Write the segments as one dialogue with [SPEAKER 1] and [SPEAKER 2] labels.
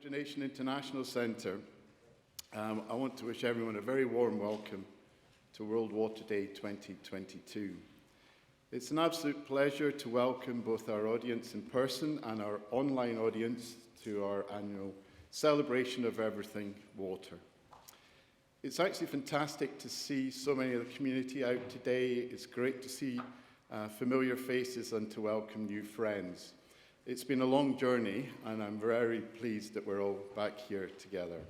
[SPEAKER 1] Hydrogenation International Centre, I want to wish everyone a very warm welcome to World Water Day 2022. It's an absolute pleasure to welcome both our audience in person and our online audience to our annual celebration of everything water. It's actually fantastic to see so many of the community out today. It's great to see familiar faces and to welcome new friends. It's been a long journey, and I'm very pleased that we're all back here together.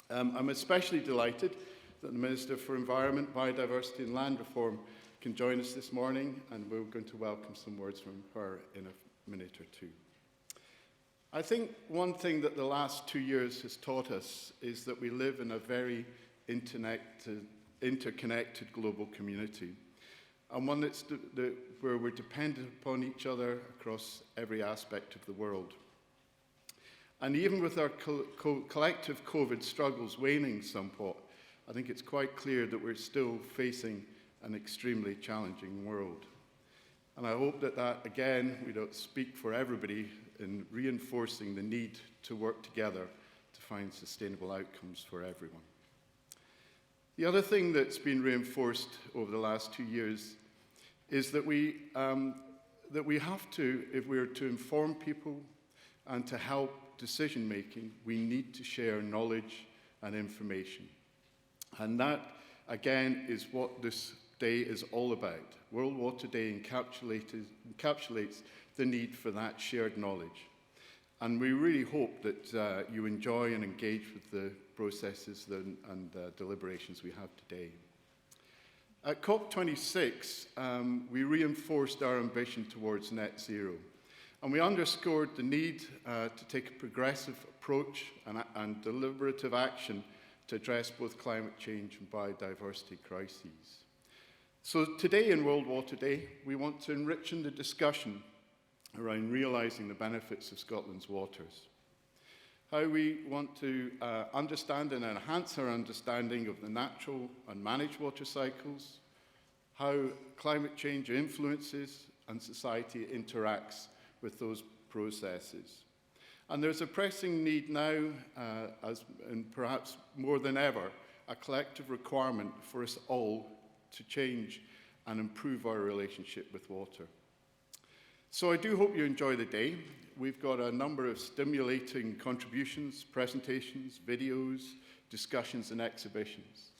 [SPEAKER 1] I'm especially delighted that the Minister for Environment, Biodiversity and Land Reform can join us this morning, and we're going to welcome some words from her in a minute or two. I think one thing that the last 2 years has taught us is that we live in a very interconnected global community, and one where we're dependent upon each other across every aspect of the world. And even with our collective COVID struggles waning somewhat, I think it's quite clear that we're still facing an extremely challenging world. And I hope that again, we don't speak for everybody in reinforcing the need to work together to find sustainable outcomes for everyone. The other thing that's been reinforced over the last 2 years is that we have to, if we're to inform people and to help decision making, we need to share knowledge and information. And that, again, is what this day is all about. World Water Day encapsulates the need for that shared knowledge. And we really hope that you enjoy and engage with the processes and deliberations we have today. At COP26, we reinforced our ambition towards net zero. And we underscored the need to take a progressive approach and deliberative action to address both climate change and biodiversity crises. So today in World Water Day, we want to enrich the discussion around realising the benefits of Scotland's waters. How we want to understand and enhance our understanding of the natural and managed water cycles, how climate change influences and society interacts with those processes. And there's a pressing need now, and perhaps more than ever, a collective requirement for us all to change and improve our relationship with water. So I do hope you enjoy the day. We've got a number of stimulating contributions, presentations, videos, discussions and exhibitions.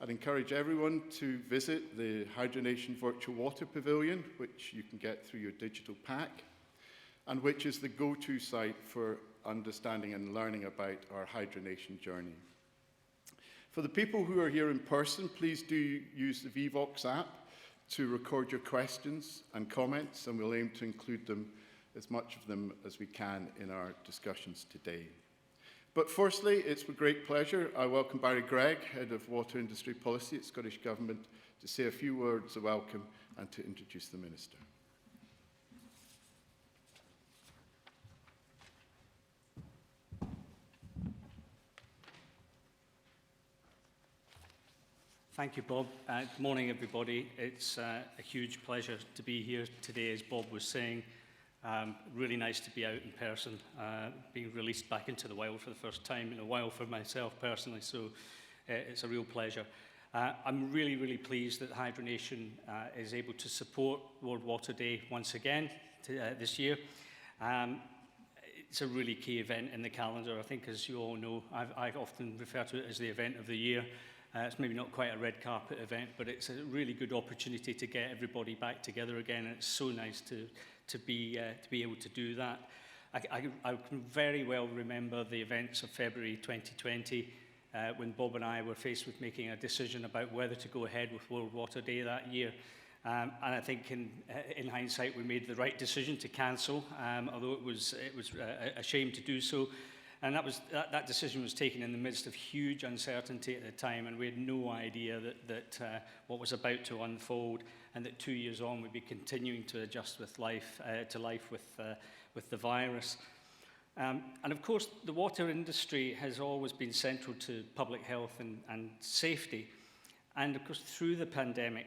[SPEAKER 1] I'd encourage everyone to visit the Hydrogenation Virtual Water Pavilion, which you can get through your digital pack, and which is the go-to site for understanding and learning about our hydronation journey. For the people who are here in person, please do use the VVox app to record your questions and comments, and we'll aim to include them, as much of them as we can, in our discussions today. But firstly, it's with great pleasure I welcome Barry Greig, Head of Water Industry Policy at Scottish Government, to say a few words of welcome and to introduce the Minister.
[SPEAKER 2] Thank you, Bob. Good morning, everybody. It's a huge pleasure to be here today, as Bob was saying. Really nice to be out in person, being released back into the wild for the first time in a while for myself personally, so it's a real pleasure. I'm really, really pleased that Hydronation is able to support World Water Day once again this year. It's a really key event in the calendar. I think, as you all know, I often refer to it as the event of the year. It's maybe not quite a red carpet event, but it's a really good opportunity to get everybody back together again, and it's so nice to be able to do that. I can very well remember the events of February 2020 when Bob and I were faced with making a decision about whether to go ahead with World Water Day that year. And I think in hindsight we made the right decision to cancel, although it was a shame to do so. And that decision was taken in the midst of huge uncertainty at the time, and we had no idea that what was about to unfold, and that 2 years on we'd be continuing to adjust with life with the virus. And of course, the water industry has always been central to public health and safety. And of course, through the pandemic,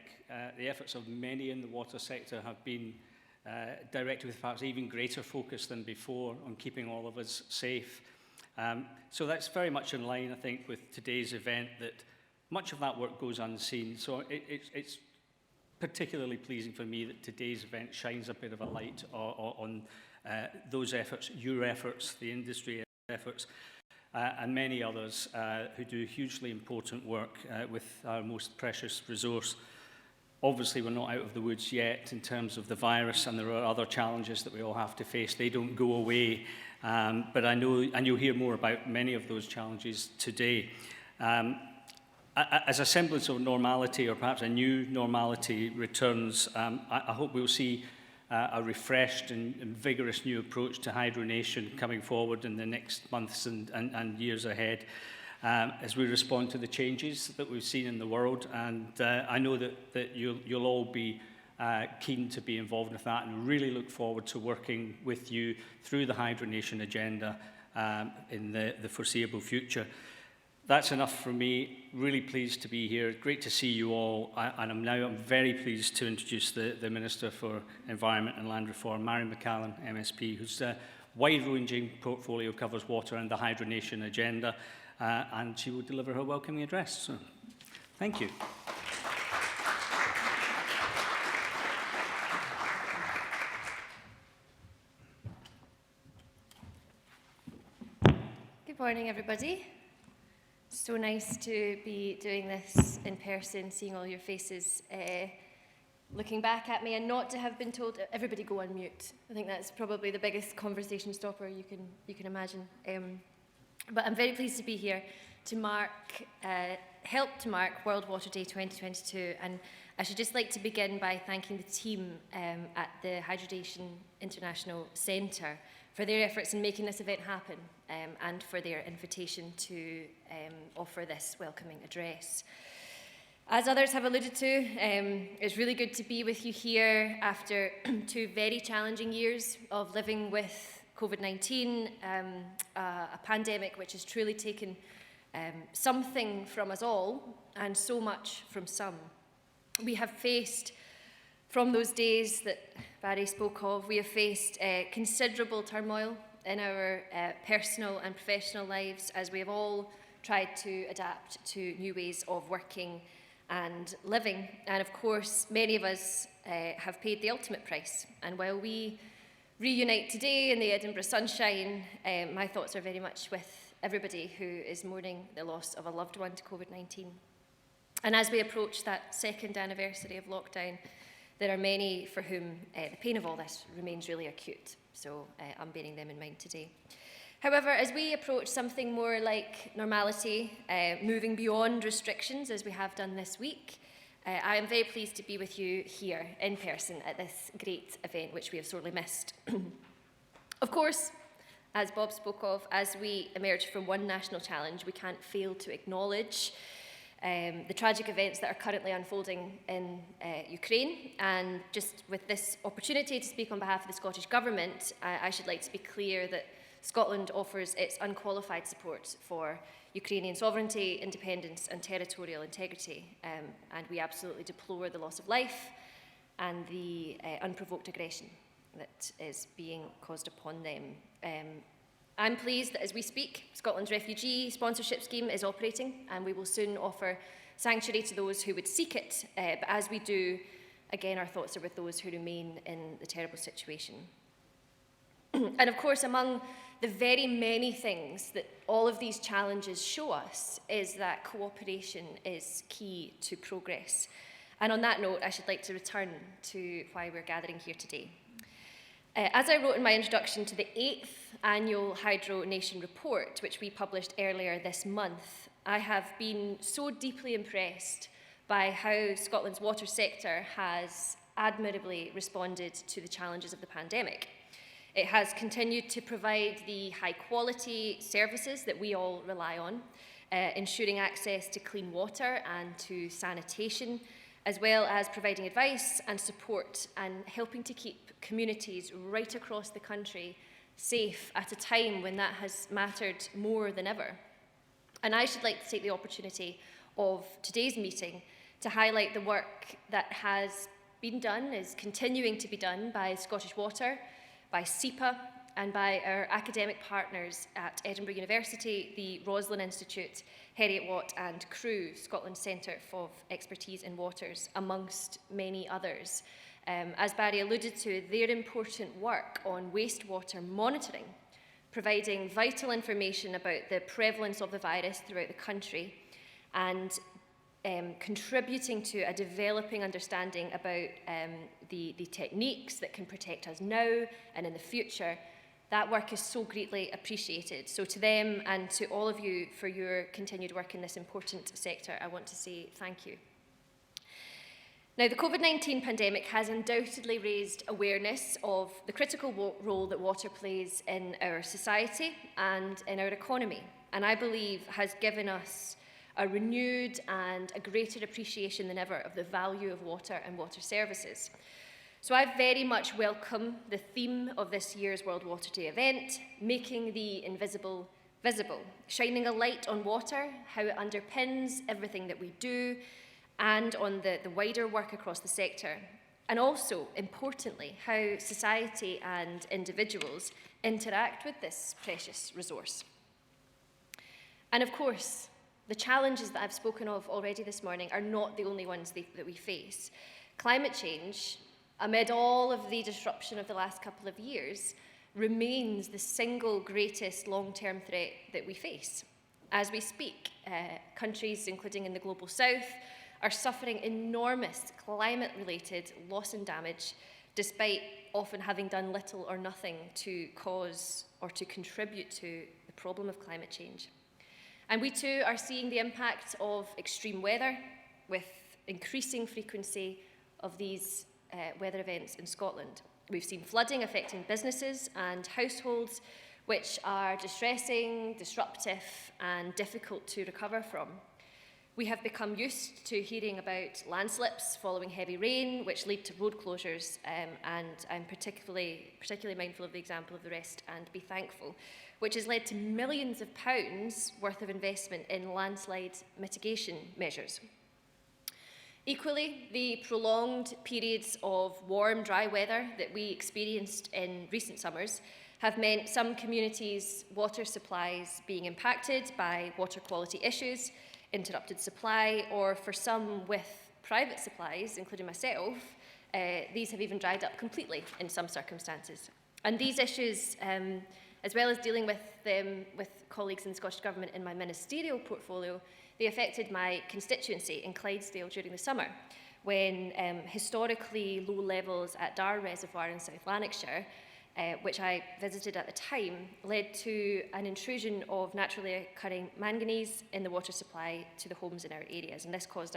[SPEAKER 2] the efforts of many in the water sector have been directed with perhaps even greater focus than before on keeping all of us safe. So that's very much in line, I think, with today's event, that much of that work goes unseen. So it's particularly pleasing for me that today's event shines a bit of a light on those efforts, your efforts, the industry efforts, and many others who do hugely important work with our most precious resource. Obviously, we're not out of the woods yet in terms of the virus, and there are other challenges that we all have to face. They don't go away, but I know, and you'll hear more about many of those challenges today. As a semblance of normality, or perhaps a new normality, returns, I hope we'll see a refreshed and vigorous new approach to hydronation coming forward in the next months and years ahead, as we respond to the changes that we've seen in the world. And I know that you'll all be keen to be involved with that, and really look forward to working with you through the hydronation agenda in the foreseeable future. That's enough from me. Really pleased to be here. Great to see you all. And I'm very pleased to introduce the Minister for Environment and Land Reform, Mairi McAllan, MSP, whose wide-ranging portfolio covers water and the hydronation agenda. And she will deliver her welcoming address. So, thank you.
[SPEAKER 3] Good morning, everybody. So nice to be doing this in person, seeing all your faces, looking back at me, and not to have been told, everybody go on mute. I think that's probably the biggest conversation stopper you can imagine. But I'm very pleased to be here to help to mark World Water Day 2022, and I should just like to begin by thanking the team at the Hydration International Centre for their efforts in making this event happen, and for their invitation to offer this welcoming address. As others have alluded to, it's really good to be with you here after 2 very challenging years of living with COVID-19, a pandemic which has truly taken something from us all and so much from some. We have faced, from those days that Barry spoke of, we have faced considerable turmoil in our personal and professional lives, as we have all tried to adapt to new ways of working and living. And of course, many of us have paid the ultimate price. And while we reunite today in the Edinburgh sunshine, my thoughts are very much with everybody who is mourning the loss of a loved one to COVID-19. And as we approach that 2nd anniversary of lockdown, there are many for whom the pain of all this remains really acute. So I'm bearing them in mind today. However, as we approach something more like normality, moving beyond restrictions as we have done this week, I am very pleased to be with you here in person at this great event, which we have sorely missed. Of course, as Bob spoke of, as we emerge from one national challenge, we can't fail to acknowledge the tragic events that are currently unfolding in Ukraine. And just with this opportunity to speak on behalf of the Scottish Government, I should like to be clear that Scotland offers its unqualified support for Ukrainian sovereignty, independence and territorial integrity. And we absolutely deplore the loss of life and the unprovoked aggression that is being caused upon them. I'm pleased that as we speak, Scotland's refugee sponsorship scheme is operating, and we will soon offer sanctuary to those who would seek it. But as we do, again, our thoughts are with those who remain in the terrible situation. And of course, among the very many things that all of these challenges show us is that cooperation is key to progress. And on that note, I should like to return to why we're gathering here today. As I wrote in my introduction to the 8th annual Hydronation report, which we published earlier this month, I have been so deeply impressed by how Scotland's water sector has admirably responded to the challenges of the pandemic. It has continued to provide the high-quality services that we all rely on, ensuring access to clean water and to sanitation, as well as providing advice and support and helping to keep communities right across the country safe at a time when that has mattered more than ever. And I should like to take the opportunity of today's meeting to highlight the work that has been done, is continuing to be done by Scottish Water, by SEPA, and by our academic partners at Edinburgh University, the Roslin Institute, Heriot-Watt and Crewe, Scotland's Centre of Expertise in Waters, amongst many others. As Barry alluded to, their important work on wastewater monitoring, providing vital information about the prevalence of the virus throughout the country, and contributing to a developing understanding about the techniques that can protect us now and in the future. That work is so greatly appreciated. So to them and to all of you for your continued work in this important sector, I want to say thank you. Now, the COVID-19 pandemic has undoubtedly raised awareness of the critical role that water plays in our society and in our economy, and I believe has given us a renewed and a greater appreciation than ever of the value of water and water services. So I very much welcome the theme of this year's World Water Day event, making the invisible visible, shining a light on water, how it underpins everything that we do, and on the wider work across the sector, and also, importantly, how society and individuals interact with this precious resource. And of course, the challenges that I've spoken of already this morning are not the only ones that we face. Climate change, amid all of the disruption of the last couple of years, remains the single greatest long-term threat that we face. As we speak, countries, including in the Global South, are suffering enormous climate-related loss and damage, despite often having done little or nothing to cause or to contribute to the problem of climate change. And we too are seeing the impact of extreme weather, with increasing frequency of these weather events in Scotland. We've seen flooding affecting businesses and households, which are distressing, disruptive, and difficult to recover from. We have become used to hearing about landslips following heavy rain, which lead to road closures, and I'm particularly mindful of the example of the Rest and Be Thankful, which has led to millions of pounds worth of investment in landslide mitigation measures. Equally, the prolonged periods of warm, dry weather that we experienced in recent summers have meant some communities' water supplies being impacted by water quality issues, interrupted supply, or for some with private supplies, including myself, these have even dried up completely in some circumstances. And these issues, as well as dealing with them with colleagues in the Scottish Government in my ministerial portfolio, they affected my constituency in Clydesdale during the summer, when historically low levels at Dar Reservoir in South Lanarkshire, which I visited at the time, led to an intrusion of naturally occurring manganese in the water supply to the homes in our areas. And this caused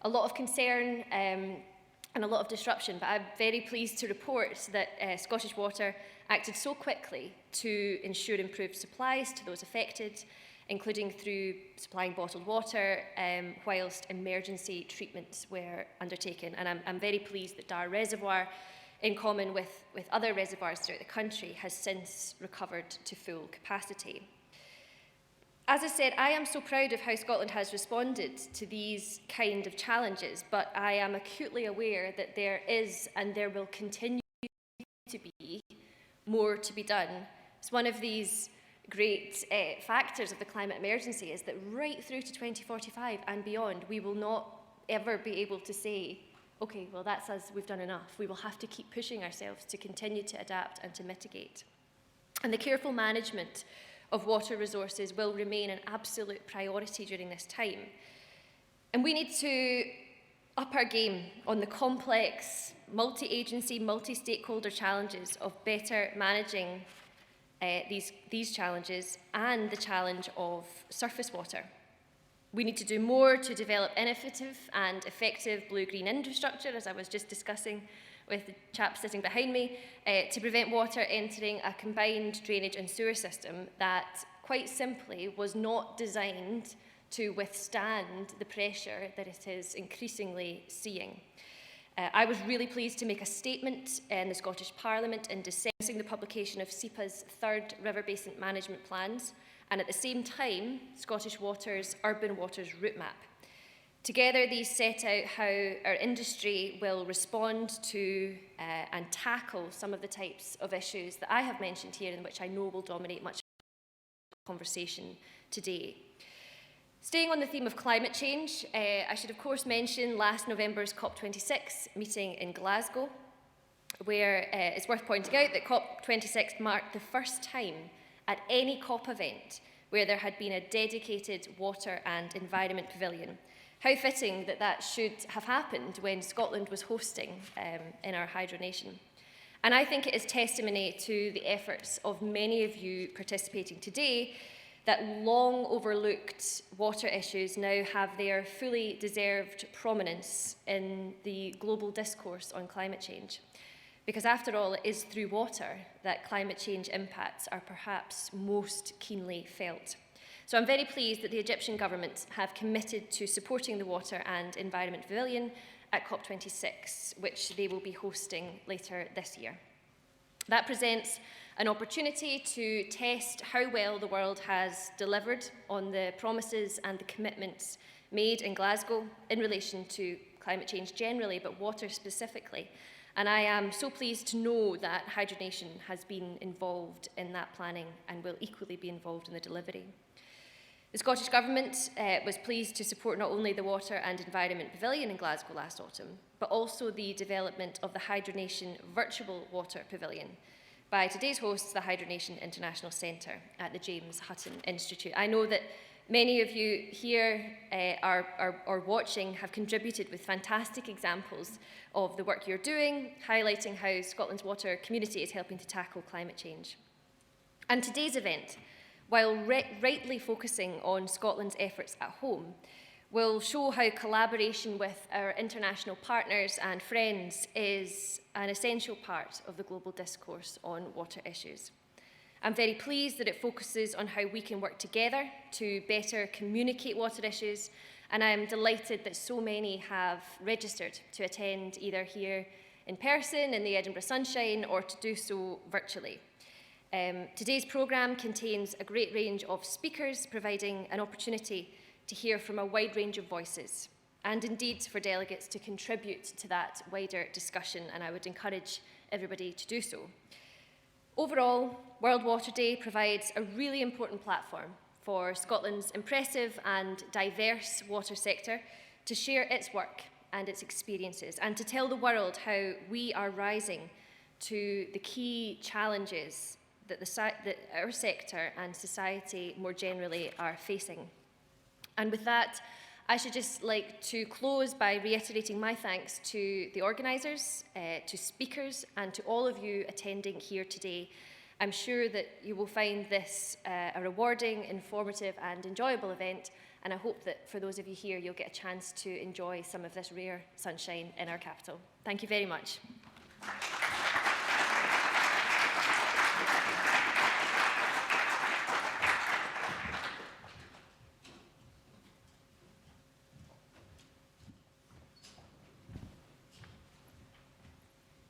[SPEAKER 3] a lot of concern and a lot of disruption. But I'm very pleased to report that Scottish Water acted so quickly to ensure improved supplies to those affected, including through supplying bottled water, whilst emergency treatments were undertaken. And I'm very pleased that Dar Reservoir, in common with other reservoirs throughout the country, has since recovered to full capacity. As I said, I am so proud of how Scotland has responded to these kind of challenges, but I am acutely aware that there is and there will continue to be more to be done. It's one of these great factors of the climate emergency is that right through to 2045 and beyond, we will not ever be able to say, okay, well, that's us, we've done enough. We will have to keep pushing ourselves to continue to adapt and to mitigate. And the careful management of water resources will remain an absolute priority during this time. And we need to up our game on the complex, multi-agency, multi-stakeholder challenges of better managing these challenges and the challenge of surface water. We need to do more to develop innovative and effective blue-green infrastructure, as I was just discussing with the chap sitting behind me, to prevent water entering a combined drainage and sewer system that, quite simply, was not designed to withstand the pressure that it is increasingly seeing. I was really pleased to make a statement in the Scottish Parliament in discussing the publication of SEPA's third river basin management plans, and at the same time, Scottish Water's Urban Waters Route Map, Together, these set out how our industry will respond to and tackle some of the types of issues that I have mentioned here and which I know will dominate much of the conversation today. Staying on the theme of climate change, I should of course mention last November's COP26 meeting in Glasgow, where it's worth pointing out that COP26 marked the first time at any COP event where there had been a dedicated water and environment pavilion. How fitting that that should have happened when Scotland was hosting in our hydro nation. And I think it is testimony to the efforts of many of you participating today that long overlooked water issues now have their fully deserved prominence in the global discourse on climate change. Because after all, it is through water that climate change impacts are perhaps most keenly felt. So I'm very pleased that the Egyptian government have committed to supporting the Water and Environment Pavilion at COP26, which they will be hosting later this year. That presents an opportunity to test how well the world has delivered on the promises and the commitments made in Glasgow in relation to climate change generally, but water specifically. And I am so pleased to know that Hydronation has been involved in that planning and will equally be involved in the delivery. The Scottish Government was pleased to support not only the Water and Environment Pavilion in Glasgow last autumn, but also the development of the Hydronation Virtual Water Pavilion by today's hosts, the Hydronation International Centre at the James Hutton Institute. I know that many of you here are watching have contributed with fantastic examples of the work you're doing, highlighting how Scotland's water community is helping to tackle climate change. And today's event, while rightly focusing on Scotland's efforts at home, will show how collaboration with our international partners and friends is an essential part of the global discourse on water issues. I'm very pleased that it focuses on how we can work together to better communicate water issues, and I am delighted that so many have registered to attend either here in person in the Edinburgh sunshine or to do so virtually. Today's programme contains a great range of speakers, providing an opportunity to hear from a wide range of voices, and indeed for delegates to contribute to that wider discussion, and I would encourage everybody to do so. Overall, World Water Day provides a really important platform for Scotland's impressive and diverse water sector to share its work and its experiences, and to tell the world how we are rising to the key challenges that our sector and society more generally are facing. And with that, I should just like to close by reiterating my thanks to the organisers, to speakers, and to all of you attending here today. I'm sure that you will find this a rewarding, informative, and enjoyable event, and I hope that for those of you here, you'll get a chance to enjoy some of this rare sunshine in our capital. Thank you very much.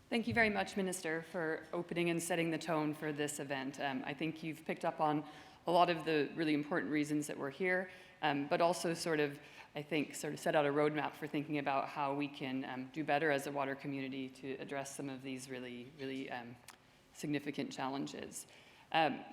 [SPEAKER 4] Thank you very much, Minister, for opening and setting the tone for this event. I think you've picked up on a lot of the really important reasons that we're here, but also sort of set out a roadmap for thinking about how we can do better as a water community to address some of these really significant challenges.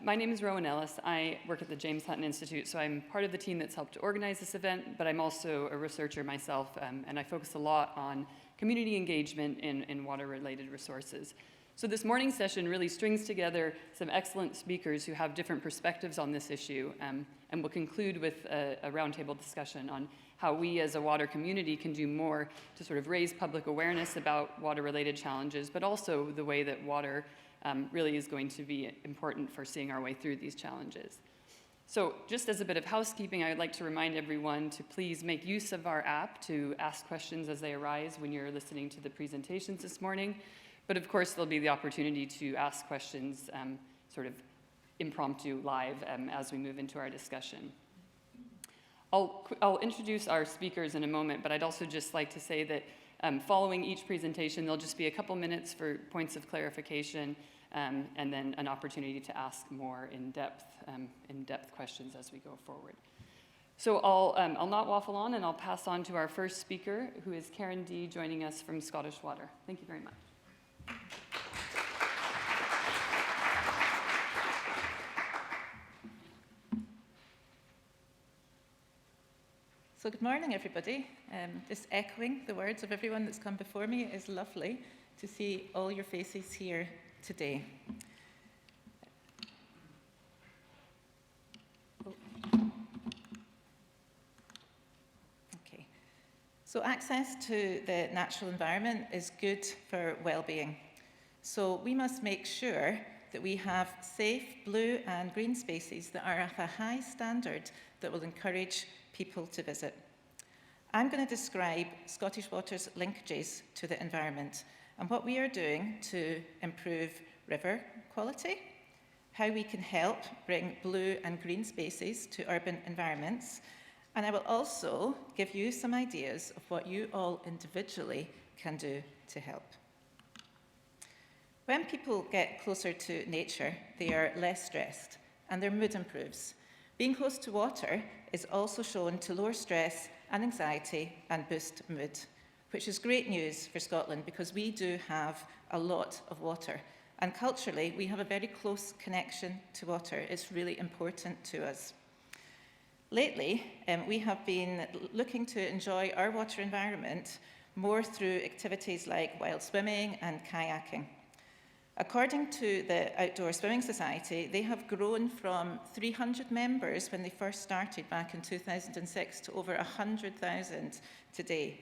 [SPEAKER 4] My name is Rowan Ellis. I work at the James Hutton Institute, so I'm part of the team that's helped to organize this event, but I'm also a researcher myself, and I focus a lot on community engagement in water-related resources. So this morning's session really strings together some excellent speakers who have different perspectives on this issue, and we'll conclude with a roundtable discussion on how we as a water community can do more to sort of raise public awareness about water-related challenges, but also the way that water really is going to be important for seeing our way through these challenges. So just as a bit of housekeeping, I would like to remind everyone to please make use of our app to ask questions as they arise when you're listening to the presentations this morning. But of course, there'll be the opportunity to ask questions sort of impromptu live as we move into our discussion. I'll introduce our speakers in a moment, but I'd also just like to say that following each presentation, there'll just be a couple minutes for points of clarification, and then an opportunity to ask more in-depth questions as we go forward. So I'll not waffle on, and I'll pass on to our first speaker, who is Karen D, joining us from Scottish Water. Thank you very much.
[SPEAKER 5] So good morning, everybody. Just echoing the words of everyone that's come before me, it is lovely to see all your faces here today. Okay. So access to the natural environment is good for well-being. So we must make sure that we have safe blue and green spaces that are of a high standard that will encourage people to visit. I'm going to describe Scottish Water's linkages to the environment and what we are doing to improve river quality, how we can help bring blue and green spaces to urban environments, and I will also give you some ideas of what you all individually can do to help. When people get closer to nature, they are less stressed and their mood improves. Being close to water is also shown to lower stress and anxiety and boost mood, which is great news for Scotland because we do have a lot of water. And culturally, we have a very close connection to water. It's really important to us. Lately, we have been looking to enjoy our water environment more through activities like wild swimming and kayaking. According to the Outdoor Swimming Society, they have grown from 300 members when they first started back in 2006 to over 100,000 today.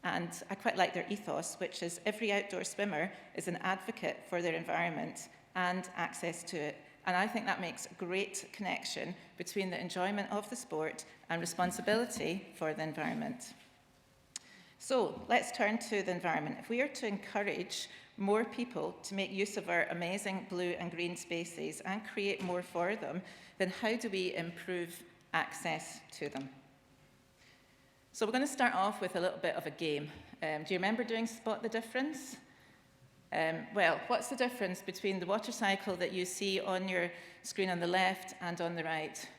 [SPEAKER 5] And I quite like their ethos, which is every outdoor swimmer is an advocate for their environment and access to it. And I think that makes a great connection between the enjoyment of the sport and responsibility for the environment. So let's turn to the environment. If we are to encourage more people to make use of our amazing blue and green spaces and create more for them, then how do we improve access to them? So we're going to start off with a little bit of a game. Do you remember doing Spot the Difference? Well, what's the difference between the water cycle that you see on your screen on the left and on the right?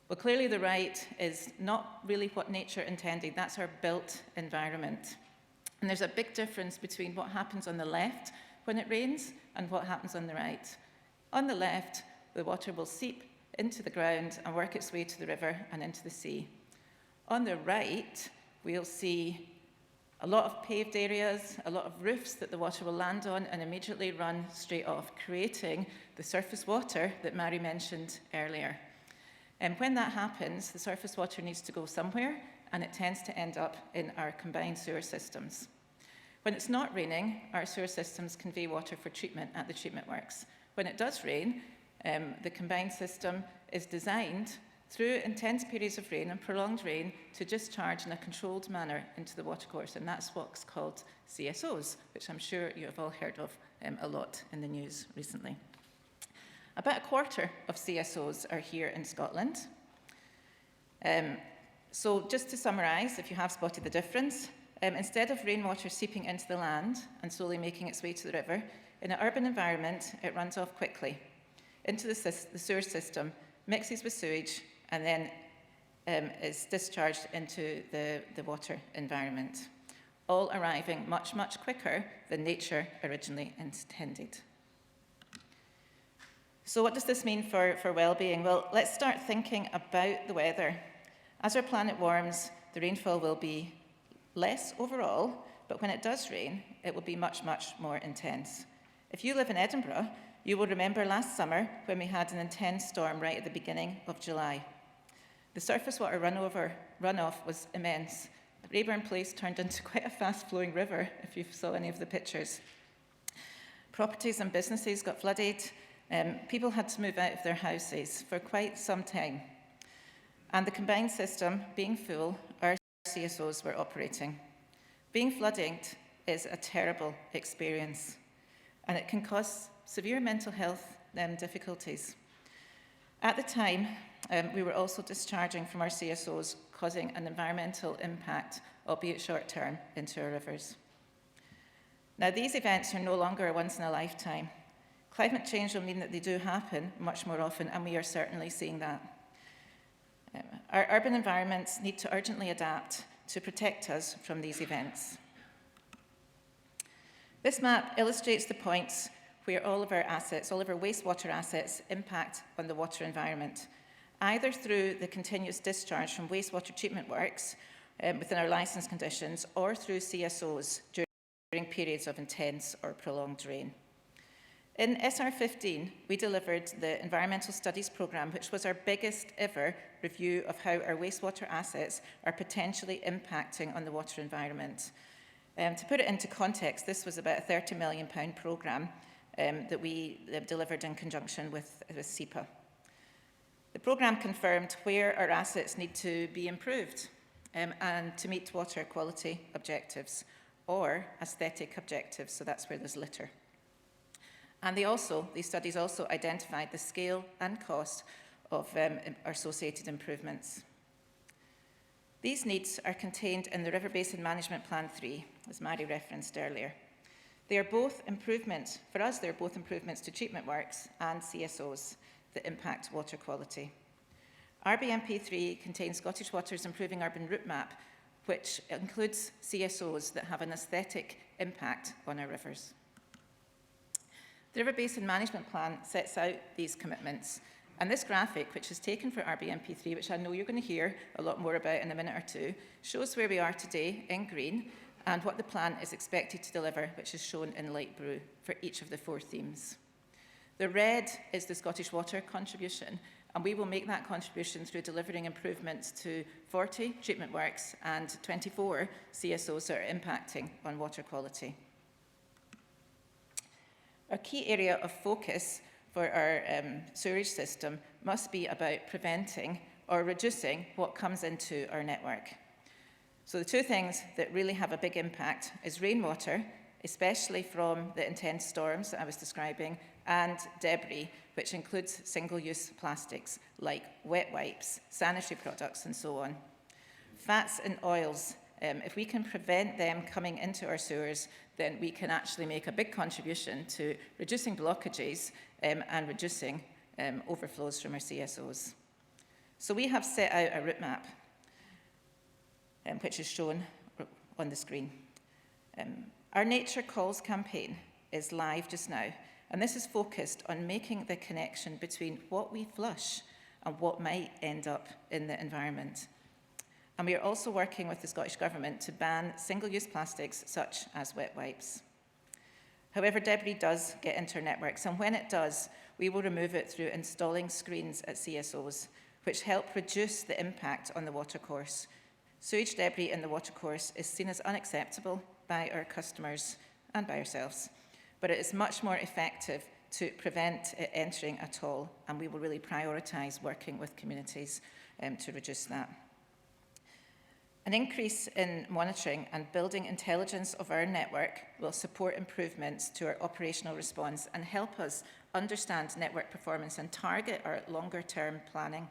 [SPEAKER 5] Well, clearly the right is not really what nature intended. That's our built environment. And there's a big difference between what happens on the left when it rains and what happens on the right. On the left, the water will seep into the ground and work its way to the river and into the sea. On the right, we'll see a lot of paved areas, a lot of roofs that the water will land on and immediately run straight off, creating the surface water that Mairi mentioned earlier. And when that happens, the surface water needs to go somewhere, and it tends to end up in our combined sewer systems. When it's not raining, our sewer systems convey water for treatment at the treatment works. When it does rain, the combined system is designed through intense periods of rain and prolonged rain to discharge in a controlled manner into the watercourse, and that's what's called CSOs, which I'm sure you have all heard of a lot in the news recently. About a quarter of CSOs are here in Scotland. So just to summarise, if you have spotted the difference, instead of rainwater seeping into the land and slowly making its way to the river, in an urban environment, it runs off quickly into the sewer system, mixes with sewage, and then is discharged into the water environment, all arriving much, much quicker than nature originally intended. So what does this mean for well-being? Well, let's start thinking about the weather. As our planet warms, the rainfall will be less overall, but when it does rain, it will be much, much more intense. If you live in Edinburgh, you will remember last summer when we had an intense storm right at the beginning of July. The surface water runoff was immense. Rayburn Place turned into quite a fast-flowing river, if you saw any of the pictures. Properties and businesses got flooded. People had to move out of their houses for quite some time. And the combined system being full, our CSOs were operating. Being flooded is a terrible experience, and it can cause severe mental health difficulties. At the time, we were also discharging from our CSOs, causing an environmental impact, albeit short-term, into our rivers. Now, these events are no longer a once-in-a-lifetime. Climate change will mean that they do happen much more often, and we are certainly seeing that. Our urban environments need to urgently adapt to protect us from these events. This map illustrates the points where all of our assets, all of our wastewater assets, impact on the water environment, either through the continuous discharge from wastewater treatment works within our licence conditions, or through CSOs during periods of intense or prolonged rain. In SR15, we delivered the Environmental Studies Programme, which was our biggest ever review of how our wastewater assets are potentially impacting on the water environment. To put it into context, this was about a £30 million programme that we delivered in conjunction with SEPA. The programme confirmed where our assets need to be improved and to meet water quality objectives or aesthetic objectives, so that's where there's litter. And these studies also identified the scale and cost of our associated improvements. These needs are contained in the River Basin Management Plan 3, as Mairi referenced earlier. They are both improvements, for us, they're both improvements to treatment works and CSOs that impact water quality. RBMP3 contains Scottish Water's Improving Urban Route Map, which includes CSOs that have an aesthetic impact on our rivers. The River Basin Management Plan sets out these commitments, and this graphic, which is taken for RBMP3, which I know you're going to hear a lot more about in a minute or two, shows where we are today in green and what the plan is expected to deliver, which is shown in light blue for each of the 4 themes. The red is the Scottish Water contribution, and we will make that contribution through delivering improvements to 40 treatment works and 24 CSOs that are impacting on water quality. Our key area of focus for our sewerage system must be about preventing or reducing what comes into our network. So the 2 things that really have a big impact is rainwater, especially from the intense storms that I was describing, and debris, which includes single-use plastics like wet wipes, sanitary products, and so on. Fats and oils, if we can prevent them coming into our sewers, then we can actually make a big contribution to reducing blockages and reducing overflows from our CSOs. So we have set out a route map, which is shown on the screen. Our Nature Calls campaign is live just now, and this is focused on making the connection between what we flush and what might end up in the environment. And we are also working with the Scottish Government to ban single-use plastics such as wet wipes. However, debris does get into our networks, and when it does, we will remove it through installing screens at CSOs, which help reduce the impact on the watercourse. Sewage debris in the watercourse is seen as unacceptable by our customers and by ourselves, but it is much more effective to prevent it entering at all, and we will really prioritise working with communities to reduce that. An increase in monitoring and building intelligence of our network will support improvements to our operational response and help us understand network performance and target our longer-term planning.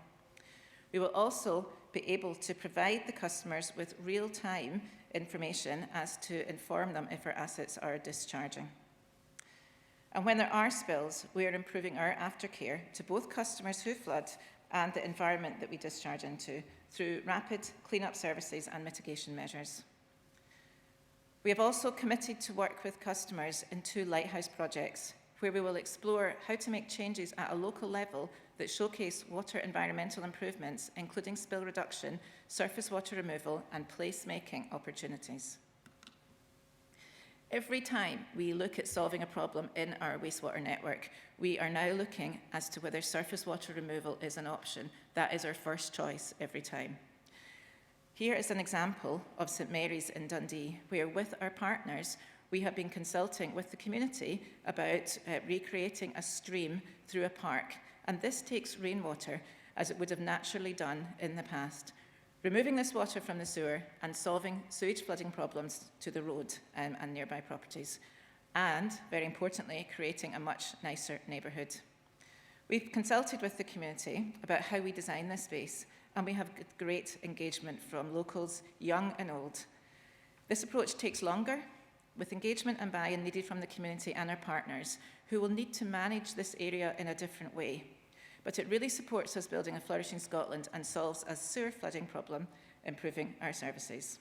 [SPEAKER 5] We will also be able to provide the customers with real-time information as to inform them if our assets are discharging. And when there are spills, we are improving our aftercare to both customers who flood and the environment that we discharge into through rapid clean-up services and mitigation measures. We have also committed to work with customers in 2 lighthouse projects where we will explore how to make changes at a local level that showcase water environmental improvements, including spill reduction, surface water removal, and place-making opportunities. Every time we look at solving a problem in our wastewater network, we are now looking as to whether surface water removal is an option. That is our first choice every time. Here is an example of St Mary's in Dundee, where with our partners, we have been consulting with the community about recreating a stream through a park. And this takes rainwater, as it would have naturally done in the past, removing this water from the sewer and solving sewage flooding problems to the road and nearby properties, and, very importantly, creating a much nicer neighbourhood. We've consulted with the community about how we design this space, and we have great engagement from locals, young and old. This approach takes longer, with engagement and buy-in needed from the community and our partners, who will need to manage this area in a different way. but it really supports us building a flourishing Scotland and solves a sewer flooding problem, improving our services.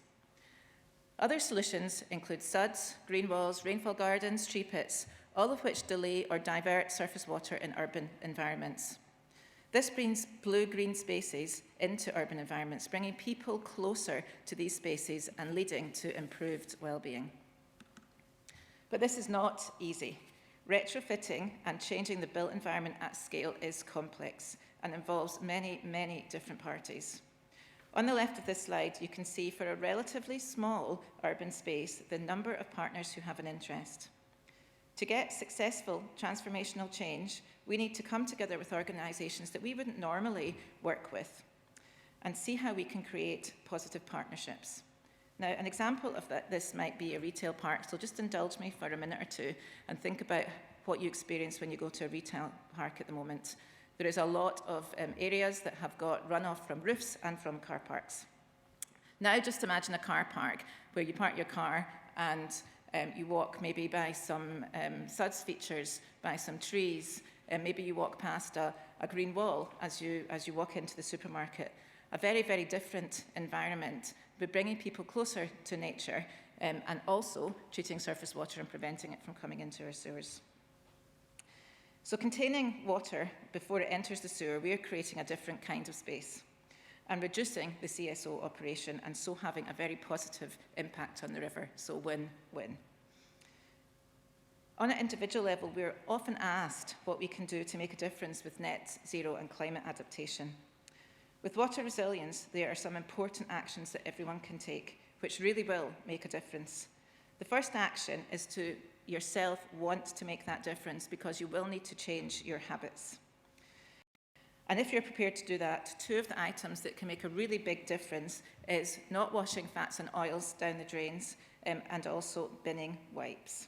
[SPEAKER 5] Other solutions include SUDs, green walls, rainfall gardens, tree pits, all of which delay or divert surface water in urban environments. This brings blue-green spaces into urban environments, bringing people closer to these spaces and leading to improved well-being. But this is not easy. Retrofitting and changing the built environment at scale is complex and involves many, many different parties. On the left of this slide, you can see for a relatively small urban space the number of partners who have an interest. To get successful transformational change, we need to come together with organisations that we wouldn't normally work with and see how we can create positive partnerships. Now, an example of this might be a retail park, so just indulge me for a minute or two and think about what you experience when you go to a retail park at the moment. There is a lot of areas that have got runoff from roofs and from car parks. Now just imagine a car park where you park your car and you walk maybe by some SUDS features, by some trees, and maybe you walk past a green wall as you walk into the supermarket. A very, very different environment, but bringing people closer to nature and also treating surface water and preventing it from coming into our sewers. So containing water before it enters the sewer, we are creating a different kind of space and reducing the CSO operation and so having a very positive impact on the river, so win-win. On an individual level, we're often asked what we can do to make a difference with net zero and climate adaptation. With water resilience, there are some important actions that everyone can take, which really will make a difference. The first action is to yourself want to make that difference because you will need to change your habits. And if you're prepared to do that, two of the items that can make a really big difference is not washing fats and oils down the drains and also binning wipes,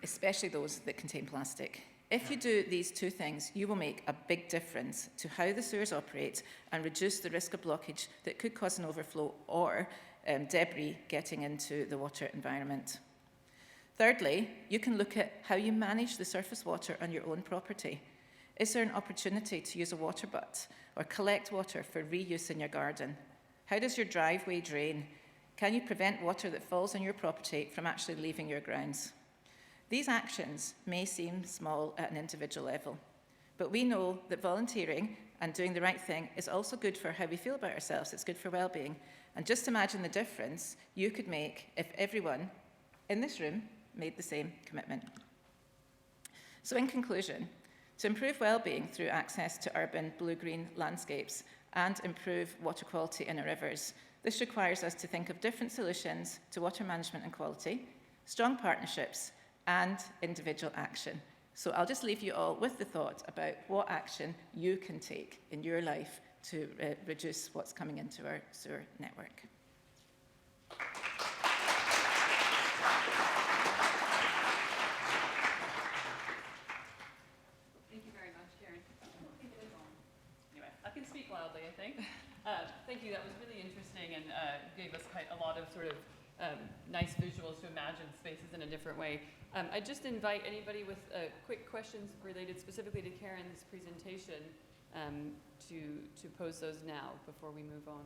[SPEAKER 5] especially those that contain plastic. If you do these two things, you will make a big difference to how the sewers operate and reduce the risk of blockage that could cause an overflow or debris getting into the water environment. Thirdly, you can look at how you manage the surface water on your own property. Is there an opportunity to use a water butt or collect water for reuse in your garden? How does your driveway drain? Can you prevent water that falls on your property from actually leaving your grounds? These actions may seem small at an individual level, but we know that volunteering and doing the right thing is also good for how we feel about ourselves. It's good for well-being. And just imagine the difference you could make if everyone in this room made the same commitment. So in conclusion, to improve well-being through access to urban blue-green landscapes and improve water quality in our rivers, this requires us to think of different solutions to water management and quality, strong partnerships, and individual action. So I'll just leave you all with the thought about what action you can take in your life to reduce what's coming into our sewer network.
[SPEAKER 4] Thank you very much, Karen. Anyway, I can speak loudly, I think. Thank you, that was really interesting and gave us quite a lot of sort of nice visuals to imagine spaces in a different way. I just invite anybody with quick questions related specifically to Karen's presentation to pose those now before we move on.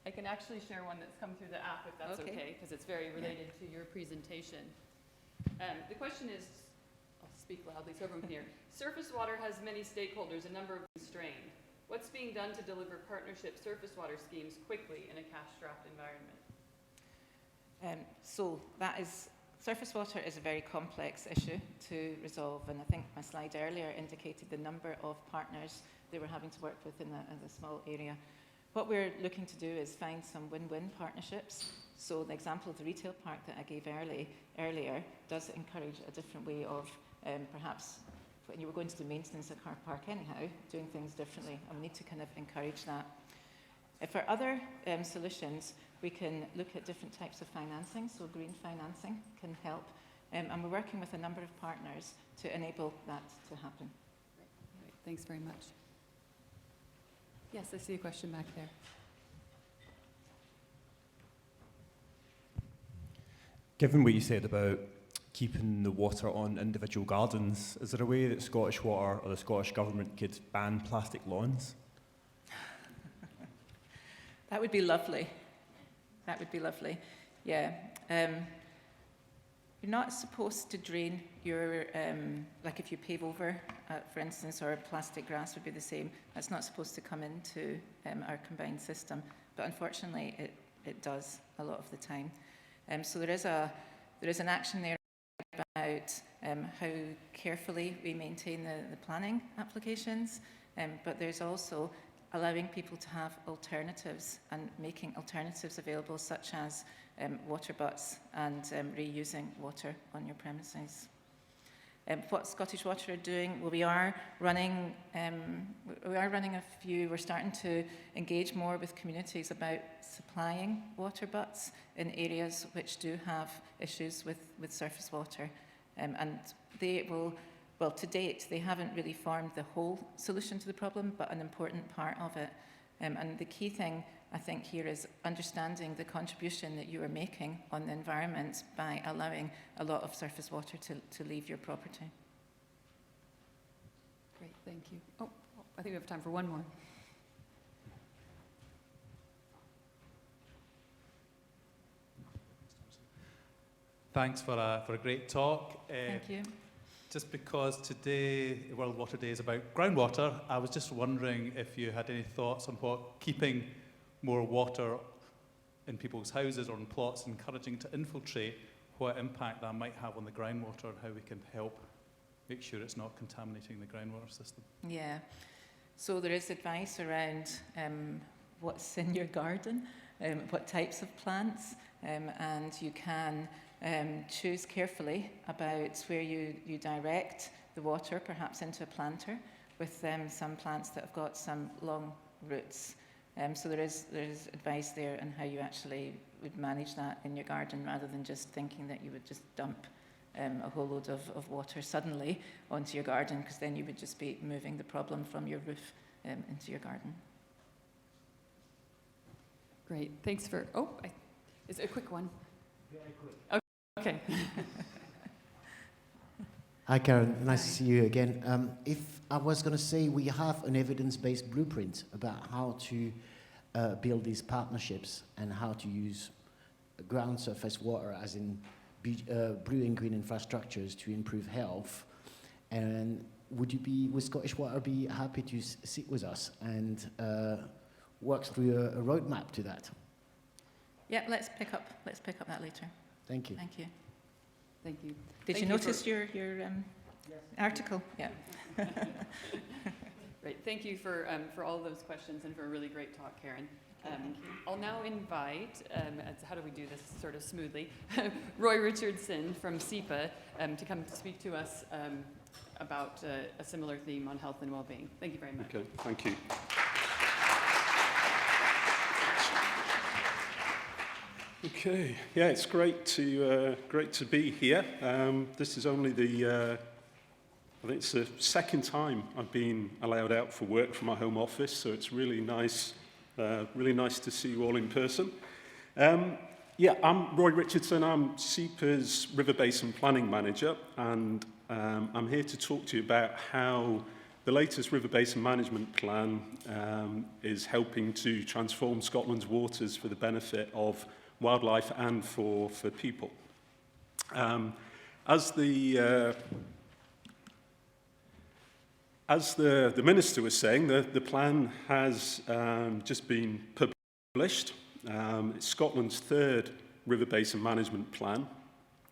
[SPEAKER 4] I can actually share one that's come through the app if that's okay, because it's very related to your presentation. The question is, I'll speak loudly so everyone can hear. Surface water has many stakeholders, a number of strained. What's being done to deliver partnership surface water schemes quickly in a cash-strapped environment?
[SPEAKER 5] So that is, surface water is a very complex issue to resolve, and I think my slide earlier indicated the number of partners they were having to work with in a small area. What we're looking to do is find some win-win partnerships. So the example of the retail park that I gave earlier does encourage a different way of perhaps when you were going to do maintenance at a car park anyhow, doing things differently, and we need to kind of encourage that. For other solutions, we can look at different types of financing, so green financing can help, and we're working with a number of partners to enable that to happen.
[SPEAKER 4] Right. Thanks very much. Yes, I see a question back there.
[SPEAKER 6] Given what you said about keeping the water on individual gardens. Is there a way that Scottish Water or the Scottish Government could ban plastic lawns?
[SPEAKER 5] That would be lovely. That would be lovely. Yeah. You're not supposed to drain your, like if you pave over, for instance, or plastic grass would be the same. That's not supposed to come into our combined system. But unfortunately, it does a lot of the time. So there is an action there about how carefully we maintain the planning applications, but there's also allowing people to have alternatives and making alternatives available, such as water butts and reusing water on your premises. What Scottish Water are doing, well, we are running a few. We're starting to engage more with communities about supplying water butts in areas which do have issues with surface water, and they will. Well, to date, they haven't really formed the whole solution to the problem, but an important part of it. And the key thing, I think, here is understanding the contribution that you are making on the environment by allowing a lot of surface water to leave your property.
[SPEAKER 4] Great, thank you. Oh, I think we have time for one more.
[SPEAKER 7] Thanks for a great talk.
[SPEAKER 5] Thank you.
[SPEAKER 7] Just because today, World Water Day, is about groundwater, I was just wondering if you had any thoughts on what keeping more water in people's houses or in plots, encouraging to infiltrate, what impact that might have on the groundwater and how we can help make sure it's not contaminating the groundwater system.
[SPEAKER 5] Yeah. So there is advice around what's in your garden, what types of plants, and you can choose carefully about where you direct the water, perhaps into a planter, with some plants that have got some long roots. So there is advice there on how you actually would manage that in your garden, rather than just thinking that you would just dump a whole load of water suddenly onto your garden, because then you would just be moving the problem from your roof into your garden.
[SPEAKER 4] Great, thanks for, is it a quick one?
[SPEAKER 8] Very quick.
[SPEAKER 4] Okay.
[SPEAKER 8] Hi, Karen. Nice to see you again. If I was going to say, we have an evidence-based blueprint about how to build these partnerships and how to use ground surface water, as in blue and green infrastructures, to improve health. And would Scottish Water be happy to sit with us and work through a roadmap to that?
[SPEAKER 5] Yeah, let's pick up that later.
[SPEAKER 8] Thank you.
[SPEAKER 5] Thank you.
[SPEAKER 4] Thank you.
[SPEAKER 5] Did you notice your article? Yeah.
[SPEAKER 4] Great. Thank you for all of those questions and for a really great talk, Karen. I'll now invite, how do we do this sort of smoothly, Roy Richardson from SEPA to come to speak to us about a similar theme on health and well-being. Thank you very much.
[SPEAKER 9] Okay, thank you. Okay, yeah, it's great to be here. This is only I think it's the second time I've been allowed out for work from my home office, so it's really nice to see you all in person. Yeah, I'm Roy Richardson. I'm SEPA's River Basin Planning Manager, and I'm here to talk to you about how the latest River Basin Management Plan is helping to transform Scotland's waters for the benefit of wildlife and for people. As the Minister was saying, the plan has just been published. It's Scotland's third River Basin Management Plan,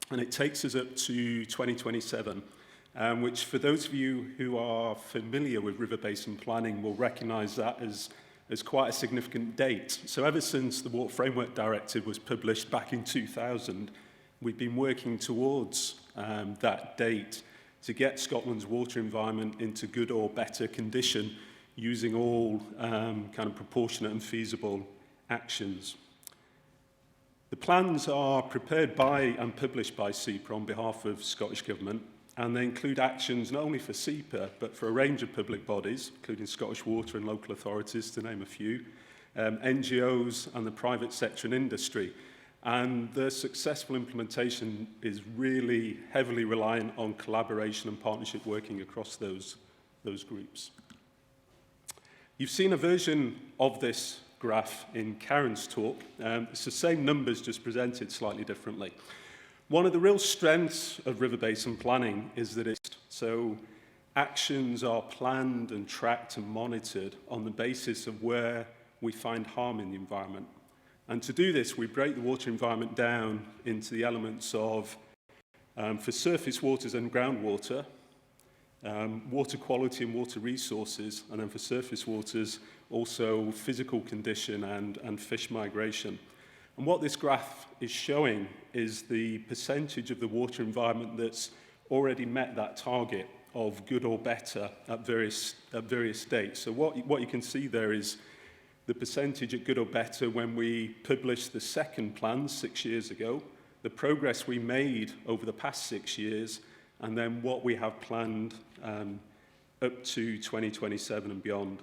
[SPEAKER 9] and it takes us up to 2027, which for those of you who are familiar with river basin planning will recognise that as quite a significant date. So ever since the Water Framework Directive was published back in 2000, we've been working towards that date to get Scotland's water environment into good or better condition using all kind of proportionate and feasible actions. The plans are prepared by and published by SEPA on behalf of Scottish Government, and they include actions not only for SEPA, but for a range of public bodies, including Scottish Water and local authorities, to name a few, NGOs and the private sector and industry. And the successful implementation is really heavily reliant on collaboration and partnership working across those groups. You've seen a version of this graph in Karen's talk. It's the same numbers, just presented slightly differently. One of the real strengths of river basin planning is that actions are planned and tracked and monitored on the basis of where we find harm in the environment. And to do this, we break the water environment down into the elements of, for surface waters and groundwater, water quality and water resources, and then for surface waters, also physical condition and fish migration. And what this graph is showing is the percentage of the water environment that's already met that target of good or better at various dates. So what you can see there is the percentage at good or better when we published the second plan 6 years ago, the progress we made over the past 6 years, and then what we have planned up to 2027 and beyond.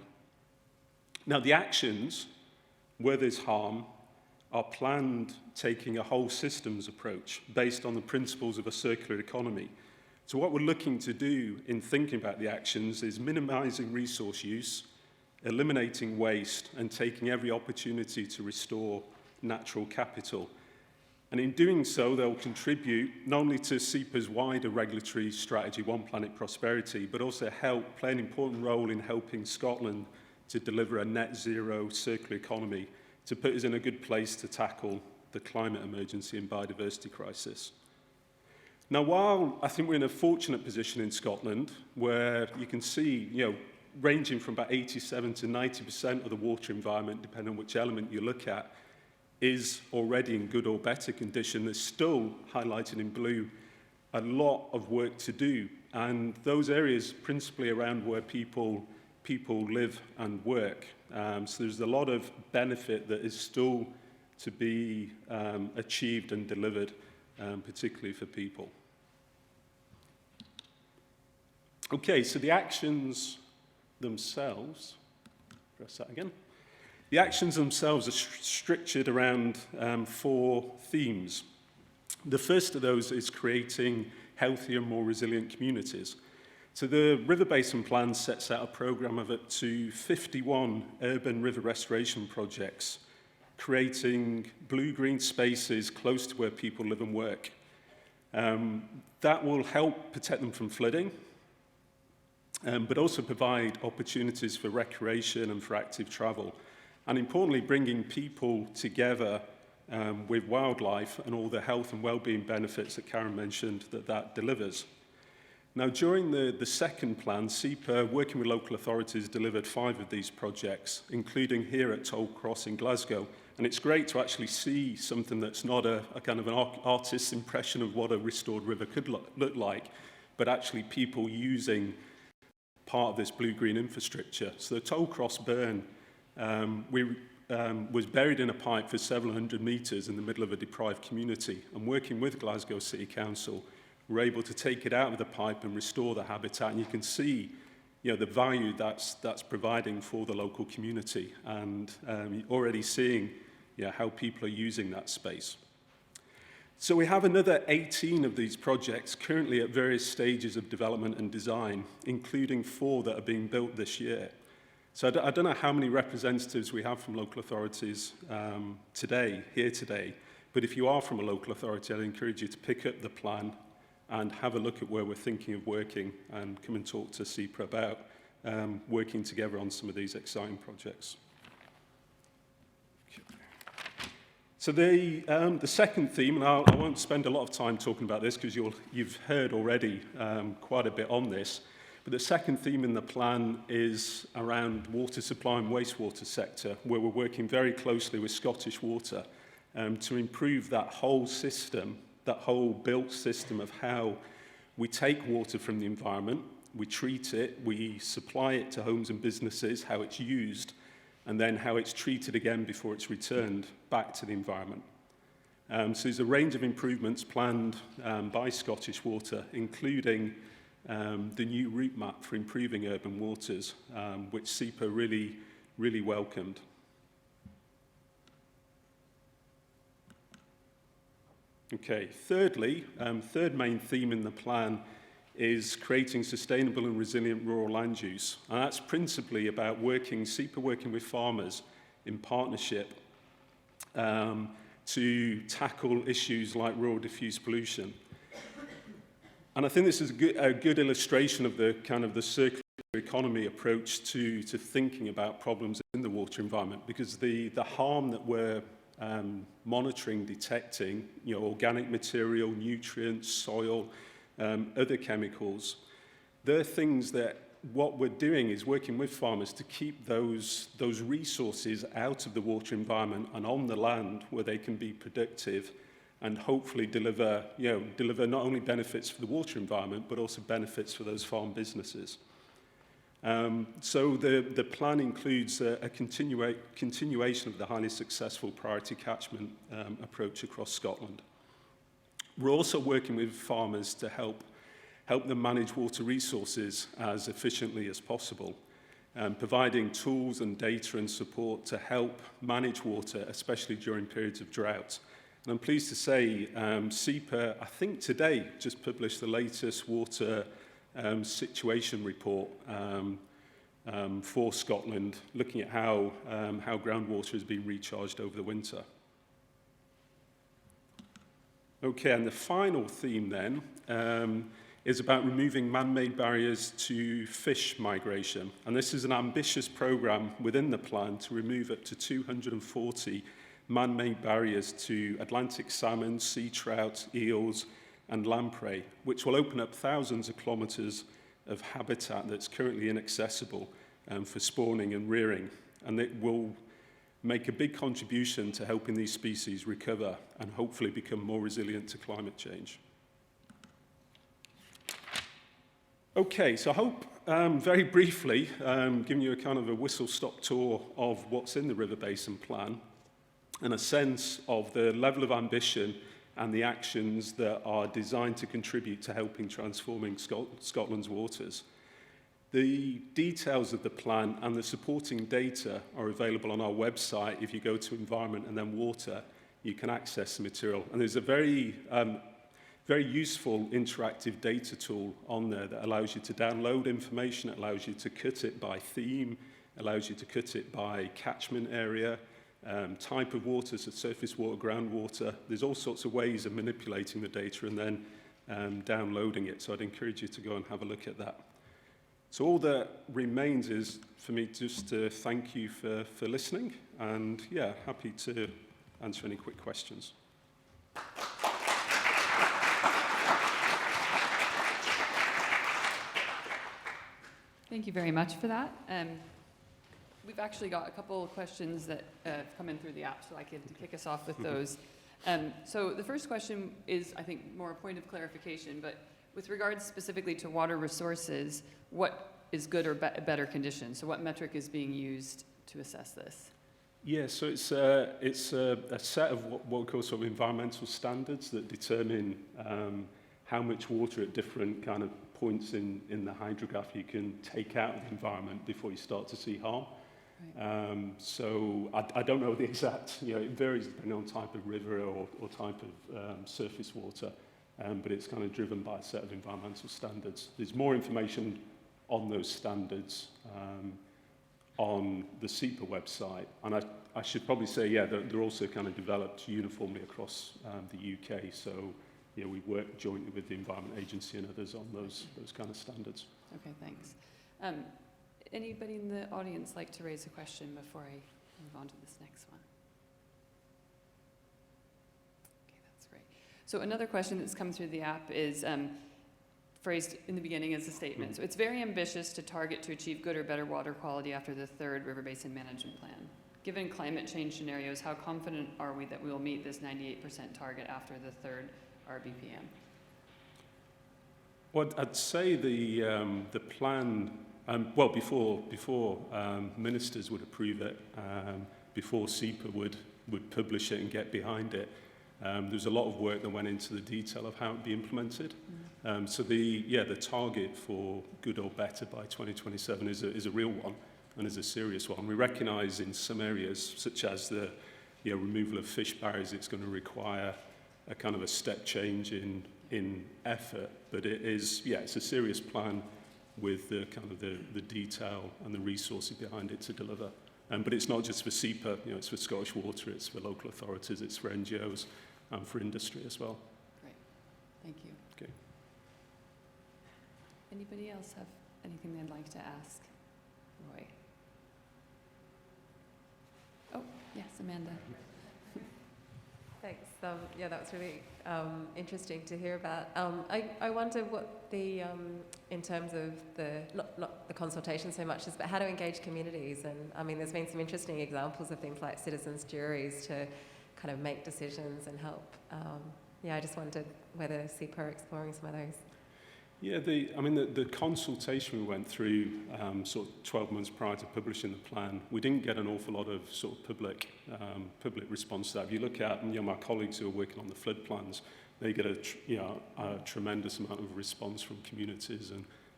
[SPEAKER 9] Now, the actions, where there's harm, are planned taking a whole systems approach based on the principles of a circular economy. So what we're looking to do in thinking about the actions is minimizing resource use, eliminating waste, and taking every opportunity to restore natural capital. And in doing so, they'll contribute not only to SEPA's wider regulatory strategy, One Planet Prosperity, but also play an important role in helping Scotland to deliver a net zero circular economy to put us in a good place to tackle the climate emergency and biodiversity crisis. Now, while I think we're in a fortunate position in Scotland, where you can see, ranging from about 87 to 90% of the water environment, depending on which element you look at, is already in good or better condition, there's still, highlighted in blue, a lot of work to do. And those areas principally around where people live and work. So there's a lot of benefit that is still to be achieved and delivered, particularly for people. Okay, so the actions themselves, press that again. The actions themselves are structured around 4 themes. The first of those is creating healthier, more resilient communities. So the River Basin Plan sets out a programme of up to 51 urban river restoration projects, creating blue-green spaces close to where people live and work. That will help protect them from flooding, but also provide opportunities for recreation and for active travel. And importantly, bringing people together with wildlife and all the health and well-being benefits that Karen mentioned that delivers. Now, during the second plan, SEPA, working with local authorities, delivered 5 of these projects, including here at Toll Cross in Glasgow. And it's great to actually see something that's not a kind of an artist's impression of what a restored river could look like, but actually people using part of this blue-green infrastructure. So the Toll Cross burn was buried in a pipe for several hundred metres in the middle of a deprived community. And working with Glasgow City Council, we're able to take it out of the pipe and restore the habitat. And you can see, the value that's providing for the local community, and already seeing, how people are using that space. So we have another 18 of these projects currently at various stages of development and design, including 4 that are being built this year. So I don't know how many representatives we have from local authorities here today, but if you are from a local authority, I'd encourage you to pick up the plan and have a look at where we're thinking of working and come and talk to SEPA about working together on some of these exciting projects. So the second theme, and I won't spend a lot of time talking about this because you've heard already quite a bit on this, but the second theme in the plan is around water supply and wastewater sector, where we're working very closely with Scottish Water to improve that whole system, that whole built system of how we take water from the environment, we treat it, we supply it to homes and businesses, how it's used, and then how it's treated again before it's returned back to the environment. So there's a range of improvements planned by Scottish Water, including the new route map for improving urban waters, which SEPA really welcomed. Okay, thirdly, third main theme in the plan is creating sustainable and resilient rural land use. And that's principally about SEPA working with farmers in partnership to tackle issues like rural diffuse pollution. And I think this is a good illustration of the kind of the circular economy approach to thinking about problems in the water environment, because the harm that we're monitoring, detecting, organic material, nutrients, soil, other chemicals, they're things that what we're doing is working with farmers to keep those resources out of the water environment and on the land where they can be productive and hopefully deliver not only benefits for the water environment, but also benefits for those farm businesses. So the plan includes a continuation of the highly successful priority catchment approach across Scotland. We're also working with farmers to help them manage water resources as efficiently as possible, providing tools and data and support to help manage water, especially during periods of drought. And I'm pleased to say SEPA, I think today, just published the latest water situation report for Scotland, looking at how groundwater has been recharged over the winter. Okay, and the final theme then is about removing man-made barriers to fish migration. And this is an ambitious programme within the plan to remove up to 240 man-made barriers to Atlantic salmon, sea trout, eels, and lamprey, which will open up thousands of kilometres of habitat that's currently inaccessible for spawning and rearing. And it will make a big contribution to helping these species recover and hopefully become more resilient to climate change. Okay, so I hope very briefly giving you a kind of a whistle-stop tour of what's in the River Basin Plan and a sense of the level of ambition and the actions that are designed to contribute to helping transforming Scotland's waters. The details of the plan and the supporting data are available on our website. If you go to Environment and then Water, you can access the material. And there's a very useful interactive data tool on there that allows you to download information, it allows you to cut it by theme, allows you to cut it by catchment area, type of water, so surface water, groundwater. There's all sorts of ways of manipulating the data and then downloading it. So I'd encourage you to go and have a look at that. So all that remains is for me just to thank you for listening, and yeah, happy to answer any quick questions.
[SPEAKER 4] Thank you very much for that. We've actually got a couple of questions that have come in through the app, so I can kick us off with those. So the first question is, I think, more a point of clarification, but with regards specifically to water resources, what is good or better condition? So what metric is being used to assess this?
[SPEAKER 9] Yeah, so it's a set of what we call sort of environmental standards that determine how much water at different kind of points in the hydrograph you can take out of the environment before you start to see harm. Right. So I don't know the exact, it varies depending on type of river or type of surface water, but it's kind of driven by a set of environmental standards. There's more information on those standards on the SEPA website, and I should probably say, yeah, they're also kind of developed uniformly across the UK, so yeah, we work jointly with the Environment Agency and others on those kind of standards.
[SPEAKER 4] Okay, thanks. Anybody in the audience like to raise a question before I move on to this next one? Okay, that's great. So another question that's come through the app is phrased in the beginning as a statement. So it's very ambitious to target to achieve good or better water quality after the third River Basin Management Plan. Given climate change scenarios, how confident are we that we will meet this 98% target after the third RBPM?
[SPEAKER 9] Well, I'd say the plan, well, before ministers would approve it, before SEPA would publish it and get behind it, there's a lot of work that went into the detail of how it would be implemented. So the target for good or better by 2027 is a real one and is a serious one. We recognise in some areas, such as the removal of fish barriers, it's going to require kind of a step change in effort, but it is, yeah, it's a serious plan with the kind of the detail and the resources behind it to deliver. But it's not just for SEPA, you know, it's for Scottish Water, it's for local authorities, it's for NGOs, and for industry as well.
[SPEAKER 4] Great, thank you.
[SPEAKER 9] Okay.
[SPEAKER 4] Anybody else have anything they'd like to ask Roy? Oh, yes, Amanda.
[SPEAKER 10] Thanks. Yeah, that was really interesting to hear about. I wonder what the, in terms of the consultation so much is about how to engage communities. And I mean, there's been some interesting examples of things like citizens' juries to kind of make decisions and help. Yeah, I just wondered whether SEPA are exploring some of those.
[SPEAKER 9] Yeah, the consultation we went through sort of 12 months prior to publishing the plan, we didn't get an awful lot of sort of public response to that. If you look at, you know, my colleagues who are working on the flood plans, they get a tremendous amount of response from communities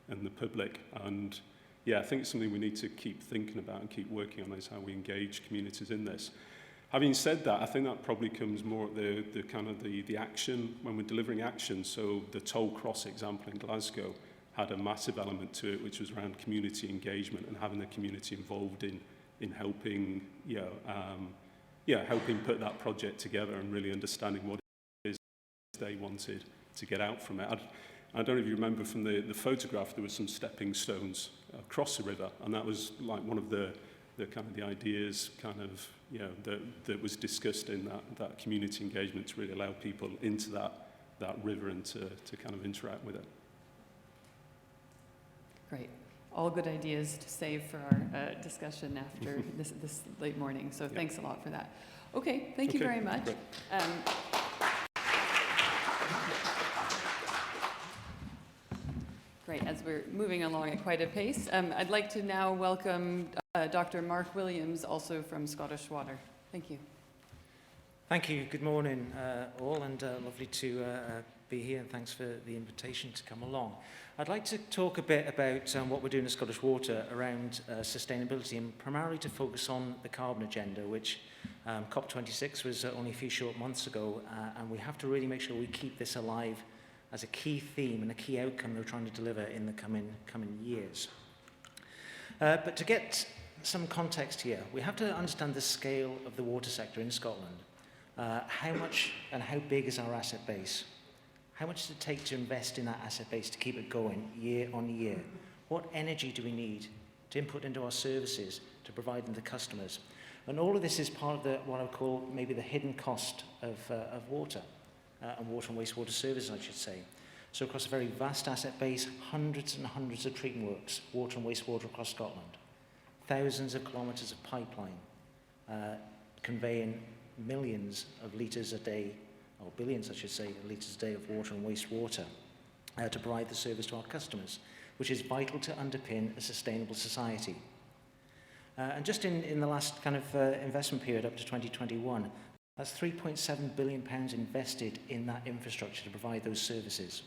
[SPEAKER 9] and the public. And yeah, I think it's something we need to keep thinking about and keep working on, is how we engage communities in this. Having said that, I think that probably comes more at the kind of the action, when we're delivering action. So the Toll Cross example in Glasgow had a massive element to it, which was around community engagement and having the community involved in helping, helping put that project together and really understanding what it is they wanted to get out from it. I don't know if you remember from the photograph, there were some stepping stones across the river, and that was like one of the kind of the ideas kind of, you know, that was discussed in that community engagement to really allow people into that river and to kind of interact with it.
[SPEAKER 4] Great. All good ideas to save for our discussion after this late morning. So thanks a lot for that. Okay, thank you very much. Great, as we're moving along at quite a pace, I'd like to now welcome Dr. Mark Williams, also from Scottish Water. Thank you.
[SPEAKER 11] Thank you. Good morning, all, and lovely to be here, and thanks for the invitation to come along. I'd like to talk a bit about what we're doing at Scottish Water around sustainability, and primarily to focus on the carbon agenda, which COP26 was only a few short months ago, and we have to really make sure we keep this alive as a key theme and a key outcome we're trying to deliver in the coming years. But to get some context here, we have to understand the scale of the water sector in Scotland. How much and how big is our asset base? How much does it take to invest in that asset base to keep it going year on year? What energy do we need to input into our services to provide them to customers? And all of this is part of what I would call maybe the hidden cost of water. And water and wastewater services, I should say. So across a very vast asset base, hundreds and hundreds of treatment works, water and wastewater across Scotland, thousands of kilometres of pipeline, conveying millions of litres a day, or billions, I should say, of litres a day of water and wastewater to provide the service to our customers, which is vital to underpin a sustainable society. And just in the last kind of investment period up to 2021, that's £3.7 billion invested in that infrastructure to provide those services.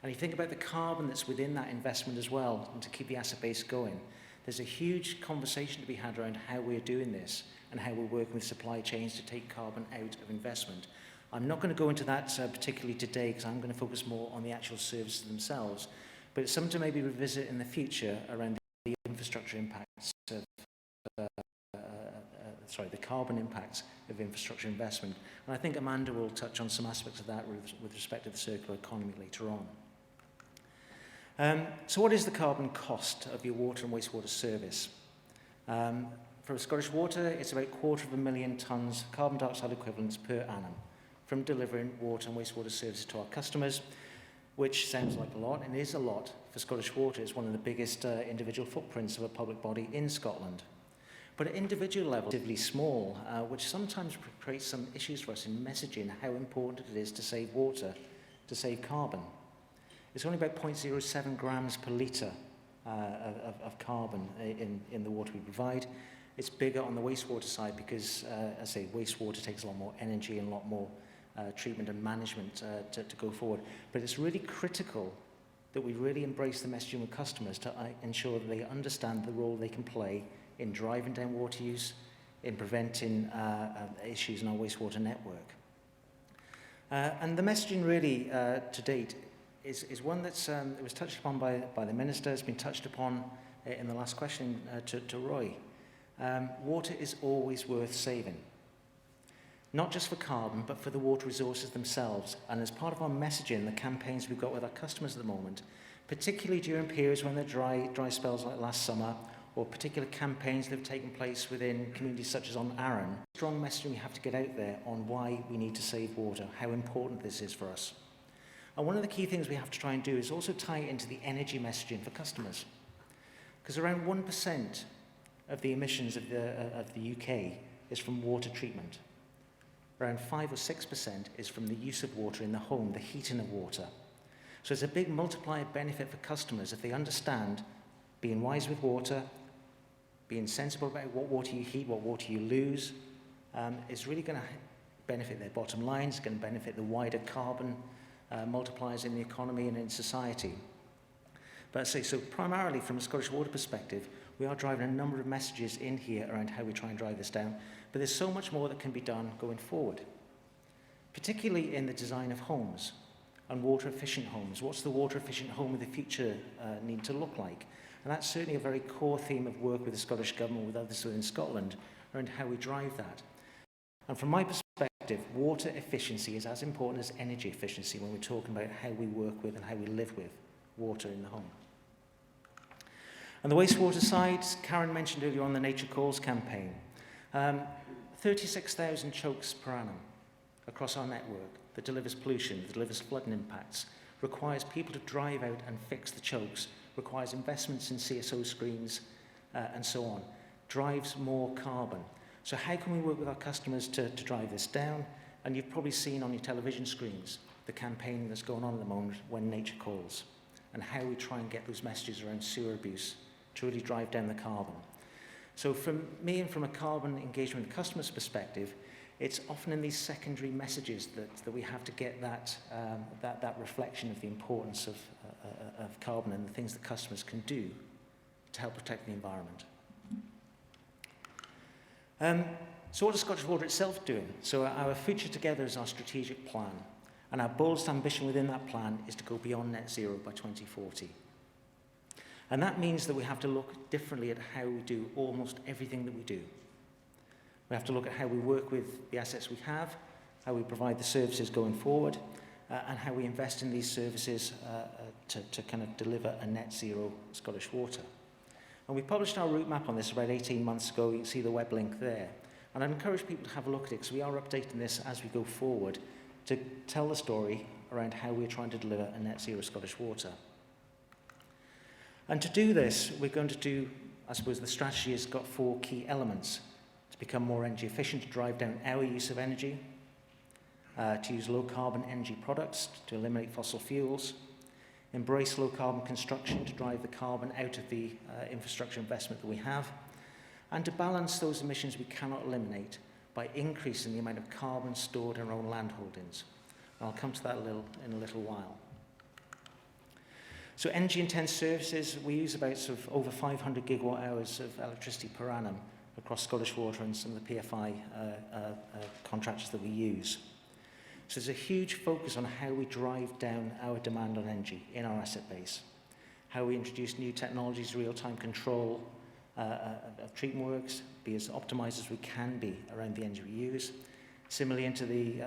[SPEAKER 11] And you think about the carbon that's within that investment as well, and to keep the asset base going, there's a huge conversation to be had around how we're doing this and how we're working with supply chains to take carbon out of investment. I'm not going to go into that particularly today, because I'm going to focus more on the actual services themselves, but it's something to maybe revisit in the future around the infrastructure impacts of the carbon impacts of infrastructure investment. And I think Amanda will touch on some aspects of that with respect to the circular economy later on. So what is the carbon cost of your water and wastewater service? For Scottish Water, it's about 250,000 tonnes carbon dioxide equivalents per annum from delivering water and wastewater services to our customers, which sounds like a lot, and is a lot for Scottish Water. It's one of the biggest individual footprints of a public body in Scotland. But at individual level, relatively small, which sometimes creates some issues for us in messaging how important it is to save water, to save carbon. It's only about 0.07 grams per litre of carbon in the water we provide. It's bigger on the wastewater side because, as I say, wastewater takes a lot more energy and a lot more treatment and management to go forward. But it's really critical that we really embrace the messaging with customers to ensure that they understand the role they can play in driving down water use, in preventing issues in our wastewater network. And the messaging really to date is one that's it was touched upon by the Minister, has been touched upon in the last question to Roy. Water is always worth saving. Not just for carbon, but for the water resources themselves. And as part of our messaging, the campaigns we've got with our customers at the moment, particularly during periods when there are dry spells like last summer, or particular campaigns that have taken place within communities such as on Arran, strong messaging we have to get out there on why we need to save water, how important this is for us. And one of the key things we have to try and do is also tie it into the energy messaging for customers. Because around 1% of the emissions of the UK is from water treatment. Around 5 or 6% is from the use of water in the home, the heating of water. So it's a big multiplier benefit for customers if they understand being wise with water, being sensible about what water you heat, what water you lose, is really going to benefit their bottom line, it's going to benefit the wider carbon multipliers in the economy and in society. But I say, so primarily from a Scottish Water perspective, we are driving a number of messages in here around how we try and drive this down, but there's so much more that can be done going forward, particularly in the design of homes and water-efficient homes. What's the water-efficient home of the future need to look like? And that's certainly a very core theme of work with the Scottish Government, with others within Scotland, around how we drive that. And from my perspective, water efficiency is as important as energy efficiency when we're talking about how we work with and how we live with water in the home. On the wastewater side, Karen mentioned earlier on the Nature Calls campaign. 36,000 chokes per annum across our network that delivers pollution, that delivers flooding impacts, requires people to drive out and fix the chokes, requires investments in CSO screens and so on, drives more carbon. So how can we work with our customers to drive this down? And you've probably seen on your television screens the campaign that's going on at the moment, When Nature Calls, and how we try and get those messages around sewer abuse to really drive down the carbon. So from me and from a carbon engagement and customer's perspective, it's often in these secondary messages that we have to get that reflection of the importance of carbon and the things that customers can do to help protect the environment. So what is Scottish Water itself doing? So our Future Together is our strategic plan, and our boldest ambition within that plan is to go beyond net zero by 2040. And that means that we have to look differently at how we do almost everything that we do. We have to look at how we work with the assets we have, how we provide the services going forward, and how we invest in these services to kind of deliver a net zero Scottish Water. And we published our route map on this about 18 months ago. You can see the web link there. And I'd encourage people to have a look at it, because we are updating this as we go forward to tell the story around how we're trying to deliver a net zero Scottish Water. And to do this, we're going to do, I suppose the strategy has got 4 key elements: to become more energy efficient, to drive down our use of energy, to use low carbon energy products, to eliminate fossil fuels, embrace low carbon construction to drive the carbon out of the infrastructure investment that we have, and to balance those emissions we cannot eliminate by increasing the amount of carbon stored in our own land holdings. And I'll come to that in a little while. So energy-intense services, we use about sort of over 500 gigawatt hours of electricity per annum across Scottish Water and some of the PFI contractors that we use. So there's a huge focus on how we drive down our demand on energy in our asset base, how we introduce new technologies, real-time control of treatment works, be as optimized as we can be around the energy we use. Similarly into the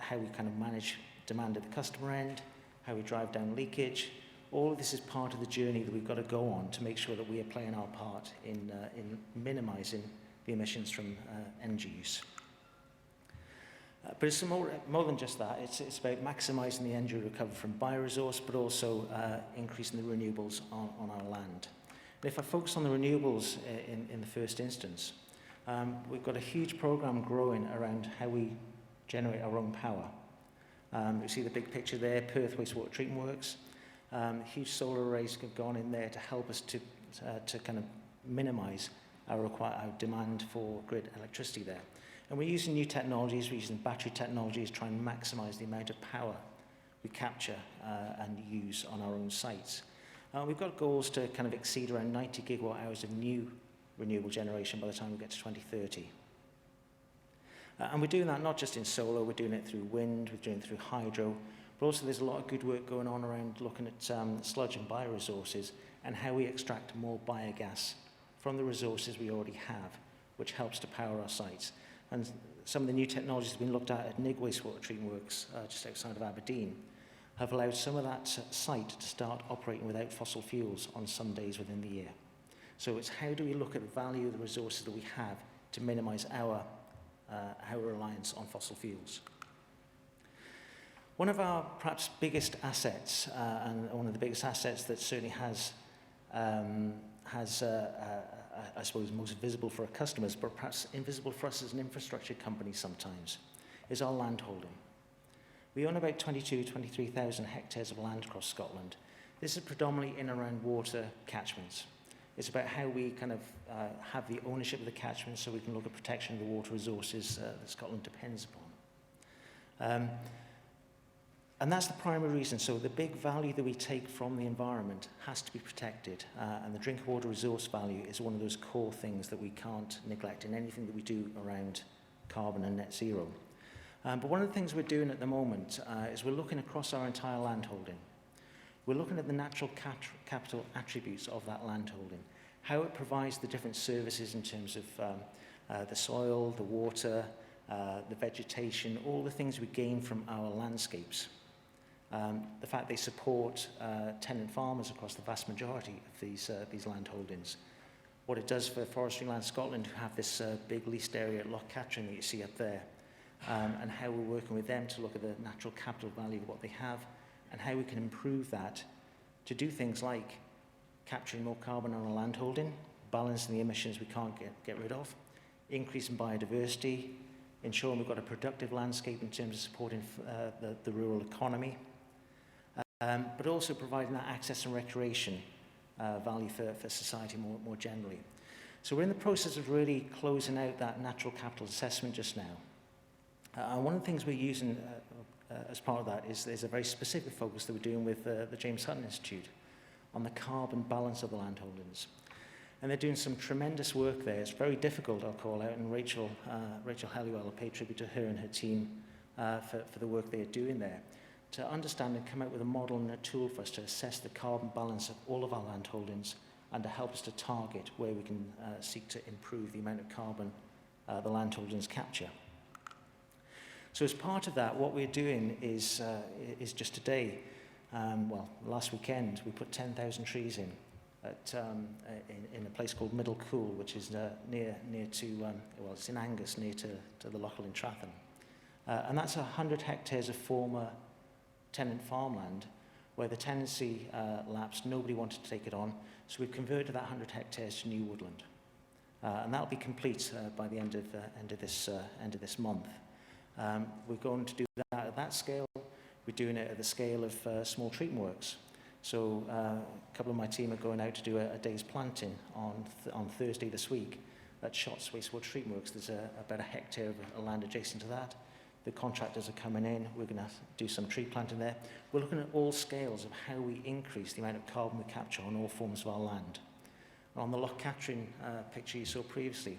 [SPEAKER 11] how we kind of manage demand at the customer end, how we drive down leakage. All of this is part of the journey that we've got to go on to make sure that we are playing our part in minimizing the emissions from energy use. But it's more than just that. It's about maximising the energy recovered from bioresource, but also increasing the renewables on our land. And if I focus on the renewables in the first instance, we've got a huge programme growing around how we generate our own power. You see the big picture there, Perth Wastewater Treatment Works. Huge solar arrays have gone in there to help us to kind of minimise our demand for grid electricity there. And we're using new technologies, we're using battery technologies to try and maximise the amount of power we capture and use on our own sites. We've got goals to kind of exceed around 90 gigawatt hours of new renewable generation by the time we get to 2030. And we're doing that not just in solar, we're doing it through wind, we're doing it through hydro, but also there's a lot of good work going on around looking at sludge and bioresources and how we extract more biogas from the resources we already have, which helps to power our sites. And some of the new technologies have been looked at Nig wastewater treatment works just outside of Aberdeen, have allowed some of that site to start operating without fossil fuels on some days within the year. So it's how do we look at the value of the resources that we have to minimise our reliance on fossil fuels. One of our perhaps biggest assets, and one of the biggest assets that certainly has I suppose, most visible for our customers, but perhaps invisible for us as an infrastructure company sometimes, is our land holding. We own about 23,000 hectares of land across Scotland. This is predominantly in and around water catchments. It's about how we kind of have the ownership of the catchments so we can look at protection of the water resources that Scotland depends upon. And that's the primary reason. So the big value that we take from the environment has to be protected. And the drinking water resource value is one of those core things that we can't neglect in anything that we do around carbon and net zero. But one of the things we're doing at the moment is we're looking across our entire landholding. We're looking at the natural capital attributes of that landholding, how it provides the different services in terms of the soil, the water, the vegetation, all the things we gain from our landscapes. The fact they support tenant farmers across the vast majority of these landholdings. What it does for Forestry Land Scotland, who have this big leased area at Loch Katrine that you see up there, and how we're working with them to look at the natural capital value of what they have and how we can improve that to do things like capturing more carbon on our landholding, balancing the emissions we can't get rid of, increasing biodiversity, ensuring we've got a productive landscape in terms of supporting the rural economy, but also providing that access and recreation value for society more generally. So we're in the process of really closing out that natural capital assessment just now. And one of the things we're using as part of that is there's a very specific focus that we're doing with the James Hutton Institute on the carbon balance of the landholdings. And they're doing some tremendous work there. It's very difficult, I'll call out, and Rachel Halliwell, I'll pay tribute to her and her team for the work they're doing there, to understand and come out with a model and a tool for us to assess the carbon balance of all of our landholdings and to help us to target where we can seek to improve the amount of carbon the landholdings capture. So as part of that, what we're doing is just today, last weekend, we put 10,000 trees in a place called Middle Cool, which is near to, it's in Angus, near to the Loch in Tratham. And that's 100 hectares of former tenant farmland where the tenancy lapsed, nobody wanted to take it on, so we've converted that 100 hectares to new woodland. And that'll be complete by the end of this month. We're going to do that at that scale. We're doing it at the scale of small treatment works. So a couple of my team are going out to do a day's planting on Thursday this week at Shotts Wastewater Treatment Works. There's about a hectare of land adjacent to that. The contractors are coming in. We're going to do some tree planting there. We're looking at all scales of how we increase the amount of carbon we capture on all forms of our land. And on the Loch Katrine picture you saw previously,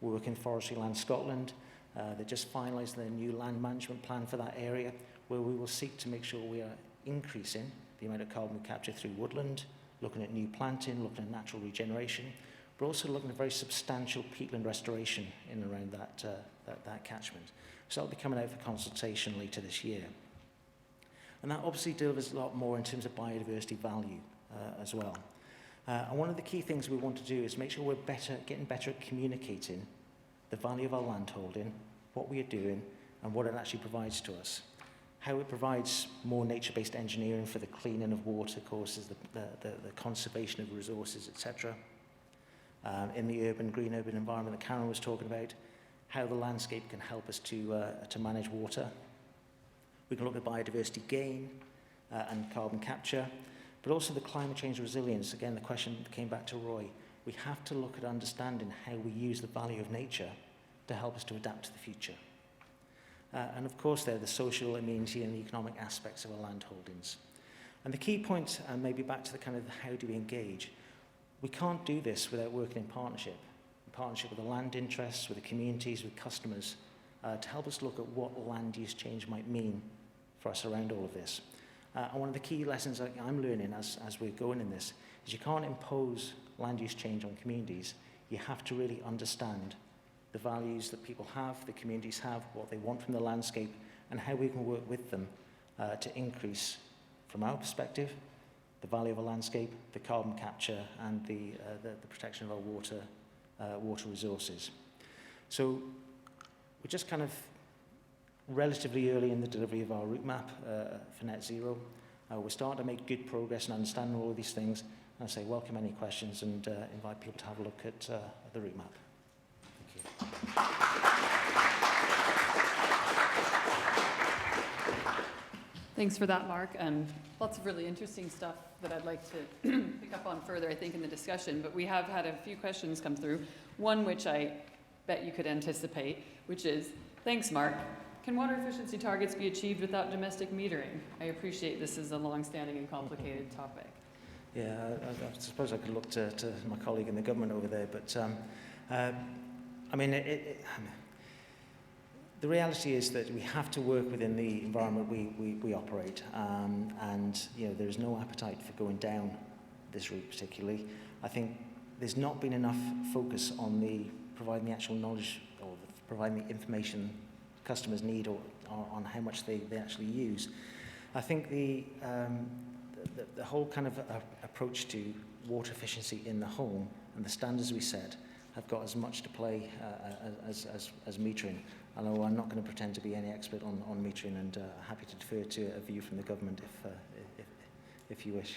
[SPEAKER 11] we're working with Forestry Land Scotland. They just finalised their new land management plan for that area, where we will seek to make sure we are increasing the amount of carbon we capture through woodland, looking at new planting, looking at natural regeneration, but also looking at very substantial peatland restoration in and around that catchment. So that'll be coming out for consultation later this year. And that obviously delivers a lot more in terms of biodiversity value as well. And one of the key things we want to do is make sure we're getting better at communicating the value of our landholding, what we are doing, and what it actually provides to us. How it provides more nature-based engineering for the cleaning of water courses, the conservation of resources, etc. In the green urban environment that Karen was talking about, how the landscape can help us to manage water. We can look at biodiversity gain and carbon capture, but also the climate change resilience. Again, the question that came back to Roy. We have to look at understanding how we use the value of nature to help us to adapt to the future. And of course, there are the social, amenity, and the economic aspects of our land holdings. And the key point, and maybe back to the kind of how do we engage, we can't do this without working in partnership with the land interests, with the communities, with customers, to help us look at what land use change might mean for us around all of this. And one of the key lessons I'm learning as we're going in this is you can't impose land use change on communities. You have to really understand the values that people have, the communities have, what they want from the landscape, and how we can work with them to increase, from our perspective, the value of a landscape, the carbon capture, and the protection of our water resources. So we're just kind of relatively early in the delivery of our route map for net zero. We're starting to make good progress in understanding all of these things. And I say welcome any questions and invite people to have a look at the route map. Thank you.
[SPEAKER 4] Thanks for that, Mark. Lots of really interesting stuff that I'd like to pick up on further, I think, in the discussion. But we have had a few questions come through. One which I bet you could anticipate, which is, thanks, Mark. Can water efficiency targets be achieved without domestic metering? I appreciate this is a long-standing and complicated topic.
[SPEAKER 11] Yeah, I suppose I could look to my colleague in the government over there, but I mean, the reality is that we have to work within the environment we operate, and you know, there's no appetite for going down this route particularly. I think there's not been enough focus on providing the actual knowledge or providing the information customers need or on how much they actually use. I think the whole kind of approach to water efficiency in the home and the standards we set have got as much to play as metering. Although I'm not going to pretend to be any expert on metering, and happy to defer to a view from the government if you wish.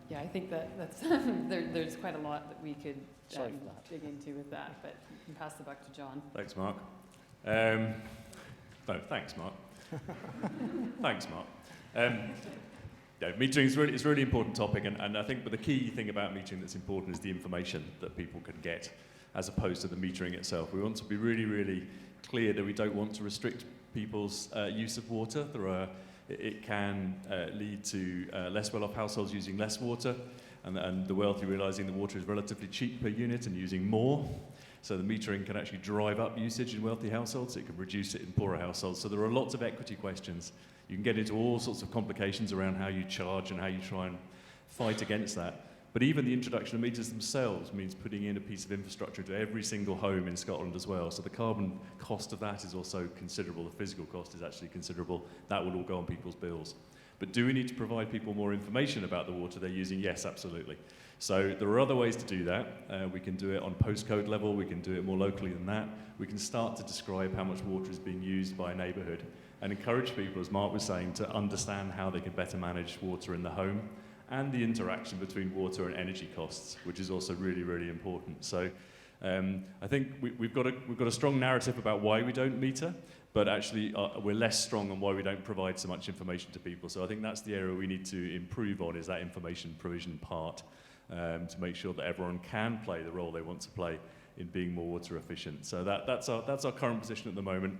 [SPEAKER 4] Yeah, I think that's there's quite a lot that we could dig into with that, but I can pass the buck to Jon.
[SPEAKER 12] Thanks, Mark. No, thanks, Mark. Thanks, Mark. Yeah, metering is a really important topic, and I think the key thing about metering that's important is the information that people can get, as opposed to the metering itself. We want to be really, really clear that we don't want to restrict people's use of water. It can lead to less well-off households using less water, and the wealthy realising the water is relatively cheap per unit and using more. So the metering can actually drive up usage in wealthy households. It can reduce it in poorer households. So there are lots of equity questions. You can get into all sorts of complications around how you charge and how you try and fight against that. But even the introduction of meters themselves means putting in a piece of infrastructure to every single home in Scotland as well. So the carbon cost of that is also considerable. The physical cost is actually considerable. That will all go on people's bills. But do we need to provide people more information about the water they're using? Yes, absolutely. So there are other ways to do that. We can do it on postcode level. We can do it more locally than that. We can start to describe how much water is being used by a neighbourhood and encourage people, as Mark was saying, to understand how they can better manage water in the home and the interaction between water and energy costs, which is also really, really important. So I think we've got a strong narrative about why we don't meter, but actually we're less strong on why we don't provide so much information to people. So I think that's the area we need to improve on, is that information provision part, to make sure that everyone can play the role they want to play in being more water efficient. So that's our current position at the moment.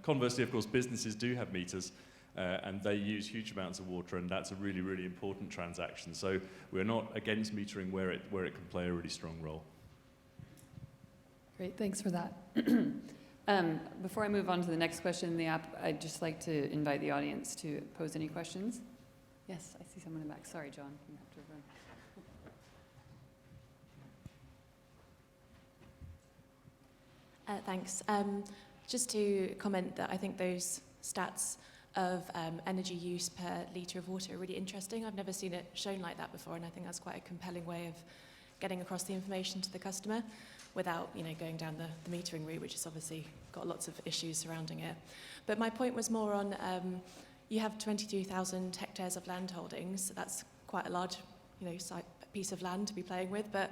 [SPEAKER 12] Conversely, of course, businesses do have meters, and they use huge amounts of water, and that's a really, really important transaction. So we're not against metering where it can play a really strong role.
[SPEAKER 4] Great, thanks for that. Before I move on to the next question in the app, I'd just like to invite the audience to pose any questions. Yes, I see someone in the back. Sorry, Jon, you have to run.
[SPEAKER 13] Thanks. Just to comment that I think those stats of energy use per litre of water are really interesting. I've never seen it shown like that before, and I think that's quite a compelling way of getting across the information to the customer without, going down the metering route, which has obviously got lots of issues surrounding it. But my point was more on, you have 22,000 hectares of land holdings. So that's quite a large, piece of land to be playing with. But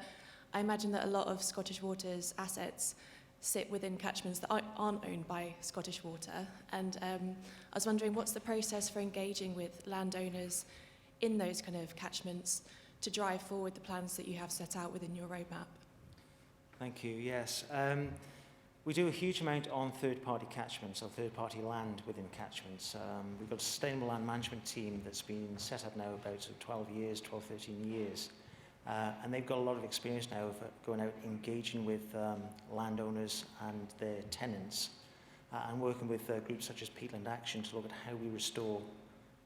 [SPEAKER 13] I imagine that a lot of Scottish Water's assets sit within catchments that aren't owned by Scottish Water. And I was wondering, what's the process for engaging with landowners in those kind of catchments to drive forward the plans that you have set out within your roadmap?
[SPEAKER 11] Thank you. Yes. We do a huge amount on third-party catchments, or third-party land within catchments. We've got a sustainable land management team that's been set up now about 12 years, 12, 13 years. And they've got a lot of experience now of going out, engaging with landowners and their tenants, and working with groups such as Peatland Action to look at how we restore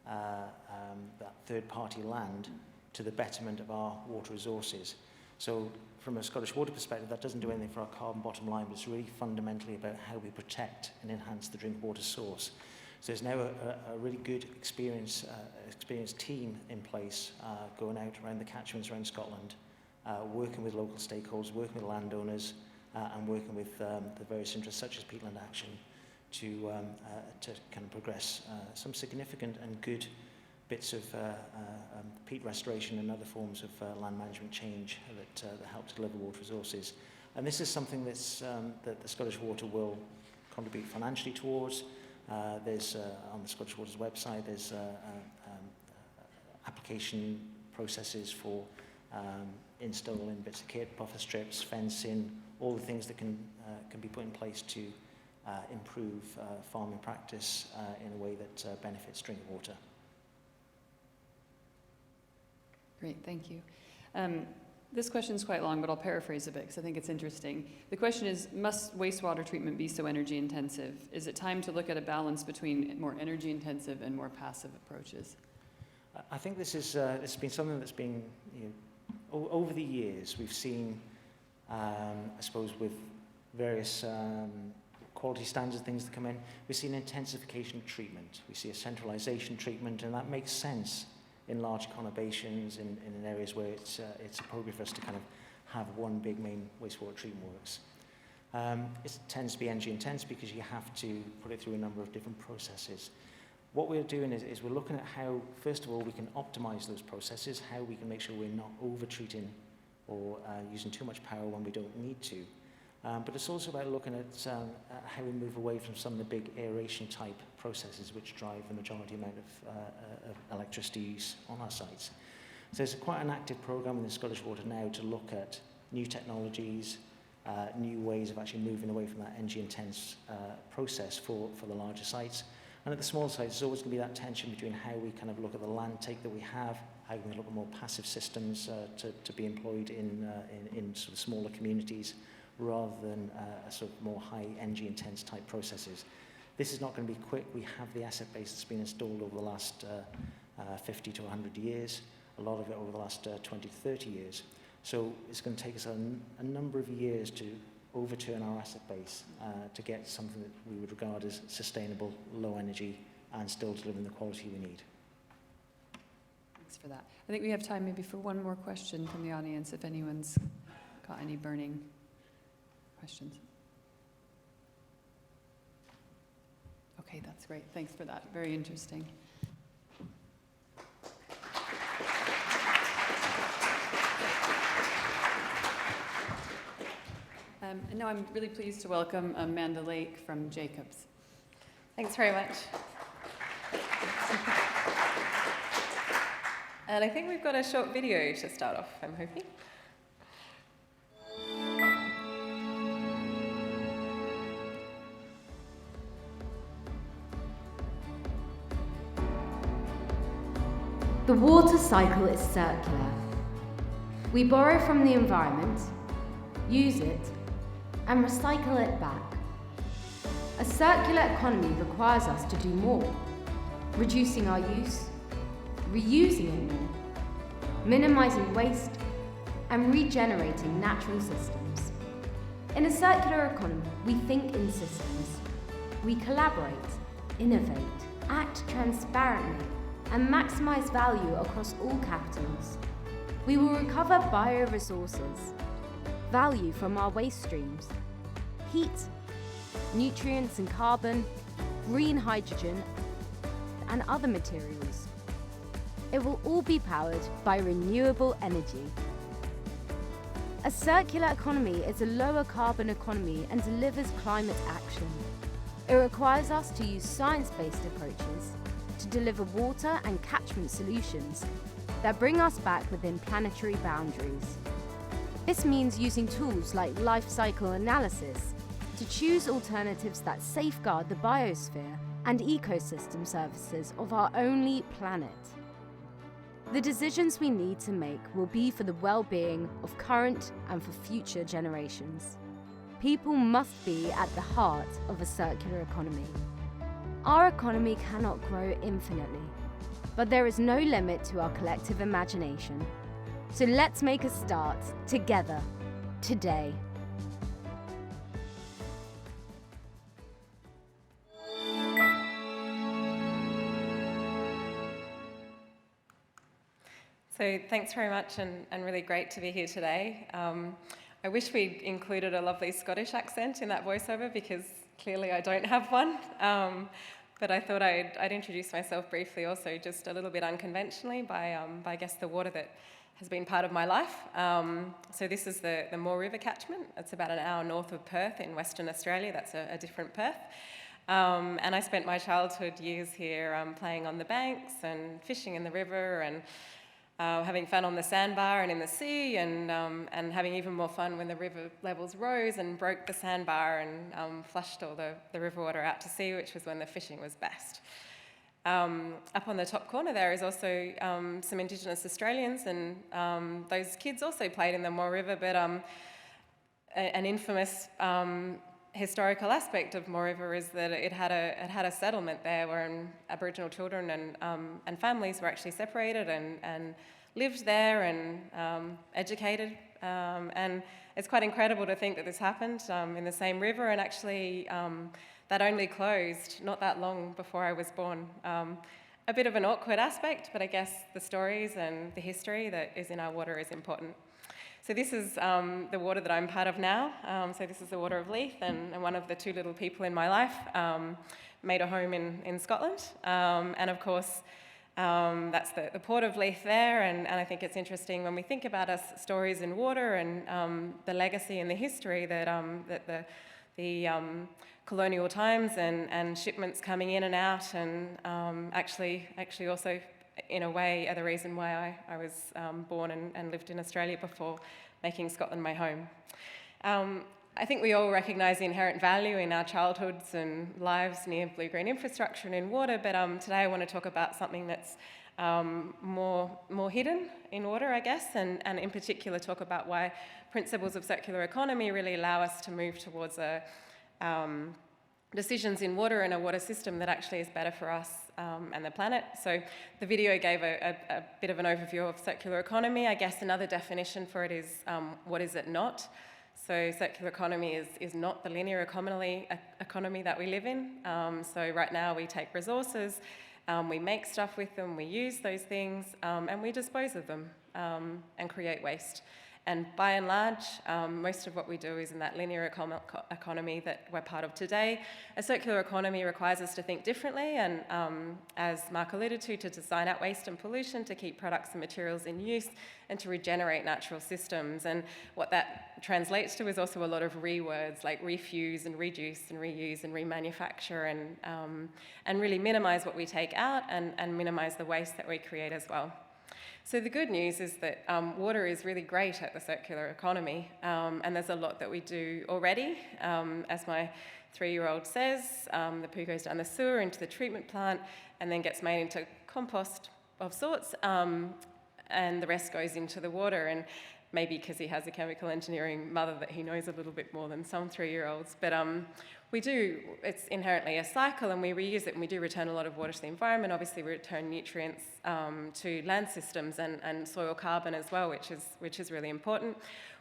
[SPEAKER 11] that third-party land to the betterment of our water resources. So from a Scottish Water perspective, that doesn't do anything for our carbon bottom line, but it's really fundamentally about how we protect and enhance the drink water source. So there's now a really good experienced team in place going out around the catchments around Scotland, working with local stakeholders, working with landowners, and working with the various interests such as Peatland Action to kind of progress some significant and good bits of peat restoration and other forms of land management change that help to deliver water resources. And this is something that's, that the Scottish Water will contribute financially towards. There's on the Scottish Water's website, there's application processes for installing bits of kit, buffer strips, fencing, all the things that can be put in place to improve farming practice in a way that benefits drinking water.
[SPEAKER 4] Great, thank you. This question is quite long, but I'll paraphrase a bit because I think it's interesting. The question is, must wastewater treatment be so energy intensive? Is it time to look at a balance between more energy intensive and more passive approaches?
[SPEAKER 11] I think this has been something that's been, over the years, we've seen, I suppose, with various quality standards, things that come in, we've seen intensification of treatment. We see a centralisation treatment, and that makes sense in large conurbations, in areas where it's appropriate for us to kind of have one big main wastewater treatment works. It tends to be energy intense because you have to put it through a number of different processes. What we're doing is we're looking at how, first of all, we can optimize those processes, how we can make sure we're not over-treating or using too much power when we don't need to. But it's also about looking at how we move away from some of the big aeration type processes which drive the majority amount of electricity use on our sites. So there's quite an active program in the Scottish Water now to look at new technologies, new ways of actually moving away from that energy intense process for the larger sites. And at the smaller sites, there's always going to be that tension between how we kind of look at the land take that we have, how we look at more passive systems to be employed in sort of smaller communities, rather than sort of more high energy intense type processes. This is not going to be quick. We have the asset base that's been installed over the last 50 to 100 years, a lot of it over the last 20 to 30 years. So it's going to take us a number of years to overturn our asset base to get something that we would regard as sustainable, low energy, and still delivering the quality we need.
[SPEAKER 4] Thanks for that. I think we have time maybe for one more question from the audience, if anyone's got any burning questions. Okay, that's great. Thanks for that. Very interesting. And now I'm really pleased to welcome Amanda Lake from Jacobs.
[SPEAKER 10] Thanks very much. And I think we've got a short video to start off, I'm hoping.
[SPEAKER 14] The water cycle is circular. We borrow from the environment, use it, and recycle it back. A circular economy requires us to do more, reducing our use, reusing it more, minimizing waste, and regenerating natural systems. In a circular economy, we think in systems. We collaborate, innovate, act transparently, and maximize value across all capitals. We will recover bioresources, value from our waste streams, heat, nutrients and carbon, green hydrogen, and other materials. It will all be powered by renewable energy. A circular economy is a lower carbon economy and delivers climate action. It requires us to use science-based approaches to deliver water and catchment solutions that bring us back within planetary boundaries. This means using tools like life cycle analysis to choose alternatives that safeguard the biosphere and ecosystem services of our only planet. The decisions we need to make will be for the well-being of current and for future generations. People must be at the heart of a circular economy. Our economy cannot grow infinitely, but there is no limit to our collective imagination. So let's make a start together, today.
[SPEAKER 10] So thanks very much, and really great to be here today. I wish we'd included a lovely Scottish accent in that voiceover, because clearly I don't have one. But I thought I'd introduce myself briefly also, just a little bit unconventionally, by I guess the water that has been part of my life. So this is the Moore River catchment. It's about an hour north of Perth in Western Australia. That's a different Perth. And I spent my childhood years here playing on the banks and fishing in the river and having fun on the sandbar and in the sea, and having even more fun when the river levels rose and broke the sandbar and flushed all the river water out to sea, which was when the fishing was best. Up on the top corner there is also some Indigenous Australians, and those kids also played in the Moore River, but an infamous historical aspect of Moore River is that it had a settlement there where Aboriginal children and families were actually separated and lived there and educated. And it's quite incredible to think that this happened in the same river, and actually that only closed not that long before I was born. A bit of an awkward aspect, but I guess the stories and the history that is in our water is important. So this is the water that I'm part of now. So this is the water of Leith, and one of the two little people in my life made a home in Scotland. And of course, that's the port of Leith there, and I think it's interesting when we think about us stories in water and the legacy and the history that the colonial times and shipments coming in and out, and actually also in a way are the reason why I was born and lived in Australia before making Scotland my home. I think we all recognise the inherent value in our childhoods and lives near blue-green infrastructure and in water, but today I want to talk about something that's more hidden in water, I guess, and in particular talk about why principles of circular economy really allow us to move towards decisions in water and a water system that actually is better for us and the planet. So the video gave a bit of an overview of circular economy. I guess another definition for it is what is it not? So circular economy is not the linear economy that we live in. So right now we take resources, we make stuff with them, we use those things, and we dispose of them and create waste. And by and large, most of what we do is in that linear economy that we're part of today. A circular economy requires us to think differently, and as Mark alluded to design out waste and pollution, to keep products and materials in use, and to regenerate natural systems. And what that translates to is also a lot of re-words like refuse and reduce and reuse and remanufacture, and really minimise what we take out and minimise the waste that we create as well. So the good news is that water is really great at the circular economy, and there's a lot that we do already. As my 3-year-old says, the poo goes down the sewer into the treatment plant and then gets made into compost of sorts, and the rest goes into the water. And maybe because he has a chemical engineering mother that he knows a little bit more than some 3-year-olds. But it's inherently a cycle, and we reuse it, and we do return a lot of water to the environment. Obviously, we return nutrients to land systems and soil carbon as well, which is really important.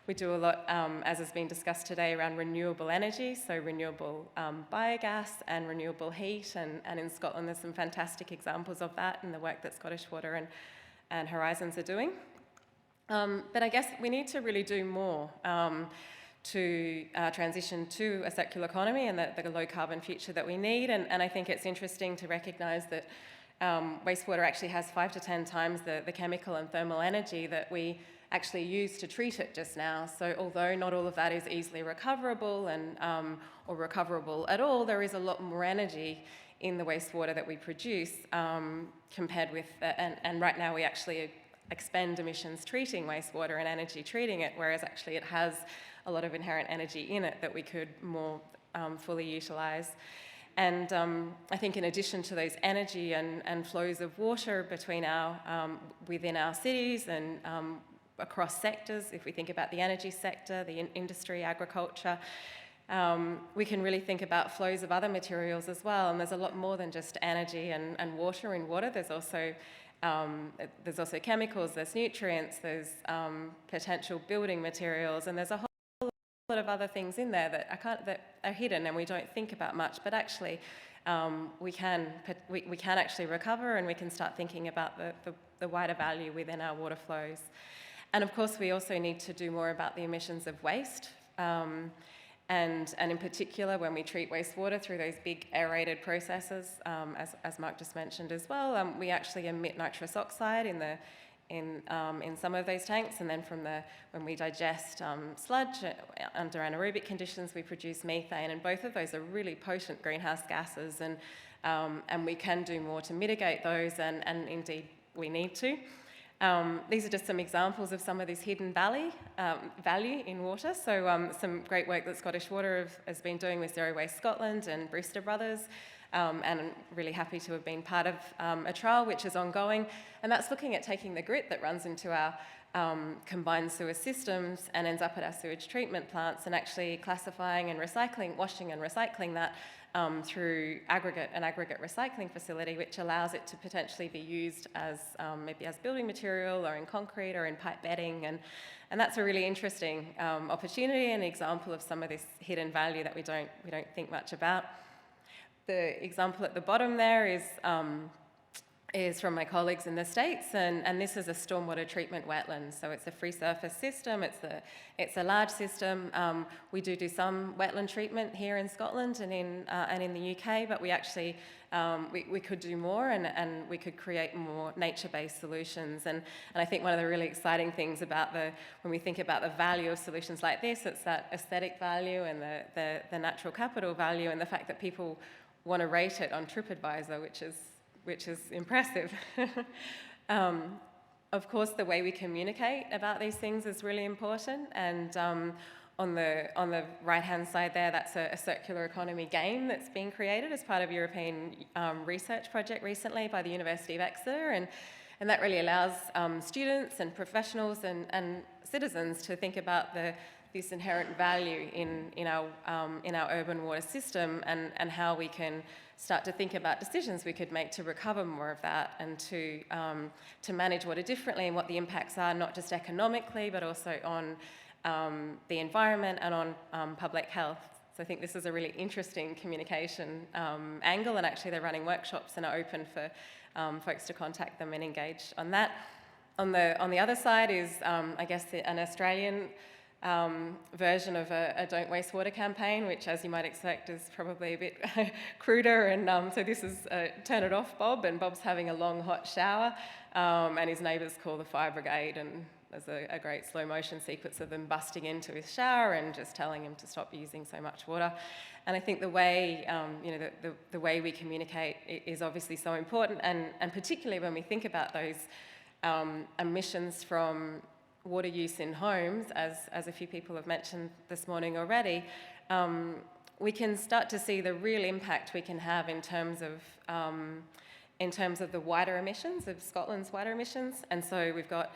[SPEAKER 10] We do a lot, as has been discussed today, around renewable energy, so renewable biogas and renewable heat, and in Scotland there's some fantastic examples of that in the work that Scottish Water and Horizons are doing. But I guess we need to really do more to transition to a circular economy and the low carbon future that we need. And I think it's interesting to recognise that wastewater actually has 5 to 10 times the chemical and thermal energy that we actually use to treat it just now. So although not all of that is easily recoverable or recoverable at all, there is a lot more energy in the wastewater that we produce compared with, and right now we actually expend emissions treating wastewater and energy treating it, whereas actually it has a lot of inherent energy in it that we could more fully utilise. And I think in addition to those energy and flows of water between within our cities and across sectors, if we think about the energy sector, the industry, agriculture, we can really think about flows of other materials as well. And there's a lot more than just energy and water in water. There's also chemicals, there's nutrients, there's potential building materials, and there's a whole lot of other things in there that are hidden and we don't think about much. But actually, we can actually recover, and we can start thinking about the wider value within our water flows. And of course, we also need to do more about the emissions of waste. And in particular, when we treat wastewater through those big aerated processes, as Mark just mentioned as well, we actually emit nitrous oxide in some of those tanks, and then when we digest sludge under anaerobic conditions, we produce methane, and both of those are really potent greenhouse gases, and we can do more to mitigate those, and indeed we need to. These are just some examples of some of this hidden value in water. So some great work that Scottish Water has been doing with Zero Waste Scotland and Brewster Brothers, and I'm really happy to have been part of a trial which is ongoing, and that's looking at taking the grit that runs into our combined sewer systems and ends up at our sewage treatment plants, and actually classifying and recycling, washing and recycling that through an aggregate recycling facility, which allows it to potentially be used as maybe as building material or in concrete or in pipe bedding, and that's a really interesting opportunity and example of some of this hidden value that we don't think much about. The example at the bottom there is from my colleagues in the States, and this is a stormwater treatment wetland. So it's a free surface system, it's a large system. We do some wetland treatment here in Scotland and in the UK, but we actually, we could do more, and we could create more nature-based solutions. And I think one of the really exciting things about when we think about the value of solutions like this, it's that aesthetic value and the natural capital value, and the fact that people want to rate it on TripAdvisor, which is impressive. Of course, the way we communicate about these things is really important, and on the right-hand side there, that's a circular economy game that's been created as part of a European research project recently by the University of Exeter, and that really allows students and professionals and citizens to think about this inherent value in our urban water system, and how we can start to think about decisions we could make to recover more of that, and to manage water differently, and what the impacts are, not just economically, but also on the environment and on public health. So I think this is a really interesting communication angle, and actually they're running workshops and are open for folks to contact them and engage on that. On the other side is, I guess, an Australian version of a Don't Waste Water campaign, which, as you might expect, is probably a bit cruder. And so this is Turn It Off Bob, and Bob's having a long hot shower, and his neighbours call the fire brigade, and there's a great slow motion sequence of them busting into his shower and just telling him to stop using so much water. And I think the way, the way we communicate is obviously so important, and particularly when we think about those emissions from water use in homes, as a few people have mentioned this morning already, we can start to see the real impact we can have in terms of the wider emissions, of Scotland's wider emissions. And so we've got,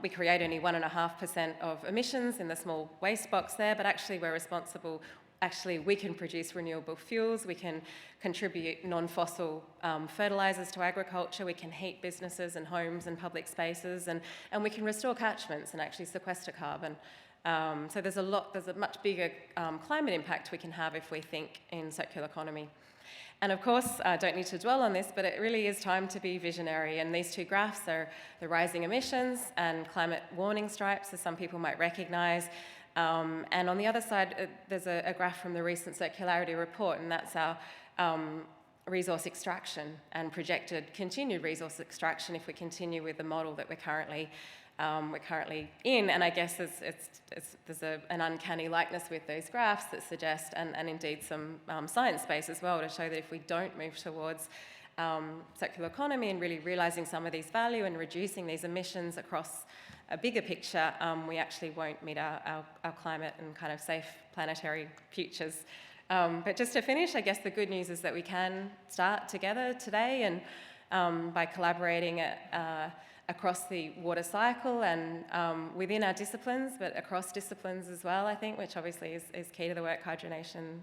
[SPEAKER 10] we create only 1.5% of emissions in the small waste box there, but actually we're responsible. Actually, we can produce renewable fuels, we can contribute non-fossil fertilisers to agriculture, we can heat businesses and homes and public spaces, and we can restore catchments and actually sequester carbon. So there's a much bigger climate impact we can have if we think in circular economy. And of course, I don't need to dwell on this, but it really is time to be visionary. And these two graphs are the rising emissions and climate warning stripes, as some people might recognise. And on the other side, there's a graph from the recent circularity report, and that's our resource extraction and projected continued resource extraction if we continue with the model that we're currently in. And I guess there's an uncanny likeness with those graphs that suggest, and indeed some science base as well, to show that if we don't move towards circular economy and really realising some of these value and reducing these emissions across a bigger picture, we actually won't meet our climate and kind of safe planetary futures But just to finish, I guess the good news is that we can start together today, and by collaborating across the water cycle and within our disciplines, but across disciplines as well, I think, which obviously is key to the work Hydronation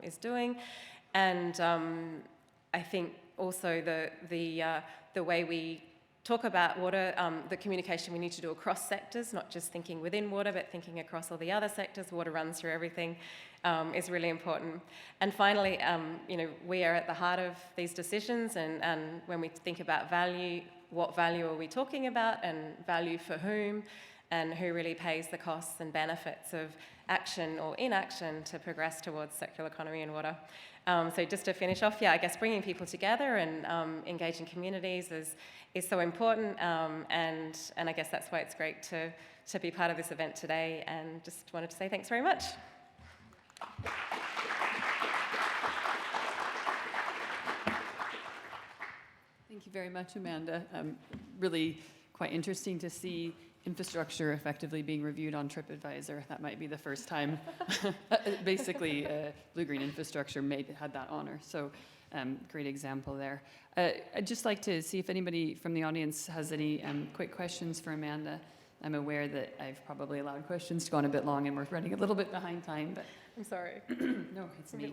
[SPEAKER 10] is doing. And I think also the way we talk about water, the communication we need to do across sectors, not just thinking within water, but thinking across all the other sectors. Water runs through everything, is really important. And finally, we are at the heart of these decisions, and when we think about value, what value are we talking about, and value for whom, and who really pays the costs and benefits of action or inaction to progress towards circular economy and water. So just to finish off, I guess bringing people together and engaging communities is so important, and I guess that's why it's great to be part of this event today, and just wanted to say thanks very much.
[SPEAKER 4] Thank you very much, Amanda. Really quite interesting to see infrastructure effectively being reviewed on TripAdvisor. That might be the first time. Basically, blue-green infrastructure had that honor. So great example there. I'd just like to see if anybody from the audience has any quick questions for Amanda. I'm aware that I've probably allowed questions to go on a bit long and we're running a little bit behind time, but
[SPEAKER 10] I'm sorry.
[SPEAKER 4] No, it's me.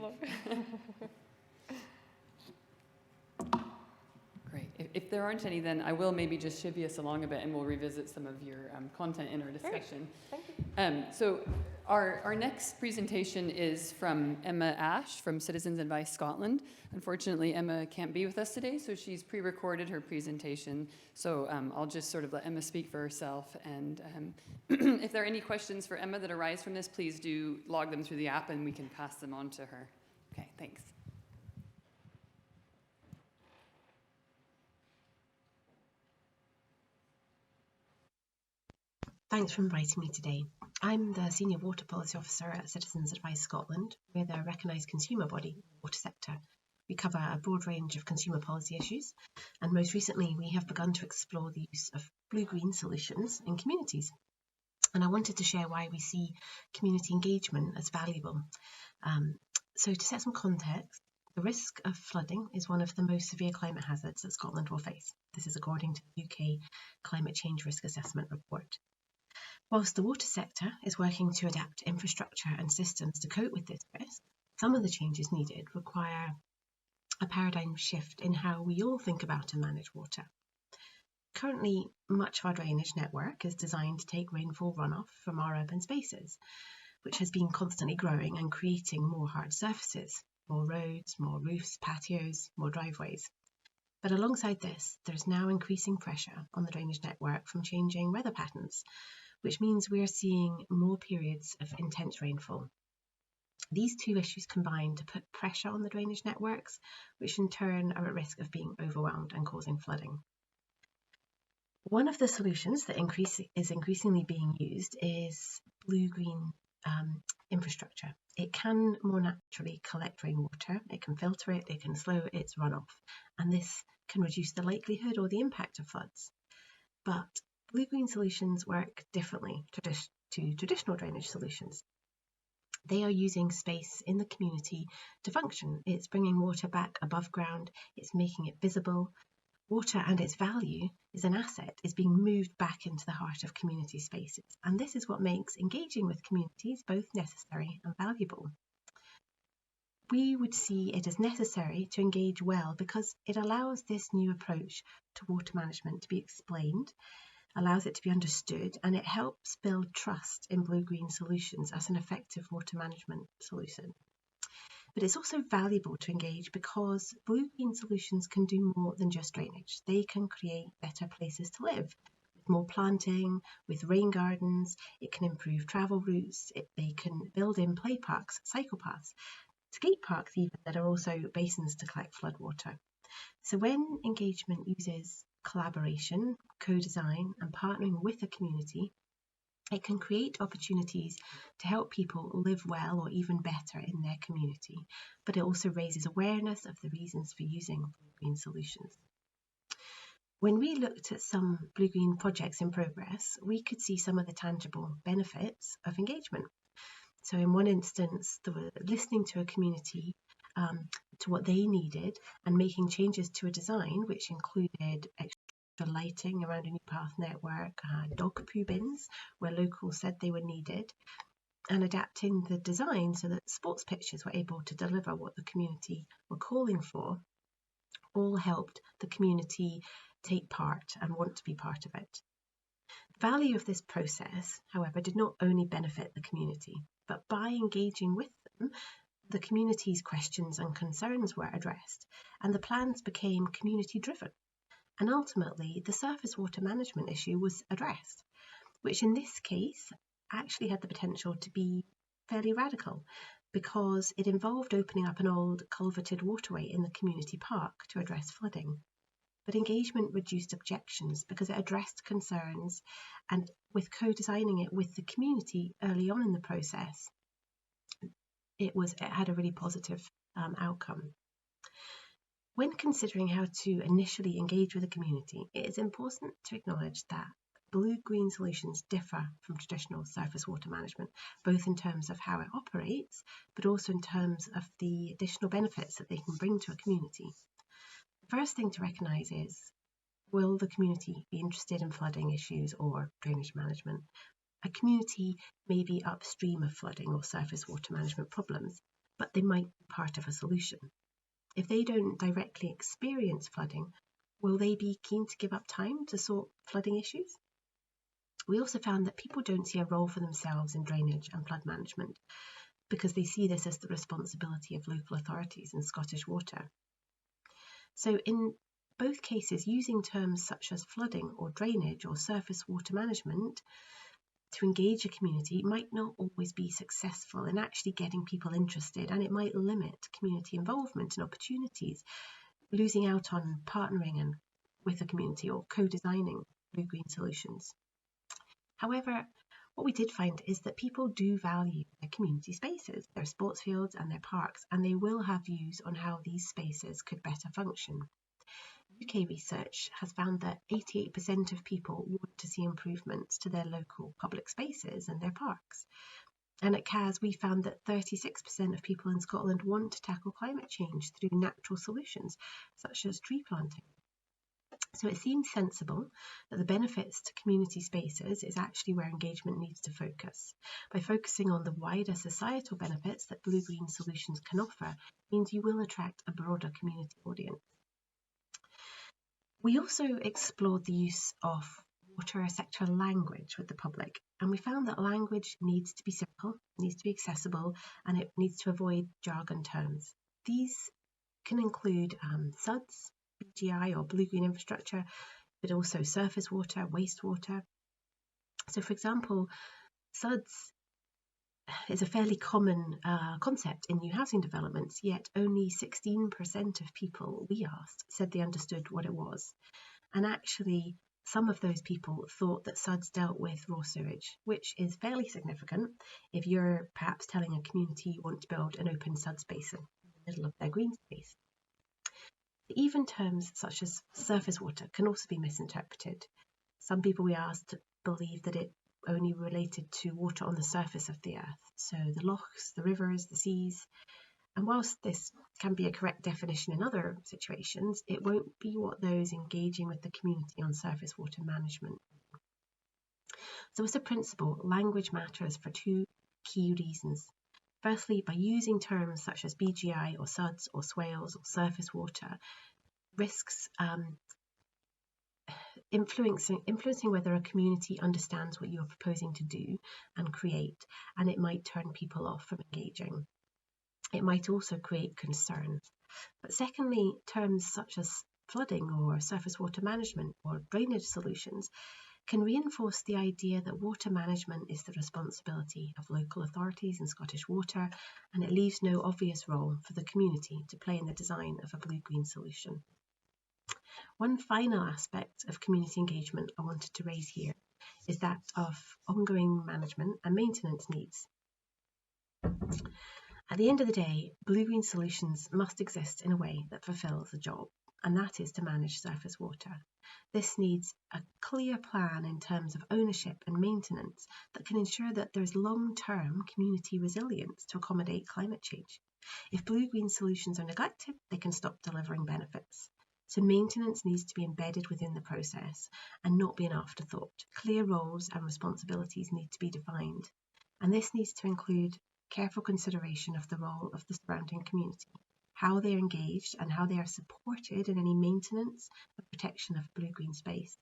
[SPEAKER 4] Great. If there aren't any, then I will maybe just chivvy us along a bit and we'll revisit some of your content in our discussion.
[SPEAKER 10] Great. Thank you.
[SPEAKER 4] So our next presentation is from Emma Ash from Citizens Advice Scotland. Unfortunately, Emma can't be with us today, so she's pre-recorded her presentation. So I'll just sort of let Emma speak for herself. And if there are any questions for Emma that arise from this, please do log them through the app and we can pass them on to her. Okay, thanks.
[SPEAKER 15] Thanks for inviting me today. I'm the Senior Water Policy Officer at Citizens Advice Scotland. We're the recognised consumer body in the water sector. We cover a broad range of consumer policy issues, and most recently we have begun to explore the use of blue-green solutions in communities. And I wanted to share why we see community engagement as valuable. So to set some context, the risk of flooding is one of the most severe climate hazards that Scotland will face. This is according to the UK Climate Change Risk Assessment Report. Whilst the water sector is working to adapt infrastructure and systems to cope with this risk, some of the changes needed require a paradigm shift in how we all think about and manage water. Currently, much of our drainage network is designed to take rainfall runoff from our urban spaces, which has been constantly growing and creating more hard surfaces, more roads, more roofs, patios, more driveways. But alongside this, there's now increasing pressure on the drainage network from changing weather patterns, which means we are seeing more periods of intense rainfall. These two issues combine to put pressure on the drainage networks, which in turn are at risk of being overwhelmed and causing flooding. One of the solutions that is increasingly being used is blue-green infrastructure. It can more naturally collect rainwater, it can filter it, it can slow its runoff, and this can reduce the likelihood or the impact of floods. But blue-green solutions work differently to traditional drainage solutions. They are using space in the community to function. It's bringing water back above ground, it's making it visible. Water and its value is an asset, is being moved back into the heart of community spaces. And this is what makes engaging with communities both necessary and valuable. We would see it as necessary to engage well because it allows this new approach to water management to be explained, allows it to be understood, and it helps build trust in blue-green solutions as an effective water management solution. But it's also valuable to engage because blue-green solutions can do more than just drainage. They can create better places to live, with more planting, with rain gardens. It can improve travel routes. They can build in play parks, cycle paths, skate parks even, that are also basins to collect floodwater. So when engagement uses collaboration, co-design and partnering with a community, it can create opportunities to help people live well or even better in their community, but it also raises awareness of the reasons for using blue-green solutions. When we looked at some blue-green projects in progress, we could see some of the tangible benefits of engagement. So in one instance, they were listening to a community to what they needed and making changes to a design which included extra lighting around a new path network, dog poo bins where locals said they were needed, and adapting the design so that sports pitches were able to deliver what the community were calling for, all helped the community take part and want to be part of it. The value of this process, however, did not only benefit the community, but by engaging with them, the community's questions and concerns were addressed, and the plans became community-driven. And ultimately, the surface water management issue was addressed, which in this case actually had the potential to be fairly radical, because it involved opening up an old culverted waterway in the community park to address flooding. But engagement reduced objections because it addressed concerns, and with co-designing it with the community early on in the process, it had a really positive outcome. When considering how to initially engage with a community, it is important to acknowledge that blue-green solutions differ from traditional surface water management, both in terms of how it operates, but also in terms of the additional benefits that they can bring to a community. The first thing to recognise is, will the community be interested in flooding issues or drainage management? A community may be upstream of flooding or surface water management problems, but they might be part of a solution. If they don't directly experience flooding, will they be keen to give up time to sort flooding issues? We also found that people don't see a role for themselves in drainage and flood management because they see this as the responsibility of local authorities and Scottish Water. So in both cases, using terms such as flooding or drainage or surface water management to engage a community might not always be successful in actually getting people interested, and it might limit community involvement and opportunities, losing out on partnering with a community or co-designing blue-green solutions. However, what we did find is that people do value their community spaces, their sports fields and their parks, and they will have views on how these spaces could better function. UK research has found that 88% of people want to see improvements to their local public spaces and their parks. And at CAS, we found that 36% of people in Scotland want to tackle climate change through natural solutions, such as tree planting. So it seems sensible that the benefits to community spaces is actually where engagement needs to focus. By focusing on the wider societal benefits that blue-green solutions can offer, means you will attract a broader community audience. We also explored the use of water sector language with the public, and we found that language needs to be simple, needs to be accessible, and it needs to avoid jargon terms. These can include SUDS, BGI or blue-green infrastructure, but also surface water, wastewater. So for example, SUDS is a fairly common concept in new housing developments, yet only 16% of people we asked said they understood what it was. And actually, some of those people thought that SUDS dealt with raw sewage, which is fairly significant if you're perhaps telling a community you want to build an open SUDS basin in the middle of their green space. Even terms such as surface water can also be misinterpreted. Some people we asked believe that it only related to water on the surface of the earth, so the lochs, the rivers, the seas. And whilst this can be a correct definition in other situations, it won't be what those engaging with the community on surface water management. So as a principle, language matters for two key reasons. Firstly, by using terms such as BGI or SUDS or swales or surface water, risks influencing whether a community understands what you are proposing to do and create, and it might turn people off from engaging. It might also create concerns. But secondly, terms such as flooding or surface water management or drainage solutions can reinforce the idea that water management is the responsibility of local authorities and Scottish Water, and it leaves no obvious role for the community to play in the design of a blue-green solution. One final aspect of community engagement I wanted to raise here is that of ongoing management and maintenance needs. At the end of the day, blue-green solutions must exist in a way that fulfills the job. and that is to manage surface water. This needs a clear plan in terms of ownership and maintenance that can ensure that there's long-term community resilience to accommodate climate change. If blue-green solutions are neglected, they can stop delivering benefits. So maintenance needs to be embedded within the process and not be an afterthought. Clear roles and responsibilities need to be defined, and this needs to include careful consideration of the role of the surrounding community, how they are engaged and how they are supported in any maintenance and protection of blue-green space.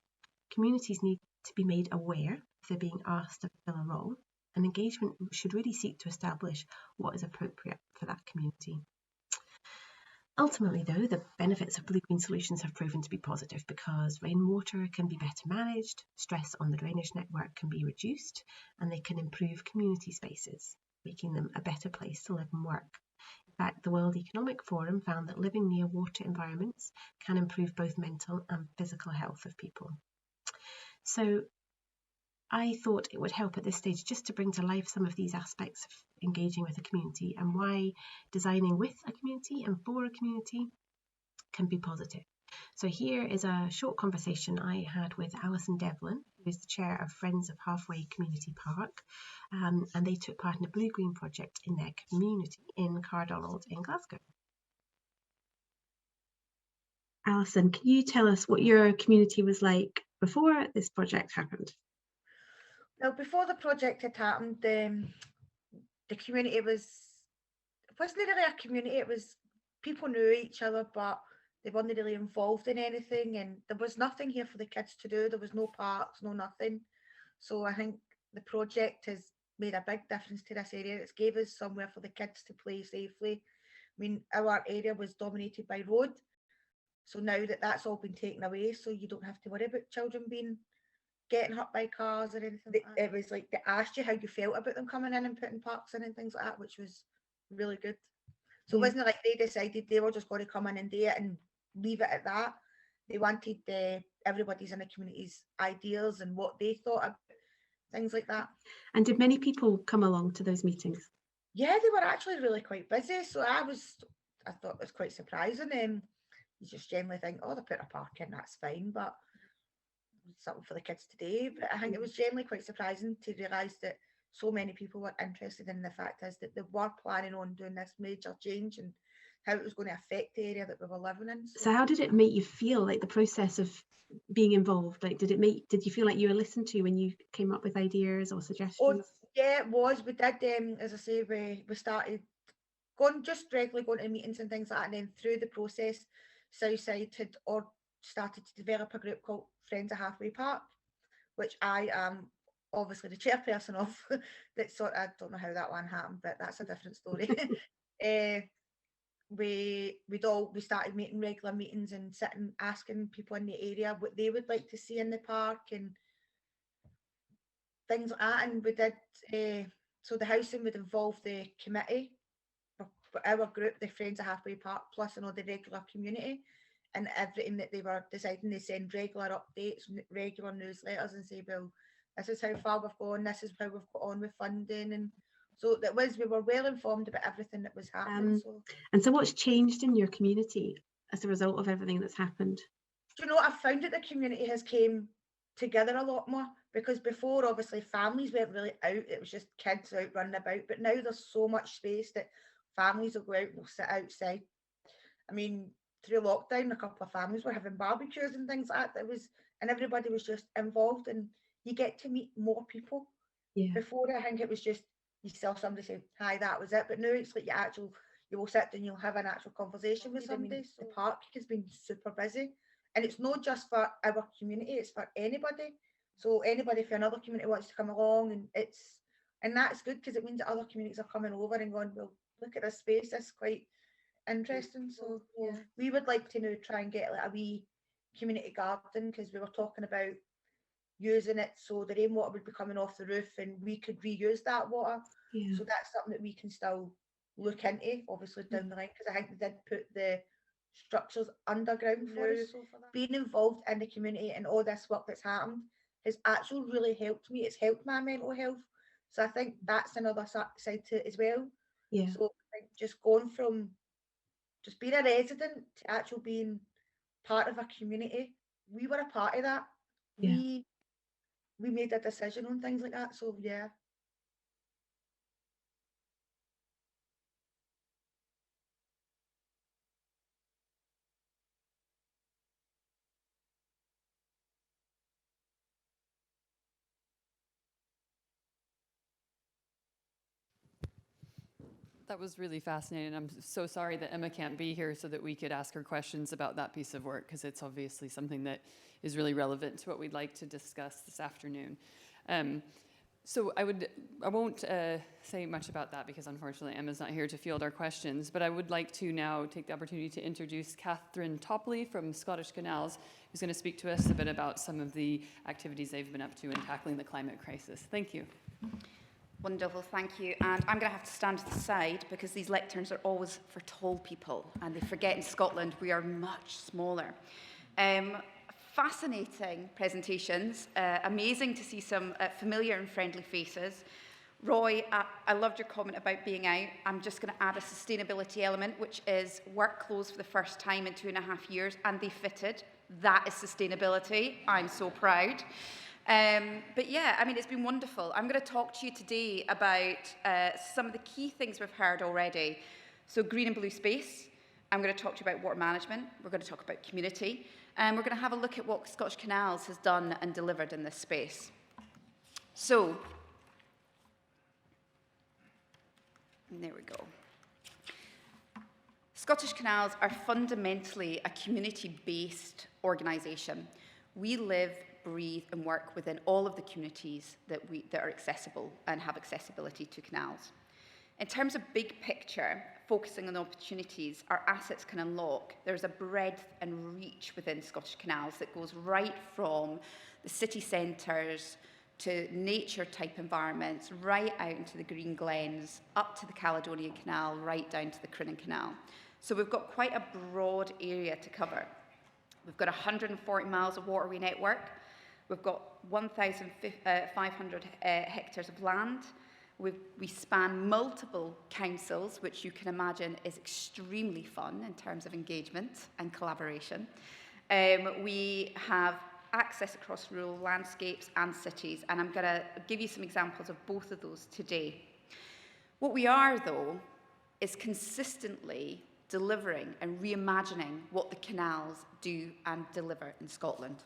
[SPEAKER 15] Communities need to be made aware if they're being asked to fill a role, and engagement should really seek to establish what is appropriate for that community. Ultimately, though, the benefits of blue-green solutions have proven to be positive because rainwater can be better managed, stress on the drainage network can be reduced, and they can improve community spaces, making them a better place to live and work. In fact, the World Economic Forum found that living near water environments can improve both mental and physical health of people. So I thought it would help at this stage just to bring to life some of these aspects of engaging with a community and why designing with a community and for a community can be positive. So here is a short conversation I had with Alison Devlin, who is the chair of Friends of Halfway Community Park, and they took part in a blue-green project in their community in Cardonald in Glasgow. Alison, can you tell us what your community was like before this project happened?
[SPEAKER 16] Well, before the project had happened, the community wasn't really a community. It was people knew each other, but they weren't really involved in anything, and there was nothing here for the kids to do. There was no parks, no nothing. So I think the project has made a big difference to this area. It's gave us somewhere for the kids to play safely. I mean, our area was dominated by road, so now that that's all been taken away, so you don't have to worry about children getting hurt by cars or anything like that. It was like they asked you how you felt about them coming in and putting parks in and things like that, which was really good. So it wasn't like they decided they were just going to come in and do it and leave it at that. They wanted everybody's in the community's ideas and what they thought about things like that.
[SPEAKER 15] And did many people come along to those meetings?
[SPEAKER 16] Yeah, they were actually really quite busy. So I thought it was quite surprising. You just generally think, oh, they put a park in, that's fine, but something for the kids to do. But I think it was generally quite surprising to realise that so many people were interested in the fact is that they were planning on doing this major change and how it was going to affect the area that we were living in.
[SPEAKER 15] So how did it make you feel, like the process of being involved? Like, did you feel like you were listened to when you came up with ideas or suggestions?
[SPEAKER 16] Oh, yeah, it was. We did, as I say, we started just regularly going to meetings and things like that, and then through the process, Southside had started to develop a group called Friends of Halfway Park, which I am obviously the chairperson of. I don't know how that one happened, but that's a different story. We started making regular meetings and sitting asking people in the area what they would like to see in the park and things like that. And we did so the housing would involve the committee for our group, the Friends of Halfway Park, plus the regular community. And everything that they were deciding, they send regular updates, regular newsletters, and say, well, this is how far we've gone, this is how we've got on with funding. And so we were well informed about everything that was happening.
[SPEAKER 15] And so what's changed in your community as a result of everything that's happened?
[SPEAKER 16] Do you know, I found that the community has came together a lot more, because before, obviously, families weren't really out. It was just kids out running about. But now there's so much space that families will go out and they'll sit outside. I mean, through lockdown, a couple of families were having barbecues and things like that. And everybody was just involved, and you get to meet more people.
[SPEAKER 15] Yeah.
[SPEAKER 16] Before, I think it was just you saw somebody say, hi, that was it. But now it's like you will sit and you'll have an actual conversation with somebody. So the park has been super busy, and it's not just for our community, it's for anybody. So anybody from another community wants to come along, and that's good, because it means that other communities are coming over and going, well, look at this space, that's quite interesting. So yeah, we would like to now try and get like a wee community garden, because we were talking about using it so the rainwater would be coming off the roof and we could reuse that water.
[SPEAKER 15] Yeah.
[SPEAKER 16] So that's something that we can still look into, obviously, down the line, because I think they did put the structures underground for us. So for that, being involved in the community and all this work that's happened has actually really helped me. It's helped my mental health. So I think that's another side to it as well.
[SPEAKER 15] Yeah.
[SPEAKER 16] So I think just going from just being a resident to actually being part of a community. We were a part of that.
[SPEAKER 15] Yeah.
[SPEAKER 16] We made a decision on things like that. So yeah.
[SPEAKER 4] That was really fascinating. I'm so sorry that Emma can't be here so that we could ask her questions about that piece of work, because it's obviously something that is really relevant to what we'd like to discuss this afternoon. So I won't say much about that because unfortunately Emma's not here to field our questions, but I would like to now take the opportunity to introduce Catherine Topley from Scottish Canals, who's going to speak to us a bit about some of the activities they've been up to in tackling the climate crisis. Thank you.
[SPEAKER 17] Wonderful, thank you. And I'm going to have to stand to the side because these lecterns are always for tall people, and they forget in Scotland we are much smaller. Fascinating presentations, amazing to see some familiar and friendly faces. Roy, I loved your comment about being out. I'm just going to add a sustainability element, which is work clothes for the first time in 2.5 years, and they fitted. That is sustainability. I'm so proud. But yeah, I mean, it's been wonderful. I'm going to talk to you today about some of the key things we've heard already. So green and blue space. I'm going to talk to you about water management. We're going to talk about community. And we're going to have a look at what Scottish Canals has done and delivered in this space. So, there we go. Scottish Canals are fundamentally a community-based organisation. We live, breathe and work within all of the communities that are accessible and have accessibility to canals. In terms of big picture, focusing on opportunities our assets can unlock, there's a breadth and reach within Scottish Canals that goes right from the city centres to nature-type environments, right out into the Green Glens, up to the Caledonian Canal, right down to the Crinan Canal. So we've got quite a broad area to cover. We've got 140 miles of waterway network. We've got 1,500 hectares of land. We span multiple councils, which you can imagine is extremely fun in terms of engagement and collaboration. We have access across rural landscapes and cities, and I'm going to give you some examples of both of those today. What we are, though, is consistently delivering and reimagining what the canals do and deliver in Scotland.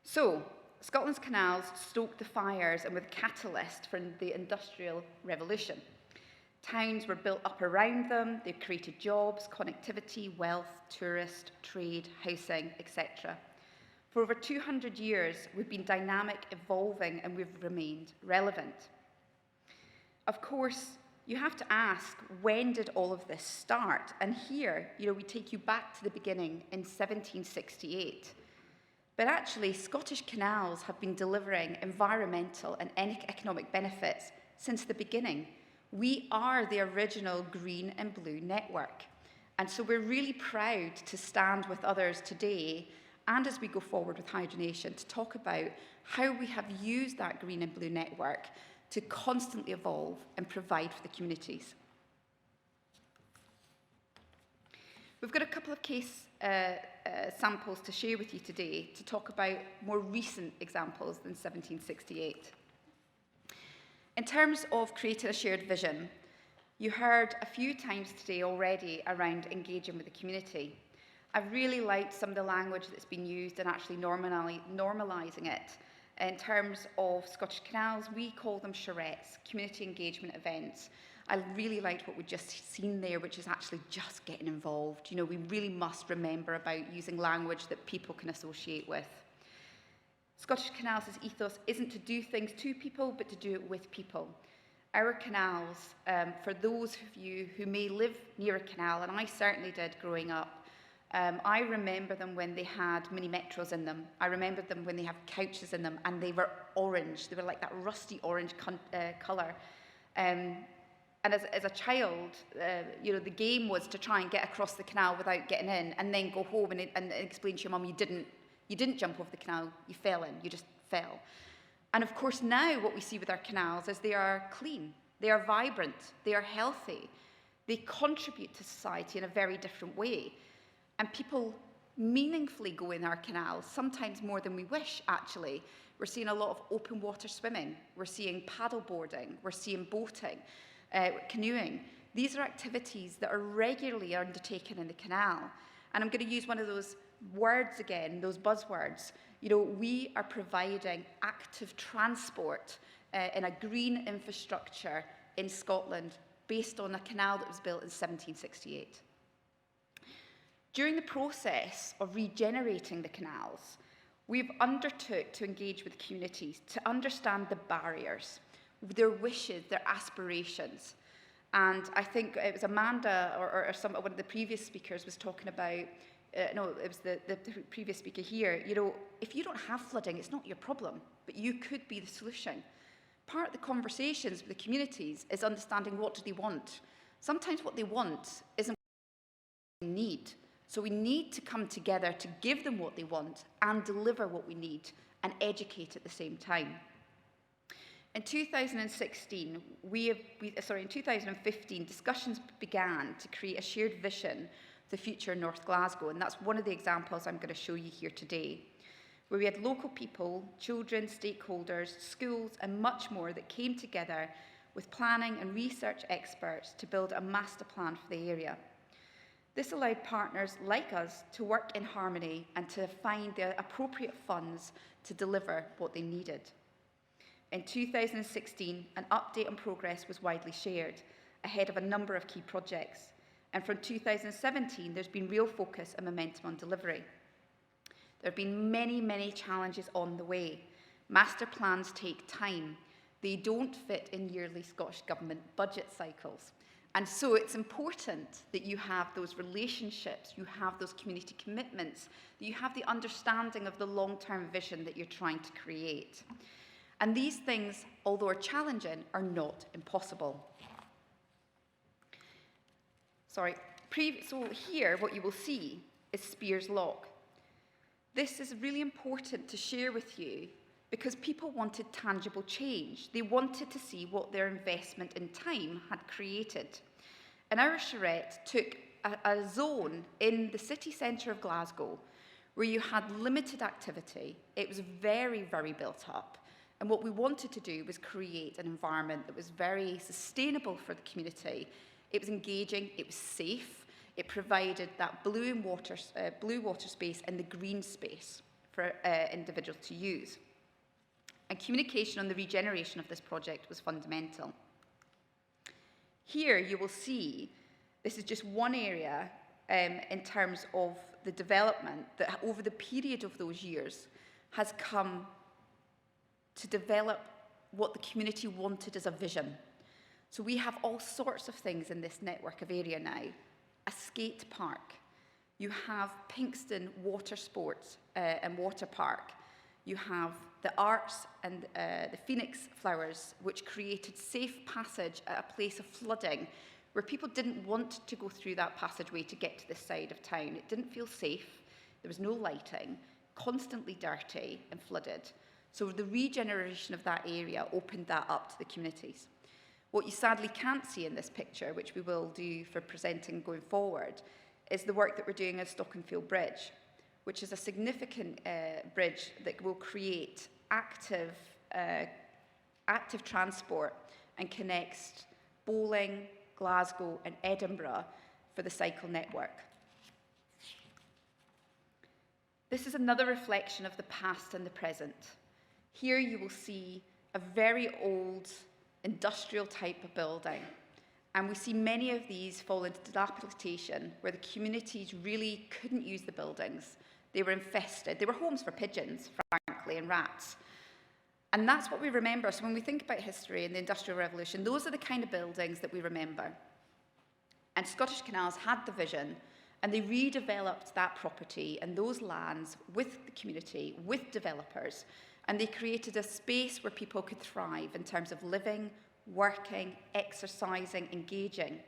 [SPEAKER 17] So, Scotland's canals stoked the fires and were the catalyst for the Industrial Revolution. Towns were built up around them, they created jobs, connectivity, wealth, tourist, trade, housing, etc. For over 200 years, we've been dynamic, evolving, and we've remained relevant. Of course, you have to ask, when did all of this start? And here, we take you back to the beginning in 1768. But actually, Scottish Canals have been delivering environmental and economic benefits since the beginning. We are the original green and blue network. And so we're really proud to stand with others today, and as we go forward with hydrogenation, to talk about how we have used that green and blue network to constantly evolve and provide for the communities. We've got a couple of case samples to share with you today to talk about more recent examples than 1768. In terms of creating a shared vision, you heard a few times today already around engaging with the community. I've really liked some of the language that's been used and actually normalising it. In terms of Scottish Canals, we call them charrettes, community engagement events. I really liked what we've just seen there, which is actually just getting involved. We really must remember about using language that people can associate with. Scottish Canals' ethos isn't to do things to people, but to do it with people. Our canals, for those of you who may live near a canal, and I certainly did growing up, I remember them when they had mini metros in them. I remember them when they had couches in them, and they were orange. They were like that rusty orange colour. And as a child, the game was to try and get across the canal without getting in, and then go home and explain to your mum you didn't jump over the canal, you fell in, you just fell. And of course now what we see with our canals is they are clean, they are vibrant, they are healthy, they contribute to society in a very different way. And people meaningfully go in our canals, sometimes more than we wish, actually. We're seeing a lot of open water swimming. We're seeing paddle boarding. We're seeing boating, canoeing. These are activities that are regularly undertaken in the canal. And I'm going to use one of those words again, those buzzwords. You know, we are providing active transport in a green infrastructure in Scotland based on a canal that was built in 1768. During the process of regenerating the canals, we've undertook to engage with communities to understand the barriers, their wishes, their aspirations. And I think it was Amanda or one of the previous speakers was talking about, no, it was the previous speaker here, you know, if you don't have flooding, it's not your problem, but you could be the solution. Part of the conversations with the communities is understanding what do they want. Sometimes what they want isn't what they need. So we need to come together to give them what they want and deliver what we need and educate at the same time. In 2015, discussions began to create a shared vision for the future of North Glasgow, and that's one of the examples I'm going to show you here today, where we had local people, children, stakeholders, schools, and much more that came together with planning and research experts to build a master plan for the area. This allowed partners like us to work in harmony and to find the appropriate funds to deliver what they needed. In 2016, an update on progress was widely shared, ahead of a number of key projects. And from 2017, there's been real focus and momentum on delivery. There have been many, many challenges on the way. Master plans take time. They don't fit in yearly Scottish Government budget cycles. And so it's important that you have those relationships, you have those community commitments, that you have the understanding of the long-term vision that you're trying to create. And these things, although are challenging, are not impossible. So here, what you will see is Spears Lock. This is really important to share with you because people wanted tangible change. They wanted to see what their investment in time had created. And our charrette took a zone in the city centre of Glasgow where you had limited activity. It was very, very built up. And what we wanted to do was create an environment that was very sustainable for the community. It was engaging, it was safe, it provided that blue water space and the green space for individuals to use. And communication on the regeneration of this project was fundamental. Here you will see, this is just one area in terms of the development that over the period of those years has come to develop what the community wanted as a vision. So we have all sorts of things in this network of area now. A skate park. You have Pinkston Water Sports and Water Park. You have the arts and the phoenix flowers, which created safe passage at a place of flooding where people didn't want to go through that passageway to get to this side of town. It didn't feel safe. There was no lighting, constantly dirty and flooded. So the regeneration of that area opened that up to the communities. What you sadly can't see in this picture, which we will do for presenting going forward, is the work that we're doing at Stockenfield Bridge, which is a significant bridge that will create active transport and connects Bowling, Glasgow and Edinburgh for the cycle network. This is another reflection of the past and the present. Here you will see a very old industrial type of building. And we see many of these fall into dilapidation where the communities really couldn't use the buildings. They were infested. They were homes for pigeons, frankly, and rats. And that's what we remember. So when we think about history and the Industrial Revolution, those are the kind of buildings that we remember. And Scottish Canals had the vision, and they redeveloped that property and those lands with the community, with developers, and they created a space where people could thrive in terms of living, working, exercising, engaging.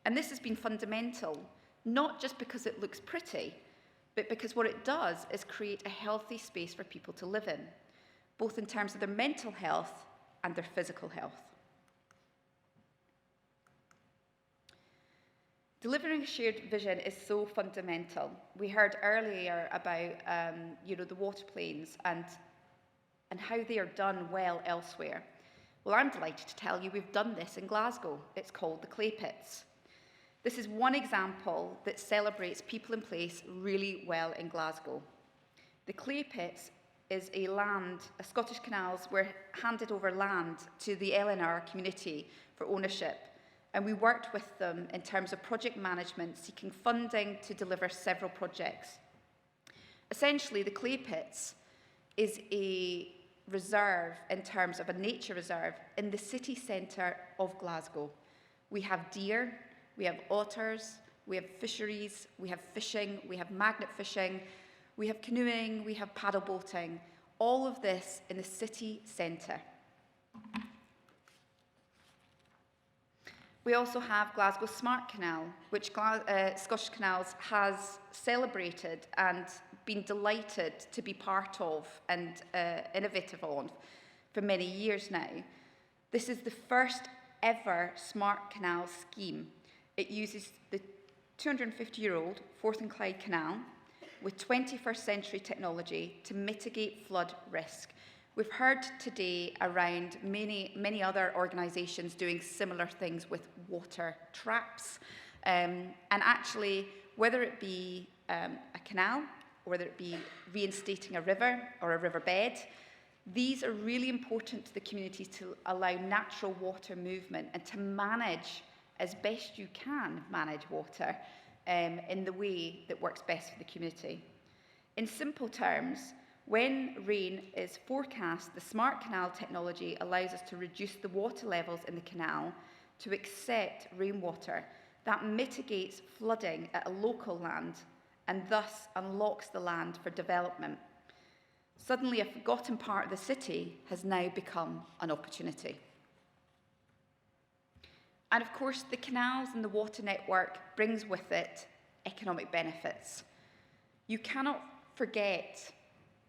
[SPEAKER 17] And this has been fundamental, not just because it looks pretty, but because what it does is create a healthy space for people to live in, both in terms of their mental health and their physical health. Delivering a shared vision is so fundamental. We heard earlier about the water planes and how they are done well elsewhere. Well, I'm delighted to tell you we've done this in Glasgow. It's called the clay pits. This is one example that celebrates people in place really well in Glasgow. The clay pits is a Scottish Canals were handed over land to the LNR community for ownership. And we worked with them in terms of project management, seeking funding to deliver several projects. Essentially, the clay pits is a reserve in terms of a nature reserve in the city centre of Glasgow. We have deer, we have otters, we have fisheries, we have fishing, we have magnet fishing, we have canoeing, we have paddle boating, all of this in the city centre. We also have Glasgow Smart Canal, which Scottish Canals has celebrated and been delighted to be part of and innovative on for many years now. This is the first ever Smart Canal scheme. It uses the 250-year-old Forth and Clyde Canal with 21st century technology to mitigate flood risk. We've heard today around many other organisations doing similar things with water traps. And actually, whether it be a canal, or whether it be reinstating a river or a riverbed, these are really important to the community to allow natural water movement and to manage, as best you can, manage water in the way that works best for the community. In simple terms, when rain is forecast, the Smart Canal technology allows us to reduce the water levels in the canal to accept rainwater. That mitigates flooding at a local land and thus unlocks the land for development. Suddenly, a forgotten part of the city has now become an opportunity. And of course, the canals and the water network brings with it economic benefits. You cannot forget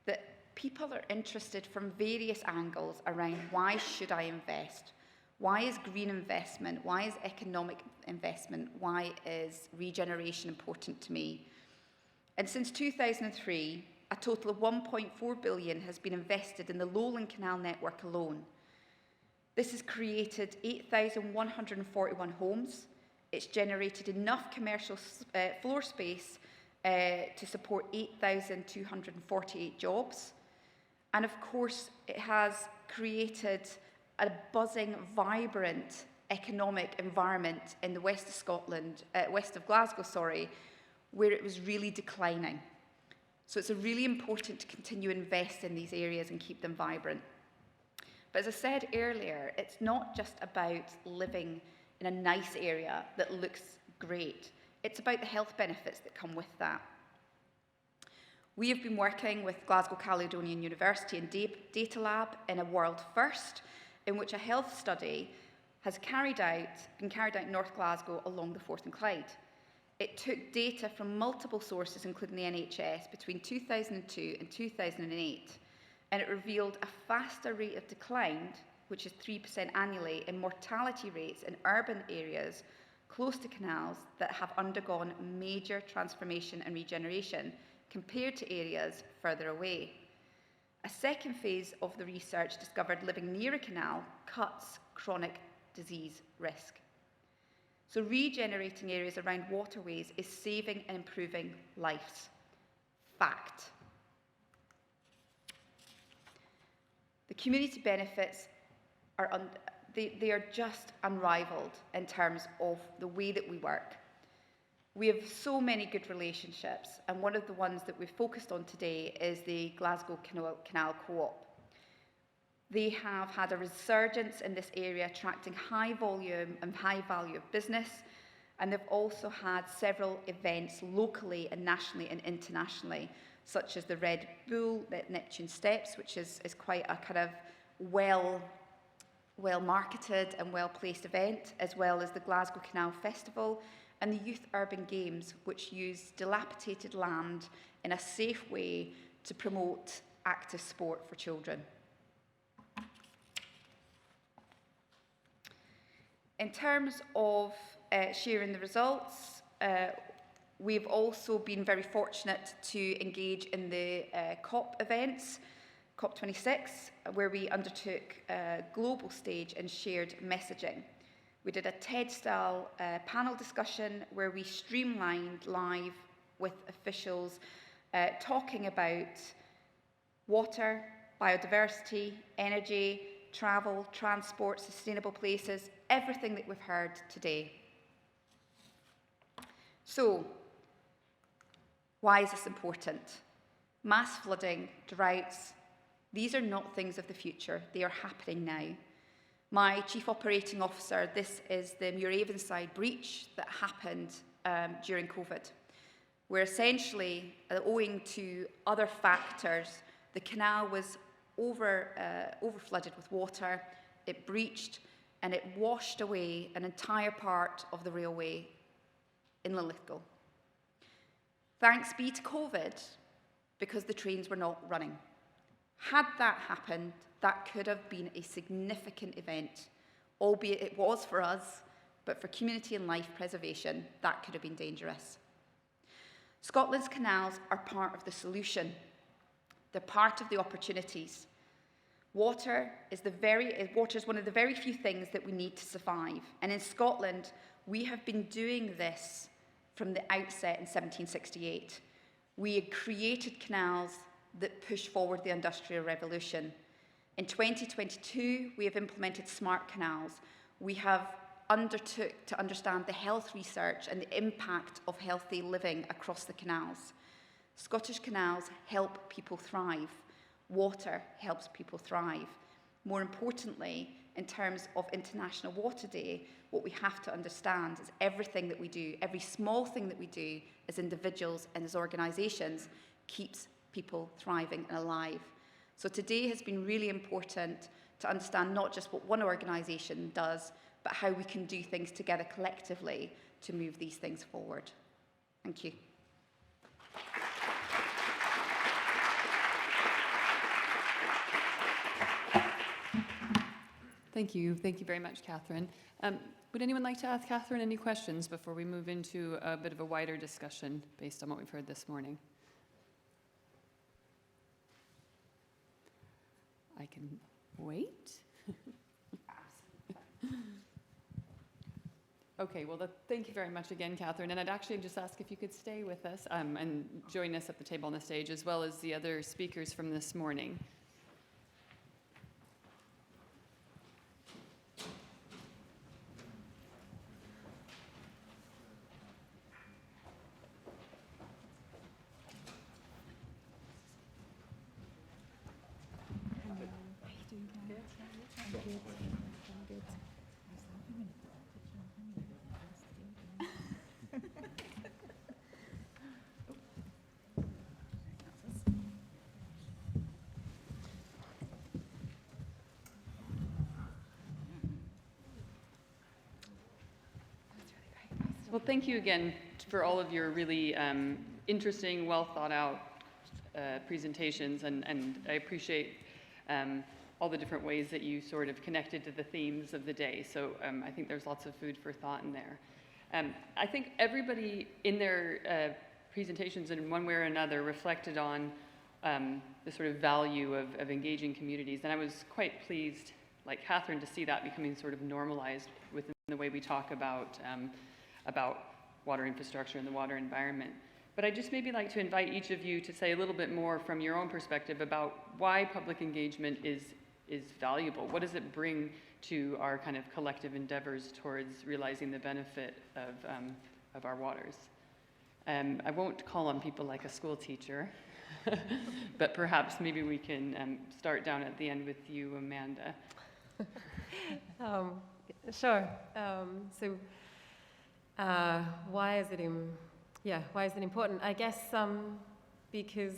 [SPEAKER 17] that people are interested from various angles around why should I invest? Why is green investment? Why is economic investment? Why is regeneration important to me? And since 2003, a total of 1.4 billion has been invested in the Lowland Canal network alone. This has created 8,141 homes. It's generated enough commercial floor space to support 8,248 jobs. And of course, it has created a buzzing, vibrant economic environment in the west of Scotland, west of Glasgow, sorry, where it was really declining. So it's really important to continue to invest in these areas and keep them vibrant. But as I said earlier, it's not just about living in a nice area that looks great. It's about the health benefits that come with that. We have been working with Glasgow Caledonian University and Data Lab in a world first, in which a health study has been carried out in North Glasgow along the Forth and Clyde. It took data from multiple sources, including the NHS, between 2002 and 2008, and it revealed a faster rate of decline, which is 3% annually, in mortality rates in urban areas close to canals that have undergone major transformation and regeneration compared to areas further away. A second phase of the research discovered living near a canal cuts chronic disease risk. So regenerating areas around waterways is saving and improving lives. Fact. The community benefits are they are just unrivaled in terms of the way that we work. We have so many good relationships, and one of the ones that we've focused on today is the Glasgow Canal Co-op. They have had a resurgence in this area, attracting high volume and high value of business, and they've also had several events locally and nationally and internationally, such as the Red Bull at Neptune Steps, which is quite a kind of well marketed and well placed event, as well as the Glasgow Canal Festival and the Youth Urban Games, which use dilapidated land in a safe way to promote active sport for children. In terms of sharing the results, we've also been very fortunate to engage in the COP events, COP26, where we undertook a global stage and shared messaging. We did a TED-style panel discussion where we streamlined live with officials talking about water, biodiversity, energy, travel, transport, sustainable places, everything that we've heard today. So, why is this important? Mass flooding, droughts, these are not things of the future, they are happening now. My Chief Operating Officer, this is the Muravenside breach that happened during COVID, where essentially, owing to other factors, the canal was over-flooded with water, it breached, and it washed away an entire part of the railway in Lithgow. Thanks be to COVID, because the trains were not running. Had that happened, that could have been a significant event, albeit it was for us, but for community and life preservation, that could have been dangerous. Scotland's canals are part of the solution. They're part of the opportunities. Water is one of the very few things that we need to survive. And in Scotland, we have been doing this from the outset in 1768. We had created canals that push forward the Industrial Revolution. In 2022, we have implemented smart canals. We have undertook to understand the health research and the impact of healthy living across the canals. Scottish canals help people thrive. Water helps people thrive. More importantly, in terms of International Water Day, what we have to understand is everything that we do, every small thing that we do as individuals and as organisations keeps people thriving and alive. So today has been really important to understand not just what one organisation does, but how we can do things together collectively to move these things forward. Thank you.
[SPEAKER 4] Thank you. Thank you very much, Catherine. Would anyone like to ask Catherine any questions before we move into a bit of a wider discussion based on what we've heard this morning? I can wait. Okay, well, thank you very much again, Catherine. And I'd actually just ask if you could stay with us and join us at the table on the stage, as well as the other speakers from this morning. Well, thank you again for all of your really interesting, well thought out presentations, and I appreciate all the different ways that you sort of connected to the themes of the day. So I think there's lots of food for thought in there. I think everybody in their presentations in one way or another reflected on the sort of value of engaging communities, and I was quite pleased, like Catherine, to see that becoming sort of normalized within the way we talk about water infrastructure and the water environment. But I'd just maybe like to invite each of you to say a little bit more from your own perspective about why public engagement is valuable. What does it bring to our kind of collective endeavors towards realizing the benefit of our waters? I won't call on people like a school teacher, but perhaps maybe we can start down at the end with you, Amanda.
[SPEAKER 10] Sure. Why is it important? I guess because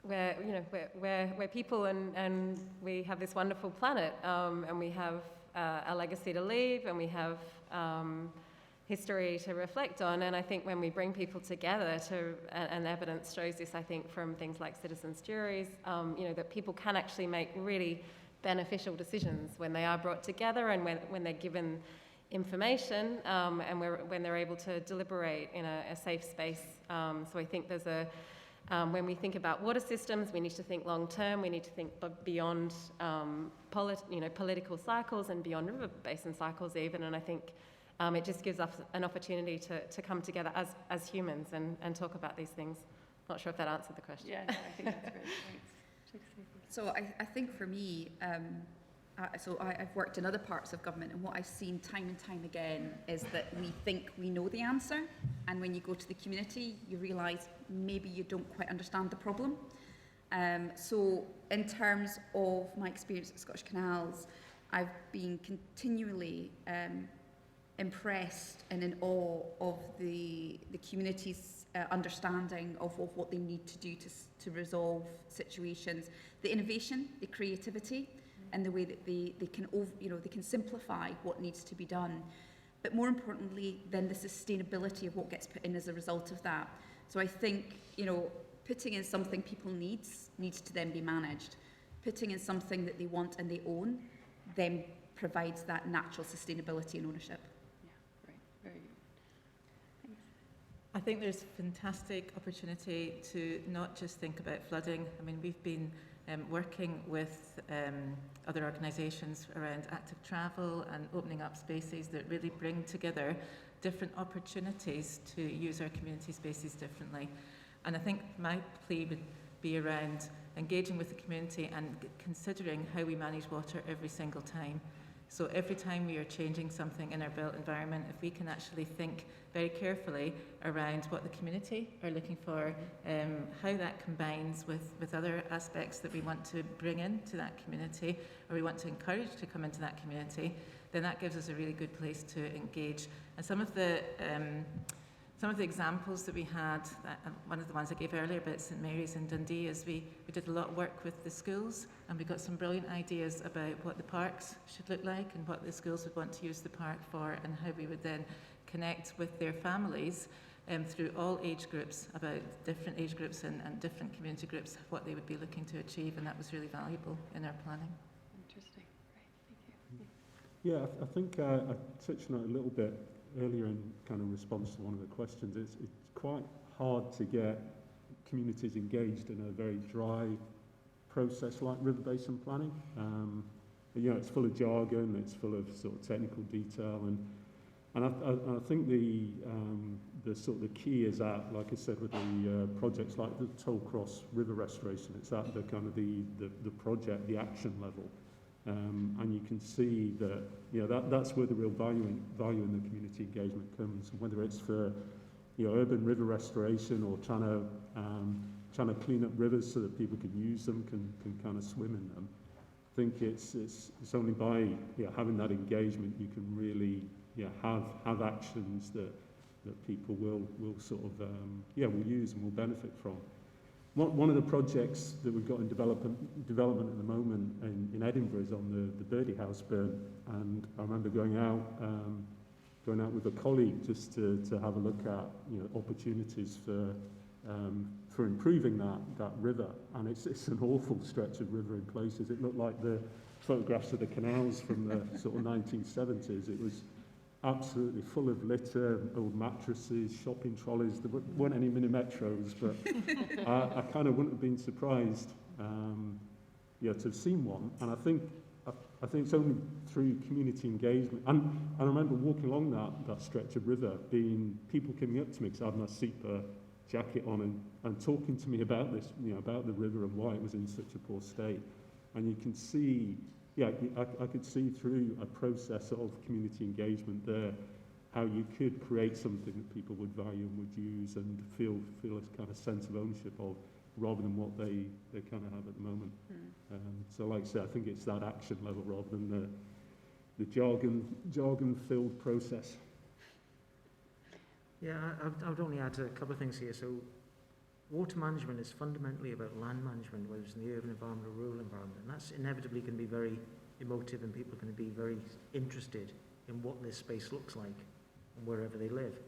[SPEAKER 10] we're people and we have this wonderful planet, and we have a legacy to leave, and we have history to reflect on. And I think when we bring people together and evidence shows this, I think, from things like citizens' juries, that people can actually make really beneficial decisions when they are brought together and when they're given information and when they're able to deliberate in a safe space. So I think there's when we think about water systems, we need to think long term. We need to think beyond political cycles and beyond river basin cycles even. And I think it just gives us an opportunity to come together as humans and talk about these things. Not sure if that answered the question.
[SPEAKER 17] Yeah, no, I think that's great. Thanks. So I think for me, I've worked in other parts of government, and what I've seen time and time again is that we think we know the answer, and when you go to the community, you realise maybe you don't quite understand the problem. So in terms of my experience at Scottish Canals, I've been continually impressed and in awe of the community's understanding of what they need to do to resolve situations, the innovation, the creativity, and the way that they can simplify what needs to be done. But more importantly, then the sustainability of what gets put in as a result of that. So I think, putting in something people needs to then be managed. Putting in something that they want and they own then provides that natural sustainability and ownership.
[SPEAKER 5] Yeah, right, very good. Thanks. I think there's fantastic opportunity to not just think about flooding. I mean, we've been working with other organisations around active travel and opening up spaces that really bring together different opportunities to use our community spaces differently. And I think my plea would be around engaging with the community and considering how we manage water every single time. So every time we are changing something in our built environment, if we can actually think very carefully around what the community are looking for, how that combines with other aspects that we want to bring into that community, or we want to encourage to come into that community, then that gives us a really good place to engage. And some of the examples that we had, one of the ones I gave earlier about St Mary's in Dundee, is we did a lot of work with the schools, and we got some brilliant ideas about what the parks should look like and what the schools would want to use the park for, and how we would then connect with their families through all age groups, about different age groups and different community groups, what they would be looking to achieve, and that was really valuable in our planning.
[SPEAKER 17] Interesting. Right. Thank you.
[SPEAKER 9] Yeah, I think I touched on it a little bit earlier in kind of response to one of the questions. It's quite hard to get communities engaged in a very dry process like river basin planning. It's full of jargon, it's full of sort of technical detail, and I think the sort of the key is at, like I said, with the projects like the Tollcross River Restoration, it's at the kind of the project, the action level. And you can see that that's where the real value in the community engagement comes, whether it's for urban river restoration or trying to clean up rivers so that people can use them, can kind of swim in them. I think it's only by having that engagement you can really have actions that people will sort of will use and will benefit from. One of the projects that we've got in development at the moment in Edinburgh is on the Birdie House burn, and I remember going out with a colleague just to have a look at opportunities for improving that river, and it's an awful stretch of river in places. It looked like the photographs of the canals from the sort of 1970s. It was absolutely full of litter, old mattresses, shopping trolleys. There weren't any mini metros, but I kind of wouldn't have been surprised to have seen one. And I think it's only through community engagement. And I remember walking along that stretch of river, being people coming up to me because I had my SEPA jacket on and talking to me about this, about the river and why it was in such a poor state. And you can see. Yeah, I could see through a process of community engagement there how you could create something that people would value and would use and feel a kind of sense of ownership of, rather than what they kind of have at the moment. So like I said, I think it's that action level rather than the jargon-filled process.
[SPEAKER 11] Yeah, I would only add a couple of things here. So water management is fundamentally about land management, whether it's in the urban environment or rural environment, and that's inevitably going to be very emotive, and people are going to be very interested in what this space looks like and wherever they live.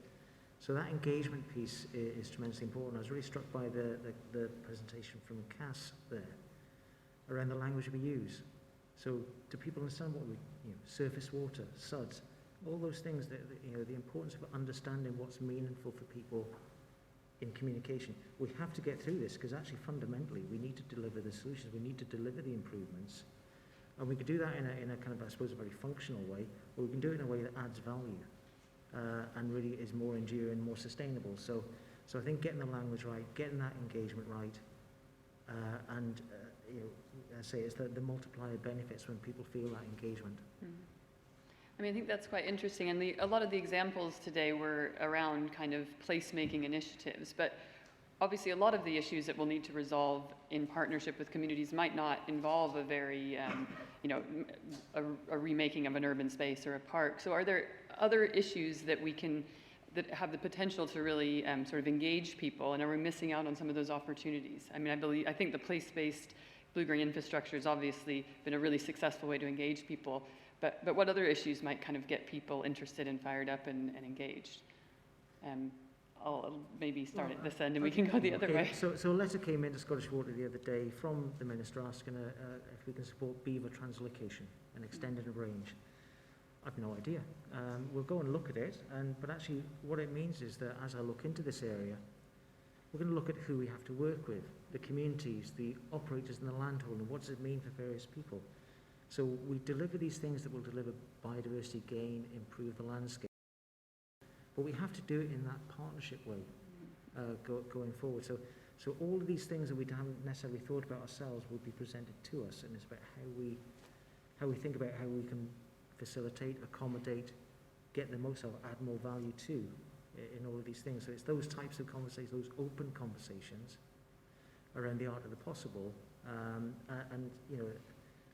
[SPEAKER 11] So that engagement piece is tremendously important. I was really struck by the presentation from Cass there around the language we use. So do people understand what surface water, suds, all those things that, you know, the importance of understanding what's meaningful for people in communication. We have to get through this because actually fundamentally we need to deliver the solutions, we need to deliver the improvements. And we can do that in a kind of, I suppose, a very functional way, or we can do it in a way that adds value and really is more enduring, more sustainable. So I think getting the language right, getting that engagement right, and you know, I say it's the multiplier benefits when people feel that engagement.
[SPEAKER 4] Mm-hmm. I mean, I think that's quite interesting, and a lot of the examples today were around kind of placemaking initiatives, but obviously a lot of the issues that we'll need to resolve in partnership with communities might not involve a very, you know, a remaking of an urban space or a park. So are there other issues that that have the potential to really sort of engage people, and are we missing out on some of those opportunities? I mean, I think the place-based blue-green infrastructure has obviously been a really successful way to engage people, but what other issues might kind of get people interested and fired up and engaged? I'll maybe start at this end and we can go the other way.
[SPEAKER 11] So a letter came into Scottish Water the other day from the Minister asking if we can support beaver translocation and extending a range. I've no idea. We'll go and look at it, but actually what it means is that as I look into this area, we're going to look at who we have to work with, the communities, the operators and the landholder, what does it mean for various people. So we deliver these things that will deliver biodiversity gain, improve the landscape. But we have to do it in that partnership way going forward. So all of these things that we haven't necessarily thought about ourselves will be presented to us, and it's about how we think about how we can facilitate, accommodate, get the most out, add more value to in all of these things. So it's those types of conversations, those open conversations around the art of the possible. And you know,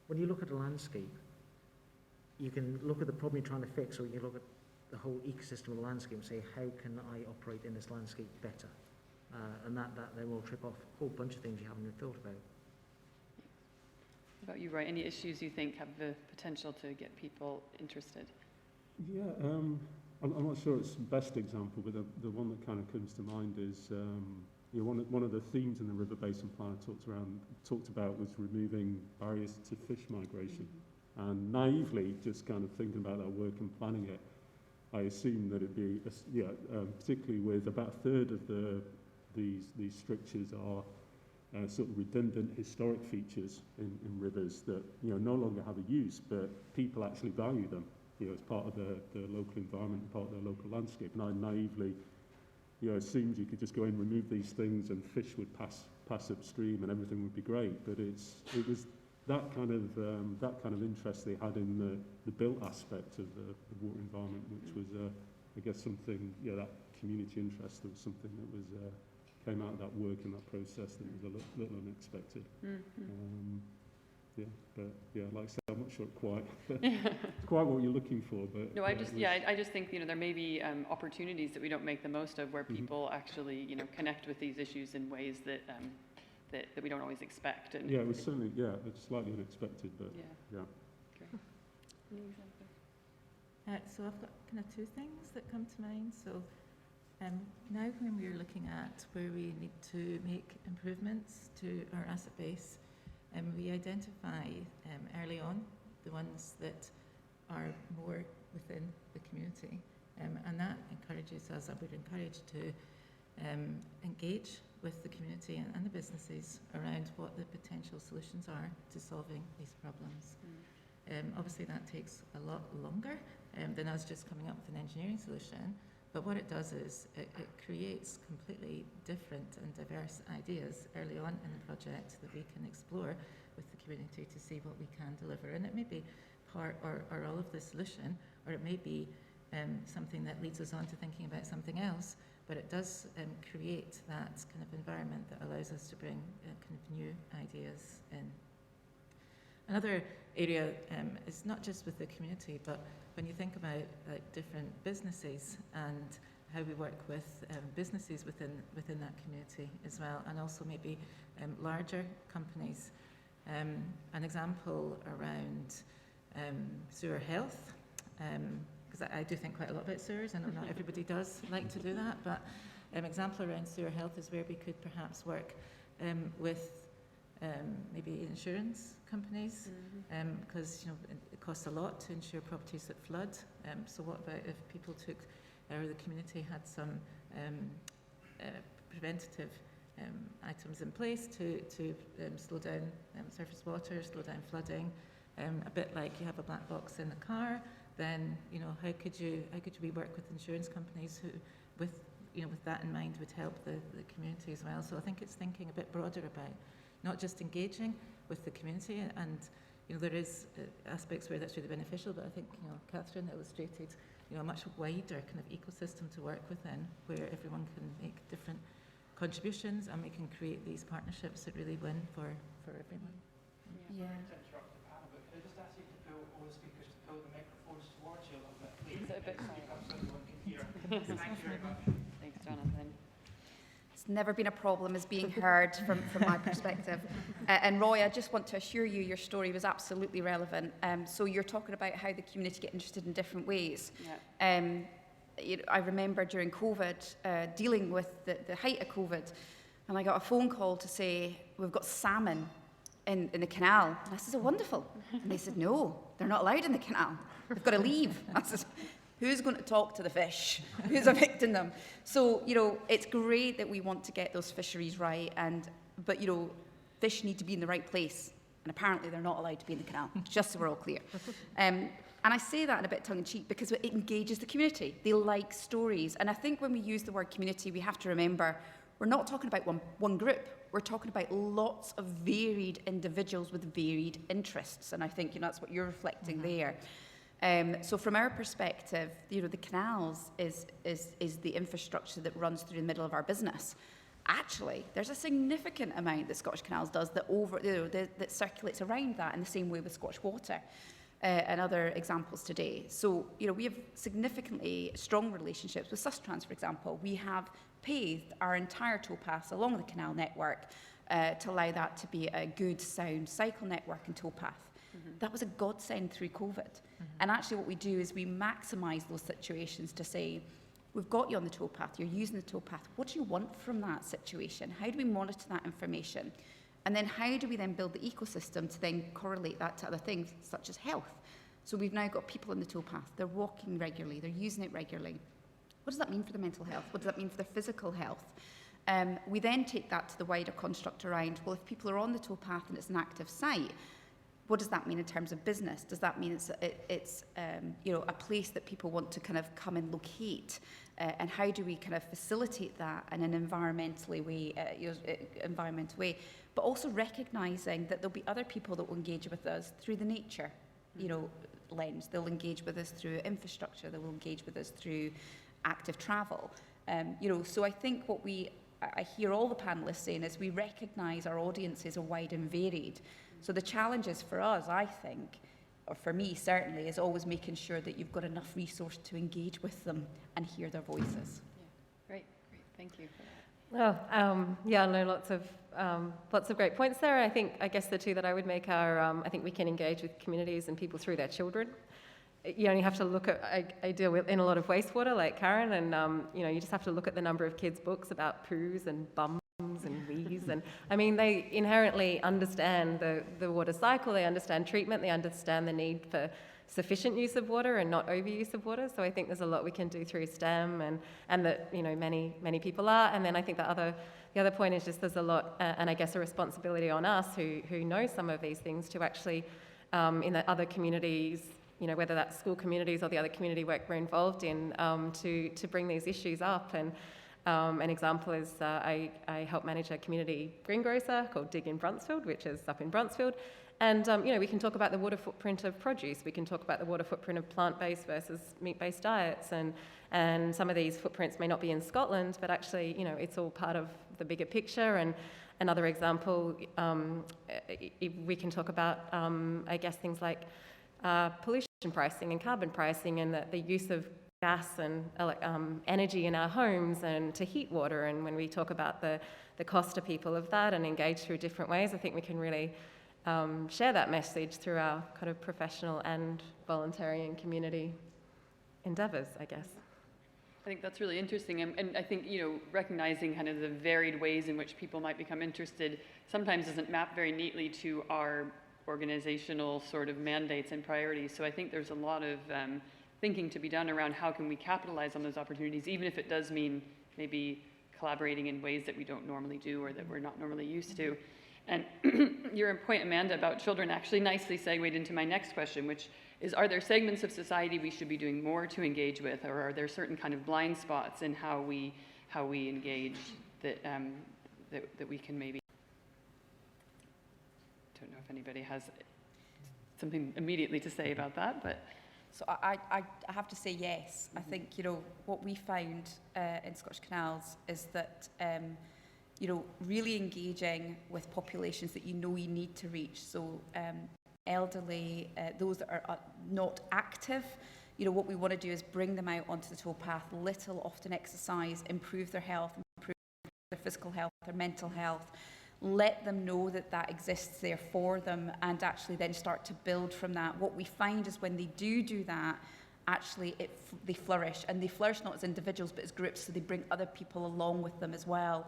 [SPEAKER 11] when you look at a landscape, you can look at the problem you're trying to fix, or you can look at the whole ecosystem of the landscape and say, how can I operate in this landscape better? And that then will trip off a whole bunch of things you haven't even thought about.
[SPEAKER 4] What about you, Roy? Any issues you think have the potential to get people interested?
[SPEAKER 9] Yeah, I'm not sure it's the best example, but the one that kind of comes to mind is you know, one of the themes in the River Basin Plan I talked about was removing barriers to fish migration. Mm-hmm. And naively, just kind of thinking about that work and planning it, I assume that it'd be, particularly with about a third of these strictures are sort of redundant historic features in rivers that, you know, no longer have a use, but people actually value them, you know, as part of the local environment, part of their local landscape. And I naively, you know, assumed you could just go in, remove these things, and fish would pass upstream, and everything would be great. But it was that kind of interest they had in the built aspect of the water environment, which was, I guess, something, yeah, that community interest was something that was came out of that work and that process that was a little unexpected. Mm-hmm. But like I said, I'm not sure quite what you're looking for. But
[SPEAKER 4] no, I just think, you know, there may be opportunities that we don't make the most of, where people actually, you know, connect with these issues in ways that that we don't always expect. And
[SPEAKER 9] yeah, it was certainly, it's slightly unexpected, but yeah.
[SPEAKER 4] Okay. Any example?
[SPEAKER 5] So I've got kind of two things that come to mind. So now when we're looking at where we need to make improvements to our asset base, we identify early on the ones that are more within the community, and that encourages us, I would encourage to engage with the community and the businesses around what the potential solutions are to solving these problems. Obviously that takes a lot longer than us just coming up with an engineering solution, but what it does is it creates completely different and diverse ideas early on in the project that we can explore with the community to see what we can deliver. And it may be part or all of the solution, or it may be something that leads us on to thinking about something else, but it does create that kind of environment that allows us to bring kind of new ideas in. Another area is not just with the community, but when you think about different businesses and how we work with businesses within that community as well, and also maybe larger companies. An example around sewer health, because I do think quite a lot about sewers. I know not everybody does like to do that, but an example around sewer health is where we could perhaps work with maybe insurance companies, because it costs a lot to insure properties that flood. So what about if people took, or the community had some preventative items in place to slow down surface water, slow down flooding, a bit like you have a black box in the car. Then how could we work with insurance companies who, with that in mind, would help the community as well. So I think it's thinking a bit broader about not just engaging with the community, and there is aspects where that's really beneficial, but I think Catherine illustrated a much wider kind of ecosystem to work within, where everyone can make different contributions and we can create these partnerships that really win for everyone.
[SPEAKER 17] Yeah.
[SPEAKER 11] Sorry to interrupt the panel, but could I just ask you to pull all the speakers to pull the microphones towards you a little bit, please?
[SPEAKER 4] A bit
[SPEAKER 11] so everyone can hear. Thank you very much.
[SPEAKER 4] Thanks, Jonathan.
[SPEAKER 17] It's never been a problem as being heard from my perspective. And Roy, I just want to assure you your story was absolutely relevant. So you're talking about how the community get interested in different ways.
[SPEAKER 4] Yeah.
[SPEAKER 17] I remember during COVID, dealing with the height of COVID, and I got a phone call to say, we've got salmon in the canal. And I said, oh, wonderful. And they said, no, they're not allowed in the canal. They've got to leave. I said, who's going to talk to the fish? Who's evicting them? So, it's great that we want to get those fisheries right, but fish need to be in the right place. And apparently they're not allowed to be in the canal, just so we're all clear. And I say that in a bit tongue-in-cheek because it engages the community. They like stories. And I think when we use the word community, we have to remember we're not talking about one group. We're talking about lots of varied individuals with varied interests. And I think that's what you're reflecting there. So from our perspective, the canals is the infrastructure that runs through the middle of our business. Actually, there's a significant amount that Scottish Canals does that circulates around that in the same way with Scottish Water and other examples today. So, we have significantly strong relationships with Sustrans, for example. We have paved our entire towpaths along the canal network to allow that to be a good, sound cycle network and towpath. That was a godsend through COVID. And actually what we do is we maximise those situations to say, we've got you on the towpath, you're using the towpath, what do you want from that situation? How do we monitor that information? And then how do we then build the ecosystem to then correlate that to other things, such as health? So we've now got people on the towpath, they're walking regularly, they're using it regularly. What does that mean for their mental health? What does that mean for their physical health? We then take that to the wider construct around, well, if people are on the towpath and it's an active site, what does that mean in terms of business? Does that mean it's a place that people want to kind of come and locate? And how do we kind of facilitate that in an environmental way? But also recognising that there'll be other people that will engage with us through the nature, lens. They'll engage with us through infrastructure. They will engage with us through active travel. So I think what I hear all the panellists saying is we recognise our audiences are wide and varied. So the challenges for us, I think, or for me certainly, is always making sure that you've got enough resource to engage with them and hear their voices.
[SPEAKER 4] Yeah, great, thank you for that.
[SPEAKER 10] Lots of great points there. I guess the two that I would make are, I think we can engage with communities and people through their children. You only have to look at, I deal with in a lot of wastewater like Karen, and you just have to look at the number of kids' books about poos and bums and wees, and they inherently understand the water cycle, they understand treatment, they understand the need for sufficient use of water and not overuse of water. So I think there's a lot we can do through STEM, and that many people are. And then I think the other point is just there's a lot, and I guess a responsibility on us who know some of these things to actually in the other communities, whether that's school communities or the other community work we're involved in, to bring these issues up. And an example is I help manage a community greengrocer called Dig in Bruntsfield, which is up in Bruntsfield. And, we can talk about the water footprint of produce. We can talk about the water footprint of plant-based versus meat-based diets. And some of these footprints may not be in Scotland, but actually, it's all part of the bigger picture. And another example, we can talk about, I guess, things like pollution pricing and carbon pricing, and the use of gas and energy in our homes and to heat water. And when we talk about the cost to people of that and engage through different ways, I think we can really share that message through our kind of professional and voluntary and community endeavours, I guess.
[SPEAKER 4] I think that's really interesting, and I think, you know, recognizing kind of the varied ways in which people might become interested sometimes doesn't map very neatly to our organizational sort of mandates and priorities. So I think there's a lot of thinking to be done around how can we capitalize on those opportunities, even if it does mean maybe collaborating in ways that we don't normally do or that we're not normally used to. And your point, Amanda, about children actually nicely segued into my next question, which is, are there segments of society we should be doing more to engage with, or are there certain kind of blind spots in how we engage that that we can maybe? Don't know if anybody has something immediately to say about that, but.
[SPEAKER 18] So I have to say yes. I think, you know, what we found in Scottish Canals is that, you know, really engaging with populations that you know you need to reach. So elderly, those that are not active, you know, what we want to do is bring them out onto the towpath, little, often exercise, improve their health, improve their physical health, their mental health, let them know that that exists there for them, and actually then start to build from that. What we find is when they do that, actually they flourish, and they flourish not as individuals but as groups, so they bring other people along with them as well.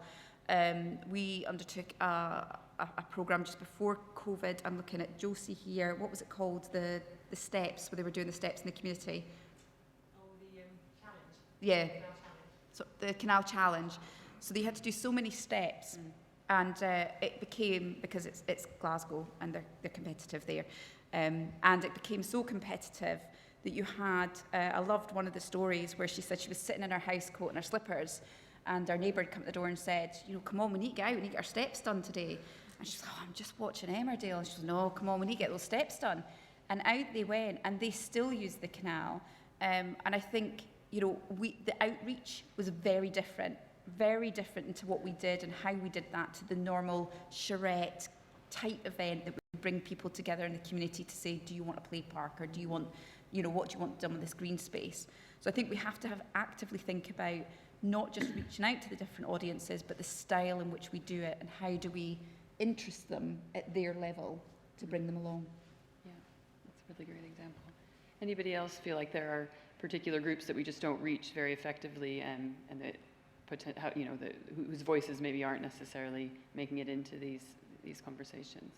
[SPEAKER 18] We undertook a programme just before COVID. I'm looking at Josie here. What was it called? The steps, where they were doing the steps in the community.
[SPEAKER 19] Oh, the challenge.
[SPEAKER 18] Yeah.
[SPEAKER 19] The Canal Challenge.
[SPEAKER 18] So the Canal Challenge. So they had to do so many steps. And it became, because it's Glasgow and they're competitive there, and it became so competitive that you had, I loved one of the stories where she said she was sitting in her house coat and her slippers, and our neighbour had come to the door and said, you know, come on, we need to get out, we need to get our steps done today. And she's like, oh, I'm just watching Emmerdale. And she said, no, come on, we need to get those steps done. And out they went, and they still use the canal. And I think, you know, the outreach was very different into what we did and how we did that to the normal charrette type event that would bring people together in the community to say, do you want a play park, or do you want, you know, what do you want done with this green space? So I think we have to actively think about not just reaching out to the different audiences, but the style in which we do it, and how do we interest them at their level to bring them along.
[SPEAKER 4] Yeah, that's a really great example. Anybody else feel like there are particular groups that we just don't reach very effectively, and that, you know, whose voices maybe aren't necessarily making it into these conversations?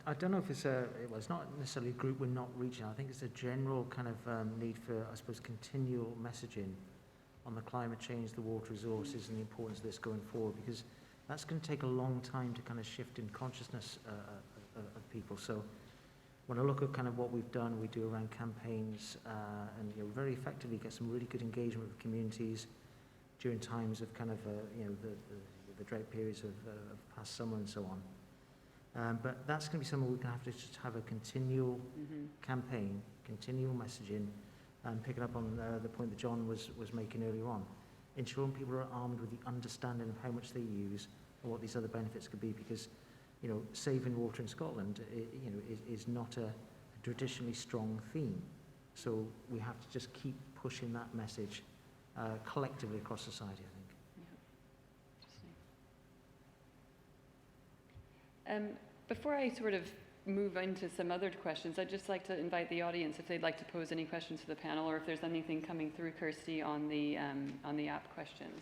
[SPEAKER 11] I don't know if it's it's not necessarily a group we're not reaching. I think it's a general kind of need for, I suppose, continual messaging on the climate change, the water resources, and the importance of this going forward, because that's going to take a long time to kind of shift in consciousness of people. So when I look at kind of what we've done, we do around campaigns, and, you know, very effectively get some really good engagement with communities during times of kind of, you know, the drought periods of past summer and so on. But that's going to be something we're going to have to just have a continual campaign, continual messaging, and picking up on the point that Jon was making earlier on, ensuring people are armed with the understanding of how much they use and what these other benefits could be, because, you know, saving water in Scotland, you know, is not a traditionally strong theme. So we have to just keep pushing that message collectively across society, I think.
[SPEAKER 4] Before I sort of move into some other questions, I'd just like to invite the audience if they'd like to pose any questions to the panel, or if there's anything coming through, Kirsty, on the app questions.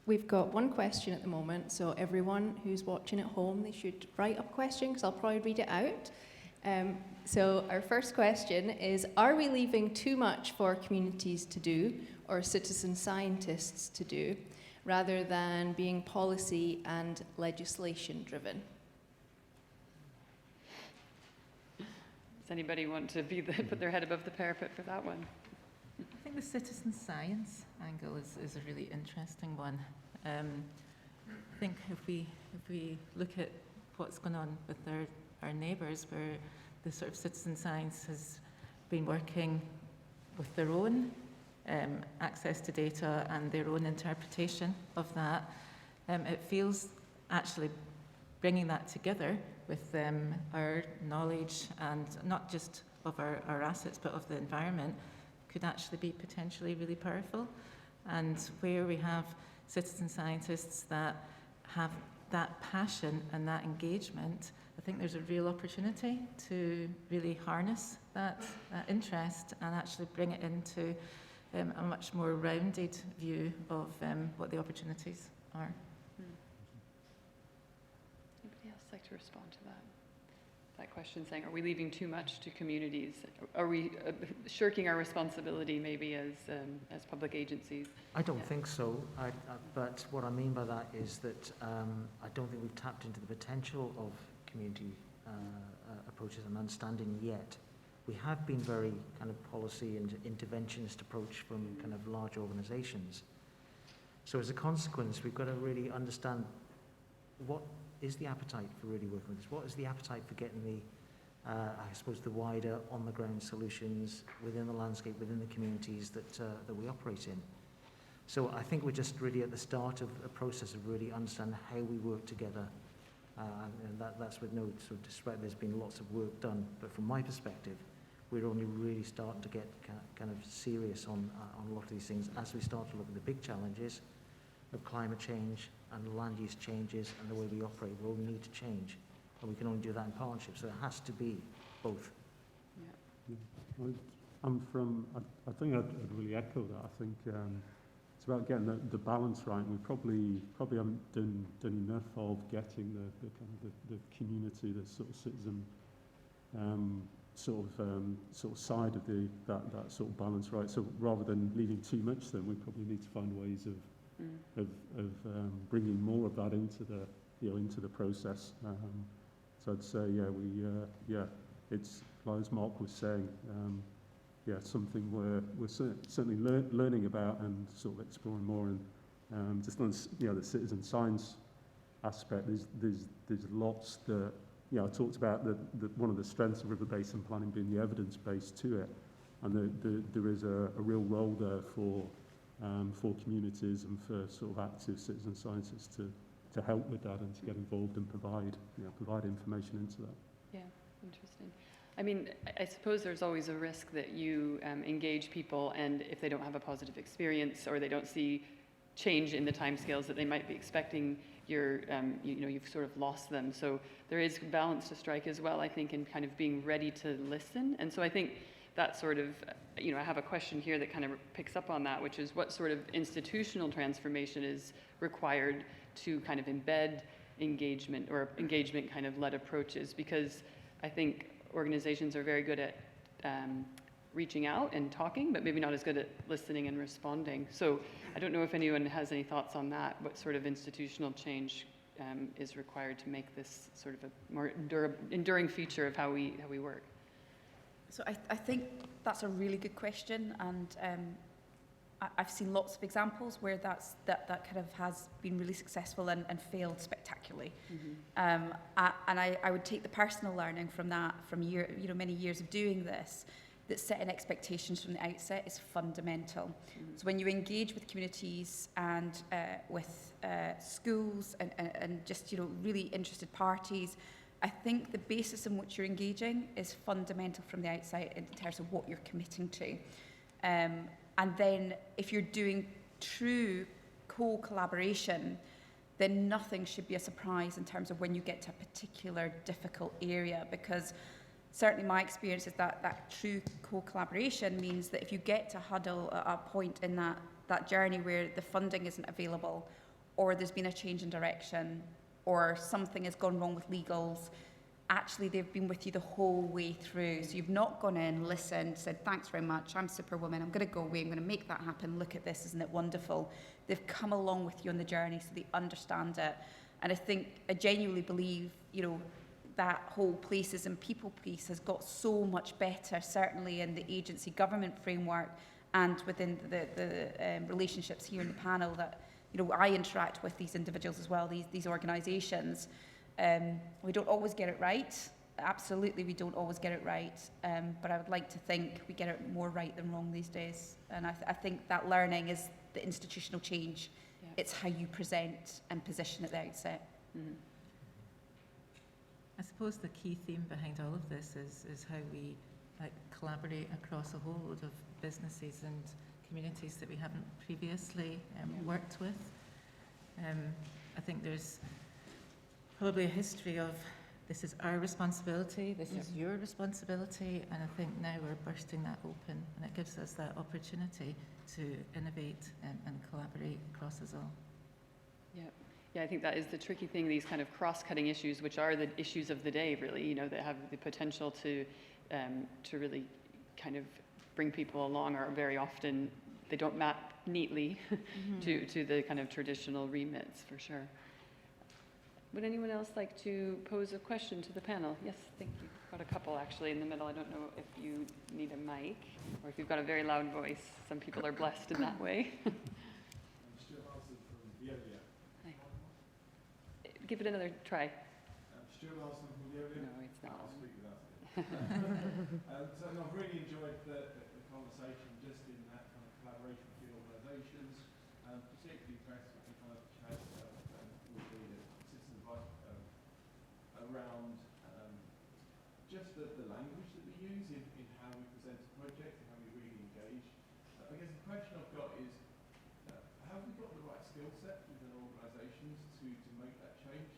[SPEAKER 20] We've got one question at the moment, so everyone who's watching at home, they should write up a question, because I'll probably read it out. So our first question is, are we leaving too much for communities to do, or citizen scientists to do, rather than being policy and legislation driven?
[SPEAKER 4] Does anybody want to put their head above the parapet for that one?
[SPEAKER 5] I think the citizen science angle is a really interesting one. I think if we look at what's going on with our neighbours, where the sort of citizen science has been working with their own access to data and their own interpretation of that, it feels actually bringing that together with our knowledge, and not just of our assets but of the environment, could actually be potentially really powerful. And where we have citizen scientists that have that passion and that engagement, I think there's a real opportunity to really harness that interest and actually bring it into a much more rounded view of what the opportunities are.
[SPEAKER 4] Anybody else like to respond to that question, saying, are we leaving too much to communities? Are we shirking our responsibility maybe as public agencies?
[SPEAKER 11] I don't think so, but what I mean by that is that I don't think we've tapped into the potential of community approaches and understanding yet. We have been very kind of policy and interventionist approach from kind of large organisations. So as a consequence, we've got to really understand what is the appetite for really working with this? What is the appetite for getting the, I suppose, the wider on-the-ground solutions within the landscape, within the communities that we operate in? So I think we're just really at the start of a process of really understanding how we work together. And that's with no sort of disrespect, there's been lots of work done, but from my perspective, we're only really starting to get kind of serious on a lot of these things as we start to look at the big challenges of climate change and land use changes and the way we operate. We all need to change, and we can only do that in partnership. So it has to be both.
[SPEAKER 9] Yeah. I think I'd really echo that. I think it's about getting the balance right. We probably haven't done enough of getting the kind of the community, the sort of citizen sort of side of that sort of balance right. So rather than leaving too much, then we probably need to find ways of bringing more of that into the process. So I'd say it's like as Mark was saying, something we're certainly learning about and sort of exploring more. And just on the citizen science aspect, there's lots that I talked about that one of the strengths of river basin planning being the evidence base to it, and there is a real role there for communities and for sort of active citizen scientists to help with that and to get involved and provide information into that.
[SPEAKER 4] Yeah, interesting. I mean, I suppose there's always a risk that you engage people, and if they don't have a positive experience or they don't see change in the timescales that they might be expecting, you've sort of lost them. So there is balance to strike as well, I think, in kind of being ready to listen. And so I think that sort of, I have a question here that kind of picks up on that, which is what sort of institutional transformation is required to kind of embed engagement or engagement kind of led approaches, because I think organizations are very good at reaching out and talking, but maybe not as good at listening and responding. So I don't know if anyone has any thoughts on that, what sort of institutional change is required to make this sort of a more enduring feature of how we work.
[SPEAKER 18] So I think that's a really good question, and I've seen lots of examples where that kind of has been really successful and failed spectacularly. Mm-hmm. And I would take the personal learning from that, from many years of doing this, that setting expectations from the outset is fundamental. Mm-hmm. So when you engage with communities and with schools and just really interested parties, I think the basis in which you're engaging is fundamental from the outside in terms of what you're committing to. And then if you're doing true co-collaboration, then nothing should be a surprise in terms of when you get to a particular difficult area, because certainly my experience is that true co-collaboration means that if you get to huddle at a point in that journey where the funding isn't available, or there's been a change in direction, or something has gone wrong with legals, actually they've been with you the whole way through. So you've not gone in, listened, said, thanks very much, I'm Superwoman, I'm going to go away, I'm going to make that happen, look at this, isn't it wonderful? They've come along with you on the journey, so they understand it. And I genuinely believe, that whole places and people piece has got so much better, certainly in the agency government framework and within the relationships here in the panel that, I interact with these individuals as well, these organisations. We don't always get it right. Absolutely, we don't always get it right. But I would like to think we get it more right than wrong these days. And I think that learning is the institutional change. Yeah. It's how you present and position at the outset. Mm-hmm.
[SPEAKER 5] I suppose the key theme behind all of this is how we collaborate across a whole load of businesses and communities that we haven't previously worked with. I think there's probably a history of This is our responsibility, this is your responsibility, and I think now we're bursting that open, and it gives us that opportunity to innovate and collaborate across us all.
[SPEAKER 4] Yeah, I think that is the tricky thing, these kind of cross-cutting issues, which are the issues of the day, really, you know, that have the potential to really kind of bring people along, are very often, they don't map neatly to the kind of traditional remits, for sure. Would anyone else like to pose a question to the panel? Yes, thank you. Got a couple actually in the middle. I don't know if you need a mic or if you've got a very loud voice. Some people are blessed in that way. Give it another try.
[SPEAKER 21] No,
[SPEAKER 4] it's not.
[SPEAKER 21] I'll speak without it. So I've really enjoyed the conversation just in that kind of collaboration with the organisations, particularly impressed with the kind of chat with the citizen advice around just the language that we use in how we present a project and how we really engage. I guess the question I've got is, have we got the right skill set within organisations to make that change?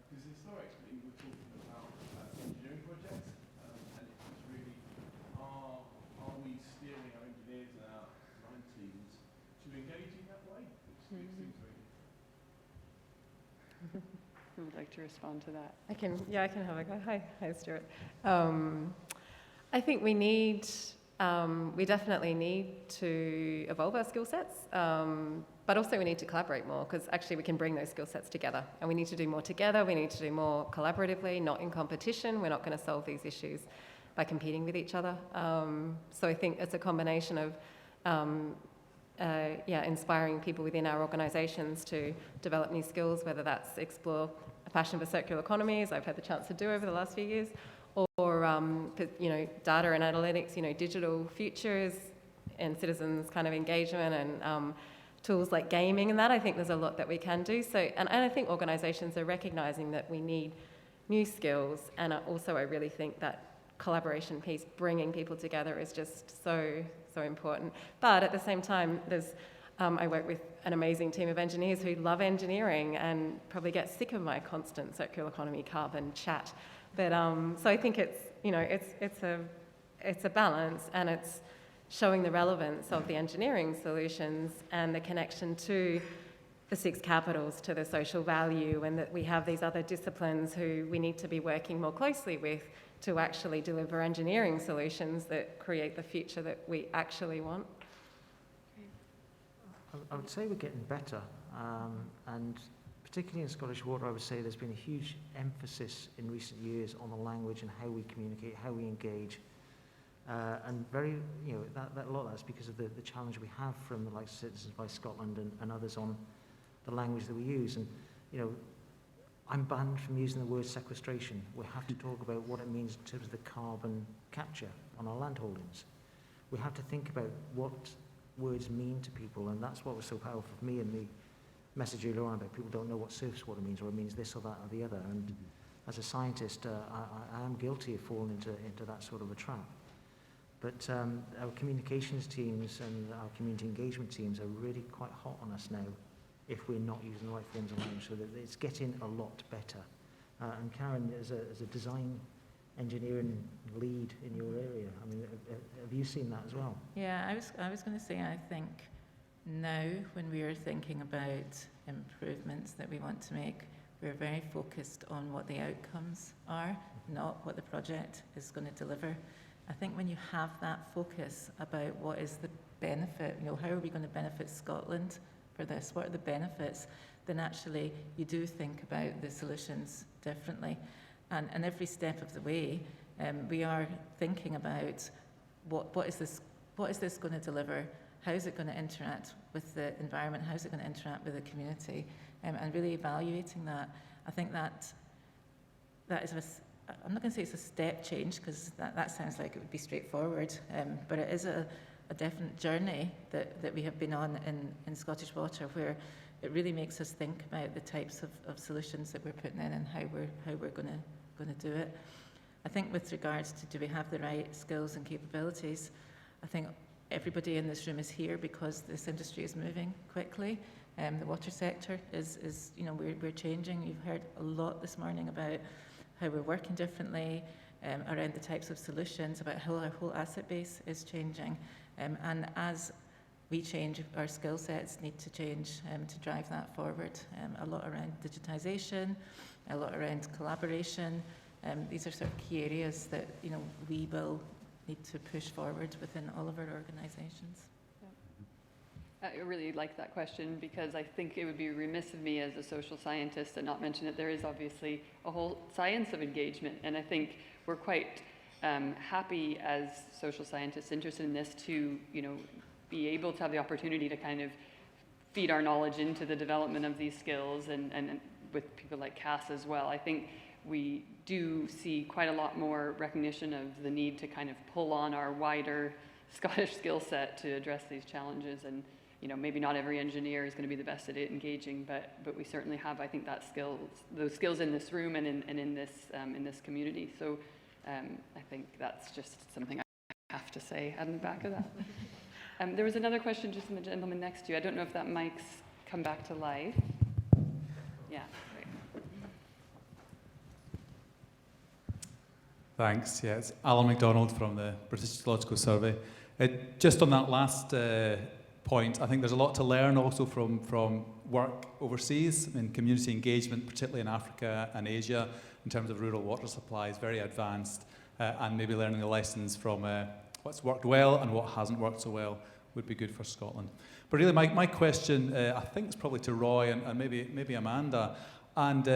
[SPEAKER 21] Because historically we're talking about engineering projects, and it's really, are we steering our engineers and our design teams to engage in that way? Which seems very
[SPEAKER 4] Who would like to respond to that?
[SPEAKER 10] I can have a go. Hi, Stuart. I think we definitely need to evolve our skill sets, but also we need to collaborate more, because actually we can bring those skill sets together, and we need to do more together. We need to do more collaboratively, not in competition. We're not going to solve these issues by competing with each other. So I think it's a combination of inspiring people within our organisations to develop new skills, whether that's explore a passion for circular economies, I've had the chance to do over the last few years, or data and analytics, digital futures and citizens kind of engagement, and tools like gaming and that. I think there's a lot that we can do. So, and I think organisations are recognising that we need new skills, and also I really think that collaboration piece, bringing people together, is just so important. But at the same time, I work with an amazing team of engineers who love engineering and probably get sick of my constant circular economy, carbon chat. But so I think it's a balance, and it's showing the relevance of the engineering solutions and the connection to the 6 capitals, to the social value, and that we have these other disciplines who we need to be working more closely with to actually deliver engineering solutions that create the future that we actually want.
[SPEAKER 11] I would say we're getting better, and particularly in Scottish Water, I would say there's been a huge emphasis in recent years on the language and how we communicate, how we engage, and that a lot of that's because of the challenge we have from the likes of Citizens Advice Scotland and others on the language that we use. And I'm banned from using the word sequestration. We have to talk about what it means in terms of the carbon capture on our land holdings. We have to think about what words mean to people, and that's what was so powerful for me in the message earlier on about people don't know what surface water means, or it means this or that or the other. And as a scientist, I am guilty of falling into that sort of a trap. But our communications teams and our community engagement teams are really quite hot on us now if we're not using the right forms of language, so that it's getting a lot better. And Karen, as a design engineering lead in your area, I mean, have you seen that as well?
[SPEAKER 5] Yeah, I was going to say, I think now when we are thinking about improvements that we want to make, we're very focused on what the outcomes are, not what the project is going to deliver. I think when you have that focus about what is the benefit, how are we going to benefit Scotland for this, what are the benefits, then actually you do think about the solutions differently. And every step of the way, we are thinking about what is this going to deliver, how is it going to interact with the environment, how is it going to interact with the community, and really evaluating that. I think that is I'm not going to say it's a step change, because that sounds like it would be straightforward, but it is a definite journey that we have been on in Scottish Water, where it really makes us think about the types of solutions that we're putting in and how we're going to do it. I think with regards to do we have the right skills and capabilities, I think everybody in this room is here because this industry is moving quickly. The water sector is we're changing. You've heard a lot this morning about how we're working differently, around the types of solutions, about how our whole asset base is changing. And as we change, our skill sets need to change to drive that forward. A lot around digitisation, a lot around collaboration. These are sort of key areas that we will need to push forward within all of our organisations.
[SPEAKER 4] I really like that question, because I think it would be remiss of me as a social scientist to not mention that there is obviously a whole science of engagement, and I think we're quite happy as social scientists interested in this to be able to have the opportunity to kind of feed our knowledge into the development of these skills, and with people like Cass as well. I think we do see quite a lot more recognition of the need to kind of pull on our wider Scottish skill set to address these challenges. And maybe not every engineer is going to be the best at it engaging, but we certainly have, I think, those skills in this room and in this community. So I think that's just something I have to say on the back of that. There was another question just from the gentleman next to you. I don't know if that mic's come back to life. Yeah.
[SPEAKER 7] Thanks. Yeah, it's Alan MacDonald from the British Geological Survey. Just on that last point, I think there's a lot to learn also from work overseas. I mean, community engagement, particularly in Africa and Asia, in terms of rural water supply, is very advanced, and maybe learning the lessons from what's worked well and what hasn't worked so well would be good for Scotland. But really, my question, I think, it's probably to Roy and maybe Amanda, and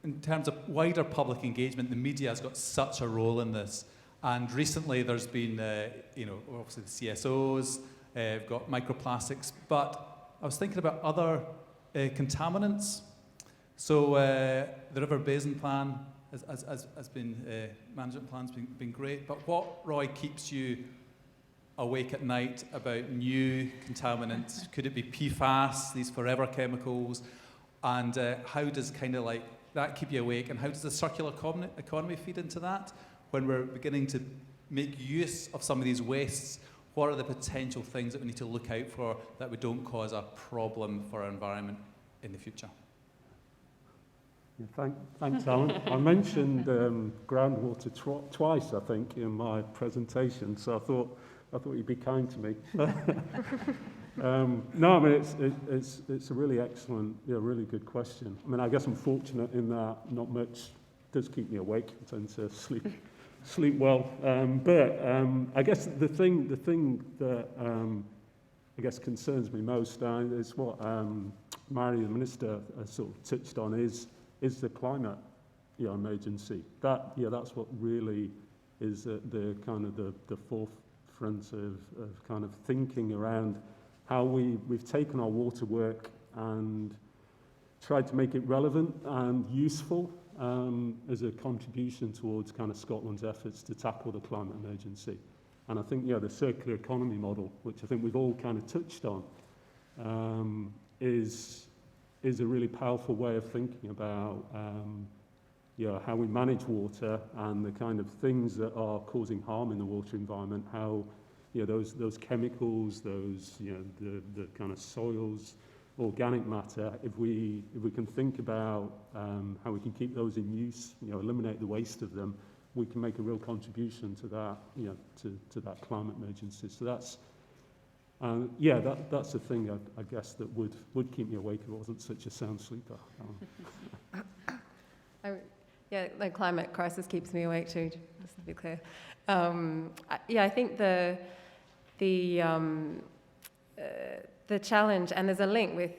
[SPEAKER 7] in terms of wider public engagement, the media has got such a role in this. And recently there's been, obviously the CSOs, we've got microplastics, but I was thinking about other contaminants. So the River Basin Plan has been, management plan's been great, but what, Roy, keeps you awake at night about new contaminants? Could it be PFAS, these forever chemicals? And how does that keep you awake, and how does the circular economy feed into that? When we're beginning to make use of some of these wastes, what are the potential things that we need to look out for that we don't cause a problem for our environment in the future?
[SPEAKER 9] Yeah, thanks, Alan. I mentioned groundwater twice, I think, in my presentation, so I thought you'd be kind to me. No, I mean, it's a really excellent, really good question. I mean, I guess I'm fortunate in that not much does keep me awake. I tend to sleep well. But I guess the thing that I guess concerns me most is what Mairi, the Minister, sort of touched on is the climate emergency. That's what really is the kind of the forefront of kind of thinking around how we've taken our water work and tried to make it relevant and useful as a contribution towards kind of Scotland's efforts to tackle the climate emergency. And I think the circular economy model, which I think we've all kind of touched on, is a really powerful way of thinking about how we manage water and the kind of things that are causing harm in the water environment, how those chemicals, those the kind of soils, organic matter, if we can think about how we can keep those in use, eliminate the waste of them, we can make a real contribution to that, to that climate emergency. So that's that's the thing I guess that would keep me awake if I wasn't such a sound sleeper.
[SPEAKER 10] The climate crisis keeps me awake too, just to be clear. I think the challenge, and there's a link with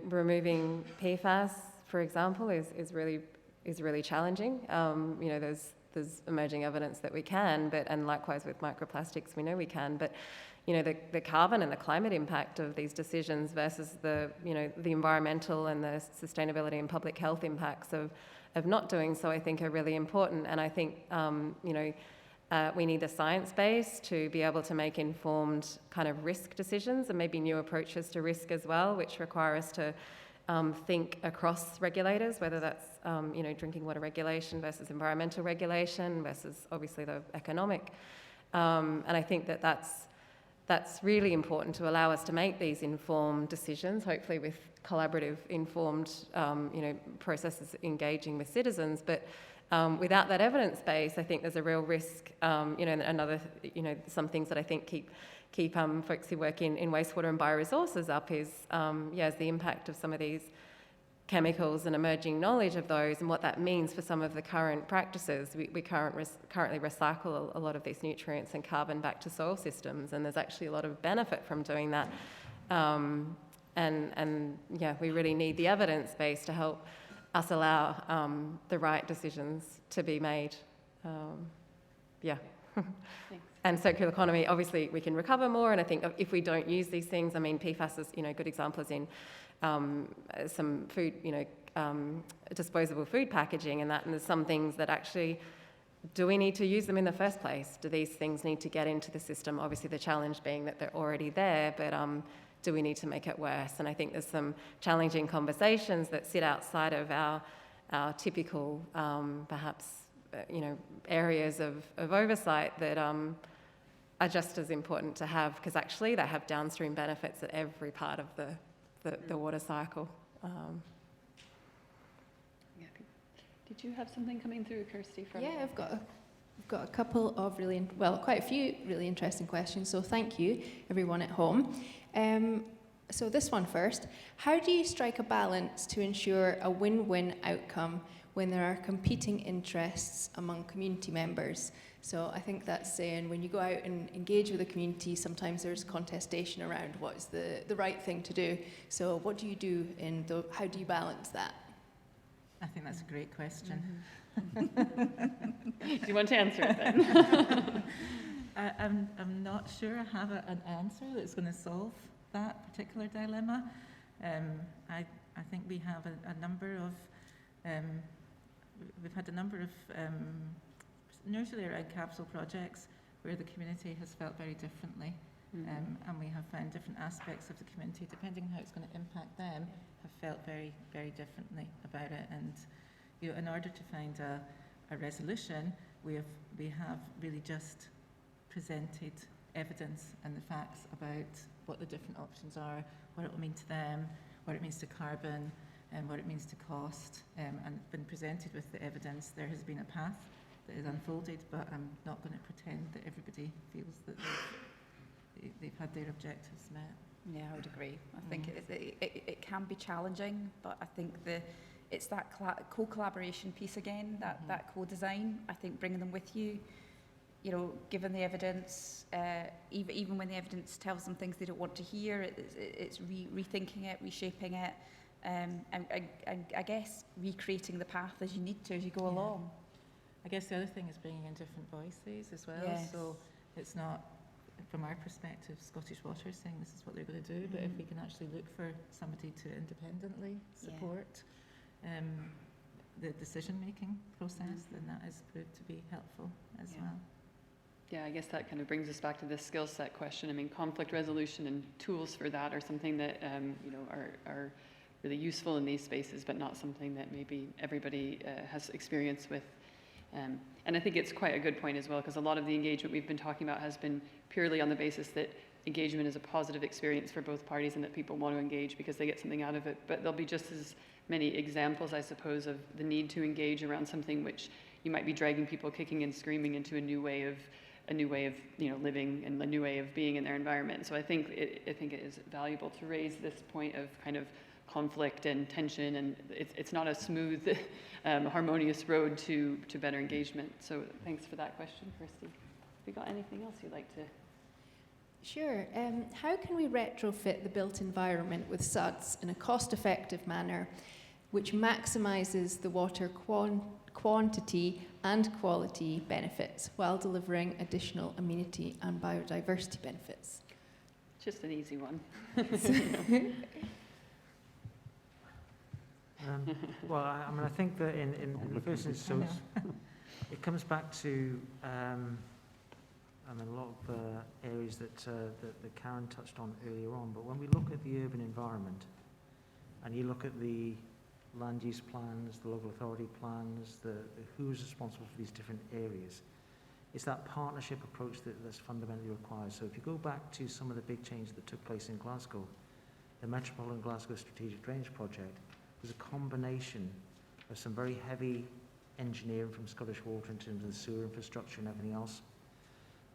[SPEAKER 10] removing PFAS, for example, is really challenging. There's emerging evidence that we can, and likewise with microplastics, we know we can. But the carbon and the climate impact of these decisions versus the environmental and the sustainability and public health impacts of not doing so, I think, are really important. And I think we need a science base to be able to make informed kind of risk decisions, and maybe new approaches to risk as well, which require us to think across regulators, whether that's drinking water regulation versus environmental regulation versus obviously the economic. And I think that's that's really important to allow us to make these informed decisions, hopefully with collaborative, informed, processes engaging with citizens. But without that evidence base, I think there's a real risk. Some things that I think keep folks who work in wastewater and bioresources up is the impact of some of these chemicals and emerging knowledge of those and what that means for some of the current practices. We currently recycle a lot of these nutrients and carbon back to soil systems, and there's actually a lot of benefit from doing that. We really need the evidence base to help us allow the right decisions to be made. And circular economy, obviously we can recover more, and I think if we don't use these things, I mean, PFAS is, good examples in some food, disposable food packaging and that, and there's some things that actually, do we need to use them in the first place? Do these things need to get into the system? Obviously the challenge being that they're already there, but do we need to make it worse? And I think there's some challenging conversations that sit outside of our typical, perhaps, areas of oversight that are just as important to have, because actually they have downstream benefits at every part of the water cycle.
[SPEAKER 4] Did you have something coming through, Kirsty?
[SPEAKER 20] Yeah, I've got a couple of quite a few really interesting questions, so thank you, everyone at home. So this one first. How do you strike a balance to ensure a win-win outcome when there are competing interests among community members? So I think that's saying when you go out and engage with the community, sometimes there's contestation around what is the right thing to do. So what do you do how do you balance that?
[SPEAKER 5] I think that's a great question.
[SPEAKER 4] Do you want to answer it then?
[SPEAKER 5] I'm not sure I have an answer that's going to solve that particular dilemma. I think we have a number of, we've had a number of usually around capital projects where the community has felt very differently, and we have found different aspects of the community, depending on how it's going to impact them, have felt very, very differently about it. And in order to find a resolution, we have really just presented evidence and the facts about what the different options are, what it will mean to them, what it means to carbon, and what it means to cost, and been presented with the evidence. There has been a path that is unfolded, but I'm not going to pretend that everybody feels that they've had their objectives met.
[SPEAKER 18] Yeah, I would agree. I think it can be challenging, but I think it's that co-collaboration piece again, that co-design. I think bringing them with you, given the evidence, even when the evidence tells them things they don't want to hear, it's rethinking it, reshaping it, and I guess recreating the path as you need to as you go along.
[SPEAKER 5] I guess the other thing is bringing in different voices as well.
[SPEAKER 18] Yes.
[SPEAKER 5] So it's not, from our perspective, Scottish Water saying this is what they're going to do, but if we can actually look for somebody to independently support the decision-making process, then that has proved to be helpful as well.
[SPEAKER 4] Yeah, I guess that kind of brings us back to the skill set question. I mean, conflict resolution and tools for that are something that are really useful in these spaces, but not something that maybe everybody has experience with. And I think it's quite a good point as well, because a lot of the engagement we've been talking about has been purely on the basis that engagement is a positive experience for both parties and that people want to engage because they get something out of it. But there'll be just as many examples, I suppose, of the need to engage around something which you might be dragging people kicking and screaming into a new way of living and a new way of being in their environment. So I think it is valuable to raise this point of kind of conflict and tension, and it's not a smooth, harmonious road to better engagement. So thanks for that question, Kirsty. Have you got anything else you'd like to?
[SPEAKER 20] Sure. How can we retrofit the built environment with SUDs in a cost-effective manner which maximises the water quantity and quality benefits while delivering additional amenity and biodiversity benefits?
[SPEAKER 4] Just an easy one.
[SPEAKER 11] Well, I think that in the first instance, it comes back to a lot of areas that Karen touched on earlier on. But when we look at the urban environment, and you look at the land use plans, the local authority plans, who's responsible for these different areas, It's that partnership approach that's fundamentally required. So if you go back to some of the big changes that took place in Glasgow, the Metropolitan Glasgow Strategic Drainage Project was a combination of some very heavy engineering from Scottish Water in terms of the sewer infrastructure and everything else.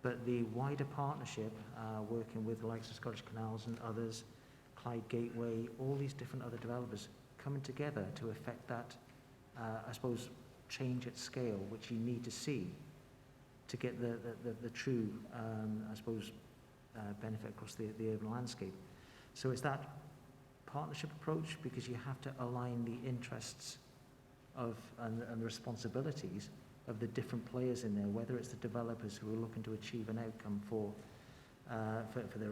[SPEAKER 11] But the wider partnership, working with the likes of Scottish Canals and others, Clyde Gateway, all these different other developers coming together to effect that, I suppose, change at scale, which you need to see to get the true, I suppose, benefit across the urban landscape. So it's that partnership approach, because you have to align the interests of and the responsibilities of the different players in there, whether it's the developers who are looking to achieve an outcome for their,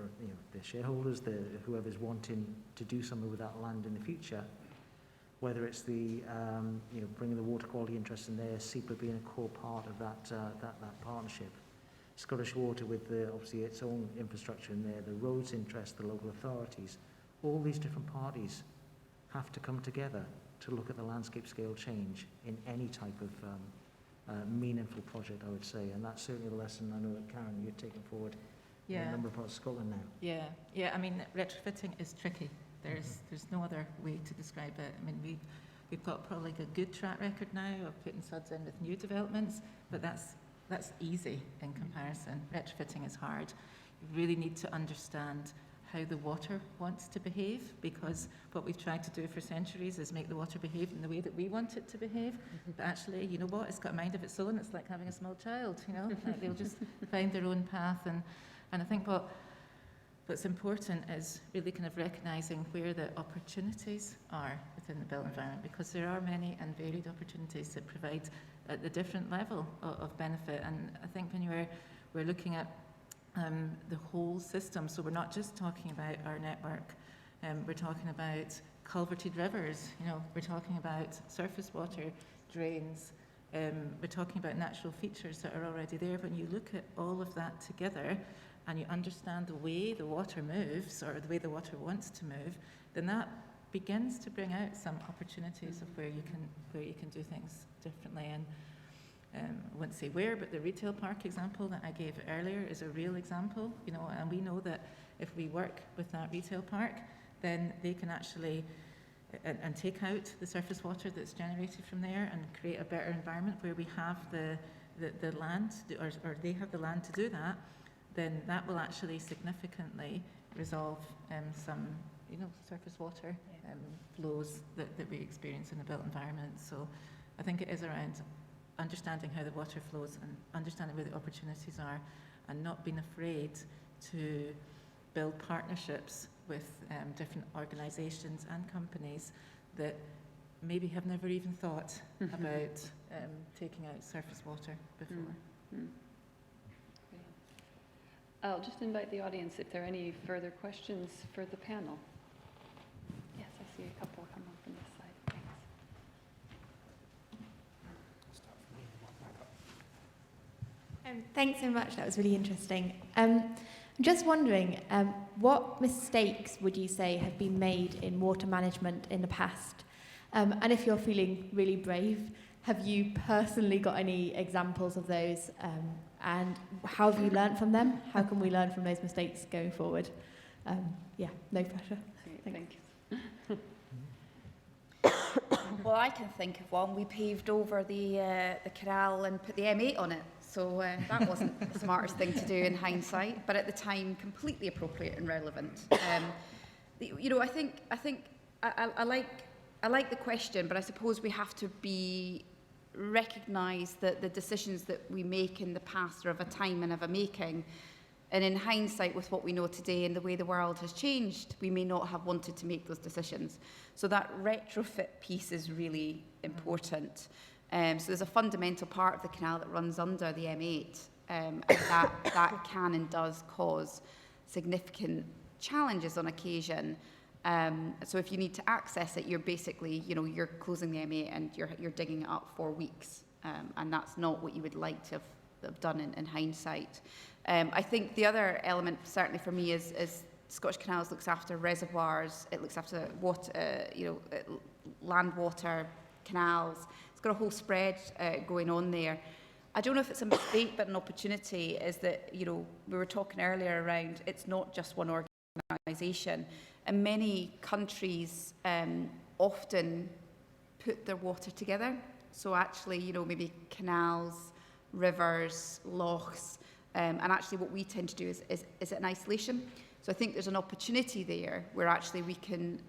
[SPEAKER 11] their shareholders, whoever's wanting to do something with that land in the future, whether it's the bringing the water quality interest in there, SEPA being a core part of that partnership. Scottish Water with obviously its own infrastructure in there, the roads interest, the local authorities, all these different parties have to come together to look at the landscape scale change in any type of meaningful project, I would say. And that's certainly the lesson I know that Karen, you're taking forward in a number of parts of Scotland now.
[SPEAKER 5] Yeah. I mean, retrofitting is tricky. There's no other way to describe it. I mean, we've got probably a good track record now of putting SUDs in with new developments, but that's easy in comparison. Retrofitting is hard. You really need to understand how the water wants to behave, because what we've tried to do for centuries is make the water behave in the way that we want it to behave. But actually, you know what? It's got a mind of its own. It's like having a small child, like they'll just find their own path. And I think what's important is really kind of recognising where the opportunities are within the built environment, because there are many and varied opportunities that provide at the different level of benefit. And I think when we're looking at the whole system, so we're not just talking about our network, we're talking about culverted rivers, we're talking about surface water drains, we're talking about natural features that are already there. When you look at all of that together and you understand the way the water moves, or the way the water wants to move, then that begins to bring out some opportunities of where you can do things differently. And I wouldn't say where, but the retail park example that I gave earlier is a real example, and we know that if we work with that retail park, then they can actually and take out the surface water that's generated from there and create a better environment where we have the land, or they have the land to do that. Then that will actually significantly resolve some surface water flows that we experience in the built environment. So I think it is around understanding how the water flows and understanding where the opportunities are, and not being afraid to build partnerships with different organisations and companies that maybe have never even thought about taking out surface water before.
[SPEAKER 4] I'll just invite the audience if there are any further questions for the panel. Yes, I see a couple come up on this side. Thanks.
[SPEAKER 1] Thanks so much. That was really interesting. I'm just wondering, what mistakes would you say have been made in water management in the past? And if you're feeling really brave, have you personally got any examples of those? And how have you learned from them? How can we learn from those mistakes going forward? No pressure.
[SPEAKER 4] Thank you.
[SPEAKER 18] Well, I can think of one. We paved over the canal and put the M8 on it. So that wasn't the smartest thing to do in hindsight, but at the time, completely appropriate and relevant. I think I like the question, but I suppose we have to recognise that the decisions that we make in the past are of a time and of a making. And in hindsight, with what we know today and the way the world has changed, we may not have wanted to make those decisions. So that retrofit piece is really important. So there's a fundamental part of the canal that runs under the M8, and that can and does cause significant challenges on occasion. So if you need to access it, you're basically, you're closing the M8 and you're digging it up for weeks, and that's not what you would like to have done in hindsight. I think the other element, certainly for me, is Scottish Canals looks after reservoirs, it looks after water, land water, canals. It's got a whole spread going on there. I don't know if it's a mistake, but an opportunity is that, you know, we were talking earlier around it's not just one organisation. And many countries often put their water together. So actually, you know, maybe canals, rivers, lochs, and actually what we tend to do is it in isolation. So I think there's an opportunity there where actually we can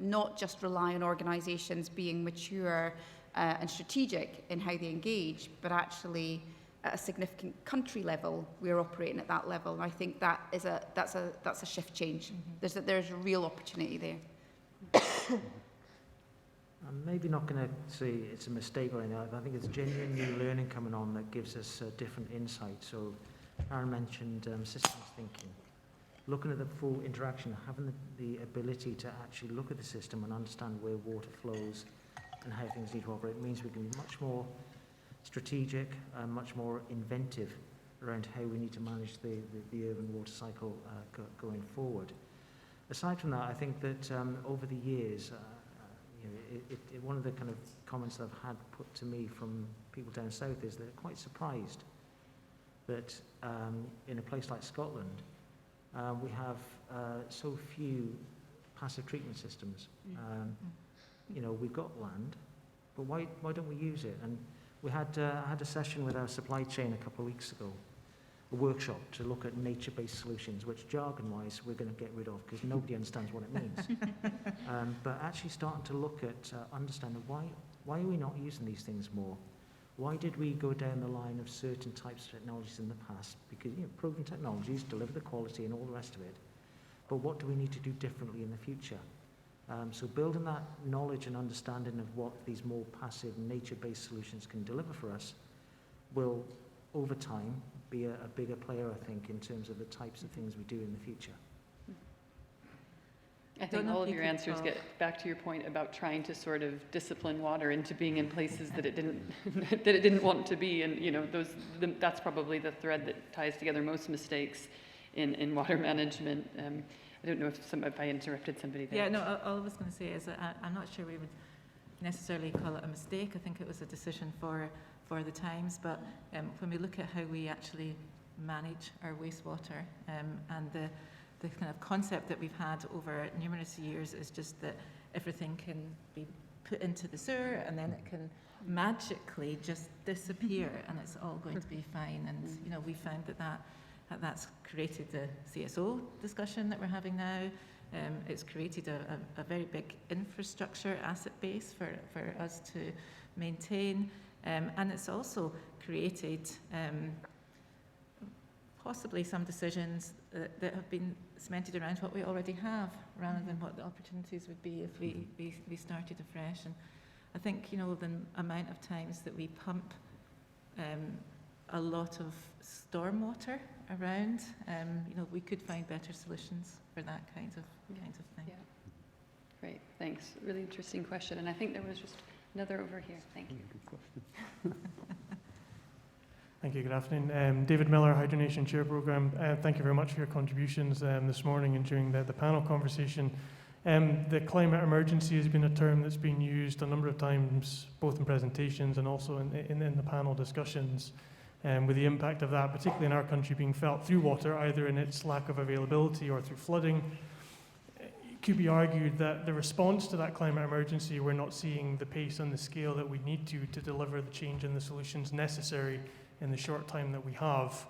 [SPEAKER 18] not just rely on organisations being mature and strategic in how they engage, but actually at a significant country level, we're operating at that level. And I think that's a shift change. There's a real opportunity there.
[SPEAKER 11] I'm maybe not going to say it's a mistake or anything. I think it's genuine new learning coming on that gives us different insight. So Aaron mentioned systems thinking. Looking at the full interaction, having the ability to actually look at the system and understand where water flows and how things need to operate means we can be much more strategic and much more inventive around how we need to manage the urban water cycle going forward. Aside from that, I think that over the years, one of the kind of comments that I've had put to me from people down south is they're quite surprised that in a place like Scotland, we have so few passive treatment systems. You know, we've got land, but why don't we use it? And we had I had a session with our supply chain a couple of weeks ago, a workshop to look at nature-based solutions, which jargon-wise we're going to get rid of because nobody understands what it means. But actually starting to look at understanding why are we not using these things more? Why did we go down the line of certain types of technologies in the past? Because, you know, proven technologies deliver the quality and all the rest of it. But what do we need to do differently in the future? So building that knowledge and understanding of what these more passive nature-based solutions can deliver for us will, over time, be a bigger player, I think, in terms of the types of things we do in the future.
[SPEAKER 4] I think all of your answers get back to your point about trying to sort of discipline water into being in places that it didn't want to be, and you know that's probably the thread that ties together most mistakes in water management. I don't know if I interrupted somebody there.
[SPEAKER 5] Yeah, no, all I was going to say is that I'm not sure we would necessarily call it a mistake. I think it was a decision for the times, but when we look at how we actually manage our wastewater and the kind of concept that we've had over numerous years is just that everything can be put into the sewer and then it can magically just disappear and it's all going to be fine. And you know, we found that's created the CSO discussion that we're having now. It's created a very big infrastructure asset base for us to maintain, and it's also created possibly some decisions that have been cemented around what we already have rather than what the opportunities would be if we started afresh. And I think, you know, the amount of times that we pump a lot of stormwater around, you know, we could find better solutions for that kind of thing.
[SPEAKER 4] Yeah. Great, thanks. Really interesting question. And I think there was just another over here. Thank you.
[SPEAKER 21] Good question. Thank you. Good afternoon. David Miller, Hydronation Chair Programme. Thank you very much for your contributions this morning and during the panel conversation. The climate emergency has been a term that's been used a number of times, both in presentations and also in the panel discussions, with the impact of that, particularly in our country, being felt through water, either in its lack of availability or through flooding. It could be argued that the response to that climate emergency, we're not seeing the pace and the scale that we need to deliver the change and the solutions necessary in the short time that we have.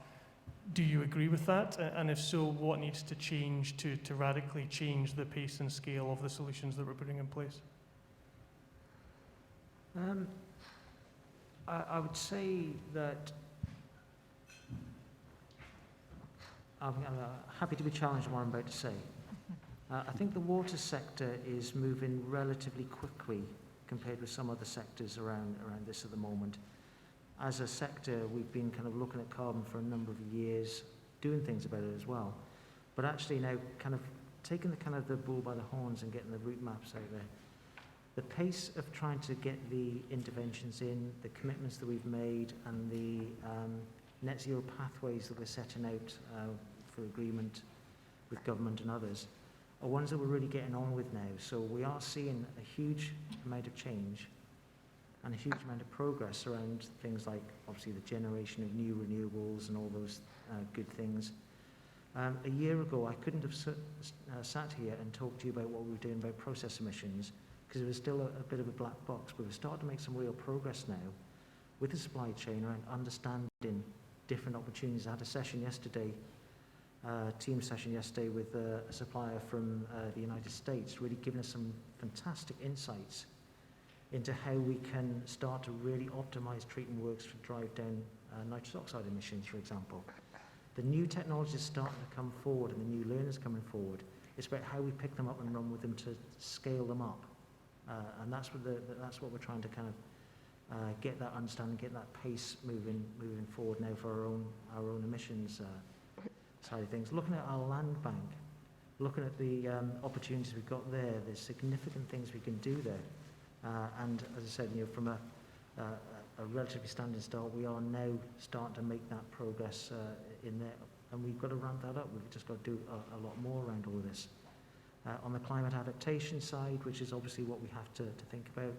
[SPEAKER 21] Do you agree with that? And if so, what needs to change to radically change the pace and scale of the solutions that we're putting in place?
[SPEAKER 11] I would say that I'm happy to be challenged on what I'm about to say. I think the water sector is moving relatively quickly compared with some other sectors around this at the moment. As a sector, we've been kind of looking at carbon for a number of years, doing things about it as well. But actually now kind of taking the bull by the horns and getting the route maps out there. The pace of trying to get the interventions in, the commitments that we've made, and the net zero pathways that we're setting out for agreement with government and others are ones that we're really getting on with now. So we are seeing a huge amount of change. and a huge amount of progress around things like, obviously, the generation of new renewables and all those good things. A year ago, I couldn't have sat here and talked to you about what we were doing about process emissions, because it was still a bit of a black box, but we're starting to make some real progress now with the supply chain around understanding different opportunities. I had a session yesterday, team session yesterday with a supplier from the United States, really giving us some fantastic insights into how we can start to really optimize treatment works to drive down nitrous oxide emissions, for example. The new technologies starting to come forward and the new learners coming forward. It's about how we pick them up and run with them to scale them up. And that's what we're trying to kind of get that understanding, get that pace moving forward now for our own emissions side of things. Looking at our land bank, looking at the opportunities we've got there, there's significant things we can do there. And as I said, from a relatively standing start, we are now starting to make that progress in there, and we've got to ramp that up. We've just got to do a lot more around all of this. On the climate adaptation side, which is obviously what we have to think about,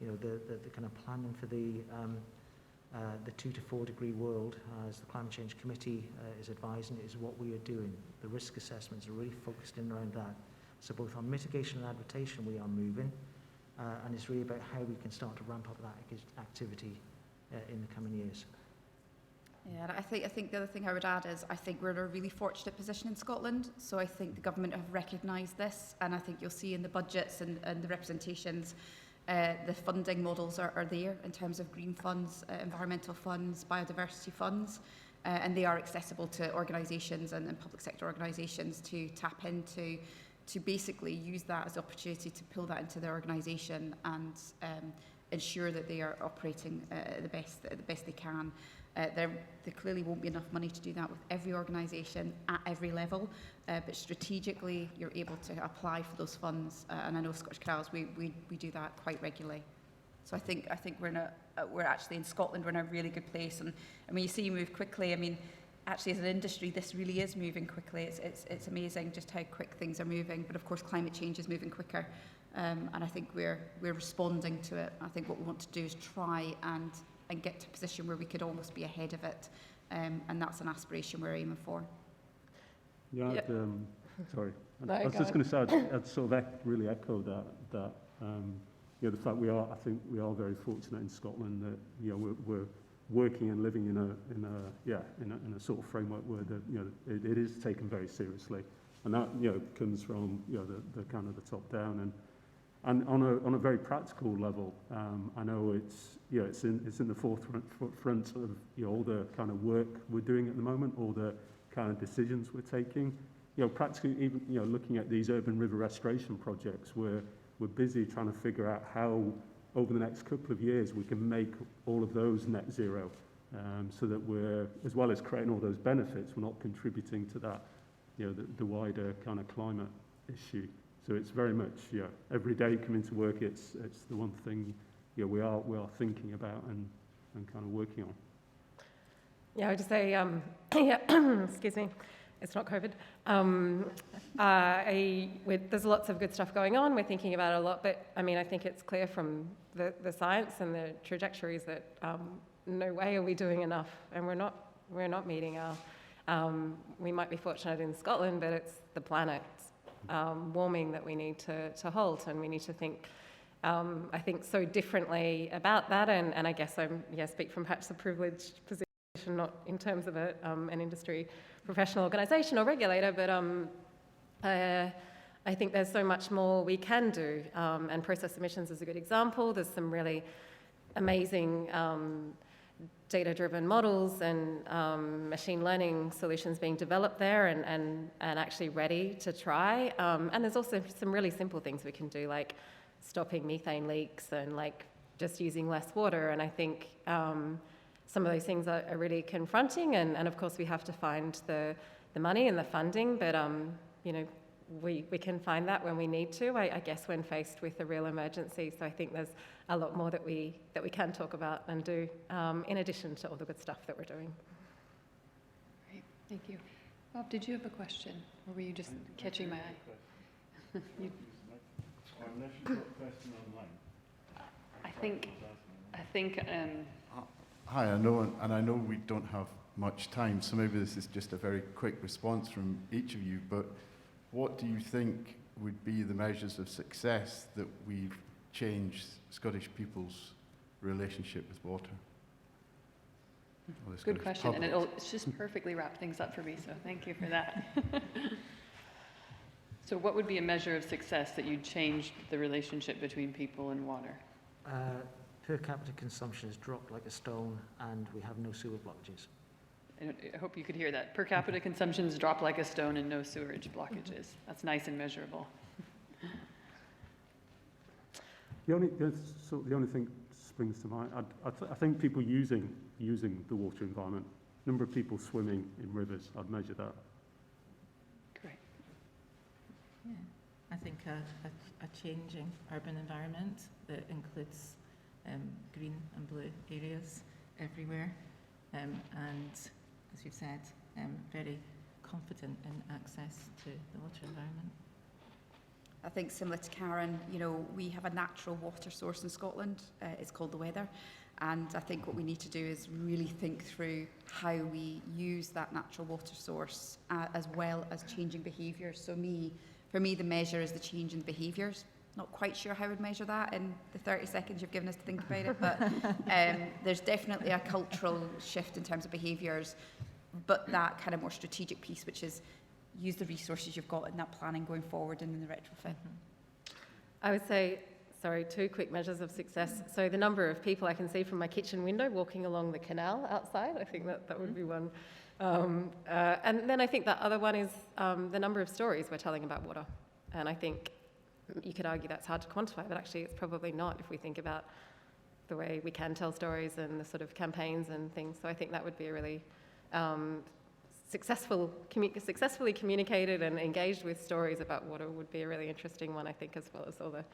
[SPEAKER 11] the kind of planning for the 2 to 4 degree world, as the Climate Change Committee is advising, is what we are doing. The risk assessments are really focused in around that. So both on mitigation and adaptation we are moving, and it's really about how we can start to ramp up that activity in the coming years.
[SPEAKER 18] Yeah, I think the other thing I would add is I think we're in a really fortunate position in Scotland. So I think the government have recognised this, and I think you'll see in the budgets and the representations, the funding models are there in terms of green funds, environmental funds, biodiversity funds, and they are accessible to organisations and public sector organisations to tap into, to basically use that as an opportunity to pull that into their organisation and ensure that they are operating the best they can. There clearly won't be enough money to do that with every organisation at every level, but strategically you're able to apply for those funds, and I know Scottish Canals, we do that quite regularly. So I think we're actually in Scotland, we're in a really good place, and when you see you move quickly, I mean, actually as an industry this really is moving quickly. It's amazing just how quick things are moving, but of course climate change is moving quicker, and I think we're responding to it. I think what we want to do is try and get to a position where we could almost be ahead of it, and that's an aspiration we're aiming for.
[SPEAKER 9] Yeah, sorry.
[SPEAKER 10] No,
[SPEAKER 9] I was just going to say, I'd sort of really echo that the fact I think we are very fortunate in Scotland that we're working and living in a sort of framework where it is taken very seriously, and that comes from the kind of the top down and on a very practical level. I know it's in the forefront of all the kind of work we're doing at the moment, all the kind of decisions we're taking. Practically even looking at these urban river restoration projects, we're busy trying to figure out how over the next couple of years we can make all of those net zero, so that we're, as well as creating all those benefits, we're not contributing to that the wider kind of climate issue. So it's very much every day coming to work, it's the one thing we are thinking about and kind of working on.
[SPEAKER 10] Yeah, I would just say, excuse me, it's not COVID. There's lots of good stuff going on. We're thinking about it a lot, but I mean, I think it's clear from the science and the trajectories that no way are we doing enough, and we're not meeting our. We might be fortunate in Scotland, but it's the planet's warming that we need to halt, and we need to think. I think so differently about that, and I guess I'm speak from perhaps a privileged position, not in terms of an industry professional organisation or regulator, but I think there's so much more we can do, and process emissions is a good example. There's some really amazing data-driven models and machine learning solutions being developed there and actually ready to try. And there's also some really simple things we can do, like stopping methane leaks and like just using less water. And I think some of those things are really confronting, and of course we have to find the money and the funding, but we can find that when we need to, I guess, when faced with a real emergency. So I think there's a lot more that we can talk about and do, in addition to all the good stuff that we're doing.
[SPEAKER 2] Great, thank you. Bob, did you have a question, or were you just catching my eye?
[SPEAKER 21] Unless you've got a question online.
[SPEAKER 2] I think
[SPEAKER 4] I think...
[SPEAKER 3] Hi, I know we don't have much time, so maybe this is just a very quick response from each of you, but what do you think would be the measures of success that we've changed Scottish people's relationship with water?
[SPEAKER 4] Good question, and it's just perfectly wrap things up for me, so thank you for that. So what would be a measure of success that you'd changed the relationship between people and water?
[SPEAKER 11] Per capita consumption has dropped like a stone, and we have no sewer blockages.
[SPEAKER 4] I hope you could hear that. Per capita consumption's dropped like a stone and no sewerage blockages. That's nice and measurable.
[SPEAKER 9] The only thing springs to mind, I think people using the water environment, number of people swimming in rivers, I'd measure that.
[SPEAKER 4] Great.
[SPEAKER 5] Yeah, I think a changing urban environment that includes green and blue areas everywhere, and as you've said, very confident in access to the water environment.
[SPEAKER 18] I think similar to Karen, you know, we have a natural water source in Scotland. It's called the weather. And I think what we need to do is really think through how we use that natural water source as well as changing behaviours. So for me, the measure is the change in behaviours. Not quite sure how I would measure that in the 30 seconds you've given us to think about it, but there's definitely a cultural shift in terms of behaviours, but that kind of more strategic piece, which is use the resources you've got in that planning going forward and in the retrofit.
[SPEAKER 22] I would say, sorry, 2 quick measures of success. So the number of people I can see from my kitchen window walking along the canal outside, I think that would be one. And then I think that other one is the number of stories we're telling about water. And I think you could argue that's hard to quantify, but actually it's probably not if we think about the way we can tell stories and the sort of campaigns and things. So I think that would be a really successfully communicated and engaged with stories about water would be a really interesting one, I think, as well as all the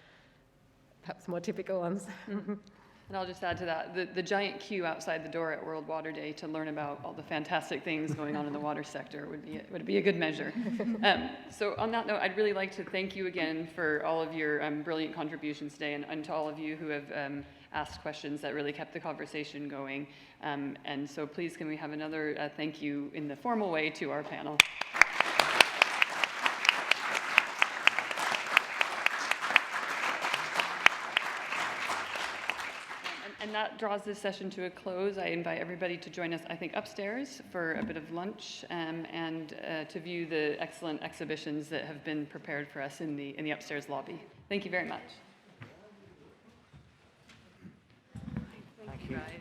[SPEAKER 22] perhaps more typical ones.
[SPEAKER 4] And I'll just add to that, the giant queue outside the door at World Water Day to learn about all the fantastic things going on in the water sector would be a good measure. So on that note, I'd really like to thank you again for all of your brilliant contributions today, and to all of you who have asked questions that really kept the conversation going. And so please can we have another thank you in the formal way to our panel. And that draws this session to a close. I invite everybody to join us, I think, upstairs for a bit of lunch and to view the excellent exhibitions that have been prepared for us in the upstairs lobby. Thank you very much.
[SPEAKER 11] Thank you.
[SPEAKER 4] Guys.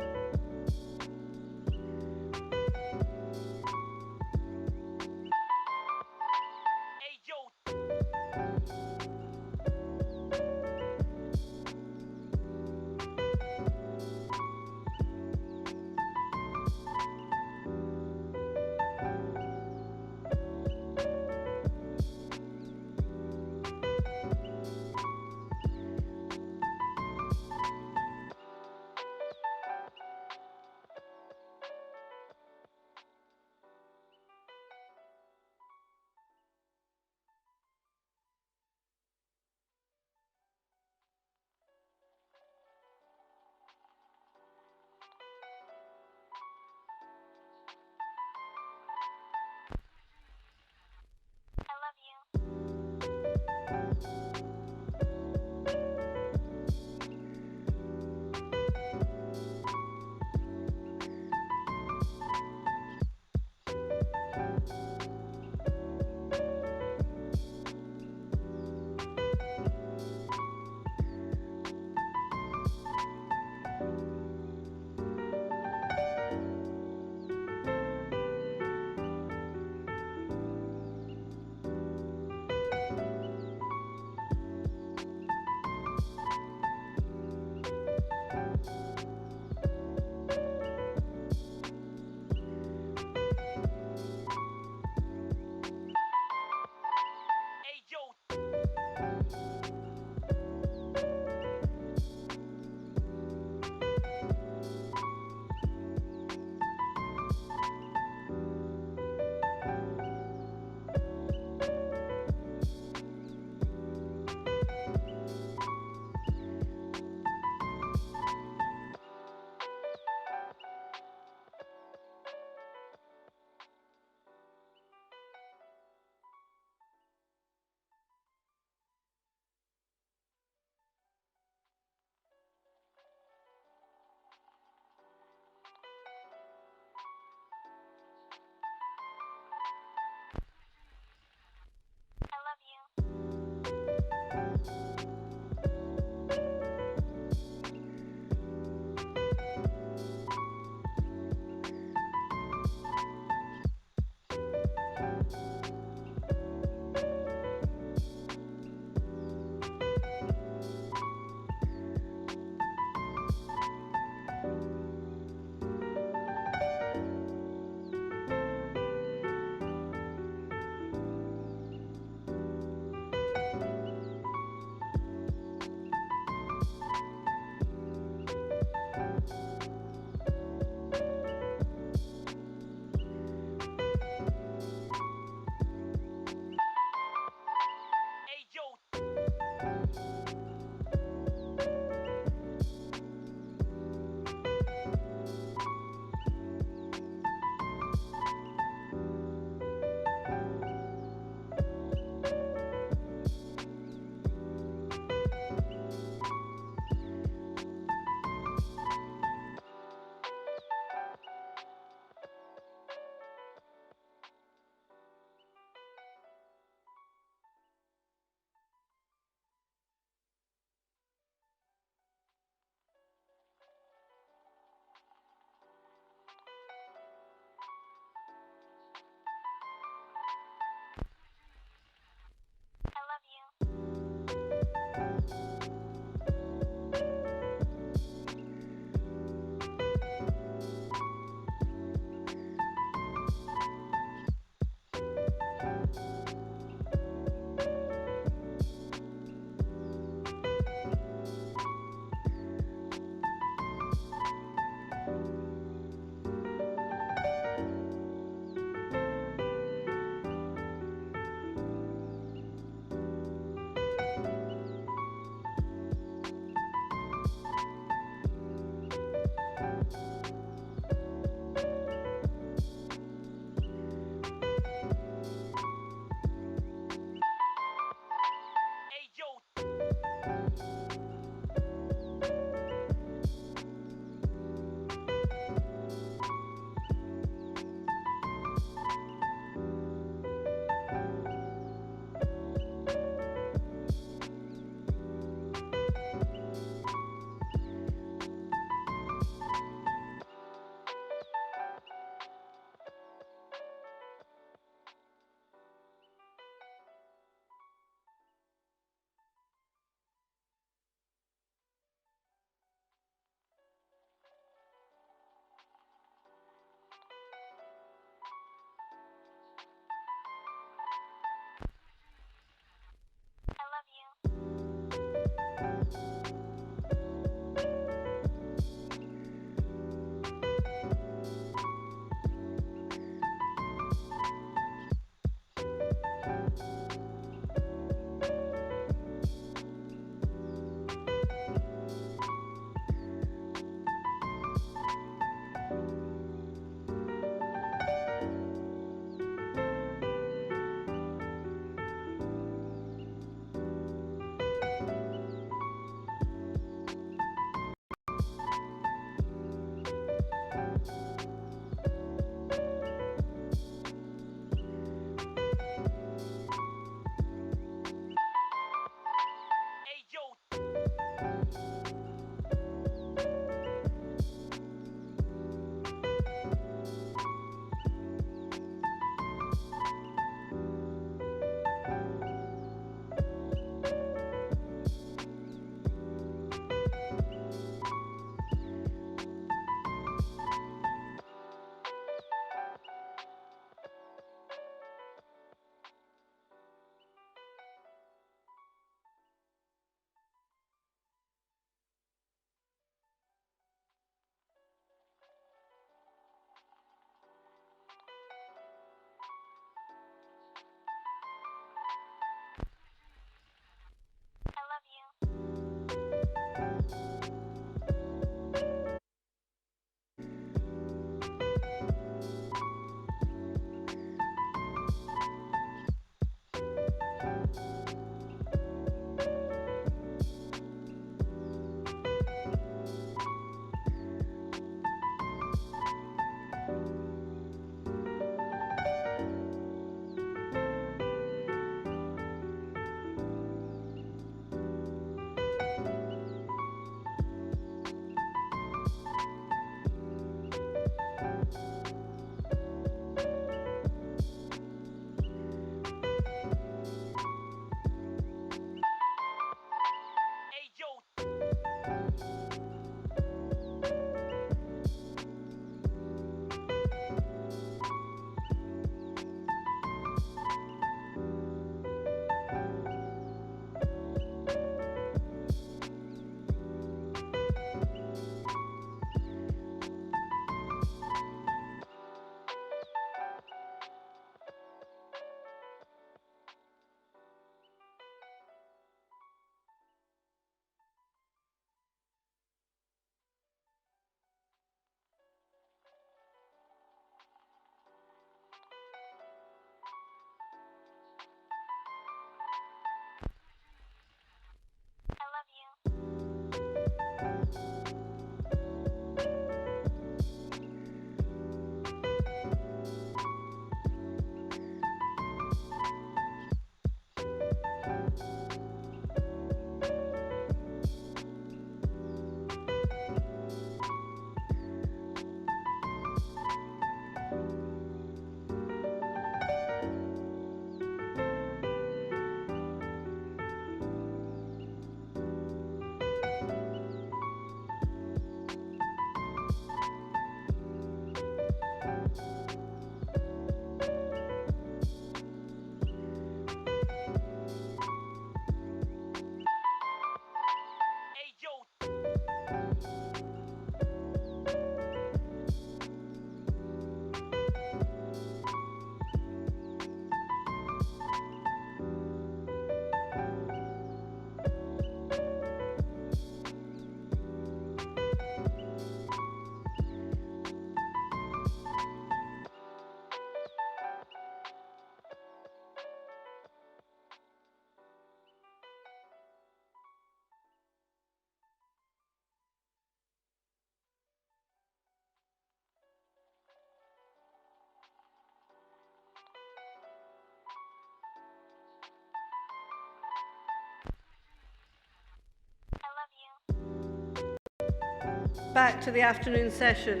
[SPEAKER 6] back to the afternoon session.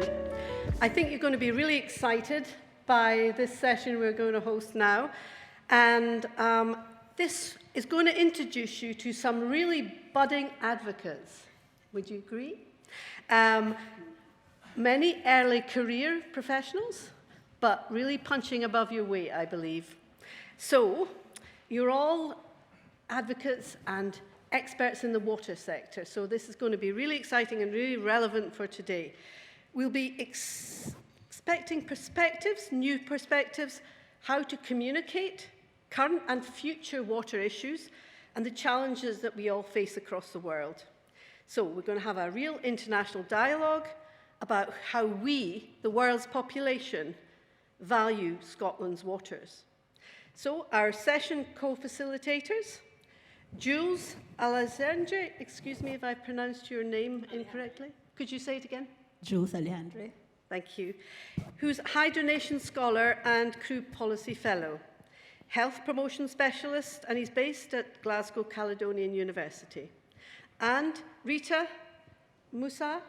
[SPEAKER 6] I think you're going to be really excited by this session we're going to host now. And this is going to introduce you to some really budding advocates. Would you agree? Many early career professionals, but really punching above your weight, I believe. So, you're all advocates and experts in the water sector, so this is going to be really exciting and really relevant for today. We'll be expecting perspectives, new perspectives, how to communicate current and future water issues and the challenges that we all face across the world. So we're going to have a real international dialogue about how we, the world's population, value Scotland's waters. So our session co-facilitators, Jules Alexandre, excuse me if I pronounced your name incorrectly. Could you say it again?
[SPEAKER 8] Jules Alexandre.
[SPEAKER 6] Thank you. Who's hydronation scholar and crew policy fellow, health promotion specialist, and he's based at Glasgow Caledonian University. And Rita Musa,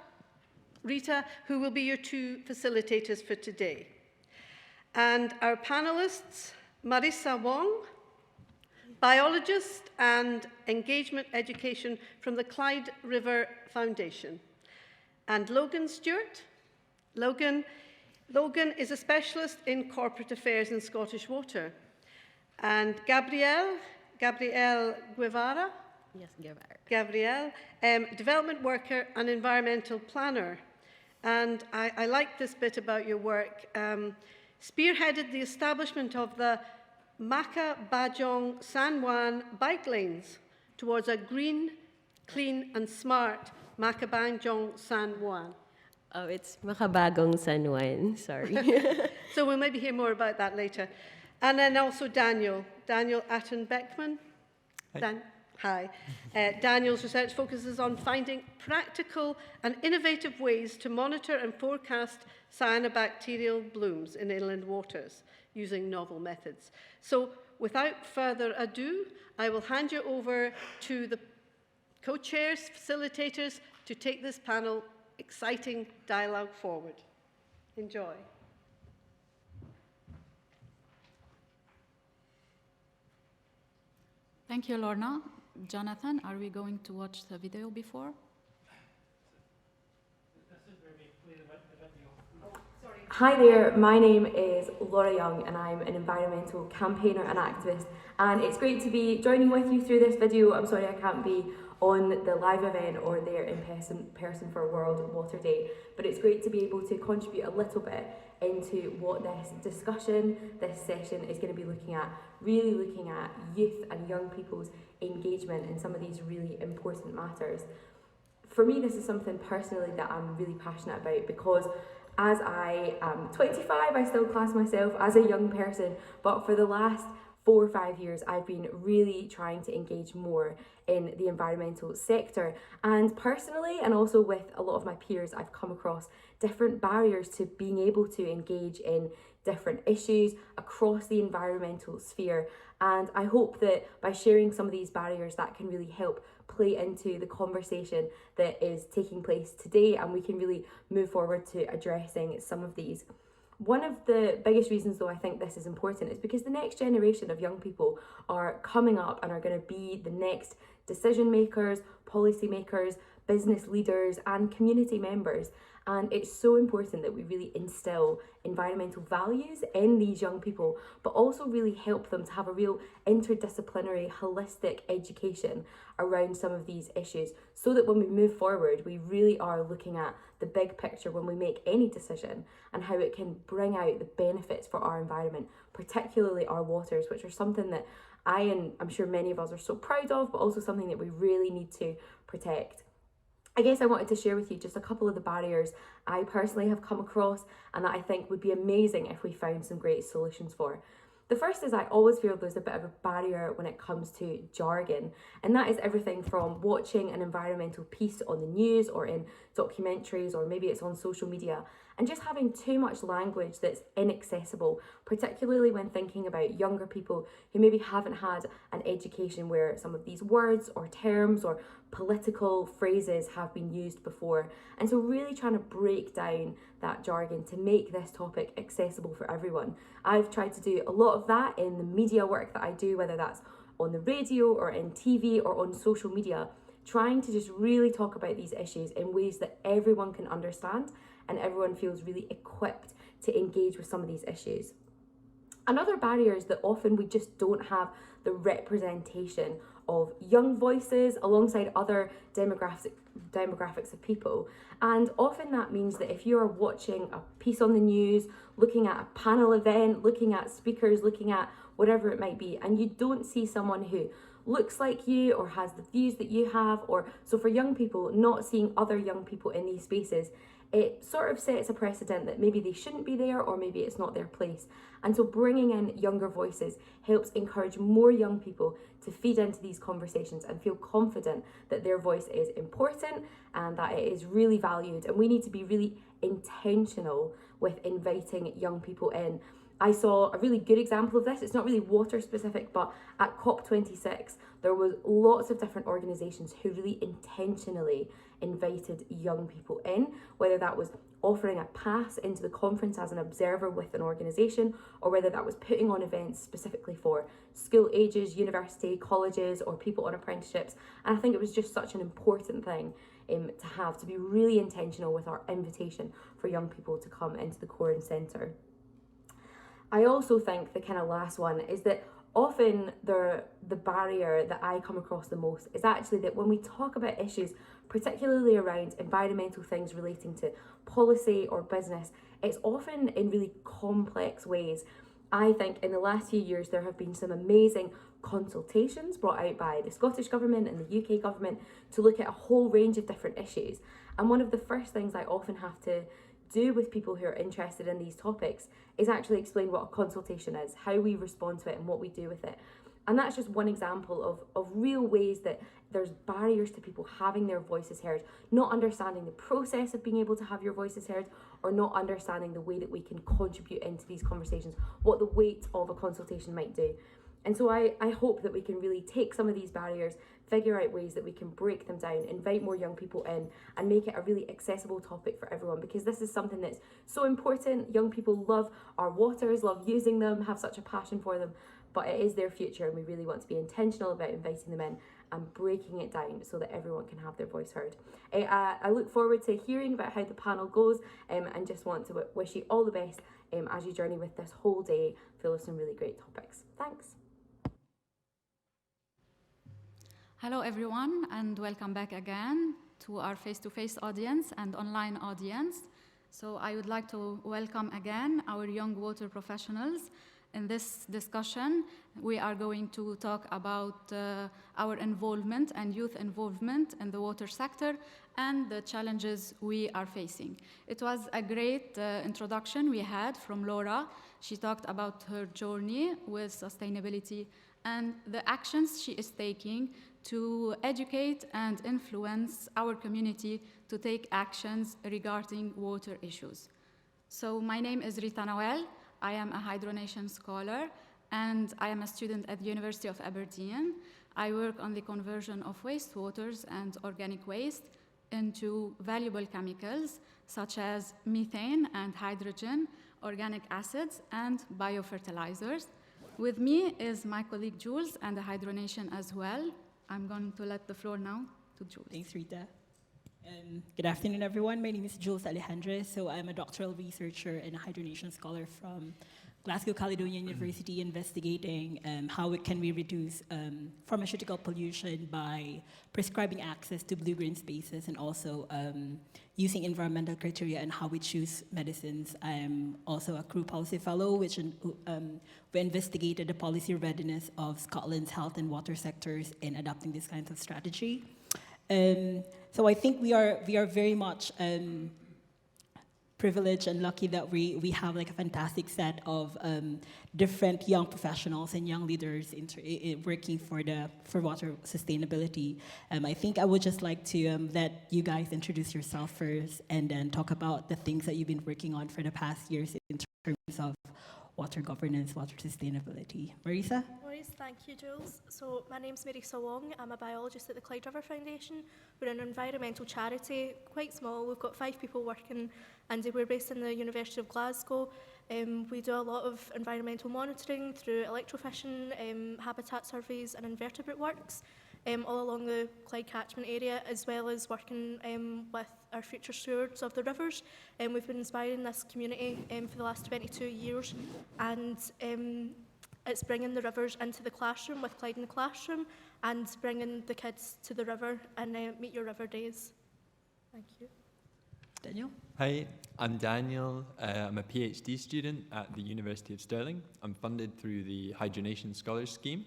[SPEAKER 6] who will be your two facilitators for today. And our panelists, Marissa Wong, biologist and engagement education from the Clyde River Foundation. And Logan Stewart. Logan is a specialist in corporate affairs in Scottish water. And Gabrielle Guevara.
[SPEAKER 22] Yes,
[SPEAKER 6] Gabrielle, development worker and environmental planner. And I like this bit about your work. Spearheaded the establishment of the Maka-Bajong-San Juan bike lanes towards a green, clean and smart Maka-Bajong-San Juan.
[SPEAKER 23] Oh, it's Maka-Bajong-San Juan, sorry.
[SPEAKER 6] So we'll maybe hear more about that later. And then also Daniel Atten-Beckman. Hi. Daniel's research focuses on finding practical and innovative ways to monitor and forecast cyanobacterial blooms in inland waters using novel methods. So without further ado, I will hand you over to the co-chairs, facilitators, to take this panel exciting dialogue forward. Enjoy.
[SPEAKER 24] Thank you, Lorna. Jonathan, are we going to watch the video before?
[SPEAKER 25] Hi there, my name is Laura Young and I'm an environmental campaigner and activist, and it's great to be joining with you through this video. I'm sorry I can't be on the live event or there in person for World Water Day, but it's great to be able to contribute a little bit into what this discussion, this session is going to be looking at, really looking at youth and young people's engagement in some of these really important matters. For me, this is something personally that I'm really passionate about, because as I am 25, I still class myself as a young person, but for the last 4 or 5 years, I've been really trying to engage more in the environmental sector. And personally, and also with a lot of my peers, I've come across different barriers to being able to engage in different issues across the environmental sphere. And I hope that by sharing some of these barriers, that can really help play into the conversation that is taking place today, and we can really move forward to addressing some of these. One of the biggest reasons, though, I think this is important is because the next generation of young people are coming up and are going to be the next decision makers, policy makers, business leaders and community members. And it's so important that we really instill environmental values in these young people, but also really help them to have a real interdisciplinary, holistic education around some of these issues, so that when we move forward, we really are looking at the big picture when we make any decision and how it can bring out the benefits for our environment, particularly our waters, which are something that I and I'm sure many of us are so proud of, but also something that we really need to protect. I guess I wanted to share with you just a couple of the barriers I personally have come across and that I think would be amazing if we found some great solutions for. The first is I always feel there's a bit of a barrier when it comes to jargon, and that is everything from watching an environmental piece on the news or in documentaries, or maybe it's on social media, and just having too much language that's inaccessible, particularly when thinking about younger people who maybe haven't had an education where some of these words or terms or political phrases have been used before. And so really trying to break down that jargon to make this topic accessible for everyone. I've tried to do a lot of that in the media work that I do, whether that's on the radio or in TV or on social media, trying to just really talk about these issues in ways that everyone can understand and everyone feels really equipped to engage with some of these issues. Another barrier is that often we just don't have the representation of young voices alongside other demographics of people. And often that means that if you're watching a piece on the news, looking at a panel event, looking at speakers, looking at whatever it might be, and you don't see someone who looks like you or has the views that you have, or so for young people, not seeing other young people in these spaces, it sort of sets a precedent that maybe they shouldn't be there, or maybe it's not their place. And so bringing in younger voices helps encourage more young people to feed into these conversations and feel confident that their voice is important and that it is really valued. And we need to be really intentional with inviting young people in. I saw a really good example of this. It's not really water specific, but at COP26, there was lots of different organisations who really intentionally invited young people in, whether that was offering a pass into the conference as an observer with an organisation, or whether that was putting on events specifically for school ages, university, colleges, or people on apprenticeships. And I think it was just such an important thing to be really intentional with our invitation for young people to come into the core and centre. I also think the kind of last one is that often the barrier that I come across the most is actually that when we talk about issues, particularly around environmental things relating to policy or business, it's often in really complex ways. I think in the last few years there have been some amazing consultations brought out by the Scottish Government and the UK Government to look at a whole range of different issues. And one of the first things I often have to do with people who are interested in these topics is actually explain what a consultation is, how we respond to it and what we do with it. And that's just one example of real ways that there's barriers to people having their voices heard, not understanding the process of being able to have your voices heard, or not understanding the way that we can contribute into these conversations, what the weight of a consultation might do. And so I hope that we can really take some of these barriers, figure out ways that we can break them down, invite more young people in, and make it a really accessible topic for everyone, because this is something that's so important. Young people love our waters, love using them, have such a passion for them, but it is their future, and we really want to be intentional about inviting them in and breaking it down so that everyone can have their voice heard. I look forward to hearing about how the panel goes, and just want to wish you all the best as you journey with this whole day full of some really great topics. Thanks.
[SPEAKER 24] Hello everyone, and welcome back again to our face-to-face audience and online audience. So I would like to welcome again our young water professionals. In this discussion, we are going to talk about our involvement and youth involvement in the water sector and the challenges we are facing. It was a great introduction we had from Laura. She talked about her journey with sustainability and the actions she is taking to educate and influence our community to take actions regarding water issues. So my name is Rita Noel. I am a hydronation scholar, and I am a student at the University of Aberdeen. I work on the conversion of wastewaters and organic waste into valuable chemicals such as methane and hydrogen, organic acids, and biofertilizers. With me is my colleague Jules, and the hydronation as well. I'm going to let the floor now to Jules.
[SPEAKER 8] Thanks, Rita. Good afternoon, everyone. My name is Jules Alejandra. So I'm a doctoral researcher and a hydronation scholar from Glasgow Caledonian University, investigating how can we reduce pharmaceutical pollution by prescribing access to blue-green spaces, and also using environmental criteria and how we choose medicines. I'm also a Crew Policy Fellow, which we investigated the policy readiness of Scotland's health and water sectors in adopting this kind of strategy. So I think we are very much privileged and lucky that we have like a fantastic set of different young professionals and young leaders working for water sustainability. I think I would just like to let you guys introduce yourself first and then talk about the things that you've been working on for the past years in terms of water governance, water sustainability. Marisa?
[SPEAKER 12] Thank you, Jules. So my name's Mairi. I'm a biologist at the Clyde River Foundation. We're an environmental charity, quite small. We've got 5 people working, and we're based in the University of Glasgow. We do a lot of environmental monitoring through electrofishing, habitat surveys and invertebrate works all along the Clyde catchment area, as well as working with our future stewards of the rivers. We've been inspiring this community for the last 22 years, and it's bringing the rivers into the classroom with Clyde in the classroom and bringing the kids to the river and Meet Your River Days. Thank you.
[SPEAKER 8] Daniel?
[SPEAKER 13] Hi, I'm Daniel. I'm a PhD student at the University of Stirling. I'm funded through the Hydronation Scholars Scheme.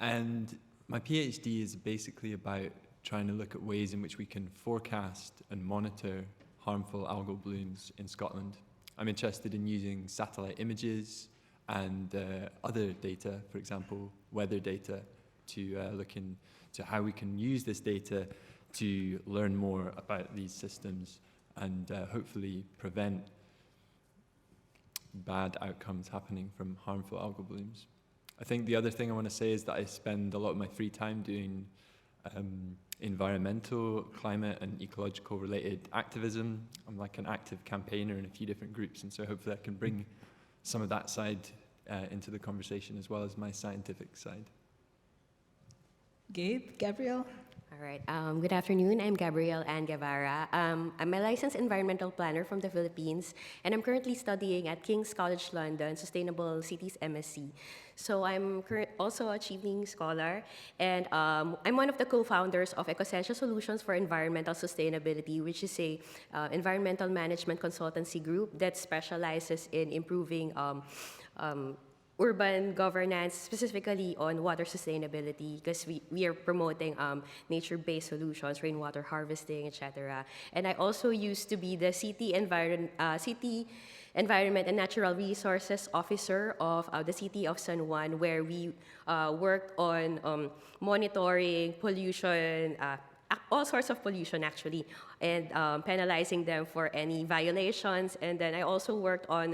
[SPEAKER 13] And my PhD is basically about trying to look at ways in which we can forecast and monitor harmful algal blooms in Scotland. I'm interested in using satellite images and other data, for example, weather data, to look into how we can use this data to learn more about these systems and hopefully prevent bad outcomes happening from harmful algal blooms. I think the other thing I want to say is that I spend a lot of my free time doing environmental, climate and ecological related activism. I'm like an active campaigner in a few different groups, and so hopefully I can bring some of that side into the conversation as well as my scientific side.
[SPEAKER 8] Gabrielle?
[SPEAKER 23] All right. Good afternoon. I'm Gabrielle Ann Guevara. I'm a licensed environmental planner from the Philippines, and I'm currently studying at King's College London Sustainable Cities MSc. So I'm also a Achieving Scholar, and I'm one of the co-founders of Ecosential Solutions for Environmental Sustainability, which is a environmental management consultancy group that specializes in improving urban governance, specifically on water sustainability, because we are promoting nature-based solutions, rainwater harvesting, etc. And I also used to be the City Environment and Natural Resources Officer of the City of San Juan, where we worked on monitoring pollution, all sorts of pollution actually, and penalizing them for any violations. And then I also worked on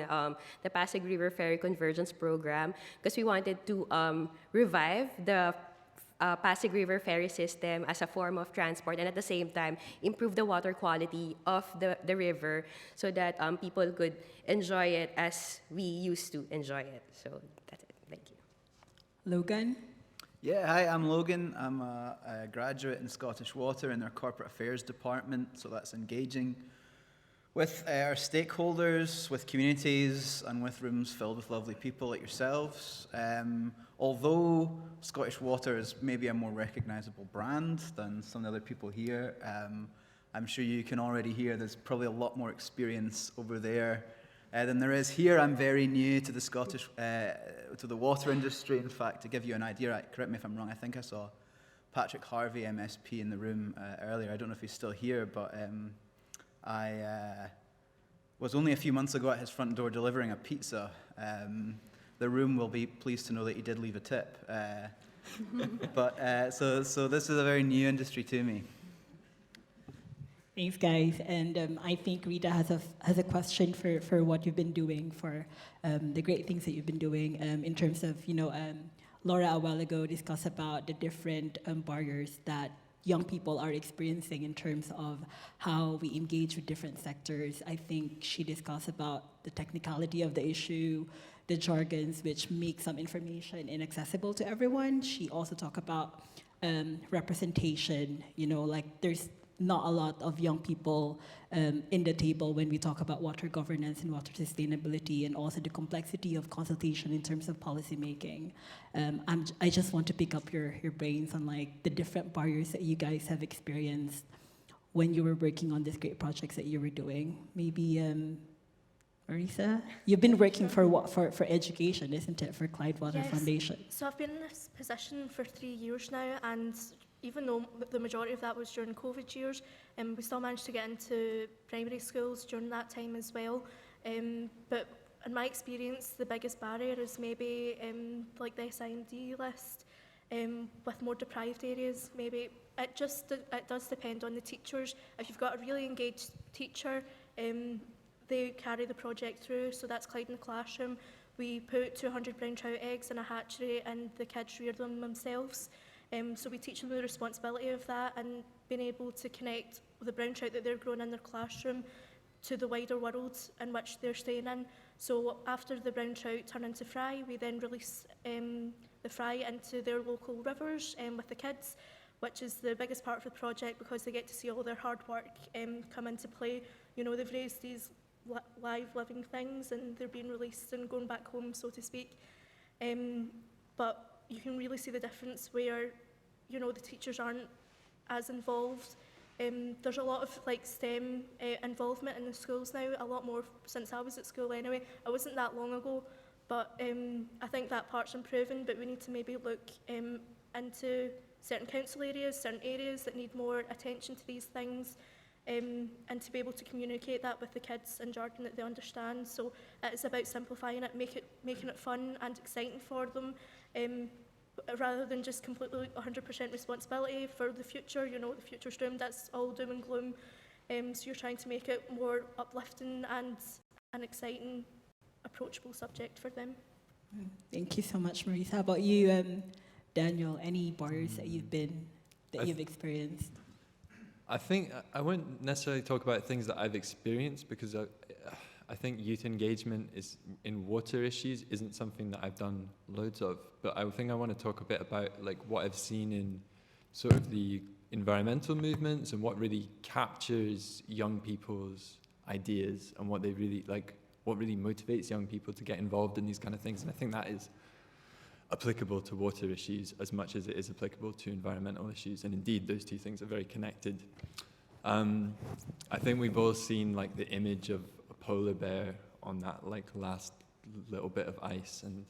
[SPEAKER 23] the Pasig River Ferry Convergence Program, because we wanted to revive the Pasig River ferry system as a form of transport, and at the same time improve the water quality of the river so that people could enjoy it as we used to enjoy it. So that's it. Thank you.
[SPEAKER 8] Logan?
[SPEAKER 14] Yeah, hi, I'm Logan. I'm a graduate in Scottish Water in their Corporate Affairs Department, so that's engaging with our stakeholders, with communities, and with rooms filled with lovely people like yourselves. Although Scottish Water is maybe a more recognisable brand than some of the other people here, I'm sure you can already hear there's probably a lot more experience over there than there is here. I'm very new to the Scottish, to the water industry. In fact, to give you an idea, correct me if I'm wrong, I think I saw Patrick Harvey, MSP, in the room earlier. I don't know if he's still here, but I was only a few months ago at his front door delivering a pizza. The room will be pleased to know that he did leave a tip. So this is a very new industry to me.
[SPEAKER 8] Thanks, guys. And I think Rita has a question for what you've been doing, for the great things that you've been doing in terms of, Laura a while ago discussed about the different barriers that young people are experiencing in terms of how we engage with different sectors. I think she discussed about the technicality of the issue, the jargons which make some information inaccessible to everyone. She also talked about representation, like there's not a lot of young people in the table when we talk about water governance and water sustainability, and also the complexity of consultation in terms of policy making. I just want to pick up your brains on like the different barriers that you guys have experienced when you were working on these great projects that you were doing. Maybe Marisa, you've been working for education, isn't it, for Clyde Water Foundation?
[SPEAKER 12] So I've been in this position for 3 years now, and even though the majority of that was during COVID years, we still managed to get into primary schools during that time as well. But in my experience, the biggest barrier is maybe like the SIMD list, with more deprived areas. Maybe it does depend on the teachers. If you've got a really engaged teacher, they carry the project through. So that's Clyde in the classroom. We put 200 brown trout eggs in a hatchery and the kids rear them themselves. So we teach them the responsibility of that and being able to connect the brown trout that they're growing in their classroom to the wider world in which they're staying in. So after the brown trout turn into fry, we then release the fry into their local rivers with the kids, which is the biggest part of the project because they get to see all their hard work come into play. You know, they've raised these live living things and they're being released and going back home, so to speak. But you can really see the difference where, you know, the teachers aren't as involved. There's a lot of like STEM involvement in the schools now, a lot more since I was at school anyway. It wasn't that long ago, but I think that part's improving, but we need to maybe look into certain council areas, certain areas that need more attention to these things, and to be able to communicate that with the kids in jargon that they understand. So it's about simplifying it, making it fun and exciting for them, rather than just completely 100% responsibility for the future. You know, the future's doomed, that's all doom and gloom. So you're trying to make it more uplifting and an exciting, approachable subject for them.
[SPEAKER 8] Thank you so much, Maurice. How about you, Daniel? Any barriers that you've experienced?
[SPEAKER 13] I think I won't necessarily talk about things that I've experienced because I think youth engagement in water issues isn't something that I've done loads of. But I think I want to talk a bit about like what I've seen in sort of the environmental movements and what really captures young people's ideas and what they really like, what really motivates young people to get involved in these kind of things. And I think that is applicable to water issues as much as it is applicable to environmental issues. And indeed, those two things are very connected. I think we've all seen like the image of a polar bear on that like last little bit of ice. And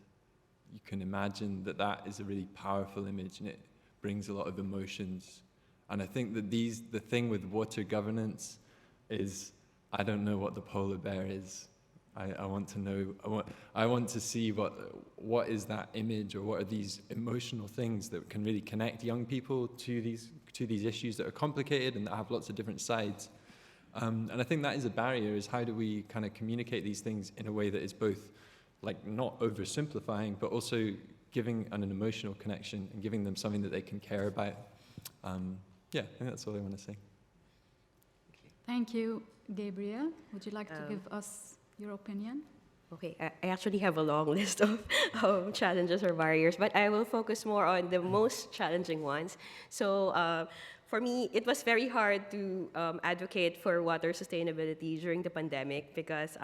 [SPEAKER 13] you can imagine that that is a really powerful image and it brings a lot of emotions. And I think that the thing with water governance is, I don't know what the polar bear is. I want to know, I want to see what is that image or what are these emotional things that can really connect young people to these issues that are complicated and that have lots of different sides. And I think that is a barrier, is how do we kind of communicate these things in a way that is both like not oversimplifying, but also giving an emotional connection and giving them something that they can care about. Yeah, I think that's all I want to say.
[SPEAKER 24] Thank you, Gabriel. Would you like to give us your opinion?
[SPEAKER 23] Okay, I actually have a long list of challenges or barriers, but I will focus more on the most challenging ones. So for me, it was very hard to advocate for water sustainability during the pandemic because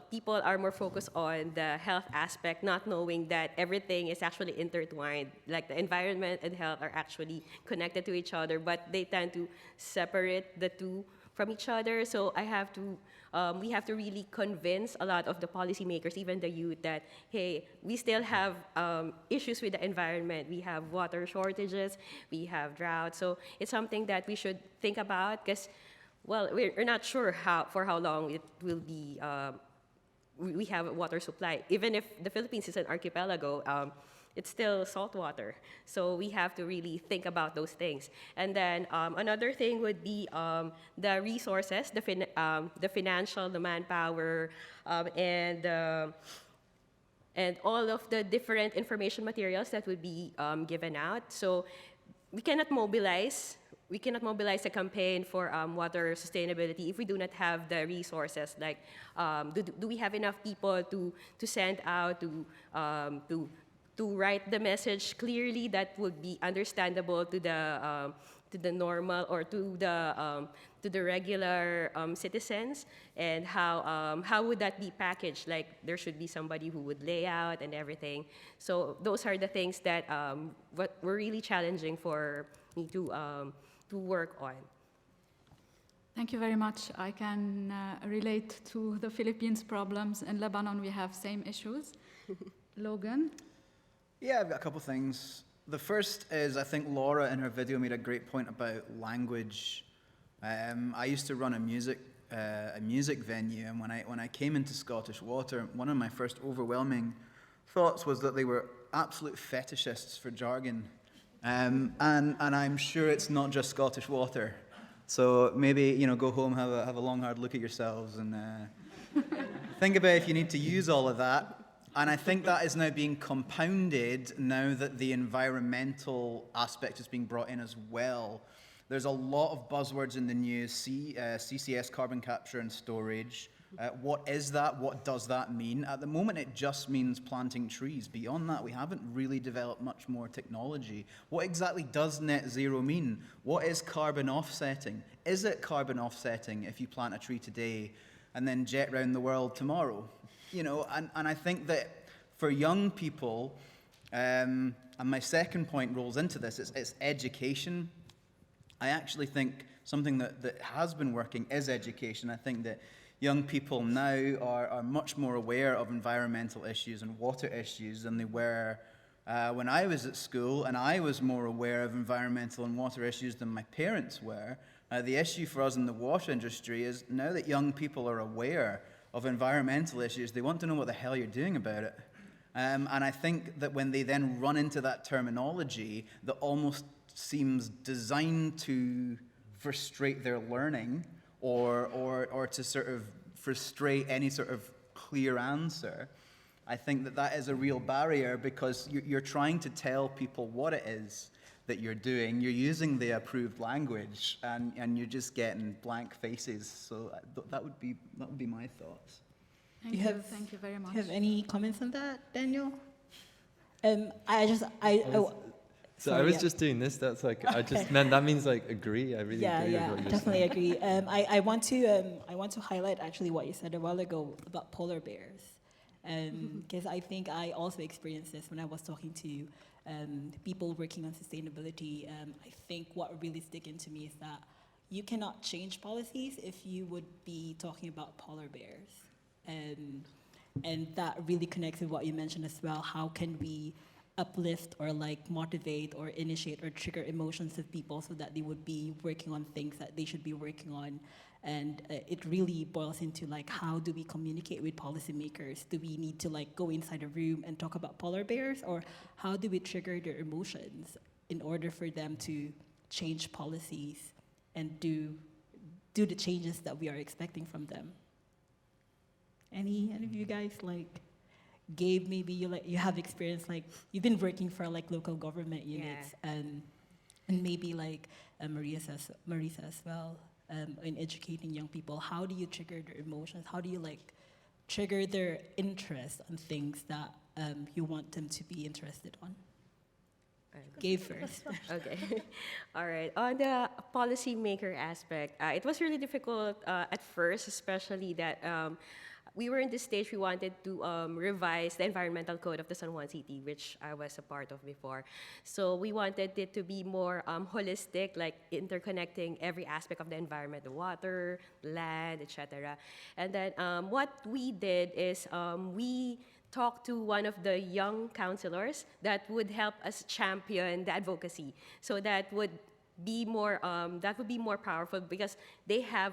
[SPEAKER 23] people are more focused on the health aspect, not knowing that everything is actually intertwined. Like the environment and health are actually connected to each other, but they tend to separate the two from each other. So we have to really convince a lot of the policymakers, even the youth, that, hey, we still have issues with the environment. We have water shortages, we have drought. So it's something that we should think about because, well, we're not sure for how long it will be, we have a water supply. Even if the Philippines is an archipelago, it's still salt water. So we have to really think about those things. And then another thing would be the resources, the financial, the manpower, and all of the different information materials that would be given out. So we cannot mobilize a campaign for water sustainability if we do not have the resources. Like, do we have enough people to send out to write the message clearly that would be understandable to the normal or to the regular citizens, and how would that be packaged? Like there should be somebody who would lay out and everything. So those are the things that what were really challenging for me to work on.
[SPEAKER 24] Thank you very much. I can relate to the Philippines problems. In Lebanon, we have same issues. Logan?
[SPEAKER 14] Yeah, I've got a couple of things. the first is, I think Laura in her video made a great point about language. I used to run a music venue, and when I came into Scottish Water, one of my first overwhelming thoughts was that they were absolute fetishists for jargon. And I'm sure it's not just Scottish Water. So maybe, go home, have a long, hard look at yourselves, and think about if you need to use all of that. And I think that is now being compounded now that the environmental aspect is being brought in as well. There's a lot of buzzwords in the news, CCS, carbon capture and storage. What is that? What does that mean? At the moment, it just means planting trees. Beyond that, we haven't really developed much more technology. What exactly does net zero mean? What is carbon offsetting? Is it carbon offsetting if you plant a tree today and then jet round the world tomorrow? And I think that for young people, and my second point rolls into this, it's education. I actually think something that has been working is education. I think that young people now are much more aware of environmental issues and water issues than they were when I was at school, and I was more aware of environmental and water issues than my parents were. The issue for us in the water industry is now that young people are aware of environmental issues, they want to know what the hell you're doing about it. And I think that when they then run into that terminology that almost seems designed to frustrate their learning or to sort of frustrate any sort of clear answer, I think that is a real barrier, because you're trying to tell people what it is that you're doing. You're using the approved language, and you're just getting blank faces. So that would be my thoughts.
[SPEAKER 24] Thank you very much.
[SPEAKER 8] Do you have any comments on that, Daniel?
[SPEAKER 13] So I was just doing this. That's like that means like agree. I really agree with what you're
[SPEAKER 8] definitely
[SPEAKER 13] saying.
[SPEAKER 8] agree. I want to highlight actually what you said a while ago about polar bears, because I think I also experienced this when I was talking to people working on sustainability. I think what really sticking to me is that you cannot change policies if you would be talking about polar bears, and that really connects with what you mentioned as well. How can we uplift or motivate or initiate or trigger emotions of people so that they would be working on things that they should be working on? And it really boils into how do we communicate with policymakers? Do we need to go inside a room and talk about polar bears, or how do we trigger their emotions in order for them to change policies and do the changes that we are expecting from them? Any of you guys Gabe, maybe you have experience, you've been working for local government units, and maybe Marisa as well, in educating young people. How do you trigger their emotions? How do you trigger their interest on things that you want them to be interested on? Gabe first.
[SPEAKER 23] Okay. All right. On the policymaker aspect, it was really difficult at first, especially that we were in this stage, we wanted to revise the environmental code of the San Juan City, which I was a part of before. So we wanted it to be more holistic, interconnecting every aspect of the environment, the water, land, etc. And then what we did is we talked to one of the young councillors that would help us champion the advocacy. So that would be more powerful, because they have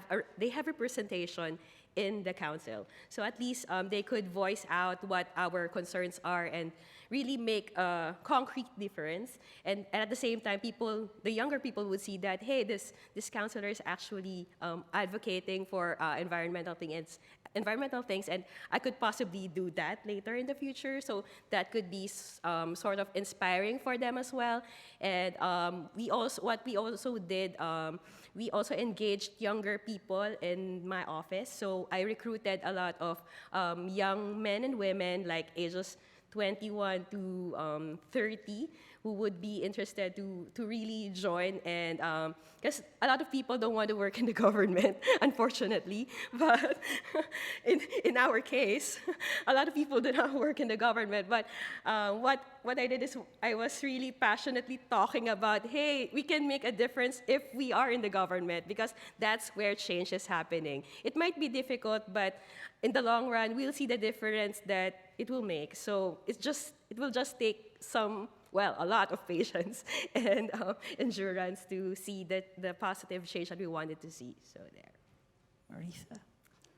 [SPEAKER 23] representation in the council. So at least they could voice out what our concerns are and really make a concrete difference. And at the same time, the younger people would see that, hey, this councillor is actually advocating for environmental things, and I could possibly do that later in the future. So that could be sort of inspiring for them as well. And we also engaged younger people in my office. So I recruited a lot of young men and women, ages 21 to 30, who would be interested to really join. And because a lot of people don't want to work in the government, unfortunately. But in our case, a lot of people do not work in the government. But what I did is I was really passionately talking about, hey, we can make a difference if we are in the government, because that's where change is happening. It might be difficult, but in the long run, we'll see the difference that it will make. So it will just take some well, a lot of patience and endurance to see the positive change that we wanted to see. So there.
[SPEAKER 8] Marisa.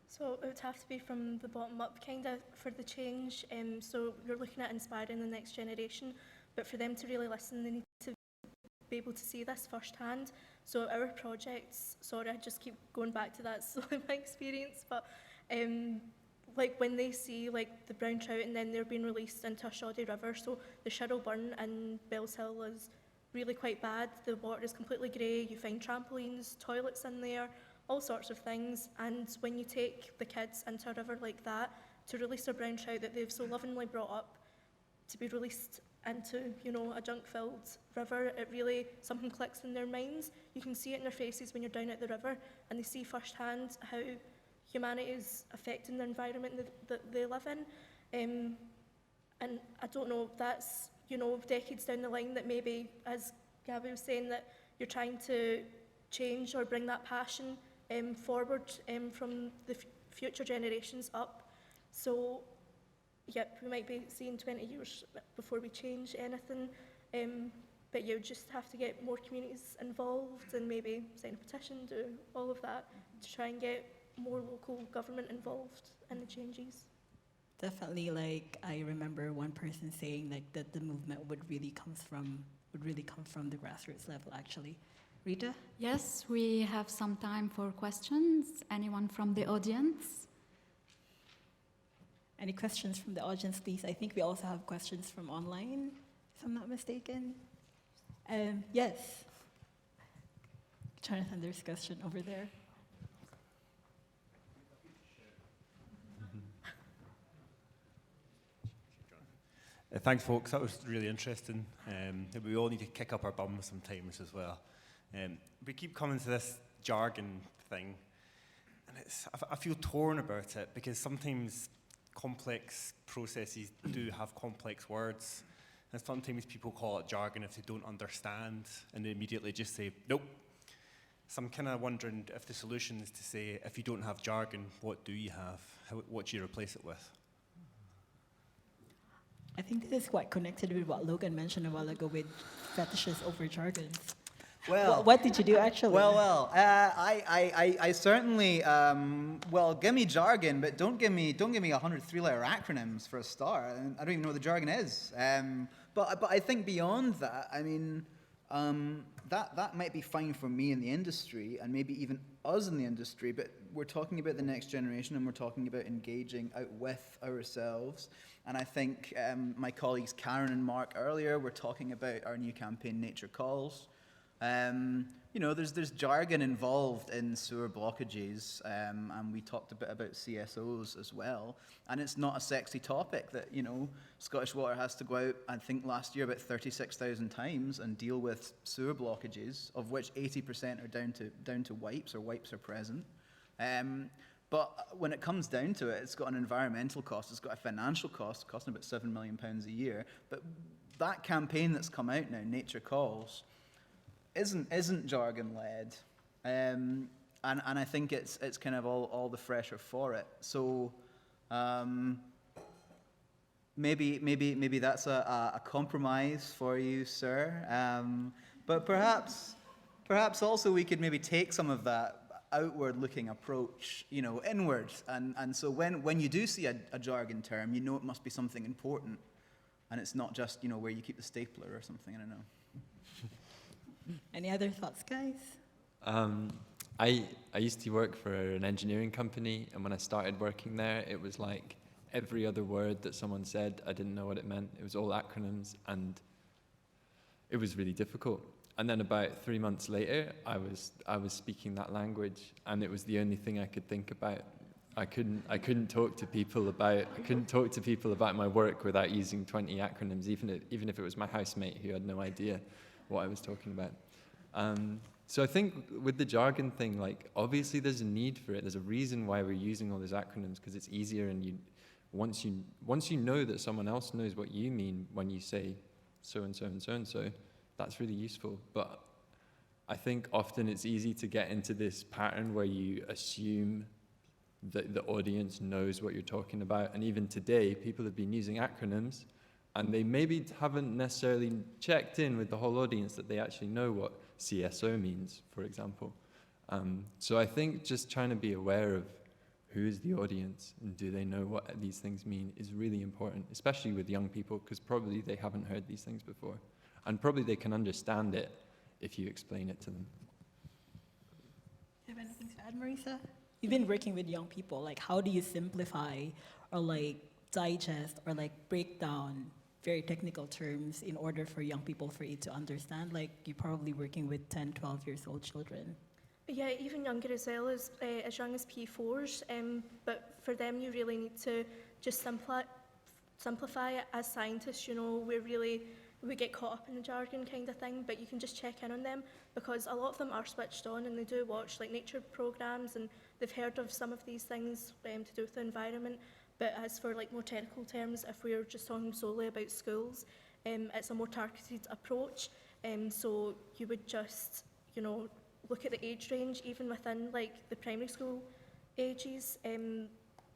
[SPEAKER 12] So it would have to be from the bottom up, kind of, for the change. So you're looking at inspiring the next generation, but for them to really listen, they need to be able to see this firsthand. So our projects, sorry, I just keep going back to that, so my experience, but like when they see like the brown trout and then they're being released into a shoddy river, so the Shirrell Burn in Bells Hill is really quite bad. The water is completely grey, you find trampolines, toilets in there, all sorts of things, and when you take the kids into a river like that to release a brown trout that they've so lovingly brought up to be released into, you know, a junk-filled river, it really, something clicks in their minds. You can see it in their faces when you're down at the river and they see firsthand how humanity is affecting the environment that they live in. And I don't know, that's, you know, decades down the line that maybe, as Gabby was saying, that you're trying to change or bring that passion forward from the future generations up. So, yep, we might be seeing 20 years before we change anything, but you just have to get more communities involved and maybe sign a petition, do all of that to try and get more local government involved in the changes.
[SPEAKER 8] Definitely, like I remember one person saying like that the movement would really come from the grassroots level actually. Rita?
[SPEAKER 24] Yes, we have some time for questions. Anyone from the audience?
[SPEAKER 8] Any questions from the audience, please? I think we also have questions from online, if I'm not mistaken. Yes. Jonathan, there's a question over there.
[SPEAKER 7] Thanks, folks. That was really interesting. We all need to kick up our bums sometimes as well. We keep coming to this jargon thing, and I feel torn about it because sometimes complex processes do have complex words, and sometimes people call it jargon if they don't understand, and they immediately just say, nope. So I'm kind of wondering if the solution is to say, if you don't have jargon, what do you have? What do you replace it with?
[SPEAKER 8] I think this is quite connected with what Logan mentioned a while ago with fetishes over jargons.
[SPEAKER 14] Well,
[SPEAKER 8] what did you do actually?
[SPEAKER 14] I certainly, give me jargon, but don't give me 100 three-letter acronyms for a start. I don't even know what the jargon is. But I think beyond that, I mean, that might be fine for me in the industry and maybe even us in the industry, but we're talking about the next generation and we're talking about engaging out with ourselves. And I think my colleagues Karen and Mark earlier were talking about our new campaign, Nature Calls. You know, there's jargon involved in sewer blockages, and we talked a bit about CSOs as well. And it's not a sexy topic that, you know, Scottish Water has to go out, I think last year, about 36,000 times and deal with sewer blockages, of which 80% are down to wipes, or wipes are present. But when it comes down to it, it's got an environmental cost, it's got a financial cost, costing about £7 million a year. But that campaign that's come out now, Nature Calls, isn't jargon led, and I think it's kind of all the fresher for it. So maybe that's a compromise for you, sir. But perhaps also we could maybe take some of that outward-looking approach, you know, inwards, and so when you do see a jargon term, you know it must be something important, and it's not just, you know, where you keep the stapler or something. I don't know.
[SPEAKER 8] Any other thoughts, guys?
[SPEAKER 13] I used to work for an engineering company, and when I started working there, it was like every other word that someone said, I didn't know what it meant. It was all acronyms, and it was really difficult. And then about 3 months later, I was speaking that language, and it was the only thing I could think about. I couldn't talk to people about my work without using 20 acronyms, even if it was my housemate who had no idea what I was talking about. So I think with the jargon thing, like obviously there's a need for it. There's a reason why we're using all these acronyms, because it's easier, and once you know that someone else knows what you mean when you say so and so and so and so, that's really useful. But I think often it's easy to get into this pattern where you assume that the audience knows what you're talking about. And even today, people have been using acronyms And they maybe haven't necessarily checked in with the whole audience that they actually know what CSO means, for example. So I think just trying to be aware of who is the audience and do they know what these things mean is really important, especially with young people, because probably they haven't heard these things before. And probably they can understand it if you explain it to them.
[SPEAKER 8] You have anything to add, Marisa? You've been working with young people. Like, how do you simplify or like digest or like break down very technical terms in order for young people for you to understand? Like, you're probably working with 10, 12 years old children.
[SPEAKER 12] Yeah, even younger as well, as young as P4s. But for them, you really need to just simplify it. As scientists, you know, we get caught up in the jargon kind of thing, but you can just check in on them, because a lot of them are switched on and they do watch like nature programs and they've heard of some of these things to do with the environment. But as for like more technical terms, if we're just talking solely about schools, it's a more targeted approach. So you would just, you know, look at the age range, even within like the primary school ages.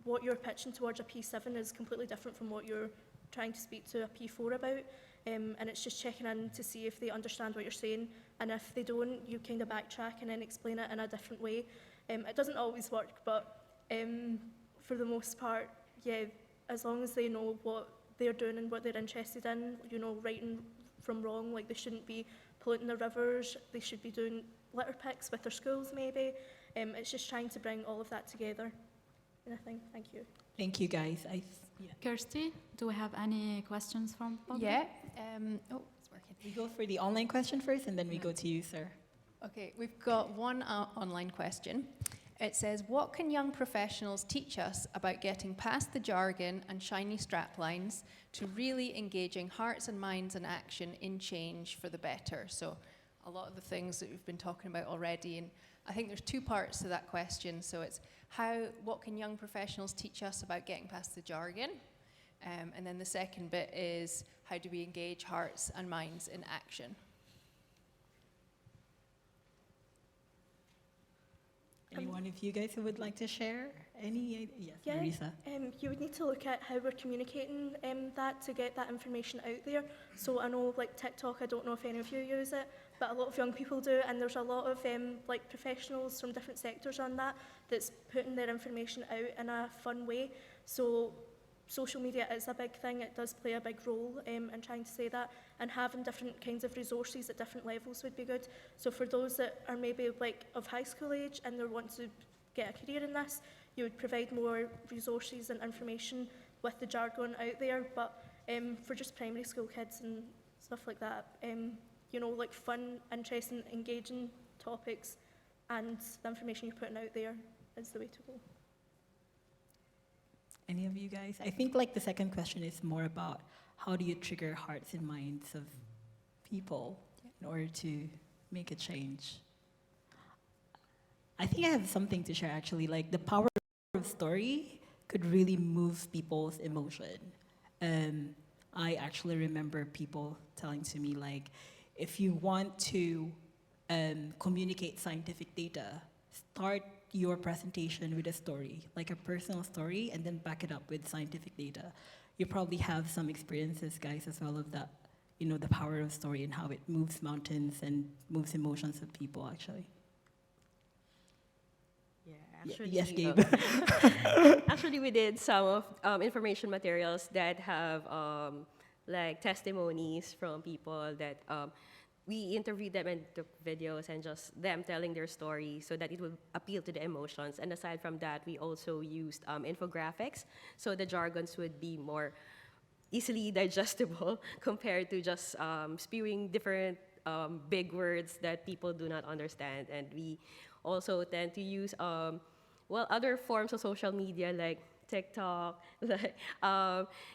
[SPEAKER 12] What you're pitching towards a P7 is completely different from what you're trying to speak to a P4 about. And it's just checking in to see if they understand what you're saying. And if they don't, you kind of backtrack and then explain it in a different way. It doesn't always work, but for the most part, yeah, as long as they know what they're doing and what they're interested in, you know, right and from wrong, like they shouldn't be polluting the rivers, they should be doing litter picks with their schools maybe. It's just trying to bring all of that together. And I think, thank you.
[SPEAKER 8] Thank you, guys.
[SPEAKER 24] Kirsty, do we have any questions from public?
[SPEAKER 1] Yeah. It's working.
[SPEAKER 8] We go for the online question first, and then we go to you, sir.
[SPEAKER 15] Okay, we've got one online question. It says, what can young professionals teach us about getting past the jargon and shiny straplines to really engaging hearts and minds in action in change for the better? So a lot of the things that we've been talking about already, and I think there's two parts to that question. So it's what can young professionals teach us about getting past the jargon? And then the second bit is, how do we engage hearts and minds in action?
[SPEAKER 8] Any one of you guys who would like to share any? Yes,
[SPEAKER 12] Yeah,
[SPEAKER 8] Marisa.
[SPEAKER 12] you would need to look at how we're communicating that to get that information out there. So I know like TikTok, I don't know if any of you use it, but a lot of young people do, and there's a lot of like professionals from different sectors on that's putting their information out in a fun way. So social media is a big thing. It does play a big role in trying to say that, and having different kinds of resources at different levels would be good. So for those that are maybe like of high school age and they want to get a career in this, you would provide more resources and information with the jargon out there. But for just primary school kids and stuff like that, you know, like fun, interesting, engaging topics and the information you're putting out there is the way to go.
[SPEAKER 8] Any of you guys? I think like the second question is more about how do you trigger hearts and minds of people in order to make a change. I think I have something to share actually, like the power of story could really move people's emotion. I actually remember people telling to me like, if you want to communicate scientific data, start your presentation with a story, like a personal story, and then back it up with scientific data. You probably have some experiences, guys, as well of that, you know, the power of story and how it moves mountains and moves emotions of people, actually.
[SPEAKER 23] Yeah, actually,
[SPEAKER 8] yes, Gabe.
[SPEAKER 23] Actually, we did some of information materials that have like testimonies from people that we interviewed them and took videos and just them telling their story so that it would appeal to the emotions. And aside from that, we also used infographics, so the jargons would be more easily digestible compared to just spewing different big words that people do not understand. And we also tend to use other forms of social media like TikTok.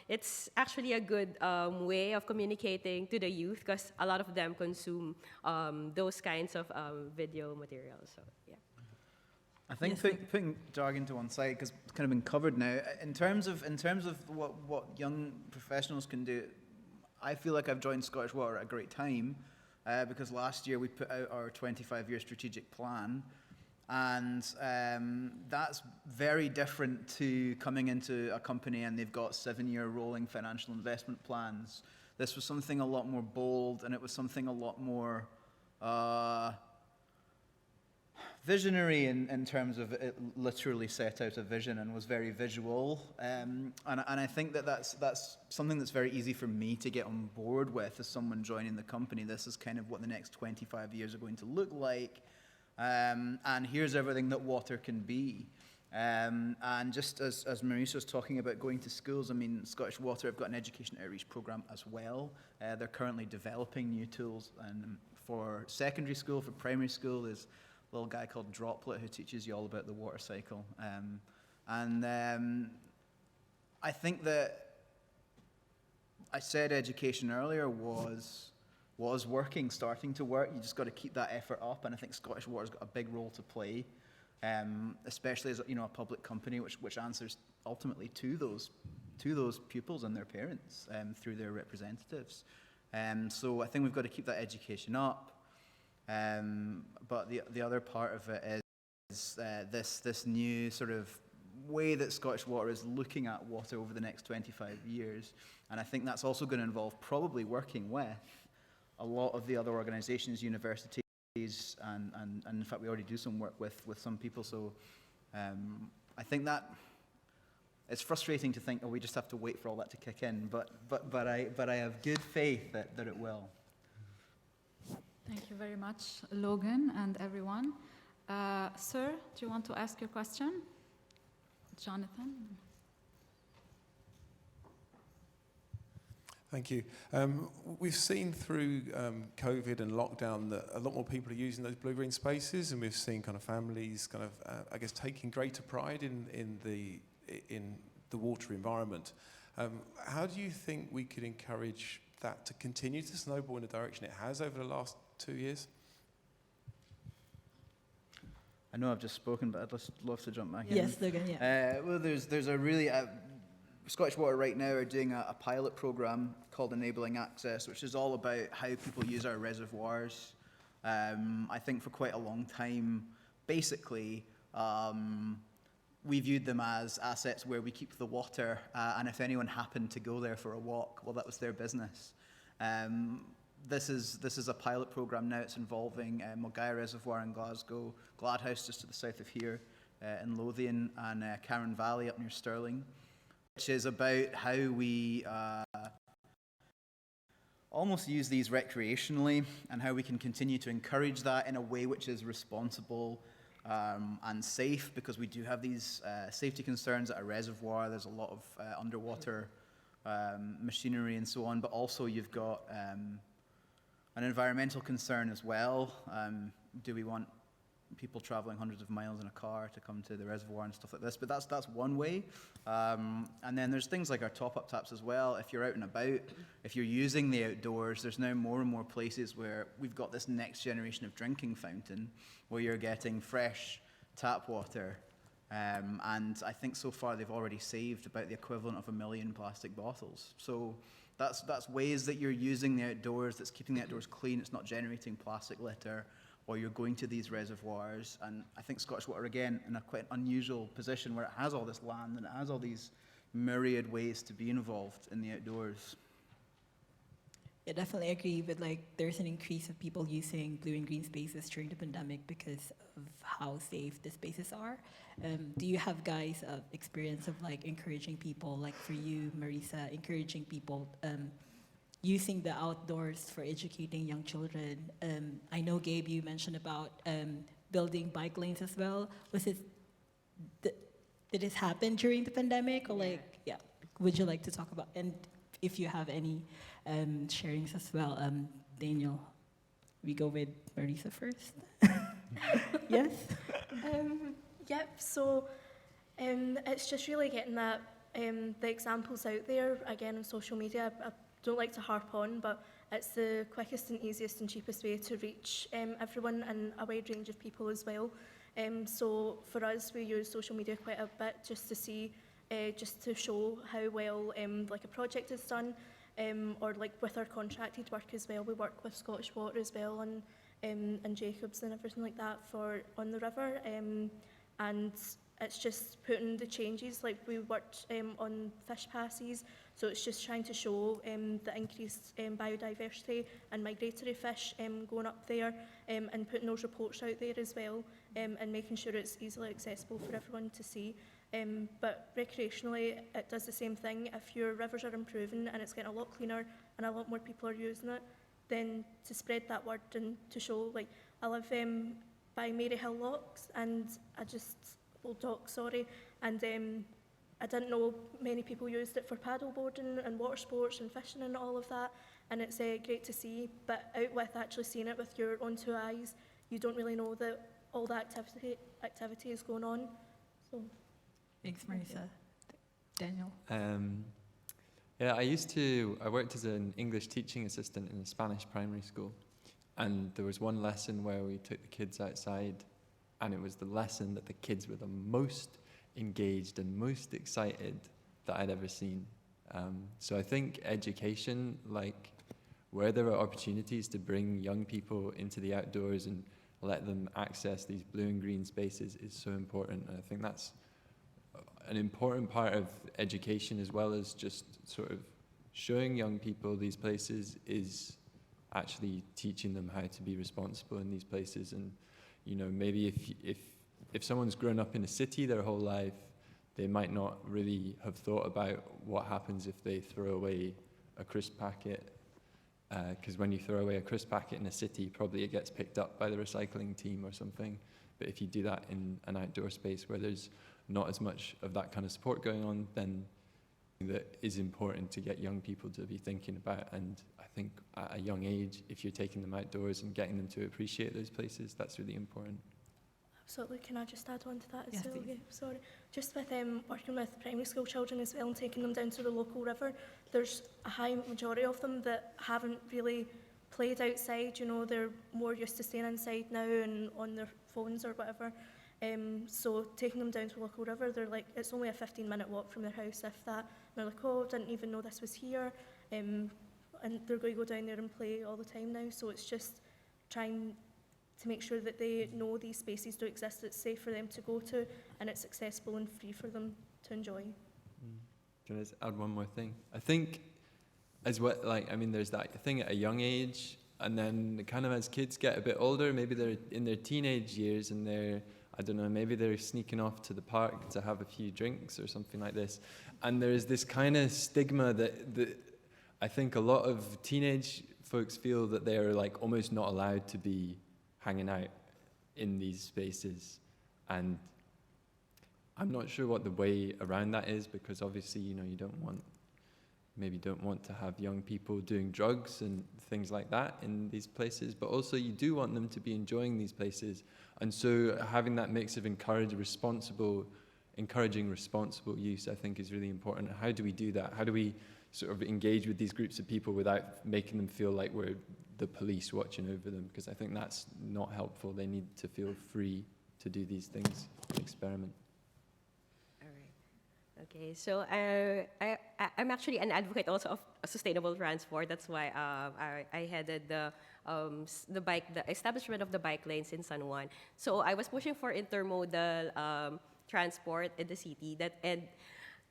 [SPEAKER 23] It's actually a good way of communicating to the youth because a lot of them consume those kinds of video materials. So yeah.
[SPEAKER 14] I think putting jargon to one side, because it's kind of been covered now. In terms of what young professionals can do, I feel like I've joined Scottish Water at a great time because last year we put out our 25-year strategic plan. And that's very different to coming into a company and they've got 7-year rolling financial investment plans. This was something a lot more bold, and it was something a lot more visionary in terms of it literally set out a vision and was very visual. And I think that's something that's very easy for me to get on board with as someone joining the company. This is kind of what the next 25 years are going to look like. And here's everything that water can be. And just as Marisa was talking about going to schools, I mean, Scottish Water have got an education outreach program as well. They're currently developing new tools. And for secondary school, for primary school, there's a little guy called Droplet who teaches you all about the water cycle. I think that I said education earlier was working, starting to work. You just got to keep that effort up, and I think Scottish Water's got a big role to play, especially as a public company which answers ultimately to those pupils and their parents through their representatives. So I think we've got to keep that education up. But the other part of it is this new sort of way that Scottish Water is looking at water over the next 25 years, and I think that's also going to involve probably working with a lot of the other organisations, universities, and in fact we already do some work with some people. So I think that it's frustrating to think, oh, we just have to wait for all that to kick in. But I have good faith that it will.
[SPEAKER 24] Thank you very much, Logan and everyone. Sir, do you want to ask your question? Jonathan?
[SPEAKER 21] Thank you. We've seen through COVID and lockdown that a lot more people are using those blue-green spaces, and we've seen kind of families kind of, I guess, taking greater pride in the water environment. How do you think we could encourage that to continue to snowball in the direction it has over the last 2 years?
[SPEAKER 14] I know I've just spoken, but I'd just love to jump back in.
[SPEAKER 8] Yes, Logan, yeah.
[SPEAKER 14] Well, there's a really... Scottish Water right now are doing a pilot programme called Enabling Access, which is all about how people use our reservoirs. I think for quite a long time, basically, we viewed them as assets where we keep the water, and if anyone happened to go there for a walk, well, that was their business. This is a pilot programme now. It's involving Mulgaya Reservoir in Glasgow, Gladhouse just to the south of here, in Lothian, and Carron Valley up near Stirling, which is about how we almost use these recreationally and how we can continue to encourage that in a way which is responsible and safe, because we do have these safety concerns at a reservoir. There's a lot of underwater machinery and so on, but also you've got an environmental concern as well. Do we want people traveling hundreds of miles in a car to come to the reservoir and stuff like this? But that's one way. And then there's things like our top-up taps as well. If you're out and about, if you're using the outdoors, there's now more and more places where we've got this next generation of drinking fountain where you're getting fresh tap water. And I think so far they've already saved about the equivalent of 1 million plastic bottles. So that's ways that you're using the outdoors, that's keeping the outdoors clean, it's not generating plastic litter, or you're going to these reservoirs. And I think Scottish Water, again, in a quite unusual position where it has all this land and it has all these myriad ways to be involved in the outdoors.
[SPEAKER 8] I definitely agree with, like, there's an increase of people using blue and green spaces during the pandemic because of how safe the spaces are. Do you have, guys, experience of, like, encouraging people, like for you, Marisa, encouraging people using the outdoors for educating young children? I know, Gabe, you mentioned about building bike lanes as well. Was it, did this happen during the pandemic, or would you like to talk about, and if you have any sharings as well? Daniel, we go with Marisa first. Yes?
[SPEAKER 12] Yep, so it's just really getting that, the examples out there, again, on social media. I don't like to harp on, but it's the quickest and easiest and cheapest way to reach everyone and a wide range of people as well. So for us, we use social media quite a bit just to see, just to show how well like a project is done, or like with our contracted work as well. We work with Scottish Water as well on and Jacobs and everything like that for on the river, and it's just putting the changes, like we worked on fish passes, so it's just trying to show the increased biodiversity and migratory fish going up there, and putting those reports out there as well, and making sure it's easily accessible for everyone to see. But recreationally, it does the same thing. If your rivers are improving and it's getting a lot cleaner and a lot more people are using it, then to spread that word and to show, like, I live by Mairi Hill Locks, and and I didn't know many people used it for paddle boarding and water sports and fishing and all of that, and it's great to see, but out with actually seeing it with your own two eyes, you don't really know that all the activity is going on. So.
[SPEAKER 10] Thanks, Marisa. Daniel?
[SPEAKER 13] Yeah, I worked as an English teaching assistant in a Spanish primary school, and there was one lesson where we took the kids outside, and it was the lesson that the kids were the most engaged and most excited that I'd ever seen. So I think education, like where there are opportunities to bring young people into the outdoors and let them access these blue and green spaces, is so important. And I think that's an important part of education, as well as just sort of showing young people these places, is actually teaching them how to be responsible in these places. And you know, maybe if someone's grown up in a city their whole life, they might not really have thought about what happens if they throw away a crisp packet. Because when you throw away a crisp packet in a city, probably it gets picked up by the recycling team or something. But if you do that in an outdoor space where there's not as much of that kind of support going on, then that is important to get young people to be thinking about. And I think at a young age, if you're taking them outdoors and getting them to appreciate those places, that's really important.
[SPEAKER 12] Absolutely. Can I just add on to that as
[SPEAKER 10] Yes,
[SPEAKER 12] well?
[SPEAKER 10] please.
[SPEAKER 12] Yeah, sorry. Just with working with primary school children as well and taking them down to the local river, there's a high majority of them that haven't really played outside. You know, they're more used to staying inside now and on their phones or whatever. So taking them down to the local river, they're like, it's only a 15-minute walk from their house, if that. And they're like, oh, didn't even know this was here. And they're going to go down there and play all the time now. So it's just trying to make sure that they know these spaces do exist, it's safe for them to go to, and it's accessible and free for them to enjoy.
[SPEAKER 13] Can I just add one more thing? I think there's that thing at a young age, and then kind of as kids get a bit older, maybe they're in their teenage years and maybe they're sneaking off to the park to have a few drinks or something like this. And there's this kind of stigma that I think a lot of teenage folks feel that they're like almost not allowed to be hanging out in these spaces. And I'm not sure what the way around that is, because obviously, you know, you don't want to have young people doing drugs and things like that in these places, but also you do want them to be enjoying these places. And so having that mix of encouraging responsible use, I think, is really important. How do we do that? How do we sort of engage with these groups of people without making them feel like we're the police watching over them? Because I think that's not helpful. They need to feel free to do these things, experiment.
[SPEAKER 23] Okay, so I'm actually an advocate also of sustainable transport. That's why I headed the establishment of the bike lanes in San Juan. So I was pushing for intermodal transport in the city. And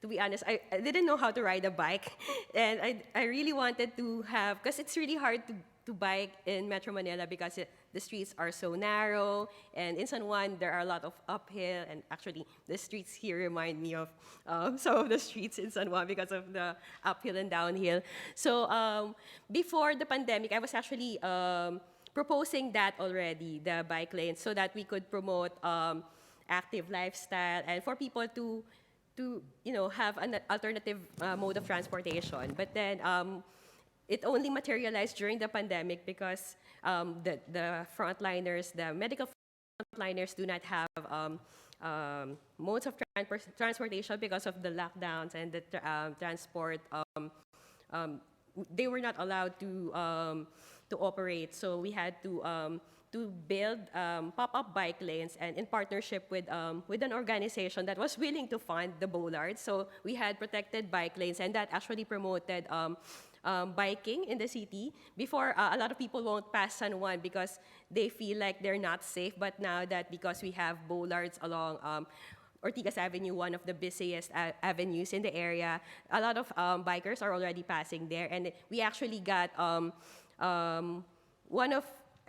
[SPEAKER 23] to be honest, I didn't know how to ride a bike, and I really wanted to have, because it's really hard to bike in Metro Manila because the streets are so narrow, and in San Juan there are a lot of uphill, and actually the streets here remind me of some of the streets in San Juan because of the uphill and downhill. So before the pandemic, I was actually proposing that already, the bike lanes, so that we could promote active lifestyle and for people to have an alternative mode of transportation. But then it only materialized during the pandemic because the frontliners, the medical frontliners, do not have modes of transportation because of the lockdowns and the transport. They were not allowed to operate, so we had to build pop-up bike lanes, and in partnership with an organization that was willing to fund the bollards. So we had protected bike lanes, and that actually promoted biking in the city. Before, a lot of people won't pass San Juan because they feel like they're not safe. But now that because we have bollards along Ortigas Avenue, one of the busiest avenues in the area, a lot of bikers are already passing there. And we actually got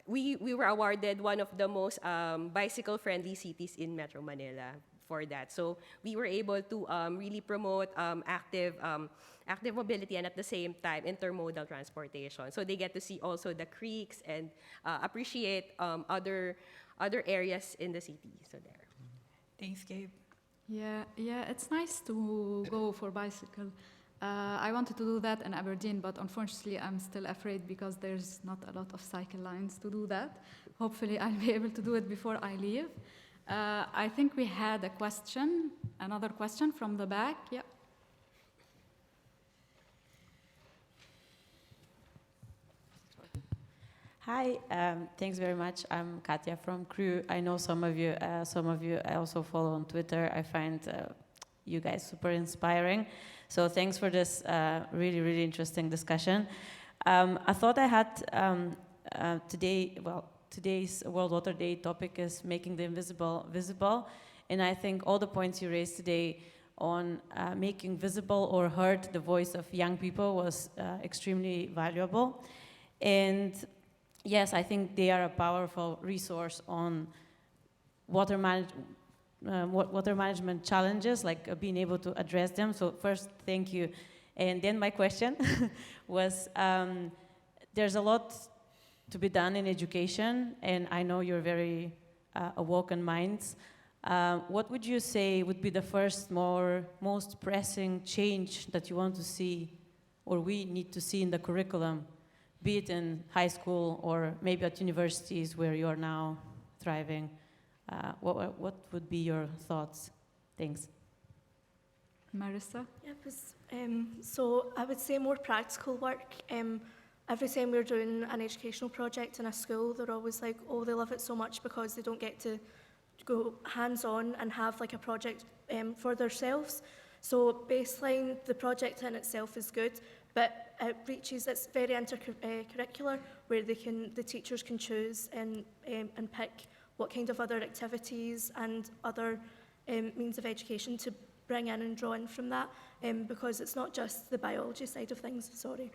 [SPEAKER 23] we were awarded one of the most bicycle-friendly cities in Metro Manila for that. So we were able to really promote active mobility and at the same time intermodal transportation. So they get to see also the creeks and appreciate other areas in the city. So there.
[SPEAKER 10] Thanks, Gabe.
[SPEAKER 24] Yeah, it's nice to go for bicycle. I wanted to do that in Aberdeen, but unfortunately I'm still afraid because there's not a lot of cycle lines to do that. Hopefully I'll be able to do it before I leave. I think we had a question, another question from the back. Yep.
[SPEAKER 2] Hi, thanks very much. I'm Katja from Crew. I know some of you I also follow on Twitter. I find you guys super inspiring. So thanks for this really, really interesting discussion. I thought I had today's World Water Day topic is making the invisible visible. And I think all the points you raised today on making visible or heard the voice of young people was extremely valuable. And yes, I think they are a powerful resource on water management challenges, like being able to address them. So first, thank you. And then my question was, there's a lot to be done in education, and I know you're very awoken minds. What would you say would be the first most pressing change that you want to see, or we need to see in the curriculum, be it in high school or maybe at universities where you are now thriving? What would be your thoughts? Thanks.
[SPEAKER 24] Marissa?
[SPEAKER 12] So I would say more practical work. Every time we're doing an educational project in a school, they're always like, oh, they love it so much because they don't get to go hands-on and have like a project for themselves. So baseline, the project in itself is good, but it's very intercurricular, where the teachers can choose and pick what kind of other activities and other means of education to bring in and draw in from that, because it's not just the biology side of things, sorry.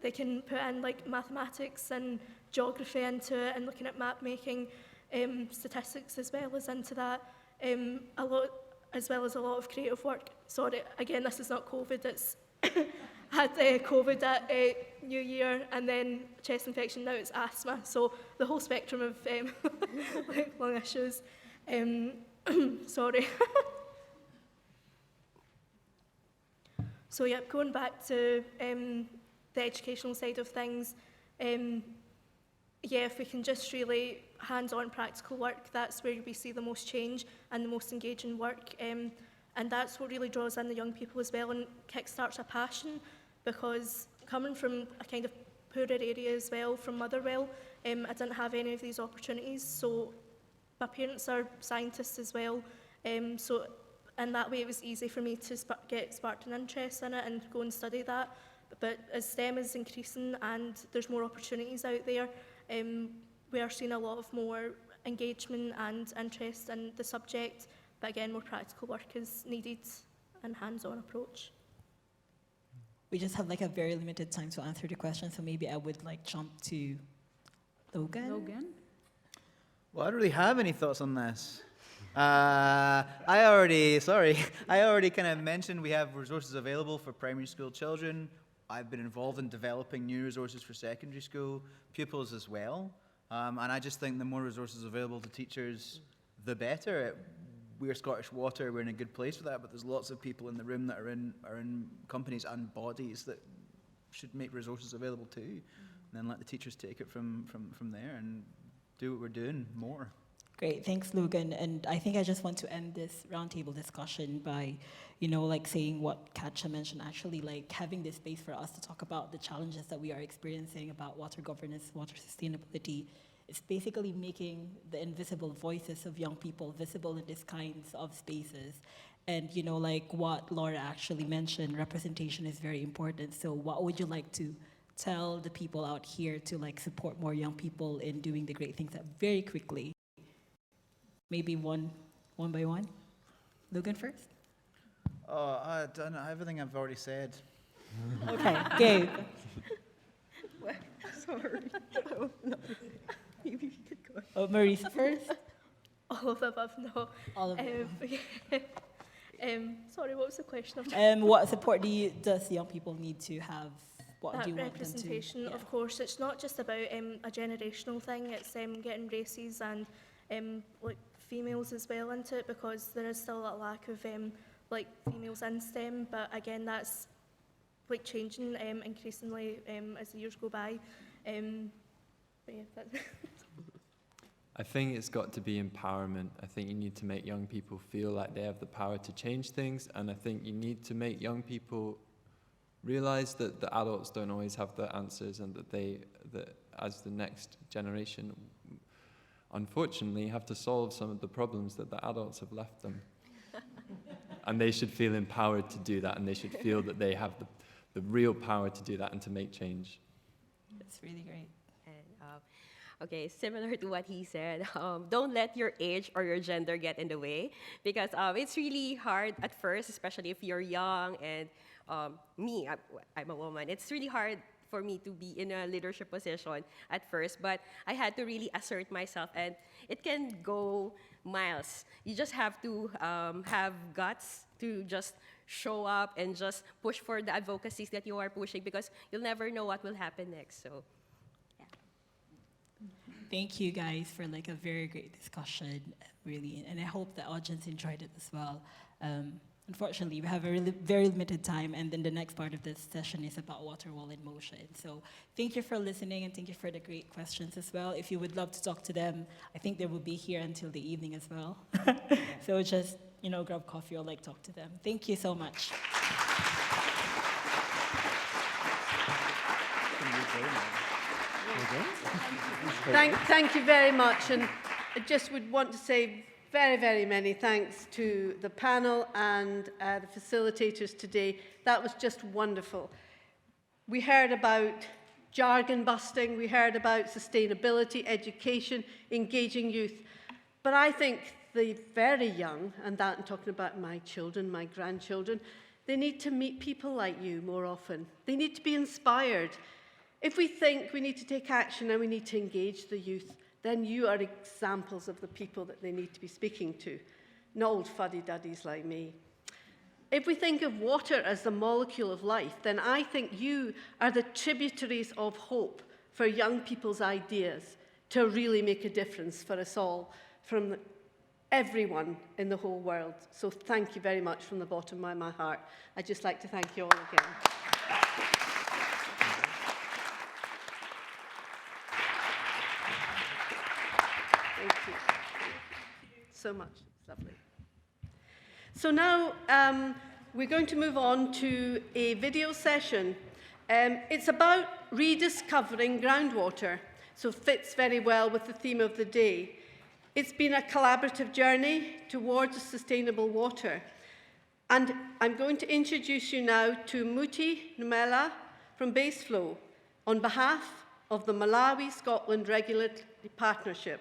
[SPEAKER 12] They can put in like mathematics and geography into it and looking at map making, statistics as well as into that, as well as a lot of creative work. Sorry, again, this is not COVID, it's had COVID at New Year and then chest infection, now it's asthma. So the whole spectrum of lung issues. Sorry. So yeah, going back to the educational side of things, if we can just really hands-on practical work, that's where we see the most change and the most engaging work. And that's what really draws in the young people as well and kickstarts a passion, because coming from a kind of poorer area as well, from Motherwell, I didn't have any of these opportunities. So my parents are scientists as well, so in that way it was easy for me to get sparked an interest in it and go and study that. But as STEM is increasing and there's more opportunities out there, we are seeing a lot of more engagement and interest in the subject. But again, more practical work is needed and hands-on approach.
[SPEAKER 8] We just have like a very limited time to answer the question, so maybe I would like jump to Logan.
[SPEAKER 14] Well, I don't really have any thoughts on this. I already kind of mentioned we have resources available for primary school children. I've been involved in developing new resources for secondary school pupils as well. And I just think the more resources available to teachers, the better. We're Scottish Water, we're in a good place for that, but there's lots of people in the room that are in companies and bodies that should make resources available too. And then let the teachers take it from there and do what we're doing more.
[SPEAKER 8] Great, thanks, Logan. And I think I just want to end this roundtable discussion by, like saying what Katja mentioned, actually, like having this space for us to talk about the challenges that we are experiencing about water governance, water sustainability. It's basically making the invisible voices of young people visible in these kinds of spaces. And, you know, like what Laura actually mentioned, representation is very important. So what would you like to tell the people out here to like support more young people in doing the great things that very quickly? Maybe one by one. Logan first.
[SPEAKER 14] Oh, I don't know, everything I've already said.
[SPEAKER 8] Okay, Gabe.
[SPEAKER 6] Well, sorry. Oh, no. Maybe you could go.
[SPEAKER 8] Oh, Marisa first.
[SPEAKER 12] All of the above, no.
[SPEAKER 8] All of them.
[SPEAKER 12] Sorry, what was the question?
[SPEAKER 8] What support does young people need to have? What
[SPEAKER 12] that
[SPEAKER 8] do you want them to?
[SPEAKER 12] representation, of course, it's not just about a generational thing. It's getting races and like females as well into it, because there is still a lack of like females in STEM. But again, that's like changing increasingly as the years go by. But yeah, that's
[SPEAKER 13] I think it's got to be empowerment. I think you need to make young people feel like they have the power to change things, and I think you need to make young people realize that the adults don't always have the answers, and that as the next generation, unfortunately, have to solve some of the problems that the adults have left them. And they should feel empowered to do that, and they should feel that they have the real power to do that and to make change.
[SPEAKER 8] That's really great.
[SPEAKER 23] Okay, similar to what he said, don't let your age or your gender get in the way, because it's really hard at first, especially if you're young, and I'm a woman. It's really hard for me to be in a leadership position at first, but I had to really assert myself, and it can go miles. You just have to have guts to just show up and just push for the advocacies that you are pushing, because you'll never know what will happen next. So.
[SPEAKER 8] Thank you guys for like a very great discussion, really, and I hope the audience enjoyed it as well. Unfortunately, we have a very limited time, and then the next part of this session is about WaterWall in motion. So thank you for listening, and thank you for the great questions as well. If you would love to talk to them, I think they will be here until the evening as well. So just, you know, grab coffee or like talk to them. Thank you so much.
[SPEAKER 6] Thank you very much, and I just would want to say very, very many thanks to the panel and the facilitators today. That was just wonderful. We heard about jargon busting, we heard about sustainability, education, engaging youth, but I think the very young, and that I'm talking about my children, my grandchildren, they need to meet people like you more often. They need to be inspired. If we think we need to take action and we need to engage the youth, then you are examples of the people that they need to be speaking to, not old fuddy-duddies like me. If we think of water as the molecule of life, then I think you are the tributaries of hope for young people's ideas to really make a difference for us all, from everyone in the whole world. So thank you very much from the bottom of my heart. I'd just like to thank you all again. Thank you so much. It's lovely. So now we're going to move on to a video session. It's about rediscovering groundwater, so fits very well with the theme of the day. It's been a collaborative journey towards sustainable water. And I'm going to introduce you now to Muthi Nhlema from BASEflow on behalf of the Malawi-Scotland Regulatory Partnership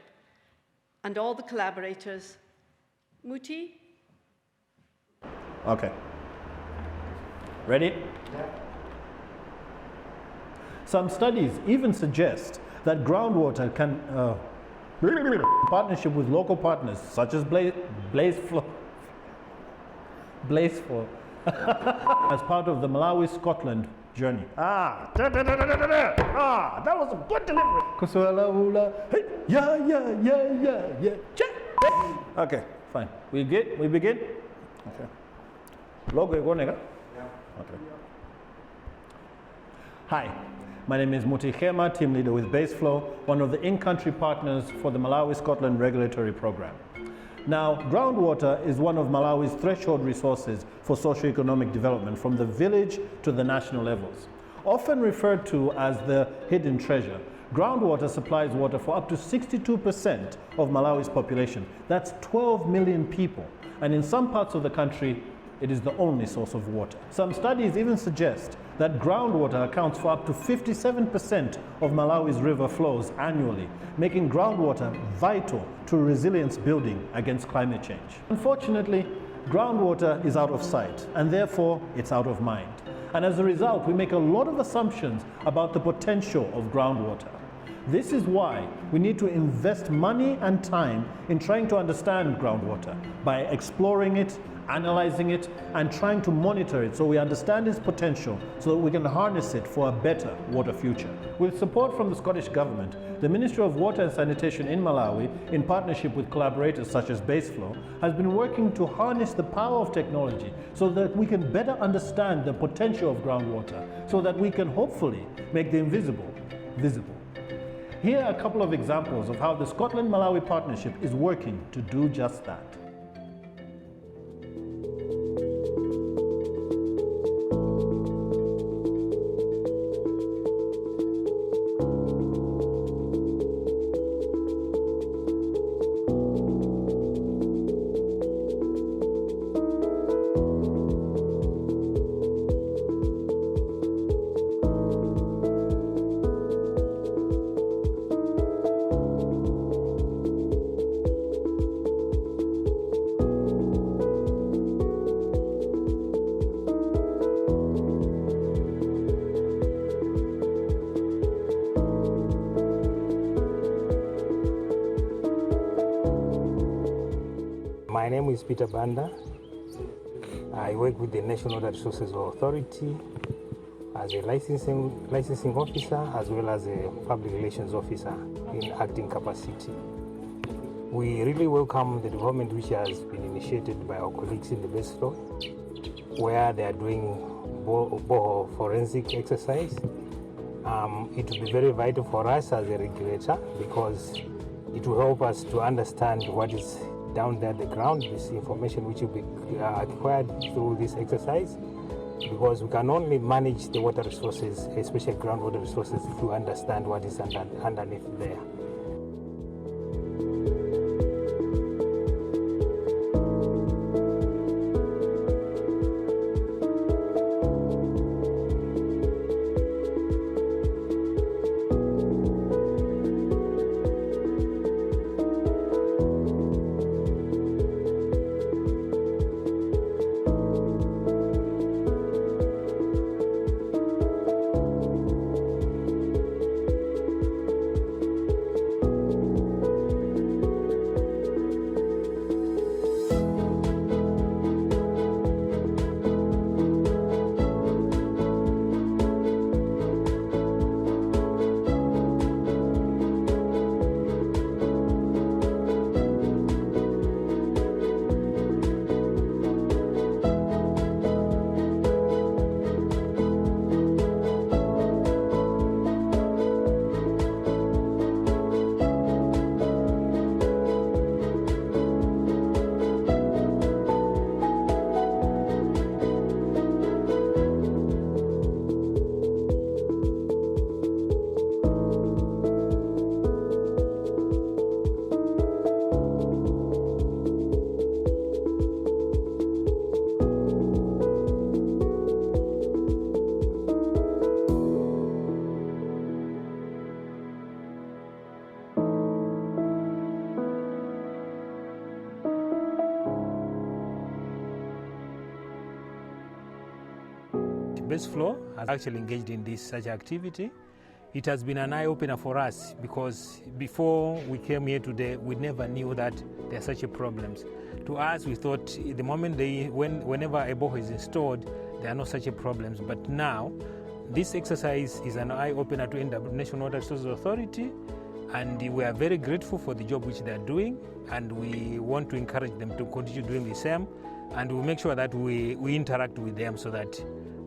[SPEAKER 6] and all the collaborators. Muthi?
[SPEAKER 3] Okay. Ready? Yeah. Some studies even suggest that groundwater can, partnership with local partners such as BASEflow, as part of the Malawi-Scotland journey. That was a good delivery. Okay, fine. We good? We begin? Okay. Logo, go nigga. Okay. Hi, my name is Muthi Nhlema, team leader with BASEflow, one of the in-country partners for the Malawi-Scotland regulatory program. Now, groundwater is one of Malawi's threshold resources for socio-economic development from the village to the national levels. Often referred to as the hidden treasure, groundwater supplies water for up to 62% of Malawi's population. That's 12 million people. and in some parts of the country, it is the only source of water. Some studies even suggest that groundwater accounts for up to 57% of Malawi's river flows annually, making groundwater vital to resilience building against climate change. Unfortunately, groundwater is out of sight, and therefore it's out of mind. And as a result, we make a lot of assumptions about the potential of groundwater. This is why we need to invest money and time in trying to understand groundwater by exploring it, analyzing it, and trying to monitor it so we understand its potential so that we can harness it for a better water future. With support from the Scottish Government, the Ministry of Water and Sanitation in Malawi, in partnership with collaborators such as BASEflow, has been working to harness the power of technology so that we can better understand the potential of groundwater, so that we can hopefully make the invisible visible. Here are a couple of examples of how the Scotland-Malawi partnership is working to do just that.
[SPEAKER 9] My name is Peter Banda. I work with the National Water Resources Authority as a licensing officer as well as a public relations officer in acting capacity. We really welcome the development which has been initiated by our colleagues in the BASEflow, where they are doing borehole forensic exercise. It will be very vital for us as a regulator because it will help us to understand what is down there at the ground, this information which will be acquired through this exercise, because we can only manage the water resources, especially groundwater resources, if we understand what is underneath there.
[SPEAKER 21] BASEflow has actually engaged in this such activity. It has been an eye-opener for us because before we came here today, we never knew that there are such problems. To us, we thought the moment whenever a borehole is installed, there are no such problems. But now, this exercise is an eye-opener to the National Water Resources Authority, and we are very grateful for the job which they are doing, and we want to encourage them to continue doing the same, and we make sure that we interact with them so that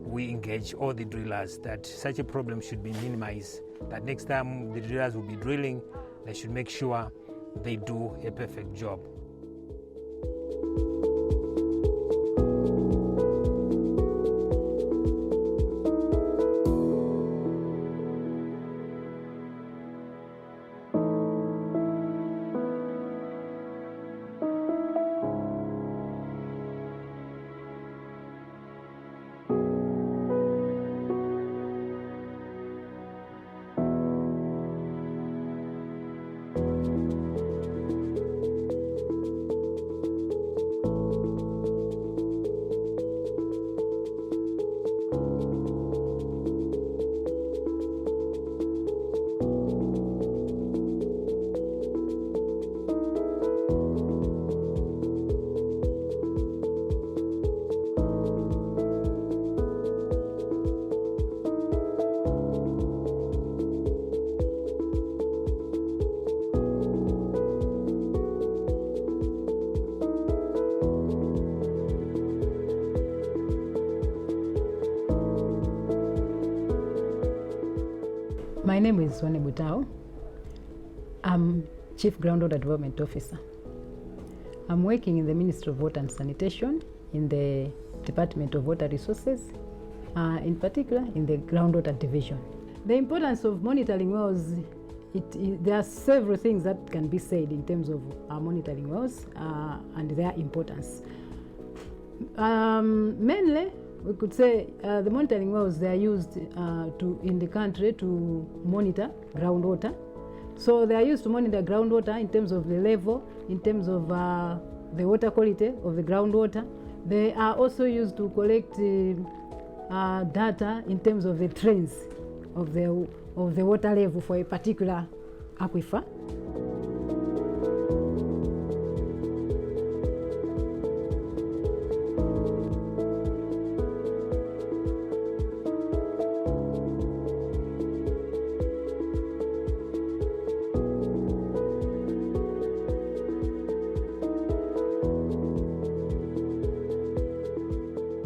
[SPEAKER 21] we engage all the drillers that such a problem should be minimized, that next time the drillers will be drilling, they should make sure they do a perfect job.
[SPEAKER 5] My name is Swane Butao. I'm Chief Groundwater Development Officer. I'm working in the Ministry of Water and Sanitation in the Department of Water Resources, in particular in the Groundwater Division. The importance of monitoring wells, there are several things that can be said in terms of monitoring wells and their importance. Mainly, we could say the monitoring wells, they are used in the country to monitor groundwater. So they are used to monitor groundwater in terms of the level, in terms of the water quality of the groundwater. They are also used to collect data in terms of the trends of the water level for a particular aquifer.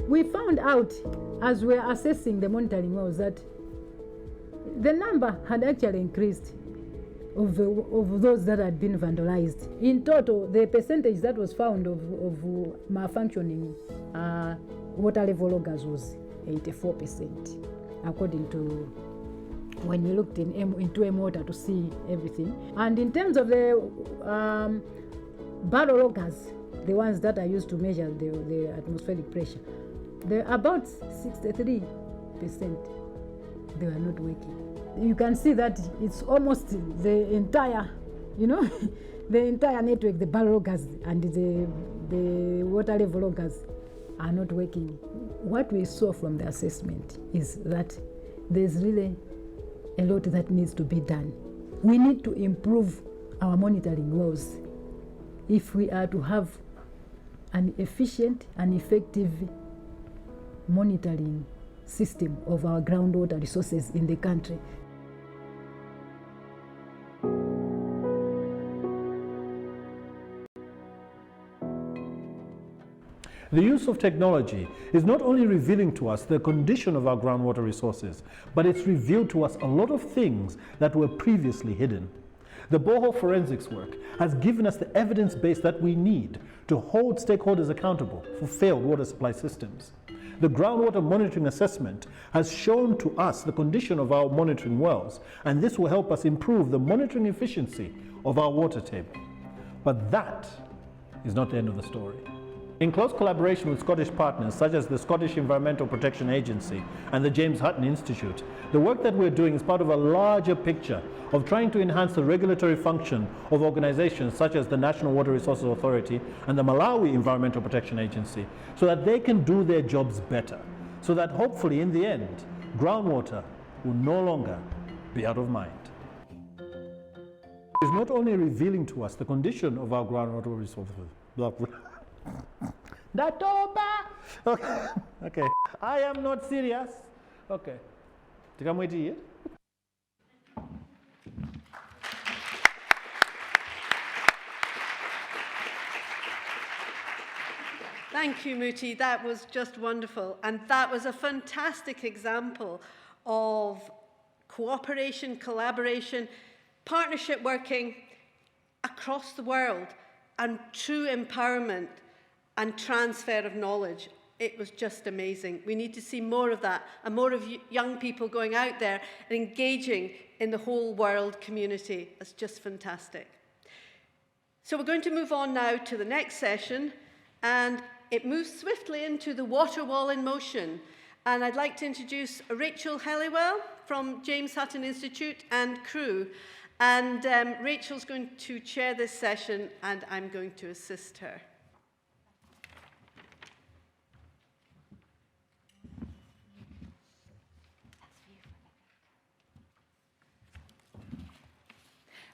[SPEAKER 5] We found out as we were assessing the monitoring wells that the number had actually increased of those that had been vandalized. In total, the percentage that was found of malfunctioning water level loggers was 84%, according to when we looked into water to see everything. And in terms of the barrel loggers, the ones that are used to measure the atmospheric pressure, they're about 63%. They were not working. You can see that it's almost the entire, the entire network, the barrel loggers and the water level loggers are not working. What we saw from the assessment is that there's really a lot that needs to be done. We need to improve our monitoring wells if we are to have an efficient and effective monitoring system of our groundwater resources in the country.
[SPEAKER 3] The use of technology is not only revealing to us the condition of our groundwater resources, but it's revealed to us a lot of things that were previously hidden. The borehole forensics work has given us the evidence base that we need to hold stakeholders accountable for failed water supply systems. The groundwater monitoring assessment has shown to us the condition of our monitoring wells, and this will help us improve the monitoring efficiency of our water table. But that is not the end of the story. In close collaboration with Scottish partners such as the Scottish Environmental Protection Agency and the James Hutton Institute, the work that we're doing is part of a larger picture of trying to enhance the regulatory function of organizations such as the National Water Resources Authority and the Malawi Environmental Protection Agency so that they can do their jobs better, so that hopefully in the end, groundwater will no longer be out of mind. It is not only revealing to us the condition of our groundwater resources, okay. I am not serious. Okay. Tikamwiti.
[SPEAKER 6] Thank you, Muthi. That was just wonderful. And that was a fantastic example of cooperation, collaboration, partnership working across the world, and true empowerment and transfer of knowledge. It was just amazing. We need to see more of that, and more of young people going out there and engaging in the whole world community. It's just fantastic. So we're going to move on now to the next session, and it moves swiftly into the WaterWall in motion. And I'd like to introduce Rachel Helliwell from James Hutton Institute and crew. And Rachel's going to chair this session, and I'm going to assist her.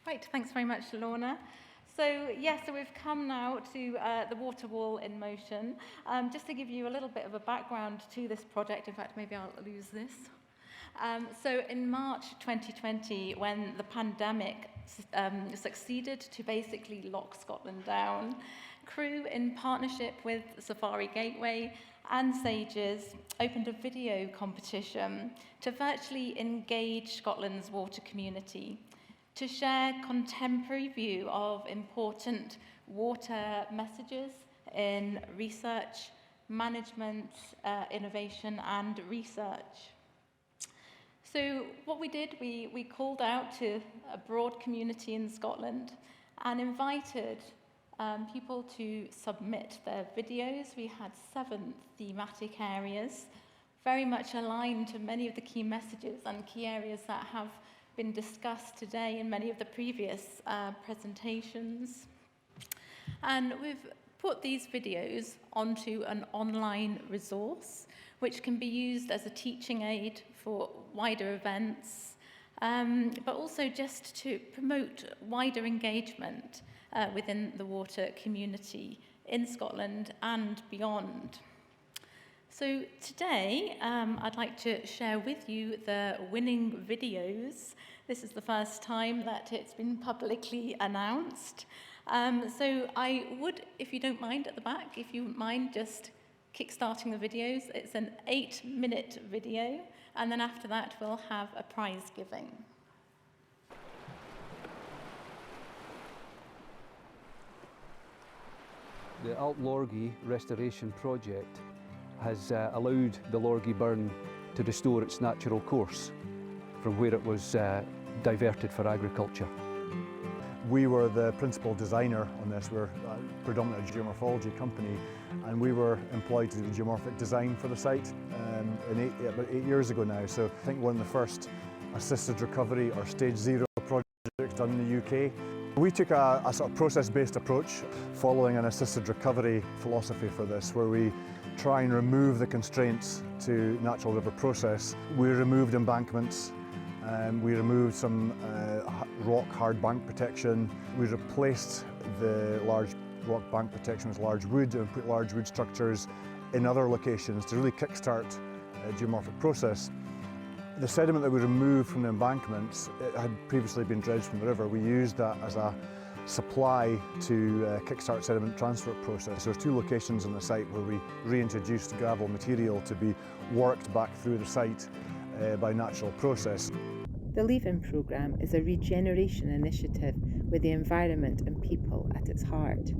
[SPEAKER 16] Right, thanks very much, Lorna. So we've come now to the WaterWall in motion. Just to give you a little bit of a background to this project, in fact, maybe I'll lose this. So in March 2020, when the pandemic succeeded to basically lock Scotland down, Crew, in partnership with Safari Gateway and Sages, opened a video competition to virtually engage Scotland's water community, to share contemporary view of important water messages in research, management, innovation and research. So what we did, we called out to a broad community in Scotland and invited people to submit their videos. We had 7 thematic areas, very much aligned to many of the key messages and key areas that have been discussed today in many of the previous presentations. And we've put these videos onto an online resource, which can be used as a teaching aid for wider events, but also just to promote wider engagement within the water community in Scotland and beyond. So today, I'd like to share with you the winning videos. This is the first time that it's been publicly announced. So I would, if you don't mind at the back, if you mind just kickstarting the videos. It's an 8-minute video, and then after that we'll have a prize giving.
[SPEAKER 11] The Alt Lorgie restoration project has allowed the Lorgie burn to restore its natural course from where it was diverted for agriculture.
[SPEAKER 3] We were the principal designer on this. We're predominantly a geomorphology company, and we were employed to do geomorphic design for the site about 8 years ago now. So I think one of the first assisted recovery or stage 0 projects done in the UK. We took a sort of process-based approach following an assisted recovery philosophy for this, where we try and remove the constraints to natural river process. We removed embankments, we removed some rock hard bank protection. We replaced the large rock bank protection with large wood and put large wood structures in other locations to really kickstart a geomorphic process. The sediment that we removed from the embankments, it had previously been dredged from the river. We used that as a supply to kickstart sediment transfer process. There's 2 locations on the site where we reintroduced gravel material to be worked back through the site by natural process.
[SPEAKER 17] The Leave-In programme is a regeneration initiative with the environment and people at its heart.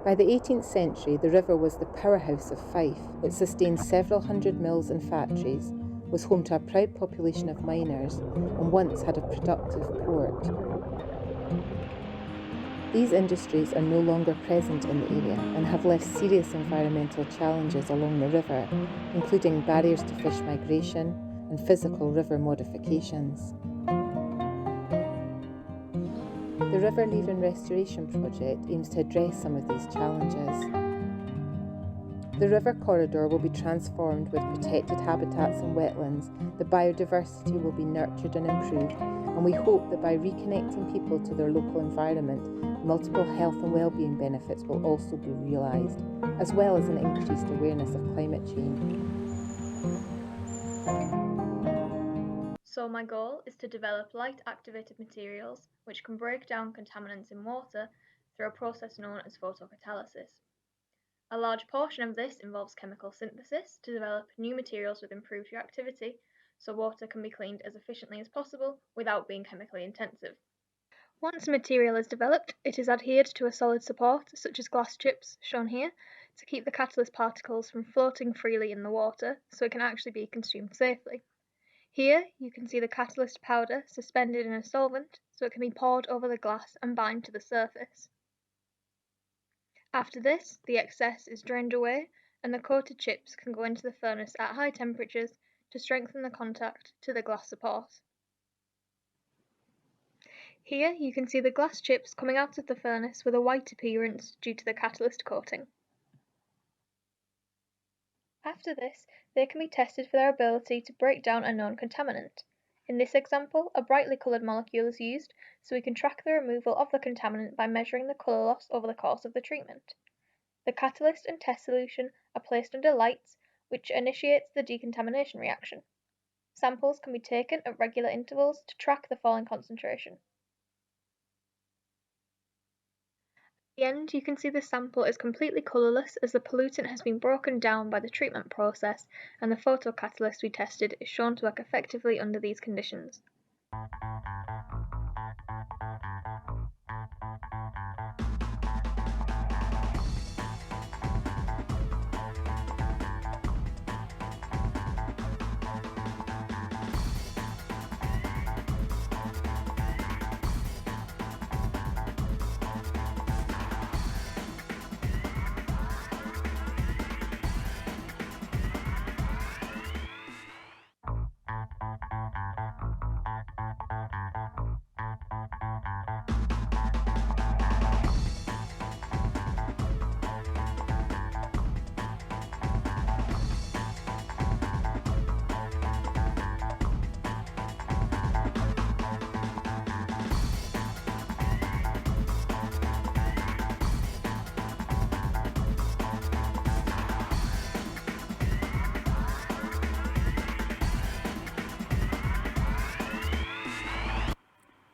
[SPEAKER 17] By the 18th century, the river was the powerhouse of Fife. It sustained several hundred mills and factories, was home to a proud population of miners, and once had a productive port. These industries are no longer present in the area and have left serious environmental challenges along the river, including barriers to fish migration and physical river modifications. The River Leave-In Restoration Project aims to address some of these challenges. The river corridor will be transformed with protected habitats and wetlands. The biodiversity will be nurtured and improved, and we hope that by reconnecting people to their local environment, multiple health and wellbeing benefits will also be realised, as well as an increased awareness of climate change.
[SPEAKER 18] So my goal is to develop light-activated materials which can break down contaminants in water through a process known as photocatalysis. A large portion of this involves chemical synthesis to develop new materials with improved reactivity, so water can be cleaned as efficiently as possible without being chemically intensive. Once a material is developed, it is adhered to a solid support, such as glass chips, shown here, to keep the catalyst particles from floating freely in the water, so it can actually be consumed safely. Here, you can see the catalyst powder suspended in a solvent, so it can be poured over the glass and bind to the surface. After this, the excess is drained away, and the coated chips can go into the furnace at high temperatures to strengthen the contact to the glass support. Here, you can see the glass chips coming out of the furnace with a white appearance due to the catalyst coating. After this, they can be tested for their ability to break down a known contaminant. In this example, a brightly coloured molecule is used, so we can track the removal of the contaminant by measuring the colour loss over the course of the treatment. The catalyst and test solution are placed under lights, which initiates the decontamination reaction. Samples can be taken at regular intervals to track the falling concentration. At the end, you can see the sample is completely colourless as the pollutant has been broken down by the treatment process, and the photocatalyst we tested is shown to work effectively under these conditions.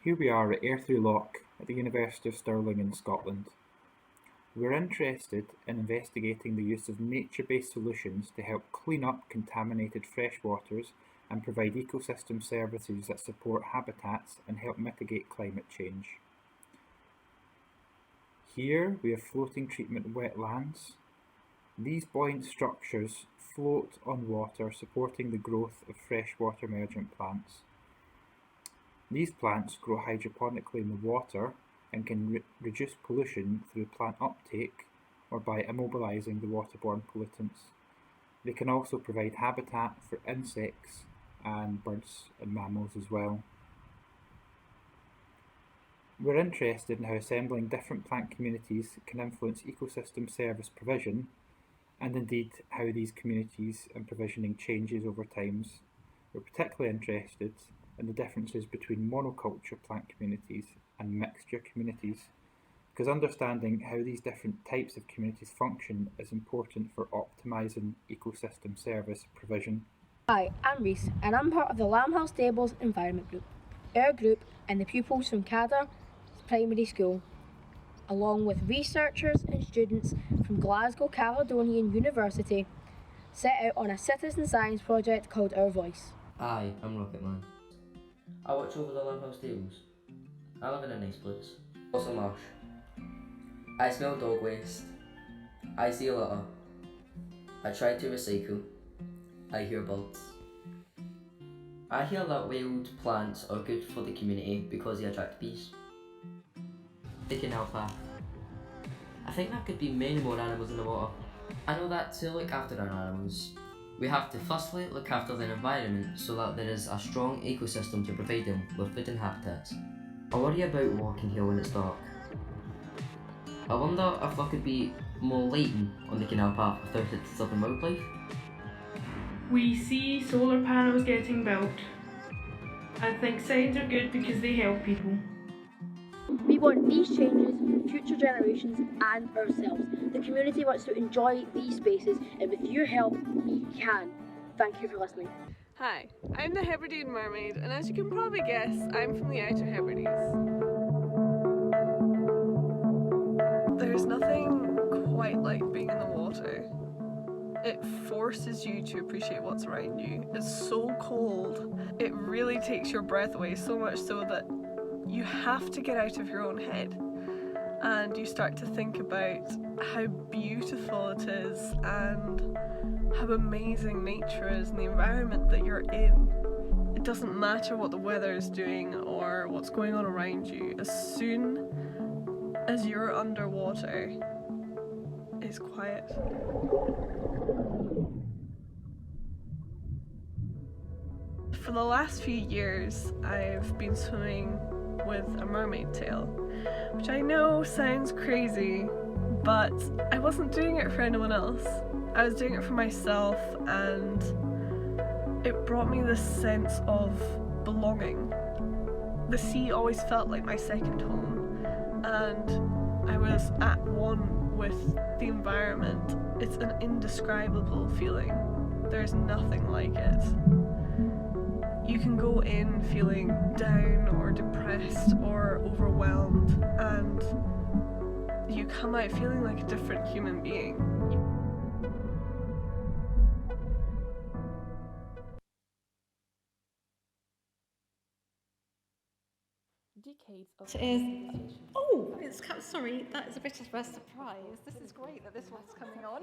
[SPEAKER 4] Here we are at Airthrough Loch at the University of Stirling in Scotland. We're interested in investigating the use of nature-based solutions to help clean up contaminated freshwaters and provide ecosystem services that support habitats and help mitigate climate change. Here we have floating treatment wetlands. These buoyant structures float on water, supporting the growth of freshwater emergent plants. These plants grow hydroponically in the water and can reduce pollution through plant uptake or by immobilizing the waterborne pollutants. They can also provide habitat for insects and birds and mammals as well. We're interested in how assembling different plant communities can influence ecosystem service provision, and indeed how these communities and provisioning changes over time. We're particularly interested in the differences between monoculture plant communities and mixture communities, because understanding how these different types of communities function is important for optimising ecosystem service provision.
[SPEAKER 19] Hi, I'm Reese, and I'm part of the Lambhill Stables Environment Group. Our group and the pupils from Cadder Primary School, along with researchers and students from Glasgow Caledonian University, set out on a citizen science project called Our Voice.
[SPEAKER 20] Hi, I'm Rocket Man. I watch over the Lambhill Stables. I live in a nice place. Also marsh. I smell dog waste. I see a litter. I try to recycle. I hear birds. I hear that wild plants are good for the community because they attract bees. The canal path. I think there could be many more animals in the water. I know that to look after our animals, we have to firstly look after their environment so that there is a strong ecosystem to provide them with food and habitats. I worry about walking here when it's dark. I wonder if there could be more lighting on the canal path without it disturbing wildlife.
[SPEAKER 22] We see solar panels getting built. I think signs are good because they help people.
[SPEAKER 19] We want these changes for future generations and ourselves. The community wants to enjoy these spaces, and with your help, we can. Thank you for listening.
[SPEAKER 25] Hi, I'm the Hebridean mermaid, and as you can probably guess, I'm from the Outer Hebrides. There's nothing quite like being in the water. It forces you to appreciate what's around you. It's so cold, it really takes your breath away, so much so that you have to get out of your own head, and you start to think about how beautiful it is and how amazing nature is and the environment that you're in. It doesn't matter what the weather is doing or what's going on around you. As soon as you're underwater, it's quiet. For the last few years, I've been swimming with a mermaid tail, which I know sounds crazy, but I wasn't doing it for anyone else. I was doing it for myself, and it brought me this sense of belonging. The sea always felt like my second home, and I was at one with the environment. It's an indescribable feeling. There's nothing like it. You can go in feeling down or depressed or overwhelmed, and you come out feeling like a different human being.
[SPEAKER 16] Oh, sorry, that is a bit of a surprise. This is great that this one's coming on.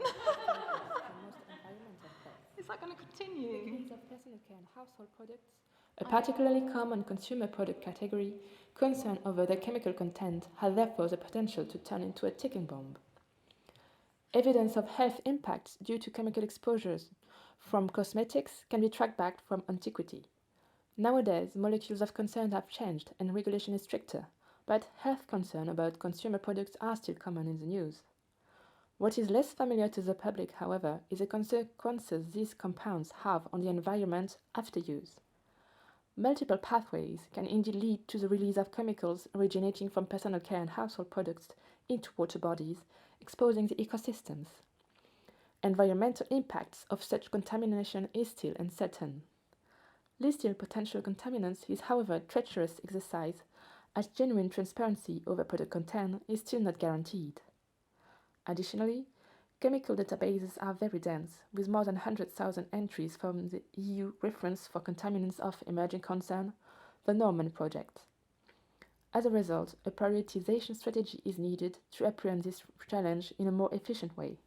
[SPEAKER 16] Is that going to continue?
[SPEAKER 1] In the case of personal care and household products, a particularly common consumer product category, concern over their chemical content has therefore the potential to turn into a ticking bomb. Evidence of health impacts due to chemical exposures from cosmetics can be tracked back from antiquity. Nowadays, molecules of concern have changed and regulation is stricter, but health concerns about consumer products are still common in the news. What is less familiar to the public, however, is the consequences these compounds have on the environment after use. Multiple pathways can indeed lead to the release of chemicals originating from personal care and household products into water bodies, exposing the ecosystems. Environmental impacts of such contamination is still uncertain. Listing potential contaminants is, however, a treacherous exercise, as genuine transparency over product content is still not guaranteed. Additionally, chemical databases are very dense, with more than 100,000 entries from the EU Reference for Contaminants of Emerging Concern, the Norman Project. As a result, a prioritization strategy is needed to apprehend this challenge in a more efficient way.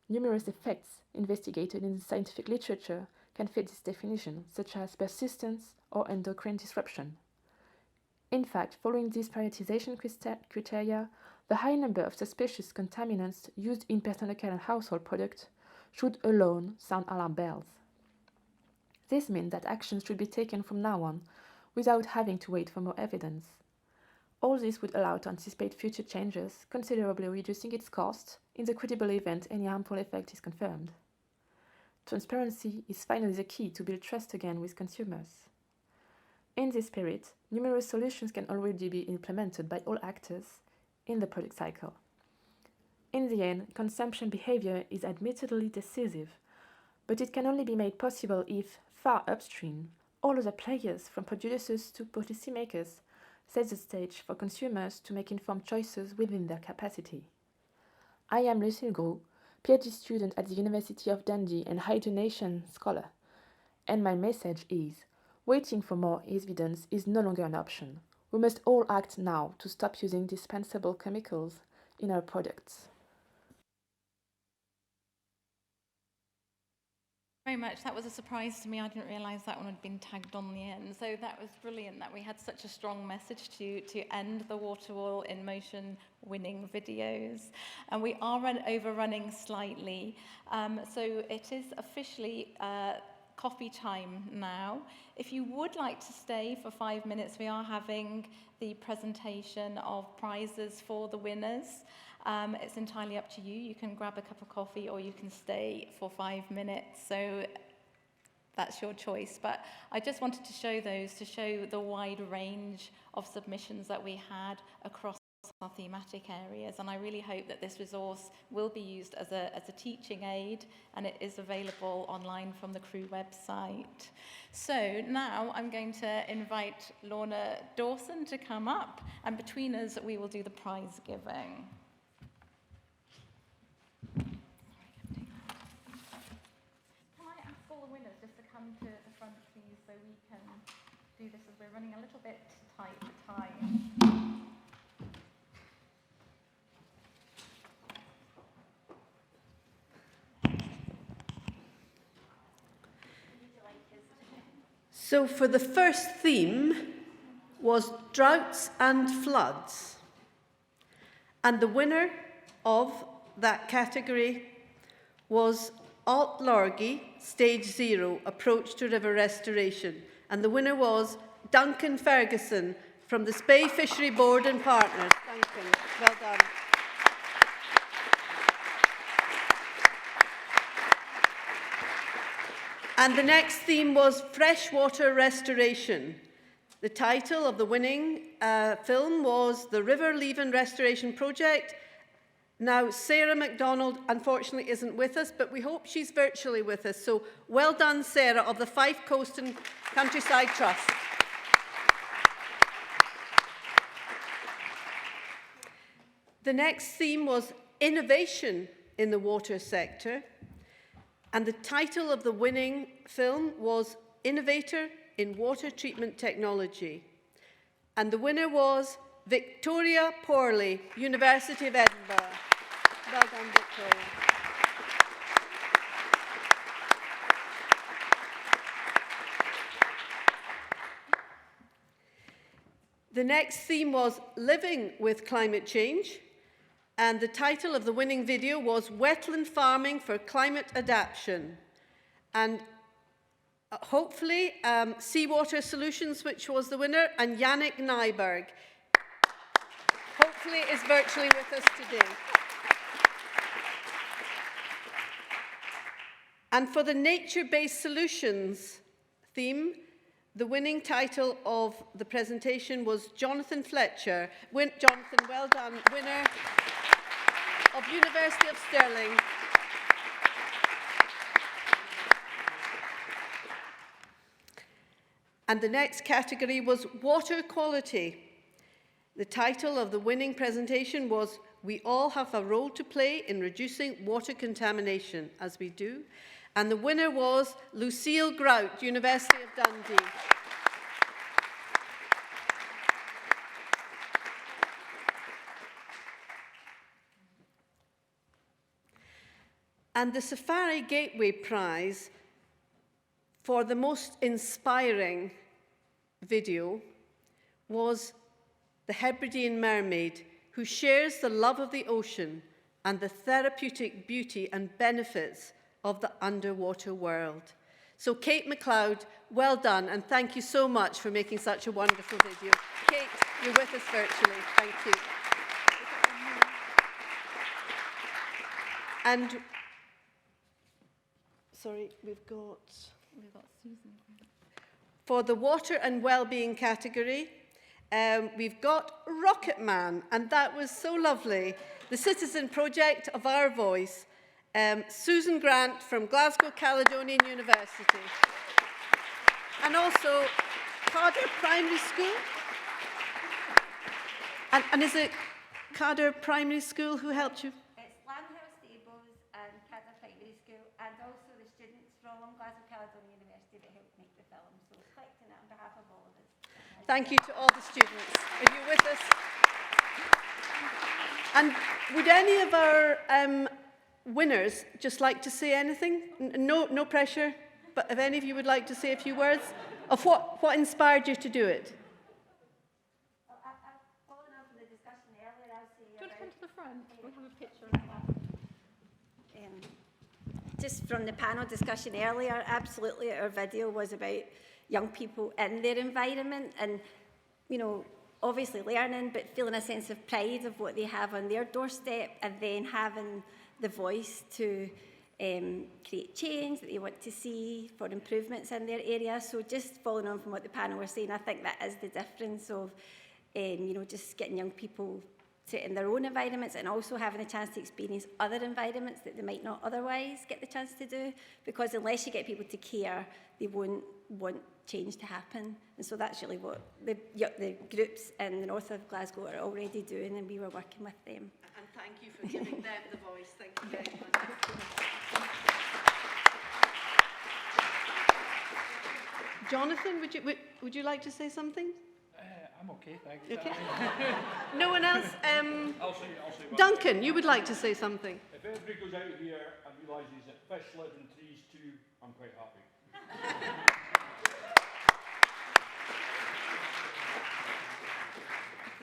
[SPEAKER 1] Numerous effects investigated in the scientific literature can fit this definition, such as persistence or endocrine disruption. In fact, following these prioritization criteria, the high number of suspicious contaminants used in personal care and household products should alone sound alarm bells. This means that actions should be taken from now on, without having to wait for more evidence. All this would allow to anticipate future changes, considerably reducing its cost in the credible event any harmful effect is confirmed. Transparency is finally the key to build trust again with consumers. In this spirit, numerous solutions can already be implemented by all actors in the product cycle. In the end, consumption behavior is admittedly decisive, but it can only be made possible if, far upstream, all other players, from producers to policymakers, set the stage for consumers to make informed choices within their capacity. I am Lucille Gros, PhD student at the University of Dundee and hydration scholar, and my message is, waiting for more evidence is no longer an option. We must all act now to stop using dispensable chemicals in our products.
[SPEAKER 16] Very much. That was a surprise to me. I didn't realise that one had been tagged on the end. So that was brilliant that we had such a strong message to end the WaterWall in Motion winning videos. And we are overrunning slightly. So it is officially coffee time now. If you would like to stay for 5 minutes, we are having the presentation of prizes for the winners. It's entirely up to you. You can grab a cup of coffee or you can stay for 5 minutes. So that's your choice. But I just wanted to show those to show the wide range of submissions that we had across our thematic areas. And I really hope that this resource will be used as a teaching aid, and it is available online from the Crew website. So now I'm going to invite Lorna Dawson to come up, and between us we will do the prize giving. To the front, please, so we can do this as we're running a little bit tight for time.
[SPEAKER 6] So for the first theme was droughts and floods. And the winner of that category was Alt Lorgy, Stage 0, Approach to River Restoration. And the winner was Duncan Ferguson from the Spey Fishery Board and Partners. Duncan, well done. And the next theme was Freshwater Restoration. The title of the winning film was The River Leven Restoration Project. Now, Sarah MacDonald, unfortunately, isn't with us, but we hope she's virtually with us. So, well done, Sarah, of the Fife Coast and Countryside Trust. The next theme was innovation in the water sector, and the title of the winning film was Innovator in Water Treatment Technology. And the winner was Victoria Porley, University of Edinburgh. Well done, Victoria. The next theme was Living with Climate Change, and the title of the winning video was Wetland Farming for Climate Adaptation. And hopefully, Seawater Solutions, which was the winner, and Yannick Nyberg, hopefully is virtually with us today. And for the nature-based solutions theme, the winning title of the presentation was Jonathan Fletcher. Jonathan, well done, winner of University of Stirling. And the next category was water quality. The title of the winning presentation was We All Have a Role to Play in Reducing Water Contamination, as we do. And the winner was Lucille Grout, University of Dundee. And the Safari Gateway Prize for the most inspiring video was the Hebridean mermaid, who shares the love of the ocean and the therapeutic beauty and benefits of the underwater world. So Kate MacLeod, well done, and thank you so much for making such a wonderful video. Kate, you're with us virtually. Thank you. And, sorry, we've got
[SPEAKER 16] Susan.
[SPEAKER 6] For the water and well-being category, we've got Rocket Man, and that was so lovely. The Citizen Project of Our Voice. Susan Grant from Glasgow Caledonian University. And also Carder Primary School. And is it Carder Primary School who helped you?
[SPEAKER 2] It's Lambhill Stables and Carder Primary School, and also the students from Glasgow Caledonian University that helped make the film. So collecting it on behalf of all of us.
[SPEAKER 6] Thank you to all the students. Are you with us? And would any of our winners just like to say anything? No pressure, but if any of you would like to say a few words of what inspired you to do it?
[SPEAKER 2] Following on from the discussion earlier, I'll say
[SPEAKER 16] Do you want to come to the front? We'll have a picture of that.
[SPEAKER 2] Just from the panel discussion earlier, absolutely our video was about young people in their environment and, you know, obviously learning, but feeling a sense of pride of what they have on their doorstep, and then having the voice to create change that they want to see for improvements in their area. So just following on from what the panel were saying, I think that is the difference of, you know, just getting young people to in their own environments and also having a chance to experience other environments that they might not otherwise get the chance to do. Because unless you get people to care, they won't want change to happen. And so that's really what the groups in the north of Glasgow are already doing, and we were working with them.
[SPEAKER 6] And thank you for giving them the voice. Thank you very much. Jonathan, would you like to say something?
[SPEAKER 7] I'm okay, thanks.
[SPEAKER 6] Okay. No one else?
[SPEAKER 7] I'll say
[SPEAKER 6] Duncan, you would like to say something?
[SPEAKER 7] If everybody goes out here and realises that fish live in trees too, I'm quite happy.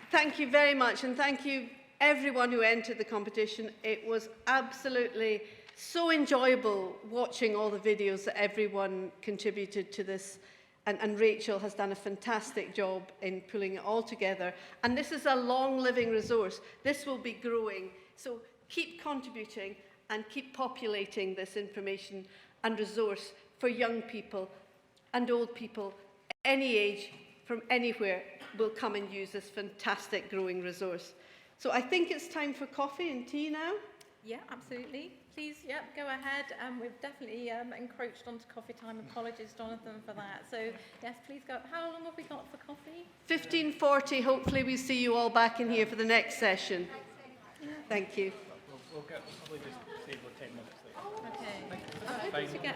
[SPEAKER 6] Thank you very much, and thank you everyone who entered the competition. It was absolutely so enjoyable watching all the videos that everyone contributed to this. And Rachel has done a fantastic job in pulling it all together. And this is a long-living resource. This will be growing. So keep contributing and keep populating this information and resource for young people and old people, any age, from anywhere, will come and use this fantastic growing resource. So I think it's time for coffee and tea now.
[SPEAKER 16] Yeah, absolutely. Please, yeah, go ahead. We've definitely encroached onto coffee time. Apologies, Jonathan, for that. So, yes, please go. How long have we got for coffee?
[SPEAKER 6] 15:40. Hopefully we see you all back in here for the next session. Thank you.
[SPEAKER 10] We'll probably just stay for 10 minutes later.
[SPEAKER 16] Okay.
[SPEAKER 10] That's
[SPEAKER 16] I'm
[SPEAKER 10] fine.
[SPEAKER 16] hoping to get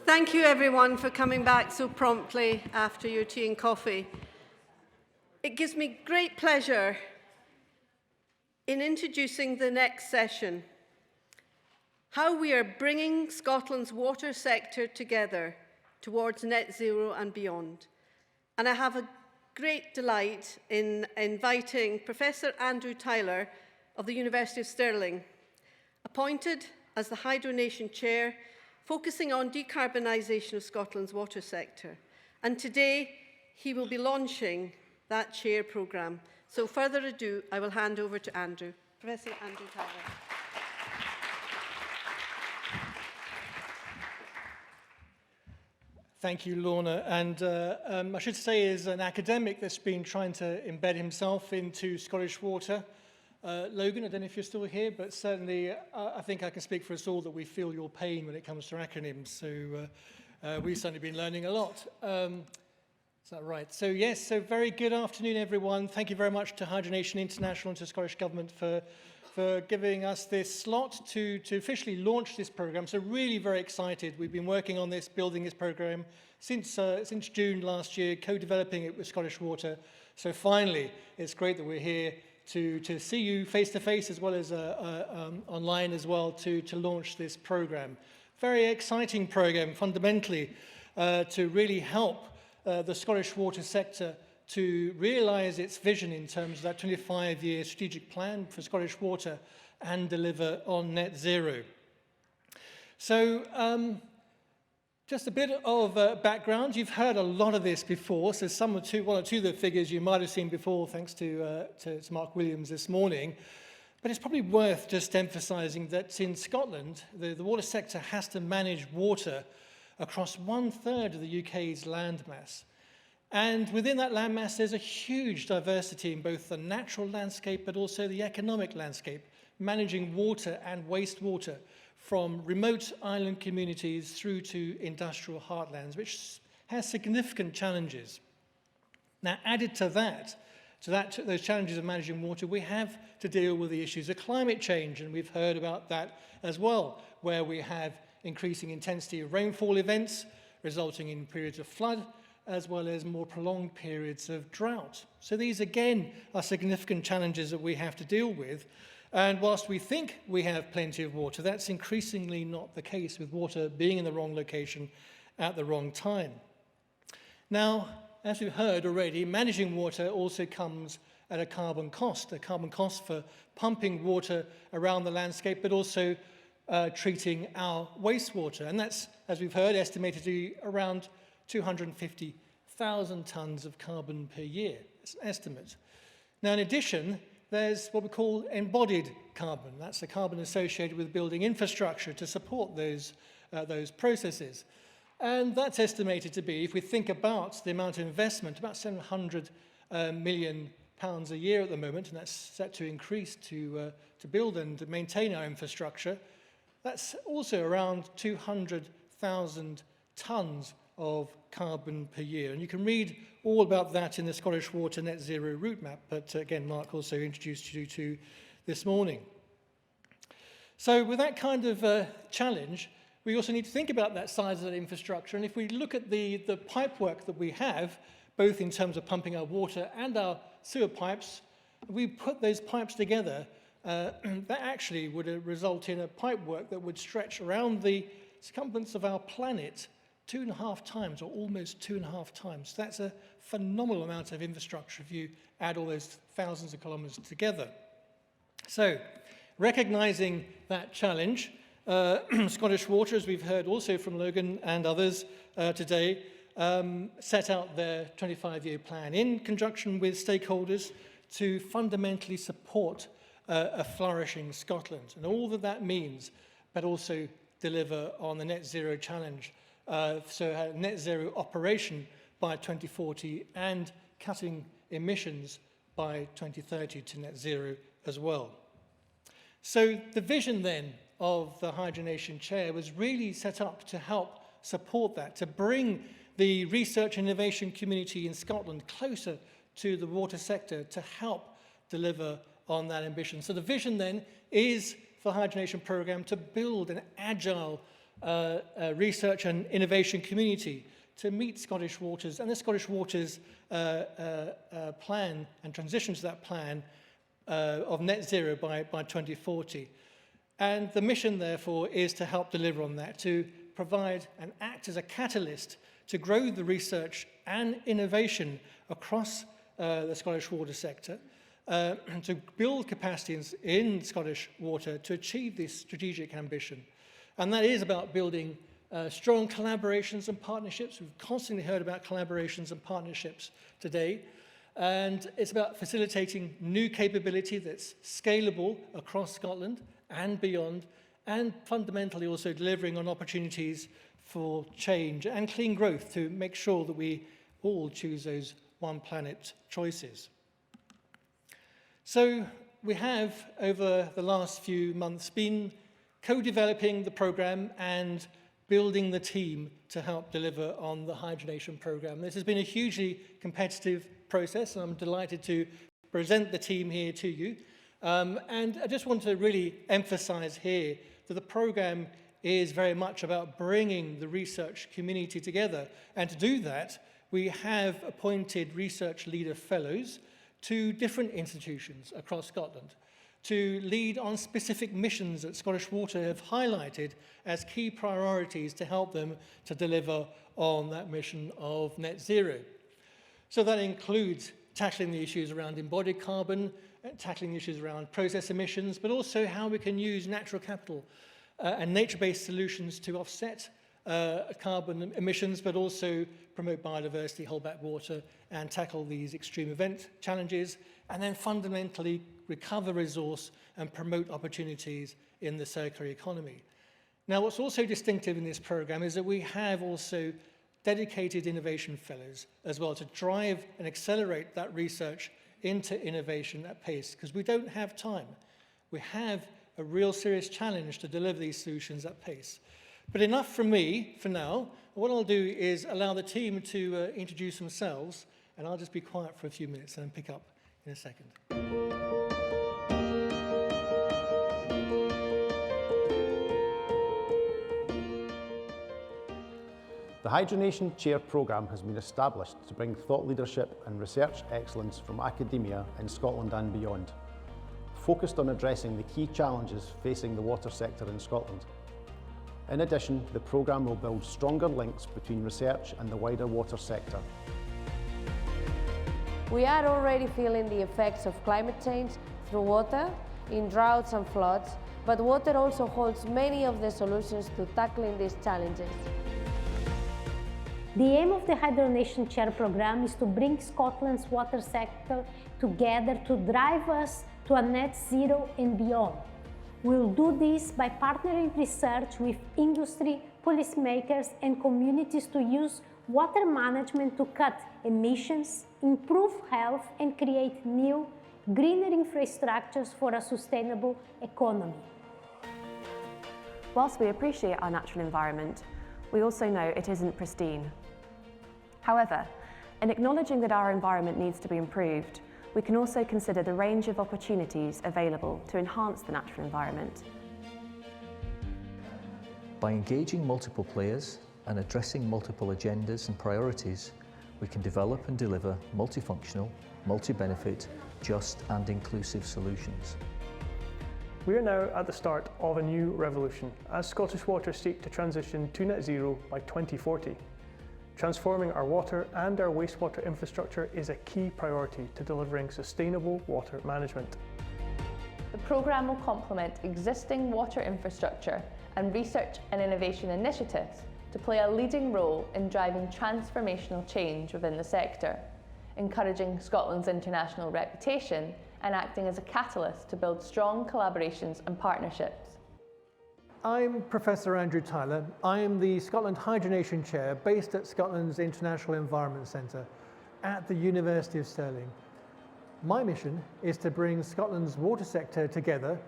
[SPEAKER 6] thank you everyone for coming back so promptly after your tea and coffee. It gives me great pleasure in introducing the next session, how we are bringing Scotland's water sector together towards net zero and beyond. And I have a great delight in inviting Professor Andrew Tyler of the University of Stirling, appointed as the Hydronation Chair, focusing on decarbonisation of Scotland's water sector. And today, he will be launching that chair programme. So further ado, I will hand over to Andrew. Professor Andrew Tyler.
[SPEAKER 10] Thank you, Lorna. And I should say, as an academic that's been trying to embed himself into Scottish water, Logan, I don't know if you're still here, but certainly I think I can speak for us all that we feel your pain when it comes to acronyms. So we've certainly been learning a lot. Is that right? So yes, so very good afternoon, everyone. Thank you very much to Hydronation International and to the Scottish Government for giving us this slot to officially launch this programme. So really very excited. We've been working on this, building this programme since June last year, co-developing it with Scottish Water. So finally, it's great that we're here to see you face-to-face as well as online as well to launch this programme. Very exciting programme, fundamentally, to really help the Scottish water sector to realise its vision in terms of that 25-year strategic plan for Scottish water and deliver on net zero. So just a bit of background. You've heard a lot of this before, so one or two of the figures you might have seen before thanks to Mark Williams this morning. But it's probably worth just emphasising that in Scotland, the water sector has to manage water across 1/3 of the UK's landmass. And within that landmass, there's a huge diversity in both the natural landscape but also the economic landscape, managing water and wastewater from remote island communities through to industrial heartlands, which has significant challenges. Now, added to those challenges of managing water, we have to deal with the issues of climate change, and we've heard about that as well, where we have increasing intensity of rainfall events, resulting in periods of flood, as well as more prolonged periods of drought. So these, again, are significant challenges that we have to deal with. And whilst we think we have plenty of water, that's increasingly not the case, with water being in the wrong location at the wrong time. Now, as we've heard already, managing water also comes at a carbon cost for pumping water around the landscape, but also treating our wastewater. And that's, as we've heard, estimated to be around 250,000 tonnes of carbon per year. That's an estimate. Now, in addition, there's what we call embodied carbon. That's the carbon associated with building infrastructure to support those processes. And that's estimated to be, if we think about the amount of investment, about £700 million a year at the moment, and that's set to increase to build and maintain our infrastructure. That's also around 200,000 tonnes of carbon per year. And you can read all about that in the Scottish Water Net Zero route map, but again, Mark also introduced you to this morning. So with that kind of challenge, we also need to think about that size of that infrastructure. And if we look at the pipework that we have, both in terms of pumping our water and our sewer pipes, we put those pipes together, that actually would result in a pipework that would stretch around the circumference of our planet 2.5 times, or almost 2.5 times. That's a phenomenal amount of infrastructure if you add all those thousands of kilometres together. So, recognising that challenge, Scottish Water, as we've heard also from Logan and others today, set out their 25-year plan in conjunction with stakeholders to fundamentally support a flourishing Scotland, and all that means, but also deliver on the net zero challenge. So a net zero operation by 2040 and cutting emissions by 2030 to net zero as well. So the vision then of the Hydronation Chair was really set up to help support that, to bring the research and innovation community in Scotland closer to the water sector to help deliver on that ambition. So the vision then is for the Hydronation programme to build an agile research and innovation community to meet Scottish Waters and the Scottish Waters plan and transition to that plan of net zero by 2040. And the mission, therefore, is to help deliver on that, to provide and act as a catalyst to grow the research and innovation across the Scottish water sector, to build capacities in Scottish water to achieve this strategic ambition. And that is about building strong collaborations and partnerships. We've constantly heard about collaborations and partnerships today. And it's about facilitating new capability that's scalable across Scotland and beyond, and fundamentally also delivering on opportunities for change and clean growth to make sure that we all choose those one planet choices. So we have, over the last few months, been co-developing the programme and building the team to help deliver on the hydrogenation programme. This has been a hugely competitive process, and I'm delighted to present the team here to you. And I just want to really emphasise here that the programme is very much about bringing the research community together. And to do that, we have appointed research leader fellows to different institutions across Scotland to lead on specific missions that Scottish Water have highlighted as key priorities to help them to deliver on that mission of net zero. So that includes tackling the issues around embodied carbon, tackling issues around process emissions, but also how we can use natural capital and nature-based solutions to offset carbon emissions, but also promote biodiversity, hold back water, and tackle these extreme event challenges, and then fundamentally recover resource and promote opportunities in the circular economy. Now, what's also distinctive in this programme is that we have also dedicated innovation fellows as well to drive and accelerate that research into innovation at pace, because we don't have time. We have a real serious challenge to deliver these solutions at pace. But enough from me for now. What I'll do is allow the team to introduce themselves, and I'll just be quiet for a few minutes and then pick up in a second.
[SPEAKER 3] The Hydrogenation Chair programme has been established to bring thought leadership and research excellence from academia in Scotland and beyond, focused on addressing the key challenges facing the water sector in Scotland. In addition, the programme will build stronger links between research and the wider water sector.
[SPEAKER 12] We are already feeling the effects of climate change through water, in droughts and floods, but water also holds many of the solutions to tackling these challenges.
[SPEAKER 13] The aim of the Hydrogenation Chair programme is to bring Scotland's water sector together to drive us to a net zero and beyond. We'll do this by partnering research with industry, policymakers and communities to use water management to cut emissions, improve health and create new, greener infrastructures for a sustainable economy.
[SPEAKER 14] Whilst we appreciate our natural environment, we also know it isn't pristine. However, in acknowledging that our environment needs to be improved, we can also consider the range of opportunities available to enhance the natural environment.
[SPEAKER 15] By engaging multiple players and addressing multiple agendas and priorities, we can develop and deliver multifunctional, multi-benefit, just and inclusive solutions.
[SPEAKER 24] We are now at the start of a new revolution as Scottish Water seek to transition to net zero by 2040. Transforming our water and our wastewater infrastructure is a key priority to delivering sustainable water management.
[SPEAKER 26] The programme will complement existing water infrastructure and research and innovation initiatives to play a leading role in driving transformational change within the sector, encouraging Scotland's international reputation and acting as a catalyst to build strong collaborations and partnerships.
[SPEAKER 10] I'm Professor Andrew Tyler. I am the Scotland Hydrogenation Chair based at Scotland's International Environment Centre at the University of Stirling. My mission is to bring Scotland's water sector together,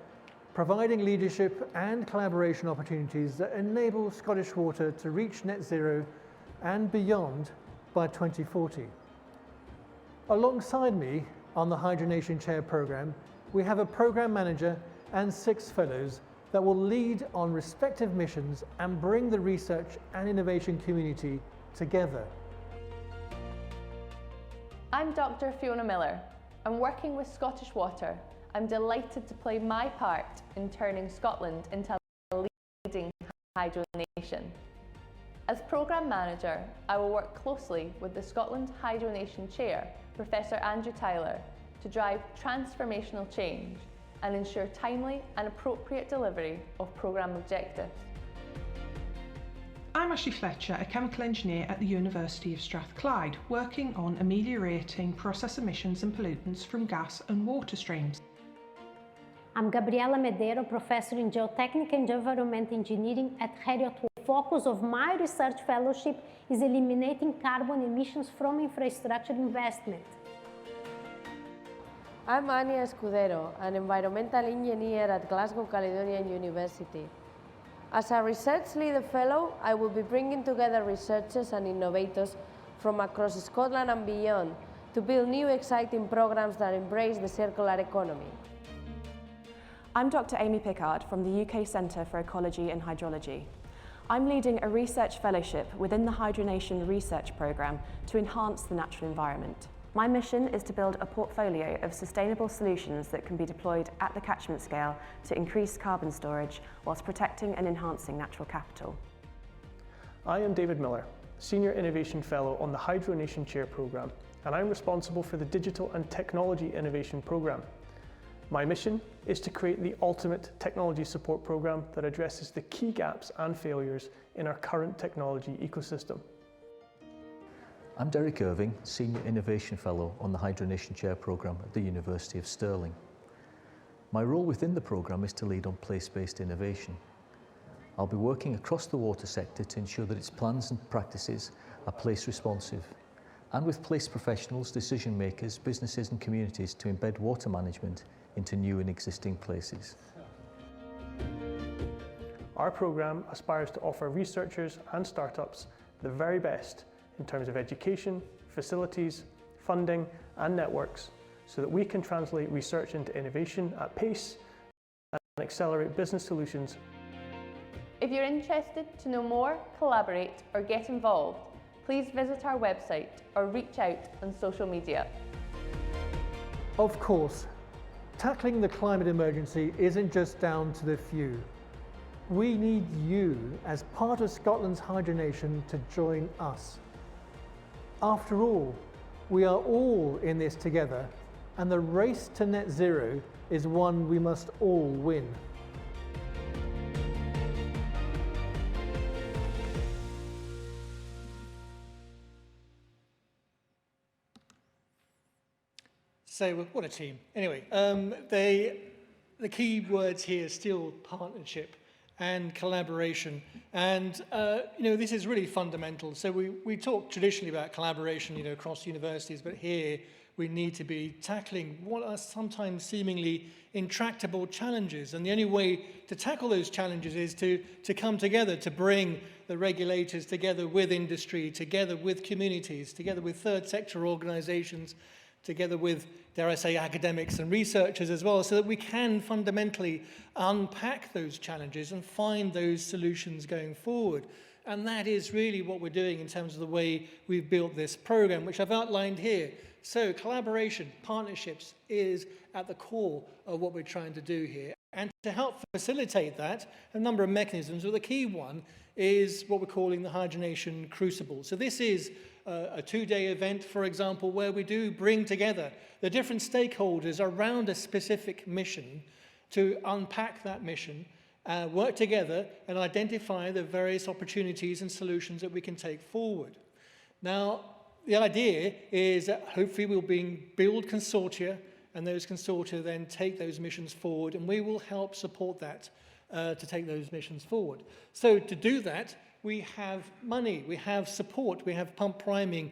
[SPEAKER 10] providing leadership and collaboration opportunities that enable Scottish Water to reach net zero and beyond by 2040. Alongside me on the Hydrogenation Chair programme, we have a programme manager and 6 fellows
[SPEAKER 3] that will lead on respective missions and bring the research and innovation community together.
[SPEAKER 26] I'm Dr. Fiona Miller. I'm working with Scottish Water. I'm delighted to play my part in turning Scotland into a leading hydro nation. As Programme Manager, I will work closely with the Scotland Hydro Nation Chair, Professor Andrew Tyler, to drive transformational change and ensure timely and appropriate delivery of programme objectives.
[SPEAKER 5] I'm Ashley Fletcher, a chemical engineer at the University of Strathclyde, working on ameliorating process emissions and pollutants from gas and water streams.
[SPEAKER 13] I'm Gabriela Medero, Professor in Geotechnical and Environment Engineering at Ferrier. The focus of my research fellowship is eliminating carbon emissions from infrastructure investment.
[SPEAKER 12] I'm Ania Escudero, an environmental engineer at Glasgow Caledonian University. As a research leader fellow, I will be bringing together researchers and innovators from across Scotland and beyond to build new exciting programs that embrace the circular economy.
[SPEAKER 14] I'm Dr. Amy Pickard from the UK Centre for Ecology and Hydrology. I'm leading a research fellowship within the Hydronation Research Programme to enhance the natural environment. My mission is to build a portfolio of sustainable solutions that can be deployed at the catchment scale to increase carbon storage whilst protecting and enhancing natural capital.
[SPEAKER 24] I am David Miller, Senior Innovation Fellow on the Hydronation Chair Programme, and I'm responsible for the Digital and Technology Innovation Programme. My mission is to create the ultimate technology support programme that addresses the key gaps and failures in our current technology ecosystem.
[SPEAKER 15] I'm Derek Irving, Senior Innovation Fellow on the Hydronation Chair Programme at the University of Stirling. My role within the programme is to lead on place-based innovation. I'll be working across the water sector to ensure that its plans and practices are place responsive, and with place professionals, decision makers, businesses and communities to embed water management into new and existing places.
[SPEAKER 24] Our programme aspires to offer researchers and startups the very best in terms of education, facilities, funding and networks, so that we can translate research into innovation at pace and accelerate business solutions.
[SPEAKER 26] If you're interested to know more, collaborate or get involved, please visit our website or reach out on social media.
[SPEAKER 3] Of course, tackling the climate emergency isn't just down to the few. We need you as part of Scotland's hydronation to join us. After all, we are all in this together, and the race to net zero is one we must all win.
[SPEAKER 10] So what a team. Anyway, the key words here are still partnership and collaboration. And, this is really fundamental. So we talk traditionally about collaboration, across universities, but here we need to be tackling what are sometimes seemingly intractable challenges. And the only way to tackle those challenges is to come together, to bring the regulators together with industry, together with communities, together with third sector organizations, together with, dare I say, academics and researchers as well, so that we can fundamentally unpack those challenges and find those solutions going forward. And that is really what we're doing in terms of the way we've built this program, which I've outlined here. So collaboration, partnerships is at the core of what we're trying to do here. And to help facilitate that, a number of mechanisms, but the key one is what we're calling the Hydronation Crucible. So this is a two-day event, for example, where we do bring together the different stakeholders around a specific mission to unpack that mission, work together and identify the various opportunities and solutions that we can take forward. Now, the idea is that hopefully we'll build consortia, and those consortia then take those missions forward, and we will help support that to take those missions forward. So to do that, we have money, we have support, we have pump priming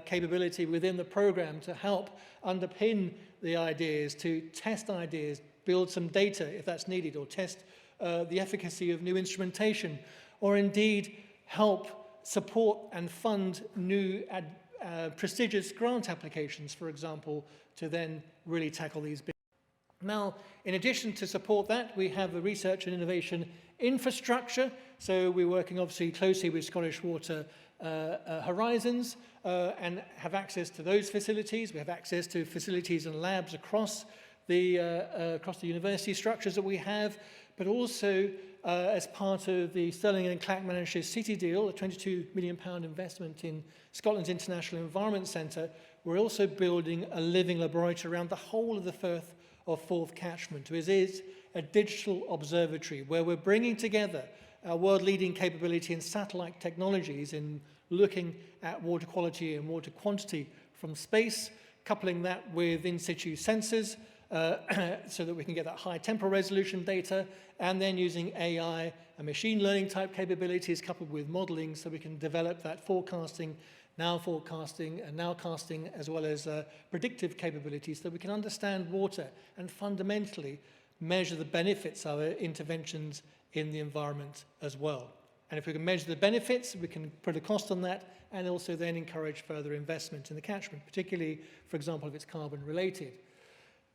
[SPEAKER 10] capability within the program to help underpin the ideas, to test ideas, build some data if that's needed, or test the efficacy of new instrumentation, or indeed help support and fund new prestigious grant applications, for example, to then really tackle these big. Now, in addition to support that, we have a research and innovation infrastructure. So we're working obviously closely with Scottish Water Horizons and have access to those facilities. We have access to facilities and labs across the university structures that we have, but also as part of the Stirling and Clackmannanshire City deal, a £22 million investment in Scotland's International Environment Centre, we're also building a living laboratory around the whole of the Firth of Forth catchment, which is a digital observatory where we're bringing together our world-leading capability in satellite technologies in looking at water quality and water quantity from space, coupling that with in-situ sensors so that we can get that high temporal resolution data, and then using AI and machine learning type capabilities coupled with modeling so we can develop that forecasting, and nowcasting, as well as predictive capabilities so we can understand water and fundamentally measure the benefits of our interventions in the environment as well. And if we can measure the benefits, we can put a cost on that and also then encourage further investment in the catchment, particularly, for example, if it's carbon related.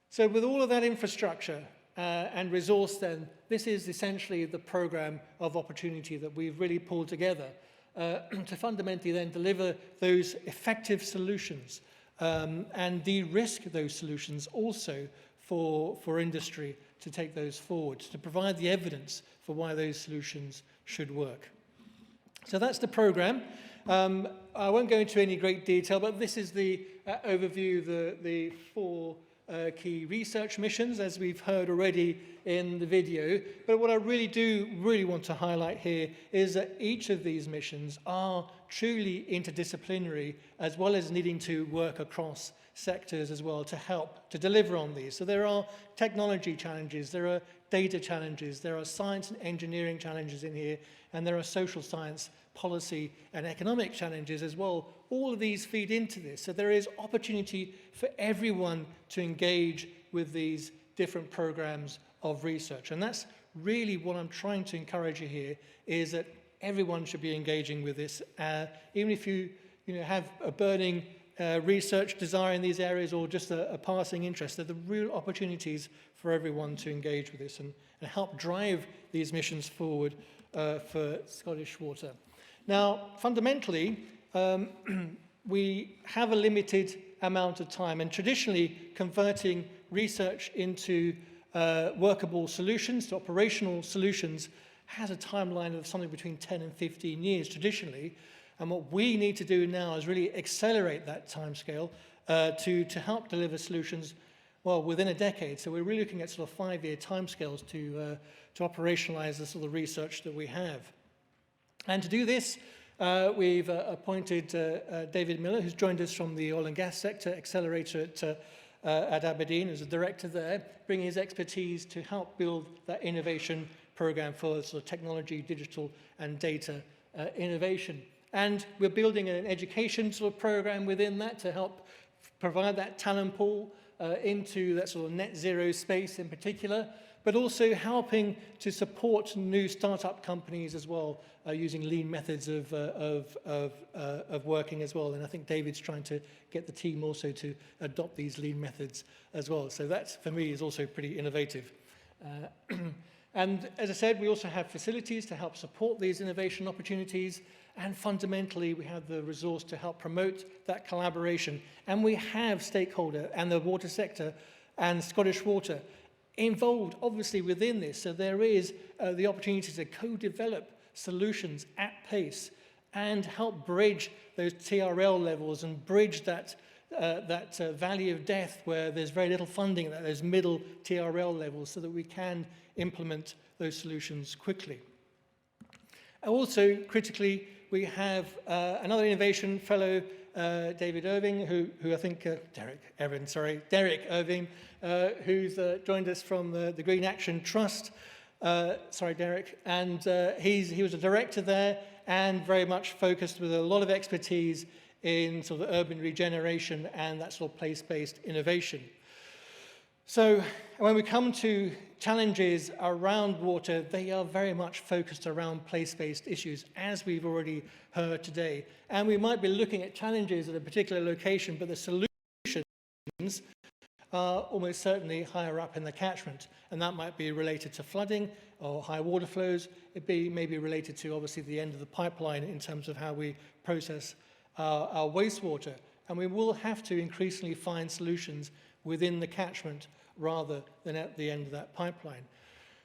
[SPEAKER 10] So with all of that infrastructure and resource then, this is essentially the program of opportunity that we've really pulled together to fundamentally then deliver those effective solutions and de-risk those solutions also for industry to take those forward, to provide the evidence for why those solutions should work. So that's the program. I won't go into any great detail, but this is the overview, the four key research missions, as we've heard already in the video. But what I really want to highlight here is that each of these missions are truly interdisciplinary, as well as needing to work across sectors as well to help to deliver on these. So there are technology challenges, there are data challenges, there are science and engineering challenges in here, and there are social science, policy and economic challenges as well. All of these feed into this. So there is opportunity for everyone to engage with these different programs of research. And that's really what I'm trying to encourage you here, is that everyone should be engaging with this. Even if you have a burning research desire in these areas or just a passing interest, they're the real opportunities for everyone to engage with this and help drive these missions forward for Scottish Water. Now, fundamentally, we have a limited amount of time, and traditionally converting research into workable solutions, to operational solutions, has a timeline of something between 10 and 15 years traditionally. And what we need to do now is really accelerate that timescale to help deliver solutions, well, within a decade. So we're really looking at sort of 5-year timescales to operationalize the sort of research that we have. And to do this, we've appointed David Miller, who's joined us from the oil and gas sector accelerator at Aberdeen as a director there, bringing his expertise to help build that innovation program for sort of technology, digital and data innovation. And we're building an education sort of program within that to help provide that talent pool into that sort of net zero space in particular, but also helping to support new startup companies as well, using lean methods of working as well. And I think David's trying to get the team also to adopt these lean methods as well. So that, for me, is also pretty innovative. And as I said, we also have facilities to help support these innovation opportunities. And fundamentally, we have the resource to help promote that collaboration. And we have stakeholder and the water sector and Scottish Water involved, obviously, within this. So there is the opportunity to co-develop solutions at pace and help bridge those TRL levels and bridge that valley of death where there's very little funding at those middle TRL levels so that we can implement those solutions quickly. Also, critically, we have another innovation fellow, David Irving, who I think, Derek Irving, who's joined us from the Green Action Trust. Sorry, Derek. And he was a director there and very much focused with a lot of expertise in sort of urban regeneration and that sort of place-based innovation. So when we come to challenges around water, they are very much focused around place-based issues, as we've already heard today. And we might be looking at challenges at a particular location, but the solutions are almost certainly higher up in the catchment, and that might be related to flooding or high water flows. It may be related to, obviously, the end of the pipeline in terms of how we process our wastewater. And we will have to increasingly find solutions within the catchment rather than at the end of that pipeline.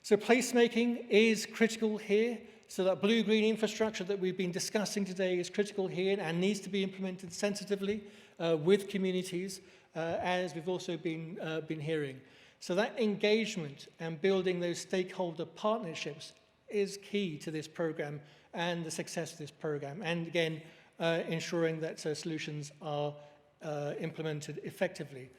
[SPEAKER 10] So placemaking is critical here. So that blue-green infrastructure that we've been discussing today is critical here and needs to be implemented sensitively with communities, as we've also been hearing. So that engagement and building those stakeholder partnerships is key to this program and the success of this program. And again, ensuring that solutions are implemented effectively,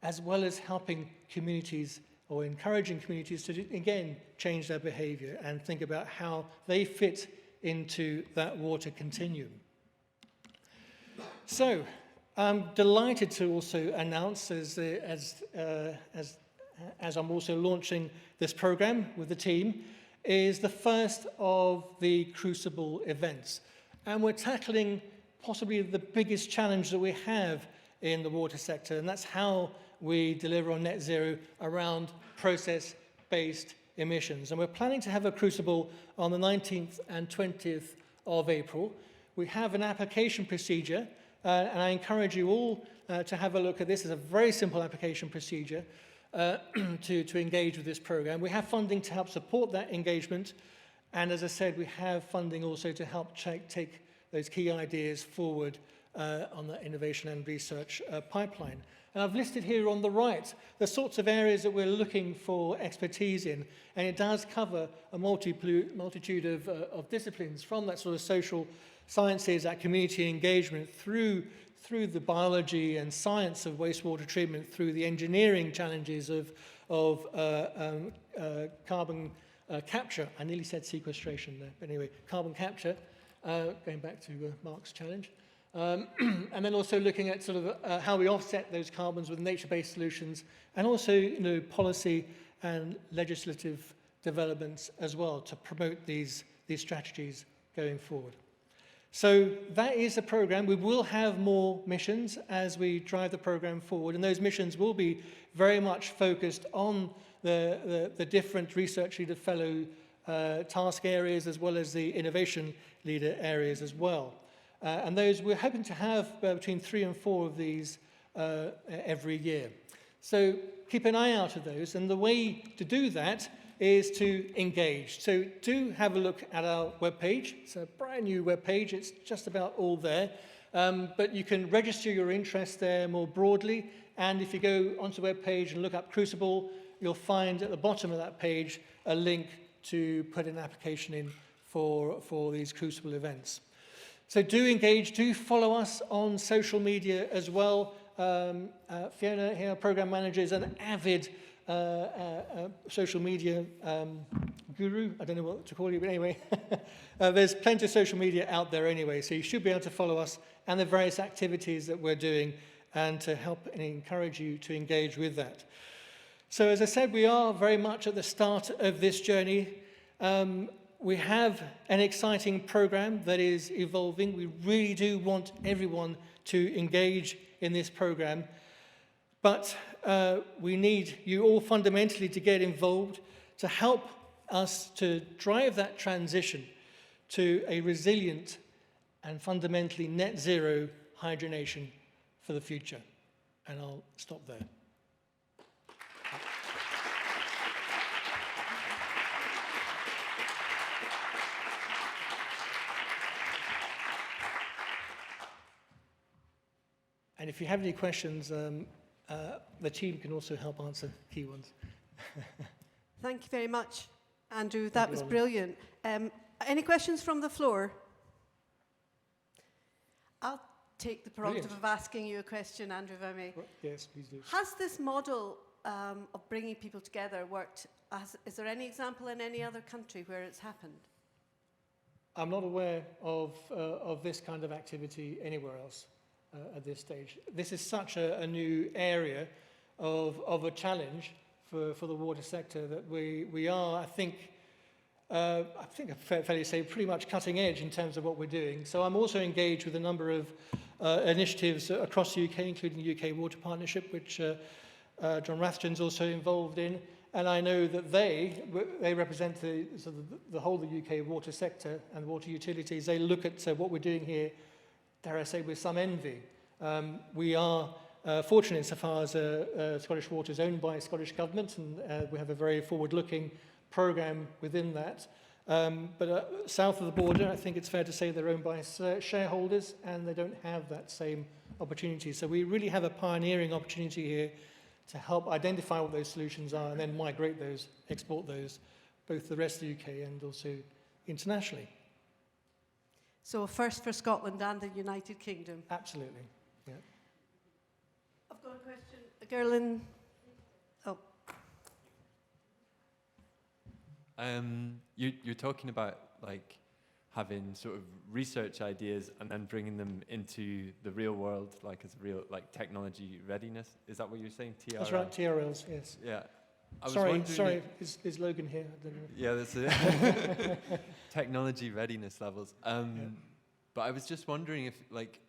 [SPEAKER 10] as well as helping communities or encouraging communities to, again, change their behavior and think about how they fit into that water continuum. So, I'm delighted to also announce, as I'm also launching this program with the team, is the first of the Crucible events. And we're tackling possibly the biggest challenge that we have in the water sector, and that's how we deliver on net zero around process-based emissions. And we're planning to have a Crucible on the 19th and 20th of April. We have an application procedure, and I encourage you all to have a look at this. It's a very simple application procedure to engage with this program. We have funding to help support that engagement, and as I said, we have funding also to help take those key ideas forward on the innovation and research pipeline. And I've listed here on the right the sorts of areas that we're looking for expertise in, and it does cover a multitude of disciplines, from that sort of social sciences, that community engagement, through the biology and science of wastewater treatment, through the engineering challenges of carbon capture. I nearly said sequestration there, but anyway, carbon capture, going back to Mark's challenge. And then also looking at sort of how we offset those carbons with nature-based solutions, and also policy and legislative developments as well to promote these strategies going forward. So that is the program. We will have more missions as we drive the program forward, and those missions will be very much focused on the different research leader fellow task areas, as well as the innovation leader areas as well. And those, we're hoping to have between 3 and 4 of these every year. So keep an eye out of those, and the way to do that is to engage. So do have a look at our webpage. It's a brand new webpage. It's just about all there. But you can register your interest there more broadly, and if you go onto the webpage and look up Crucible, you'll find at the bottom of that page a link to put an application in for these Crucible events. So do engage, do follow us on social media as well. Fiona here, program manager, is an avid social media guru. I don't know what to call you, but anyway. There's plenty of social media out there anyway, so you should be able to follow us and the various activities that we're doing, and to help and encourage you to engage with that. So as I said, we are very much at the start of this journey. We have an exciting program that is evolving. We really do want everyone to engage in this program, but we need you all fundamentally to get involved, to help us to drive that transition to a resilient and fundamentally net zero hydronation for the future. And I'll stop there. And if you have any questions, the team can also help answer key ones.
[SPEAKER 6] Thank you very much, Andrew. That was brilliant. Any questions from the floor? I'll take the prerogative of asking you a question, Andrew, if I may.
[SPEAKER 10] Yes, please do.
[SPEAKER 6] Has this model of bringing people together worked? Is there any example in any other country where it's happened?
[SPEAKER 10] I'm not aware of this kind of activity anywhere else. At this stage. This is such a new area of a challenge for the water sector that we are, I think I'm fairly say, pretty much cutting edge in terms of what we're doing. So I'm also engaged with a number of initiatives across the UK, including the UK Water Partnership, which Jon Rathjen's also involved in, and I know that they represent the whole of the UK water sector and water utilities. They look at what we're doing here, dare I say, with some envy. We are fortunate insofar as Scottish Water is owned by Scottish Government, and we have a very forward-looking programme within that. But south of the border, I think it's fair to say they're owned by shareholders, and they don't have that same opportunity. So we really have a pioneering opportunity here to help identify what those solutions are and then migrate those, export those, both to the rest of the UK and also internationally.
[SPEAKER 8] So a first for Scotland and the United Kingdom.
[SPEAKER 10] Absolutely, yeah.
[SPEAKER 8] I've got a question. A girl in... Oh.
[SPEAKER 9] You're talking about like having sort of research ideas and then bringing them into the real world, like as real, like technology readiness. Is that what you're saying? TRL?
[SPEAKER 10] That's right, TRLs, yes.
[SPEAKER 9] Yeah.
[SPEAKER 10] Sorry, is Logan here? I don't know.
[SPEAKER 9] Yeah, that's it. Technology readiness levels. But I was just wondering if, like,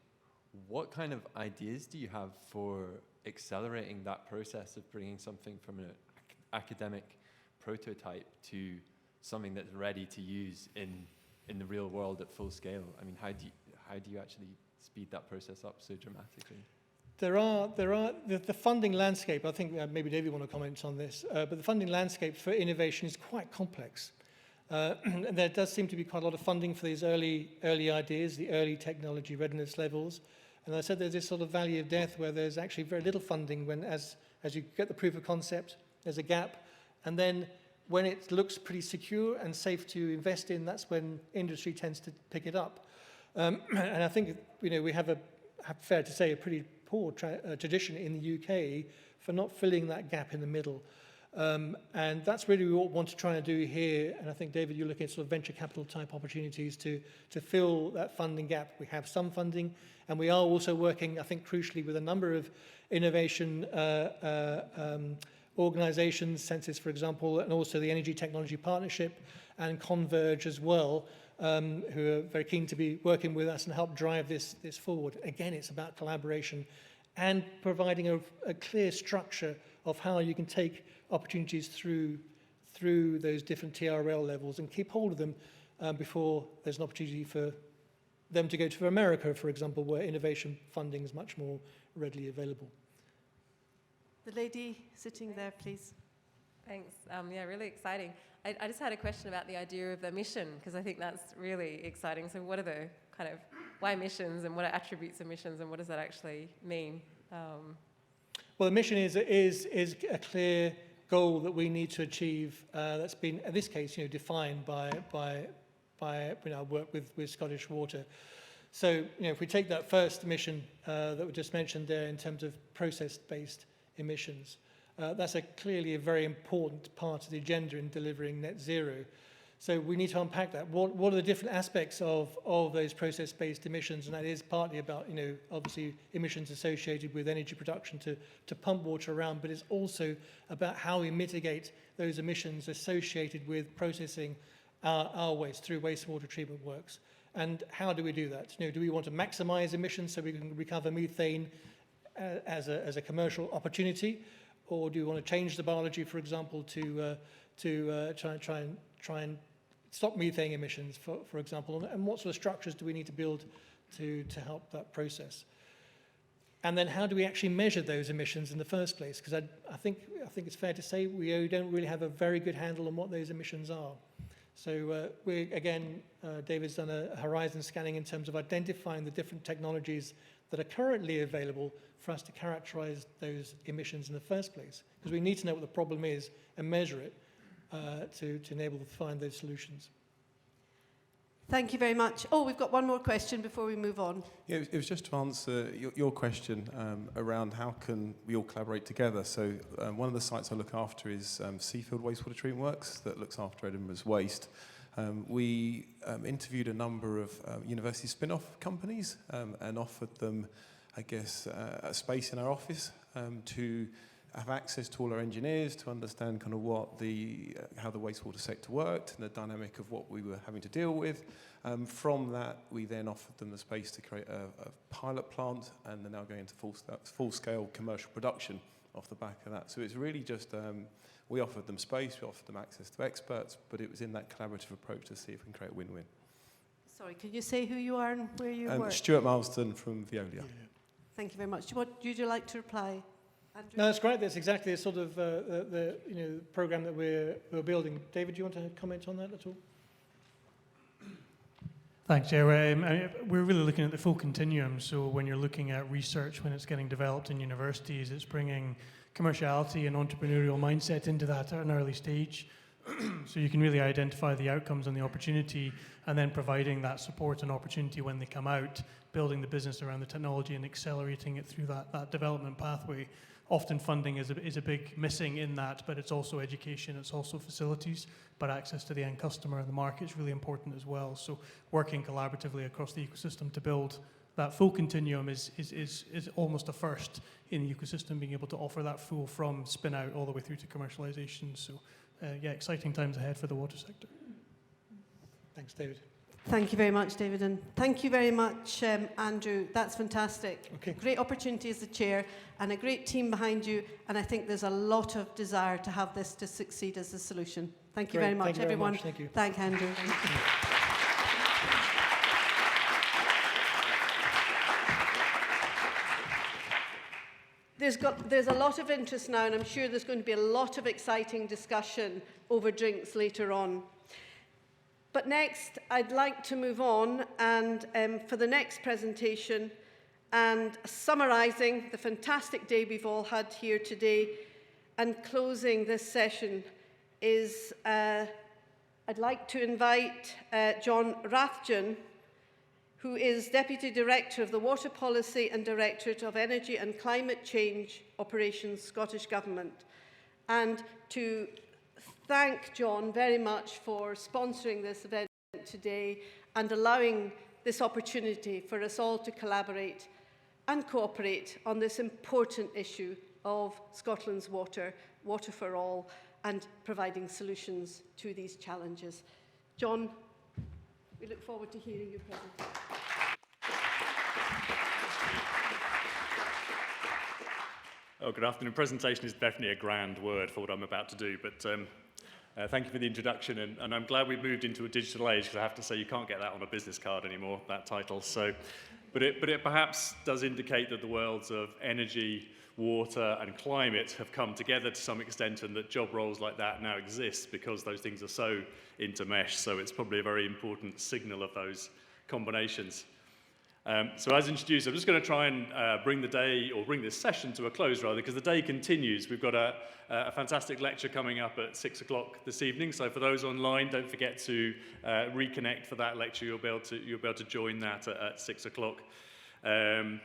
[SPEAKER 9] what kind of ideas do you have for accelerating that process of bringing something from an academic prototype to something that's ready to use in the real world at full scale? I mean, how do you actually speed that process up so dramatically?
[SPEAKER 10] There are the funding landscape. I think maybe David want to comment on this, but the funding landscape for innovation is quite complex. And there does seem to be quite a lot of funding for these early ideas, the early technology readiness levels. And I said there's this sort of valley of death where there's actually very little funding when, as you get the proof of concept, there's a gap, and then when it looks pretty secure and safe to invest in, that's when industry tends to pick it up. And I think we have fair to say, a pretty poor tradition in the UK for not filling that gap in the middle. And that's really what we want to try and do here. And I think, David, you're looking at sort of venture capital type opportunities to fill that funding gap. We have some funding, and we are also working, I think, crucially with a number of innovation organizations, Census, for example, and also the Energy Technology Partnership and Converge as well, who are very keen to be working with us and help drive this forward. Again, it's about collaboration and providing a clear structure of how you can take opportunities through those different TRL levels and keep hold of them before there's an opportunity for them to go to America, for example, where innovation funding is much more readily available.
[SPEAKER 8] The lady sitting there, please.
[SPEAKER 11] Thanks. Yeah, really exciting. I just had a question about the idea of the mission, because I think that's really exciting. So what are the kind of, why missions, and what are attributes of missions, and what does that actually mean?
[SPEAKER 10] Well, the mission is a clear goal that we need to achieve that's been, in this case, defined by our work with Scottish Water. So, if we take that first mission that we just mentioned there in terms of process-based emissions, that's clearly a very important part of the agenda in delivering net zero. So we need to unpack that. What are the different aspects of those process-based emissions? And that is partly about, obviously emissions associated with energy production to pump water around, but it's also about how we mitigate those emissions associated with processing our waste through wastewater treatment works. And how do we do that? Do we want to maximize emissions so we can recover methane as a commercial opportunity? Or do we want to change the biology, for example, to try and stop methane emissions, for example, and what sort of structures do we need to build to help that process? And then how do we actually measure those emissions in the first place? Because I think it's fair to say we don't really have a very good handle on what those emissions are. So David's done a horizon scanning in terms of identifying the different technologies that are currently available for us to characterize those emissions in the first place. Because we need to know what the problem is and measure it to enable to find those solutions.
[SPEAKER 8] Thank you very much. Oh, we've got one more question before we move on.
[SPEAKER 17] Yeah, it was just to answer your question around how can we all collaborate together. So one of the sites I look after is Seafield Wastewater Treatment Works that looks after Edinburgh's waste. We interviewed a number of university spin-off companies and offered them, I guess, a space in our office to have access to all our engineers to understand kind of how the wastewater sector worked and the dynamic of what we were having to deal with. From that, we then offered them the space to create a pilot plant, and they're now going into full-scale commercial production off the back of that. So it's really just, we offered them space, we offered them access to experts, but it was in that collaborative approach to see if we can create a win-win.
[SPEAKER 8] Sorry, can you say who you are and where you work?
[SPEAKER 17] Stuart Marsden from Veolia.
[SPEAKER 8] Thank you very much. Would you like to reply? Andrew?
[SPEAKER 10] No, that's great. That's exactly the sort of the program that we're building. David, do you want to comment on that at all?
[SPEAKER 4] Thanks, yeah. We're really looking at the full continuum. So when you're looking at research, when it's getting developed in universities, it's bringing commerciality and entrepreneurial mindset into that at an early stage. So you can really identify the outcomes and the opportunity, and then providing that support and opportunity when they come out, building the business around the technology and accelerating it through that development pathway. Often funding is a big missing in that, but it's also education, it's also facilities, but access to the end customer and the market is really important as well. So working collaboratively across the ecosystem to build that full continuum is almost a first in the ecosystem, being able to offer that full from spin out all the way through to commercialization. So yeah, exciting times ahead for the water sector.
[SPEAKER 10] Thanks, David.
[SPEAKER 8] Thank you very much, David, and thank you very much, Andrew. That's fantastic.
[SPEAKER 10] Okay.
[SPEAKER 8] Great opportunity as the chair and a great team behind you, and I think there's a lot of desire to have this to succeed as a solution. Thank you very much, everyone.
[SPEAKER 10] Thank you.
[SPEAKER 8] Thank Andrew. There's a lot of interest now, and I'm sure there's going to be a lot of exciting discussion over drinks later on. But next, I'd like to move on and for the next presentation and summarising the fantastic day we've all had here today and closing this session is I'd like to invite Jon Rathjen, who is Deputy Director of the Water Policy and Directorate of Energy and Climate Change Operations, Scottish Government, and to thank Jon very much for sponsoring this event today and allowing this opportunity for us all to collaborate and cooperate on this important issue of Scotland's water, water for all, and providing solutions to these challenges. Jon, we look forward to hearing your presentation.
[SPEAKER 18] Oh, good afternoon. Presentation is definitely a grand word for what I'm about to do, but thank you for the introduction, and I'm glad we've moved into a digital age, because I have to say you can't get that on a business card anymore, that title. So, but it perhaps does indicate that the worlds of energy, water and climate have come together to some extent, and that job roles like that now exist because those things are so intermeshed. So it's probably a very important signal of those combinations. So as introduced, I'm just going to try and bring the day, or bring this session to a close rather, because the day continues. We've got a fantastic lecture coming up at 6 o'clock this evening. So for those online, don't forget to reconnect for that lecture. You'll be able to join that at 6 o'clock. And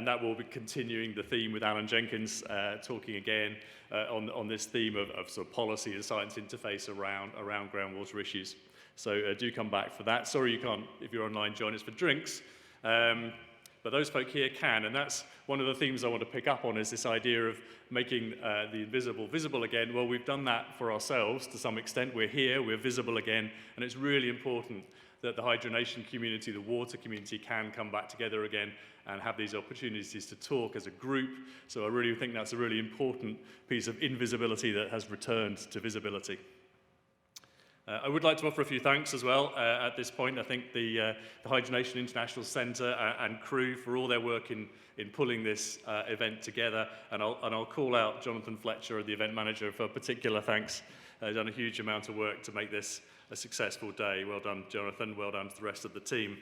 [SPEAKER 18] that will be continuing the theme with Alan Jenkins, talking again on this theme of sort of policy and science interface around groundwater issues. So do come back for that. Sorry you can't, if you're online, join us for drinks. But those folk here can, and that's one of the themes I want to pick up on, is this idea of making the invisible visible again. Well, we've done that for ourselves to some extent. We're here, we're visible again, and it's really important that the hydronation community, the water community, can come back together again and have these opportunities to talk as a group. So I really think that's a really important piece of invisibility that has returned to visibility. I would like to offer a few thanks as well at this point. I think the Hydronation International Centre and crew for all their work in pulling this event together. And I'll call out Jonathan Fletcher, the event manager, for particular thanks. He's done a huge amount of work to make this a successful day. Well done, Jonathan. Well done to the rest of the team.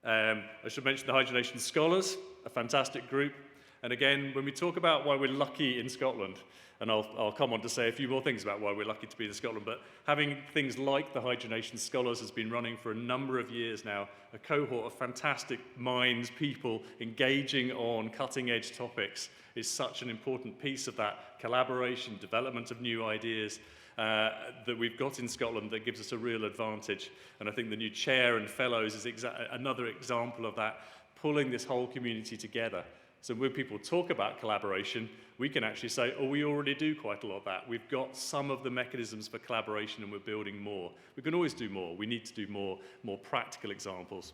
[SPEAKER 18] I should mention the Hydronation Scholars, a fantastic group. And again, when we talk about why we're lucky in Scotland, and I'll come on to say a few more things about why we're lucky to be in Scotland, but having things like the Hydronation Scholars has been running for a number of years now, a cohort of fantastic minds, people engaging on cutting-edge topics is such an important piece of that collaboration, development of new ideas that we've got in Scotland that gives us a real advantage. And I think the new chair and fellows is another example of that, pulling this whole community together. So when people talk about collaboration, we can actually say, oh, we already do quite a lot of that. We've got some of the mechanisms for collaboration and we're building more. We can always do more. We need to do more practical examples.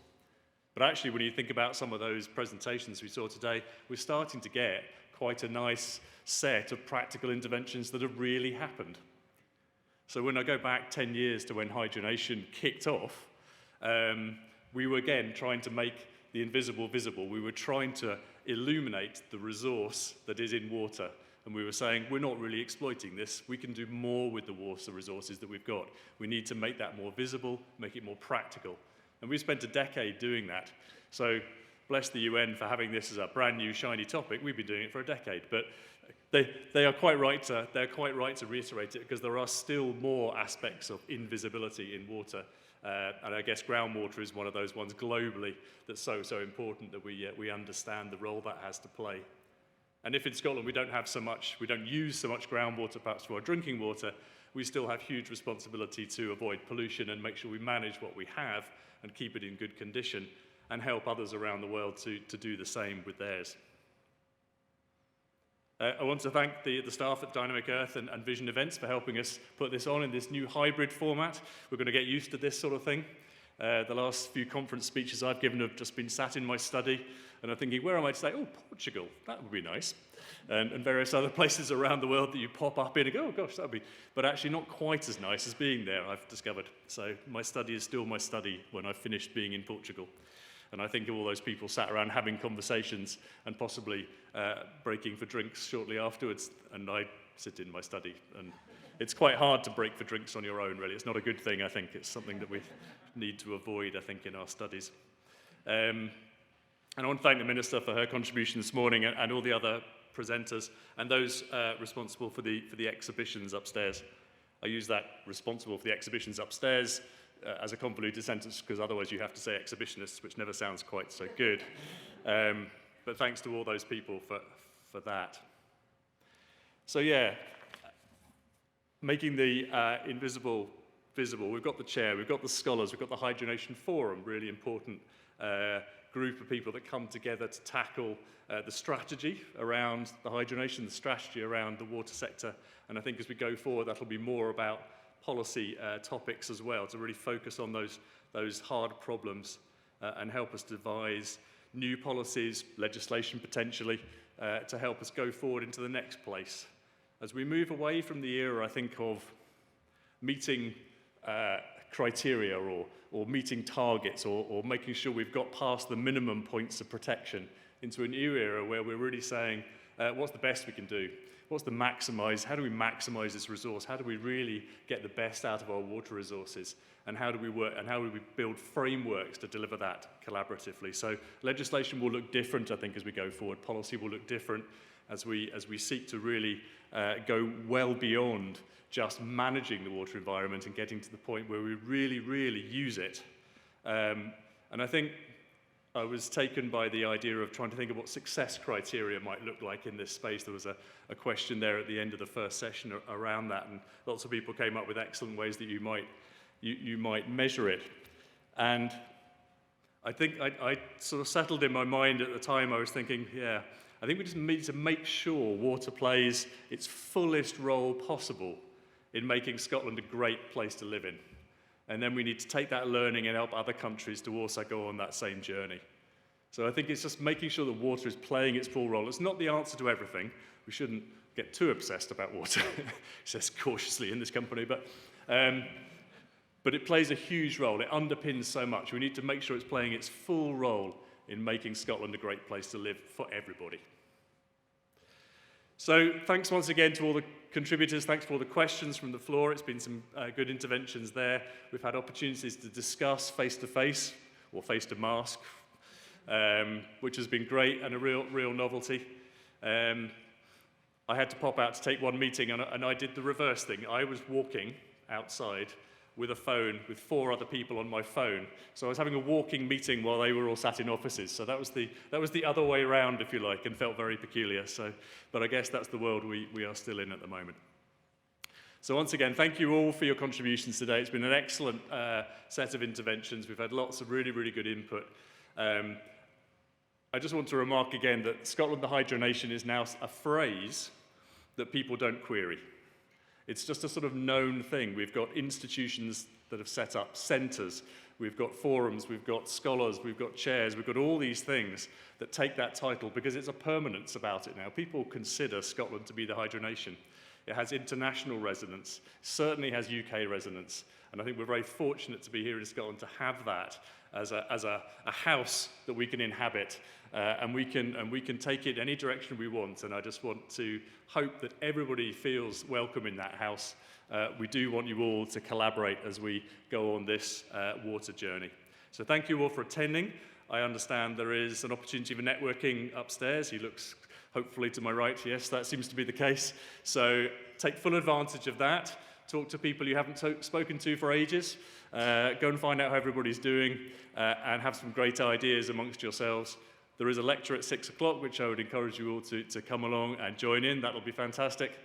[SPEAKER 18] But actually, when you think about some of those presentations we saw today, we're starting to get quite a nice set of practical interventions that have really happened. So when I go back 10 years to when hydrogenation kicked off, we were again trying to make the invisible visible. We were trying to illuminate the resource that is in water. And we were saying, we're not really exploiting this. We can do more with the water resources that we've got. We need to make that more visible, make it more practical. And we spent a decade doing that. So bless the UN for having this as a brand new shiny topic. We've been doing it for a decade. But they are quite right to reiterate it, because there are still more aspects of invisibility in water. And I guess groundwater is one of those ones globally that's so important that we understand the role that has to play. And if in Scotland we don't use so much groundwater perhaps for our drinking water, we still have huge responsibility to avoid pollution and make sure we manage what we have and keep it in good condition and help others around the world to do the same with theirs. I want to thank the staff at Dynamic Earth and Vision Events for helping us put this on in this new hybrid format. We're going to get used to this sort of thing. The last few conference speeches I've given have just been sat in my study, and I'm thinking, where am I today? Oh, Portugal, that would be nice. And various other places around the world that you pop up in and go, oh gosh, that would be, but actually not quite as nice as being there, I've discovered. So my study is still my study when I've finished being in Portugal. And I think of all those people sat around having conversations and possibly breaking for drinks shortly afterwards, and I sit in my study. And it's quite hard to break for drinks on your own, really. It's not a good thing, I think. It's something that we need to avoid, I think, in our studies. And I want to thank the Minister for her contribution this morning, and all the other presenters and those responsible for the exhibitions upstairs. I use that responsible for the exhibitions upstairs as a convoluted sentence, because otherwise you have to say exhibitionists, which never sounds quite so good. But thanks to all those people for that. So yeah, making the invisible visible. We've got the chair, we've got the scholars, we've got the Hydrogenation Forum, really important group of people that come together to tackle the strategy around the hydrogenation, the strategy around the water sector. And I think as we go forward, that'll be more about policy topics as well, to really focus on those hard problems and help us devise new policies, legislation potentially, to help us go forward into the next place. As we move away from the era, I think, of meeting criteria or meeting targets or making sure we've got past the minimum points of protection into a new era where we're really saying, what's the best we can do? How do we maximize this resource? How do we really get the best out of our water resources? And how do we work, and how do we build frameworks to deliver that collaboratively? So legislation will look different, I think, as we go forward. Policy will look different as we seek to really go well beyond just managing the water environment and getting to the point where we really, really use it. And I think I was taken by the idea of trying to think of what success criteria might look like in this space. There was a question there at the end of the first session around that, and lots of people came up with excellent ways that you might measure it. And I think I sort of settled in my mind at the time. I was thinking, yeah, I think we just need to make sure water plays its fullest role possible in making Scotland a great place to live in. And then we need to take that learning and help other countries to also go on that same journey. So I think it's just making sure that water is playing its full role. It's not the answer to everything. We shouldn't get too obsessed about water, says cautiously in this company, but it plays a huge role. It underpins so much. We need to make sure it's playing its full role in making Scotland a great place to live for everybody. So thanks once again to all the contributors. Thanks for all the questions from the floor. It's been some good interventions there. We've had opportunities to discuss face-to-face or face-to-mask, which has been great and a real novelty. I had to pop out to take one meeting, and I did the reverse thing. I was walking outside with a phone, with 4 other people on my phone. So I was having a walking meeting while they were all sat in offices. So that was the other way around, if you like, and felt very peculiar. So, but I guess that's the world we are still in at the moment. So once again, thank you all for your contributions today. It's been an excellent set of interventions. We've had lots of really, really good input. I just want to remark again that Scotland the Hydronation is now a phrase that people don't query. It's just a sort of known thing. We've got institutions that have set up centres. We've got forums, we've got scholars, we've got chairs, we've got all these things that take that title because it's a permanence about it now. People consider Scotland to be the hydro nation. It has international resonance, certainly has UK resonance, and I think we're very fortunate to be here in Scotland to have that as a house that we can inhabit, and we can take it any direction we want. And I just want to hope that everybody feels welcome in that house. We do want you all to collaborate as we go on this water journey. So thank you all for attending. I understand there is an opportunity for networking upstairs. He looks hopefully to my right. Yes, that seems to be the case. So take full advantage of that. Talk to people you haven't spoken to for ages. Go and find out how everybody's doing and have some great ideas amongst yourselves. There is a lecture at 6 o'clock, which I would encourage you all to come along and join in. That'll be fantastic.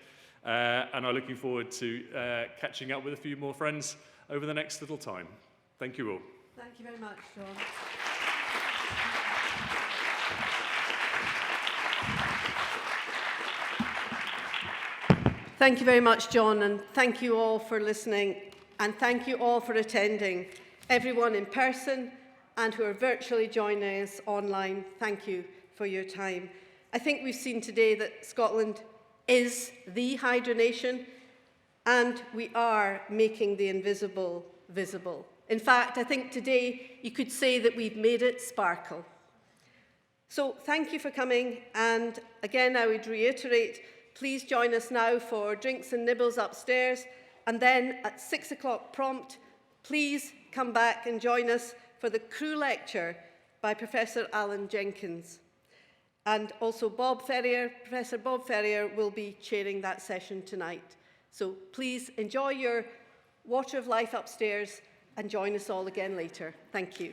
[SPEAKER 18] And I'm looking forward to catching up with a few more friends over the next little time. Thank you all.
[SPEAKER 8] Thank you very much, Jon. Thank you very much, Jon, and thank you all for listening, and thank you all for attending. Everyone in person and who are virtually joining us online, thank you for your time. I think we've seen today that Scotland is the hydro nation, and we are making the invisible visible. In fact, I think today you could say that we've made it sparkle. So thank you for coming, and again I would reiterate, please join us now for drinks and nibbles upstairs, and then at 6 o'clock prompt, please come back and join us for the crew lecture by Professor Alan Jenkins. And also Professor Bob Ferrier will be chairing that session tonight. So please enjoy your water of life upstairs and join us all again later. Thank you.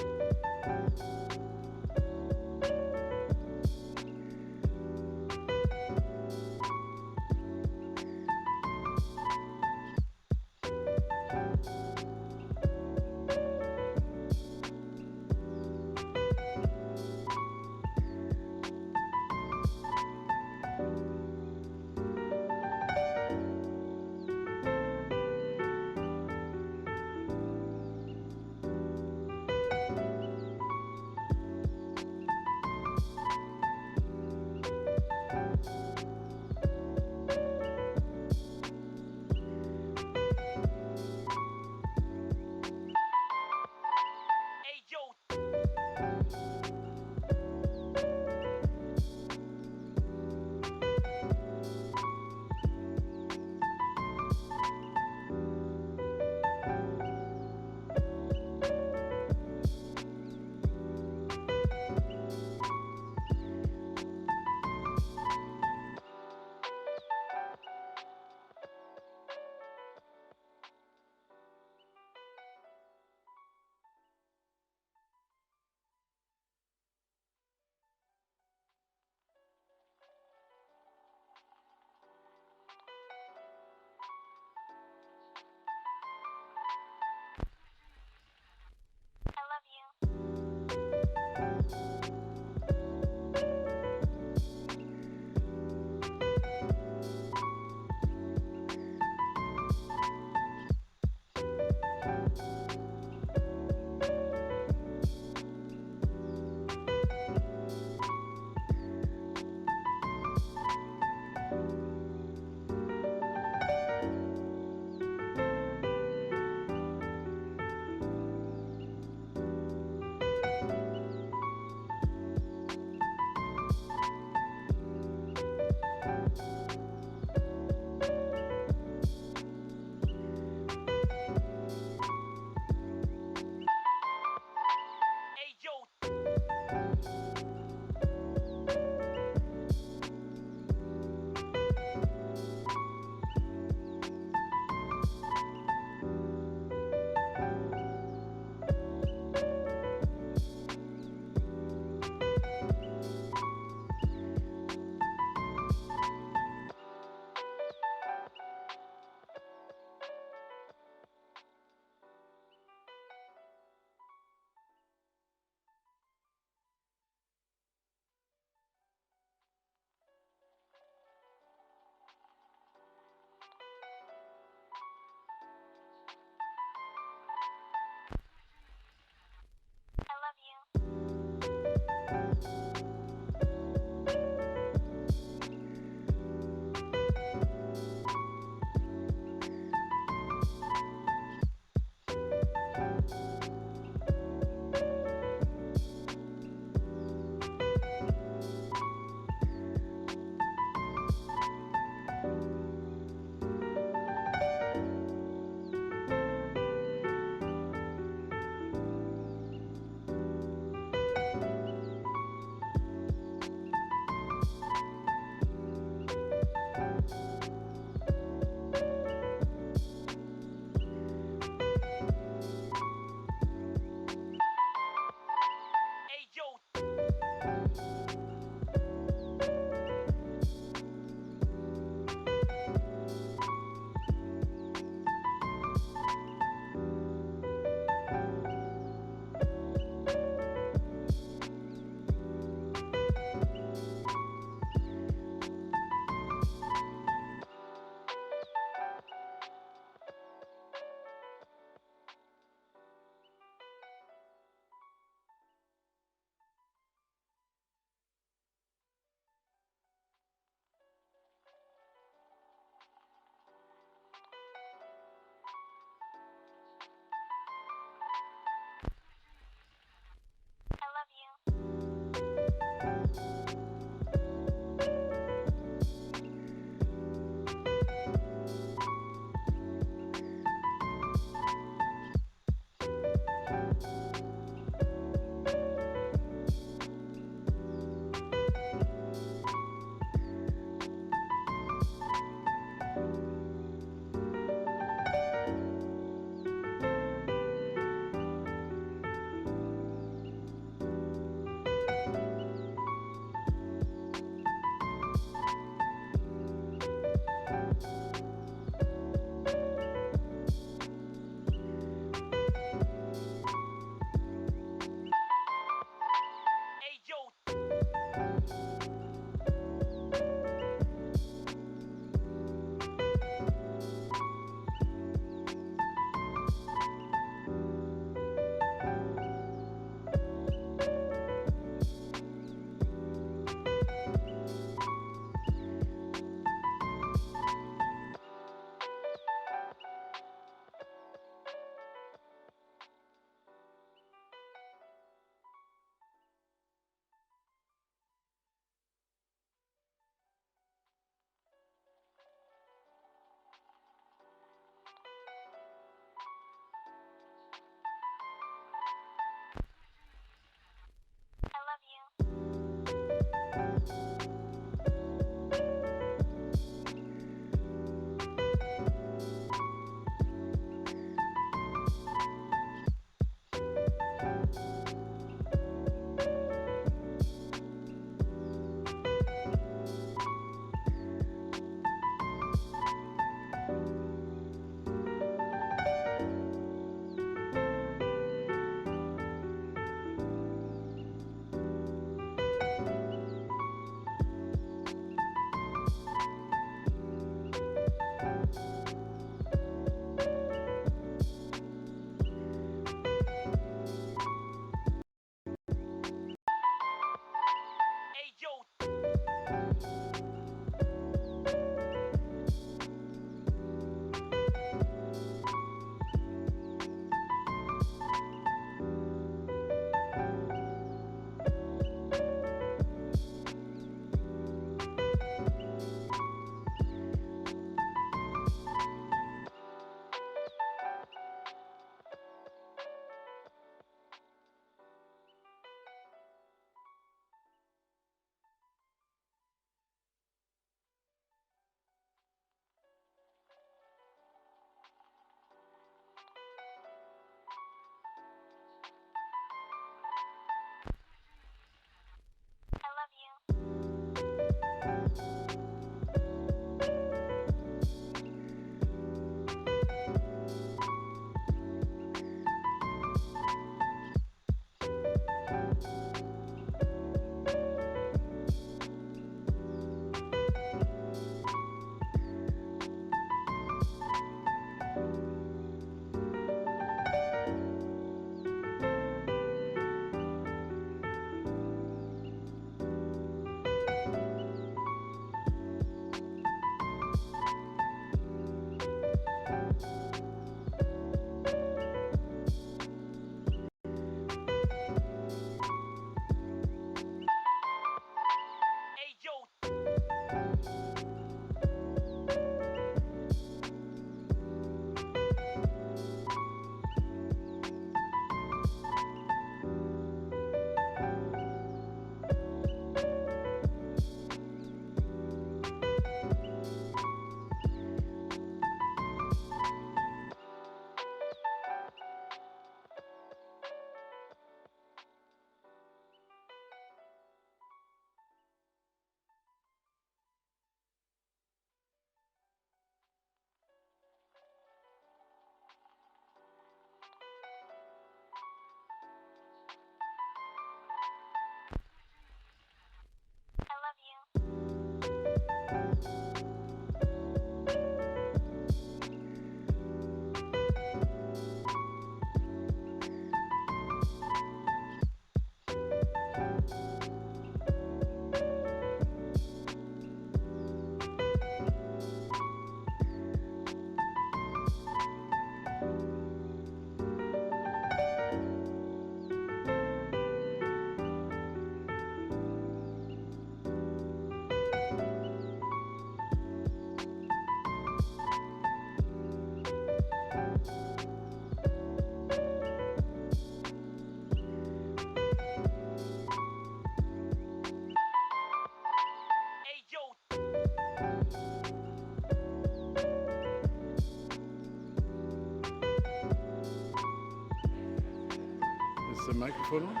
[SPEAKER 19] Is the microphone on?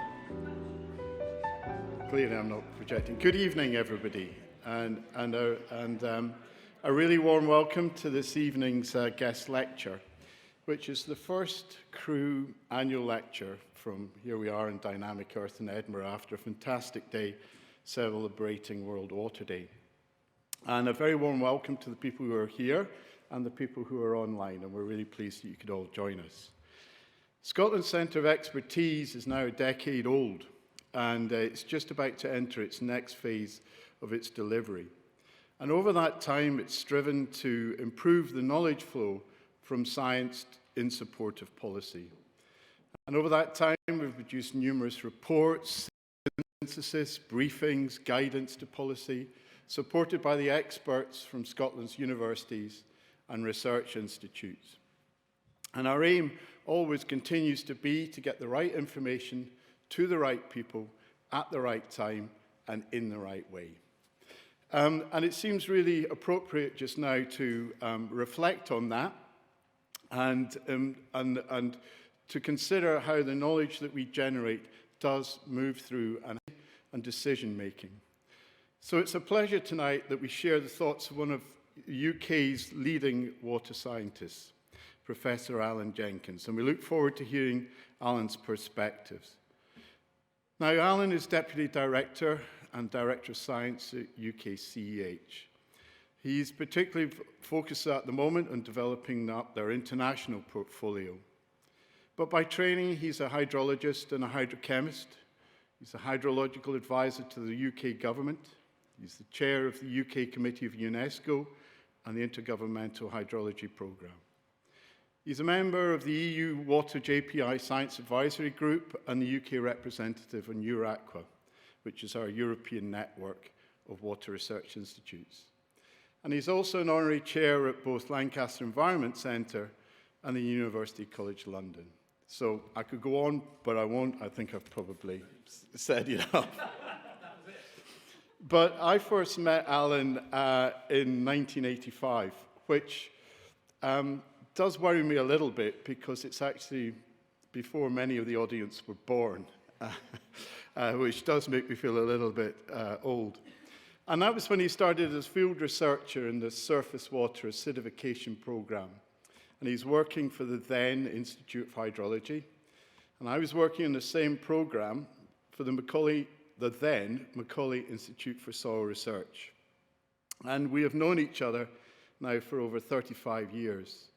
[SPEAKER 19] Clearly I'm not projecting. Good evening, everybody, and a really warm welcome to this evening's guest lecture, which is the first Crew annual lecture from here we are in Dynamic Earth in Edinburgh after a fantastic day celebrating World Water Day. And a very warm welcome to the people who are here and the people who are online, and we're really pleased that you could all join us. Scotland's Centre of Expertise is now a decade old, and it's just about to enter its next phase of its delivery. And over that time, it's striven to improve the knowledge flow from science in support of policy. And over that time, we've produced numerous reports, synthesis, briefings, guidance to policy, supported by the experts from Scotland's universities and research institutes. And our aim always continues to be to get the right information to the right people at the right time and in the right way. And it seems really appropriate just now to reflect on that and to consider how the knowledge that we generate does move through and decision making. So it's a pleasure tonight that we share the thoughts of one of the UK's leading water scientists, Professor Alan Jenkins, and we look forward to hearing Alan's perspectives. Now, Alan is Deputy Director and Director of Science at UK CEH. He's particularly focused at the moment on developing up their international portfolio. But by training, he's a hydrologist and a hydrochemist. He's a hydrological advisor to the UK government. He's the chair of the UK Committee of UNESCO and the Intergovernmental Hydrology Programme. He's a member of the EU Water JPI Science Advisory Group and the UK representative on EurAqua, which is our European network of water research institutes. And he's also an honorary chair at both Lancaster Environment Centre and the University College London. So I could go on, but I won't. I think I've probably said enough. But I first met Alan in 1985, which does worry me a little bit because it's actually before many of the audience were born, which does make me feel a little bit old. And that was when he started as field researcher in the surface water acidification program. And he's working for the then Institute of Hydrology. And I was working in the same program for the then Macaulay Institute for Soil Research. And we have known each other now for over 35 years.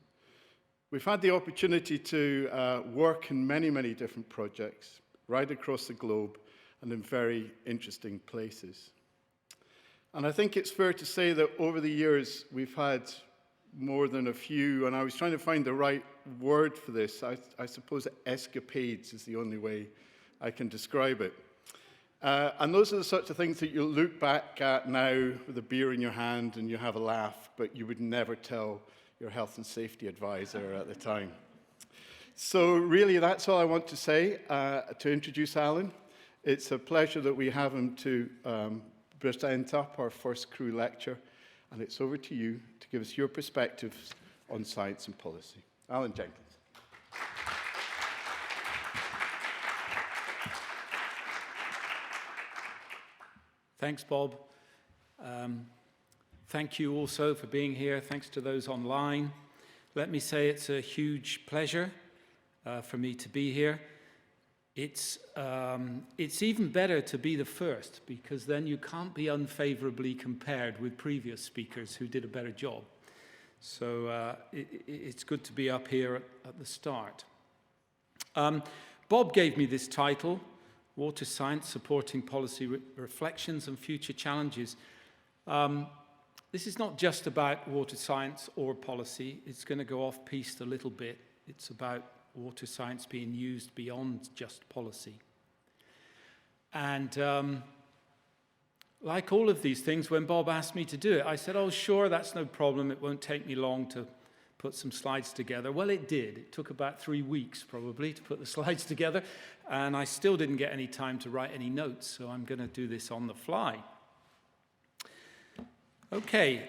[SPEAKER 19] We've had the opportunity to work in many, many different projects right across the globe and in very interesting places. And I think it's fair to say that over the years we've had more than a few, and I was trying to find the right word for this. I suppose escapades is the only way I can describe it. And those are the sorts of things that you'll look back at now with a beer in your hand and you have a laugh, but you would never tell your health and safety advisor at the time. So really, that's all I want to say to introduce Alan. It's a pleasure that we have him to present up our first crew lecture, and it's over to you to give us your perspectives on science and policy. Alan Jenkins.
[SPEAKER 1] Thanks, Bob. Thank you also for being here. Thanks to those online. Let me say it's a huge pleasure for me to be here. It's even better to be the first, because then you can't be unfavorably compared with previous speakers who did a better job. So it's good to be up here at the start. Bob gave me this title, Water Science, Supporting Policy Reflections and Future Challenges. This is not just about water science or policy. It's going to go off-piste a little bit. It's about water science being used beyond just policy. And like all of these things, when Bob asked me to do it, I said, oh, sure, that's no problem. It won't take me long to put some slides together. Well, it did. It took about 3 weeks, probably, to put the slides together. And I still didn't get any time to write any notes, so I'm going to do this on the fly. Okay,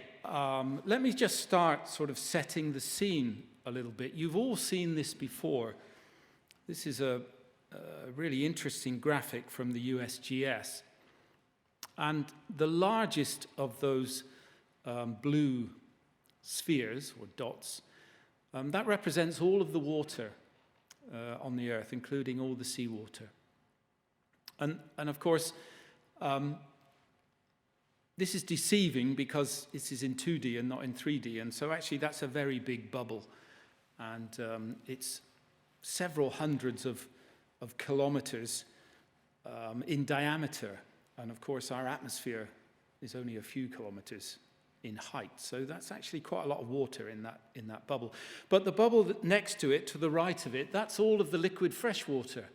[SPEAKER 1] let me just start sort of setting the scene a little bit. You've all seen this before. This is a really interesting graphic from the USGS. And the largest of those blue spheres, or dots, that represents all of the water on the Earth, including all the seawater. And of course, this is deceiving because this is in 2D and not in 3D. And so actually that's a very big bubble. And it's several hundreds of kilometers in diameter. And of course, our atmosphere is only a few kilometers in height. So that's actually quite a lot of water in that bubble. But the bubble next to it, to the right of it, that's all of the liquid fresh water.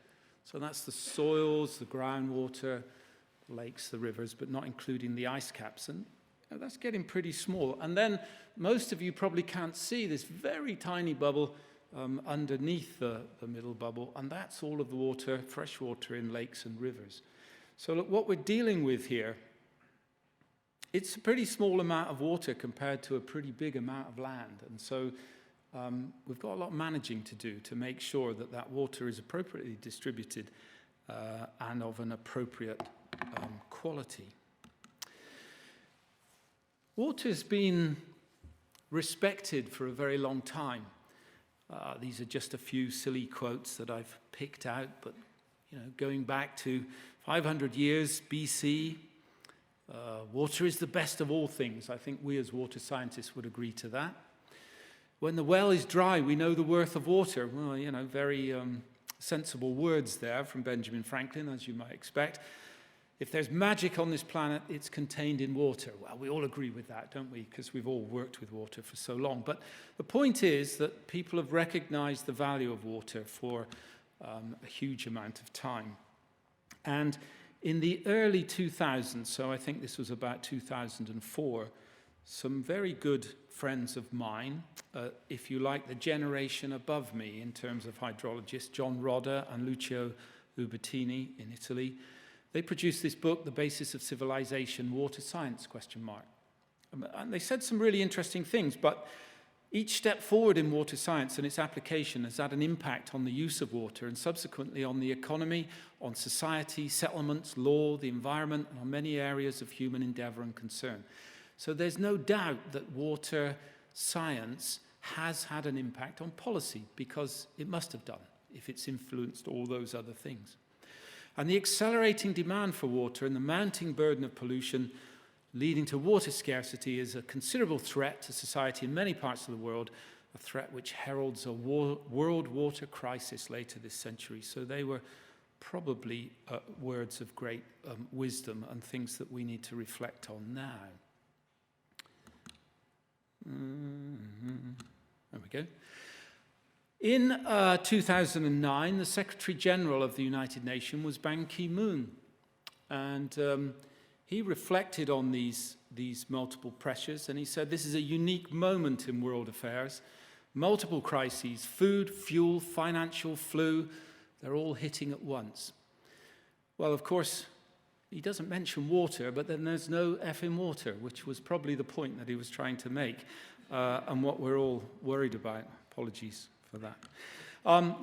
[SPEAKER 1] So that's the soils, the groundwater, the lakes, the rivers, but not including the ice caps. And that's getting pretty small. And then most of you probably can't see this very tiny bubble underneath the middle bubble. And that's all of the water, fresh water in lakes and rivers. So look, what we're dealing with here, it's a pretty small amount of water compared to a pretty big amount of land. And so we've got a lot of managing to do to make sure that that water is appropriately distributed and of an appropriate quality. Water's been respected for a very long time. These are just a few silly quotes that I've picked out, but going back to 500 years BC, water is the best of all things. I think we as water scientists would agree to that. When the well is dry, we know the worth of water. Well, very sensible words there from Benjamin Franklin, as you might expect. If there's magic on this planet, it's contained in water. Well, we all agree with that, don't we? Because we've all worked with water for so long. But the point is that people have recognized the value of water for a huge amount of time. And in the early 2000s, so I think this was about 2004, some very good friends of mine, if you like, the generation above me in terms of hydrologists, Jon Rathjen and Lucio Ubertini in Italy, they produced this book, The Basis of Civilization, Water Science, ? And they said some really interesting things, but each step forward in water science and its application has had an impact on the use of water and subsequently on the economy, on society, settlements, law, the environment, and on many areas of human endeavor and concern. So there's no doubt that water science has had an impact on policy, because it must have done if it's influenced all those other things. And the accelerating demand for water and the mounting burden of pollution leading to water scarcity is a considerable threat to society in many parts of the world, a threat which heralds a world water crisis later this century. So they were probably words of great wisdom and things that we need to reflect on now. There we go. In 2009, the Secretary General of the United Nations was Ban Ki-moon, and he reflected on these multiple pressures, and he said, this is a unique moment in world affairs. Multiple crises, food, fuel, financial, flu, they're all hitting at once. Well, of course, he doesn't mention water, but then there's no effing water, which was probably the point that he was trying to make, and what we're all worried about. Apologies for that.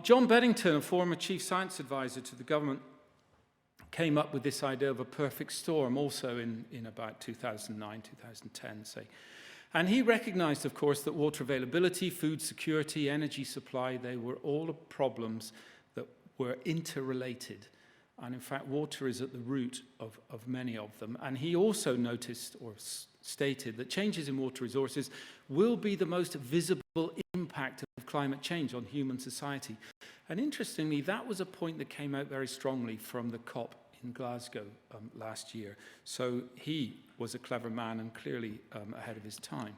[SPEAKER 1] John Beddington, a former chief science advisor to the government, came up with this idea of a perfect storm also in about 2009, 2010, say. And he recognized, of course, that water availability, food security, energy supply, they were all problems that were interrelated. And in fact, water is at the root of many of them. And he also noticed or stated that changes in water resources will be the most visible impact of climate change on human society. And interestingly, that was a point that came out very strongly from the COP in Glasgow last year. So he was a clever man and clearly ahead of his time.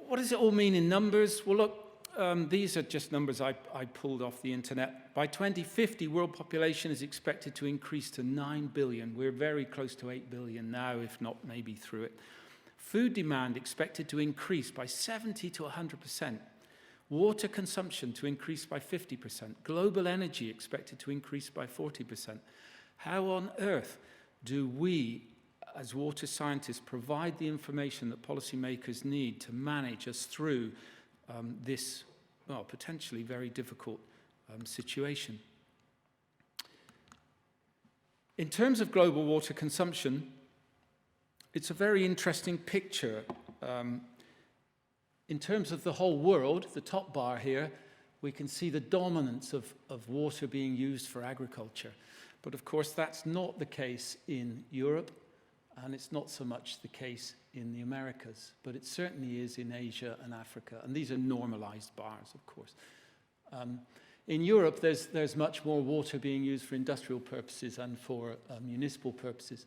[SPEAKER 1] What does it all mean in numbers? Well, look, these are just numbers I pulled off the internet. By 2050, world population is expected to increase to 9 billion. We're very close to 8 billion now, if not maybe through it. Food demand expected to increase by 70 to 100%. Water consumption to increase by 50%. Global energy expected to increase by 40%. How on earth do we, as water scientists, provide the information that policymakers need to manage us through this, well, potentially very difficult situation? In terms of global water consumption, it's a very interesting picture. In terms of the whole world, the top bar here, we can see the dominance of water being used for agriculture. But of course, that's not the case in Europe, and it's not so much the case in the Americas, but it certainly is in Asia and Africa. And these are normalized bars, of course. In Europe, there's much more water being used for industrial purposes and for municipal purposes.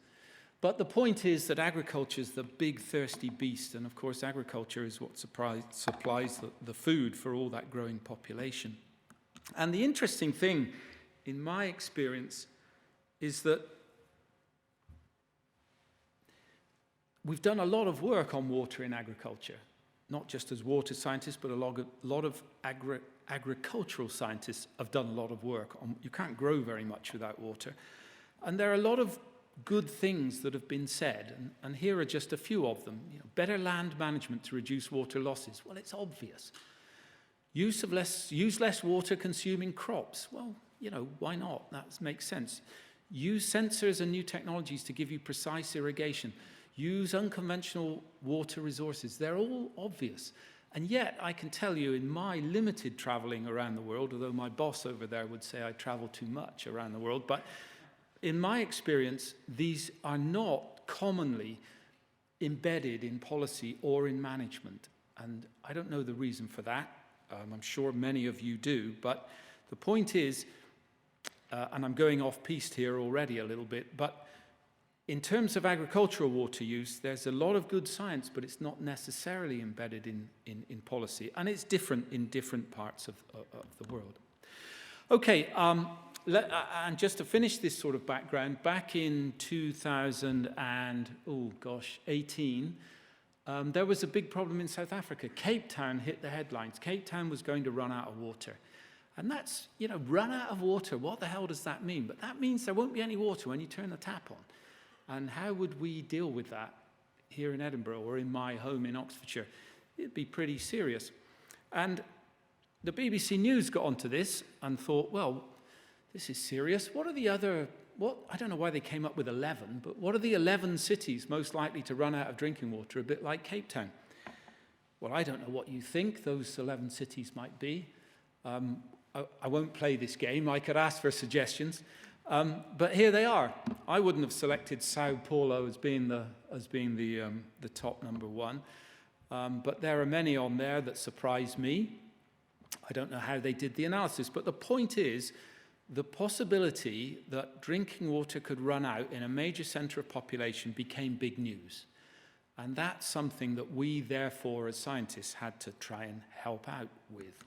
[SPEAKER 1] But the point is that agriculture is the big thirsty beast, and of course agriculture is what supplies the food for all that growing population. And the interesting thing, in my experience, is that we've done a lot of work on water in agriculture, not just as water scientists, but a lot of agricultural scientists have done a lot of work on. You can't grow very much without water. And there are a lot of good things that have been said, and here are just a few of them. You know, better land management to reduce water losses. Well, it's obvious. Use less water-consuming crops. Well, you know, why not? That makes sense. Use sensors and new technologies to give you precise irrigation. Use unconventional water resources. They're all obvious. And yet, I can tell you, in my limited traveling around the world, although my boss over there would say I travel too much around the world, but in my experience, these are not commonly embedded in policy or in management. And I don't know the reason for that. I'm sure many of you do. But the point is, and I'm going off-piste here already a little bit, but in terms of agricultural water use, there's a lot of good science, but it's not necessarily embedded in policy. And it's different in different parts of the world. Okay, and just to finish this sort of background, back in 2018, there was a big problem in South Africa. Cape Town hit the headlines. Cape Town was going to run out of water. And that's, you know, run out of water. What the hell does that mean? But that means there won't be any water when you turn the tap on. And how would we deal with that here in Edinburgh or in my home in Oxfordshire? It'd be pretty serious. And the BBC News got onto this and thought, well, this is serious. What are the other, I don't know why they came up with 11, but what are the 11 cities most likely to run out of drinking water, a bit like Cape Town? Well, I don't know what you think those 11 cities might be. I won't play this game. I could ask for suggestions. But here they are. I wouldn't have selected Sao Paulo as being the top number one. But there are many on there that surprise me. I don't know how they did the analysis. But the point is, the possibility that drinking water could run out in a major centre of population became big news. And that's something that we, therefore, as scientists, had to try and help out with.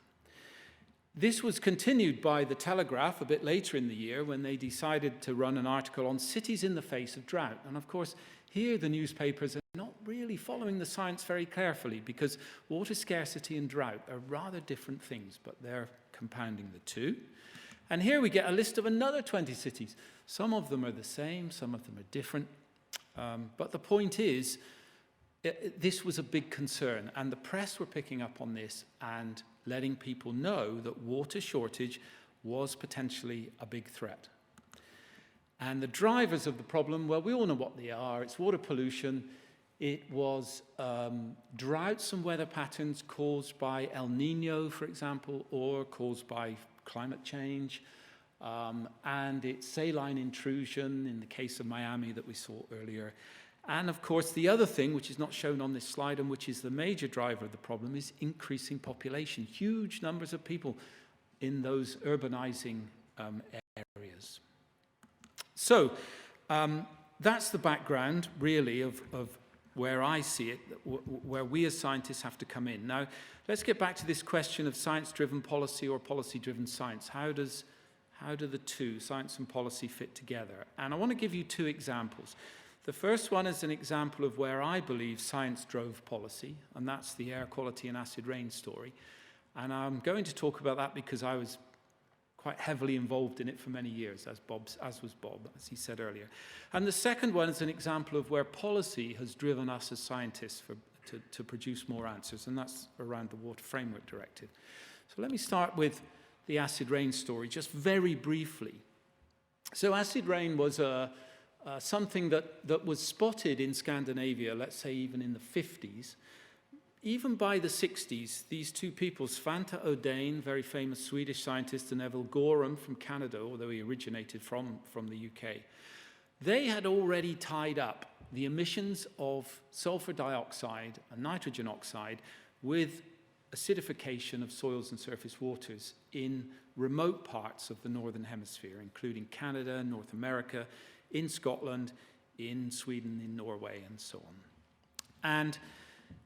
[SPEAKER 1] This was continued by The Telegraph a bit later in the year when they decided to run an article on cities in the face of drought. And of course, here the newspapers are not really following the science very carefully because water scarcity and drought are rather different things, but they're compounding the two. And here we get a list of another 20 cities. Some of them are the same, some of them are different. But the point is, this was a big concern, and the press were picking up on this and letting people know that water shortage was potentially a big threat. And the drivers of the problem, well, we all know what they are. It's water pollution. It was droughts and weather patterns caused by El Nino, for example, or caused by climate change. And it's saline intrusion in the case of Miami that we saw earlier. And of course, the other thing, which is not shown on this slide and which is the major driver of the problem, is increasing population. Huge numbers of people in those urbanizing areas. So that's the background, really, of where I see it, where we as scientists have to come in. Now, let's get back to this question of science-driven policy or policy-driven science. How do the two, science and policy, fit together? And I want to give you two examples. The first one is an example of where I believe science drove policy, and that's the air quality and acid rain story. And I'm going to talk about that because I was quite heavily involved in it for many years, as was Bob, as he said earlier. And the second one is an example of where policy has driven us as scientists to produce more answers, and that's around the Water Framework Directive. So let me start with the acid rain story, just very briefly. So acid rain was something that was spotted in Scandinavia, let's say even in the 50s. Even by the 60s, these two people, Svante Odin, very famous Swedish scientist, and Neville Gorham from Canada, although he originated from the UK, they had already tied up the emissions of sulfur dioxide and nitrogen oxide with acidification of soils and surface waters in remote parts of the Northern Hemisphere, including Canada, North America, in Scotland, in Sweden, in Norway, and so on. And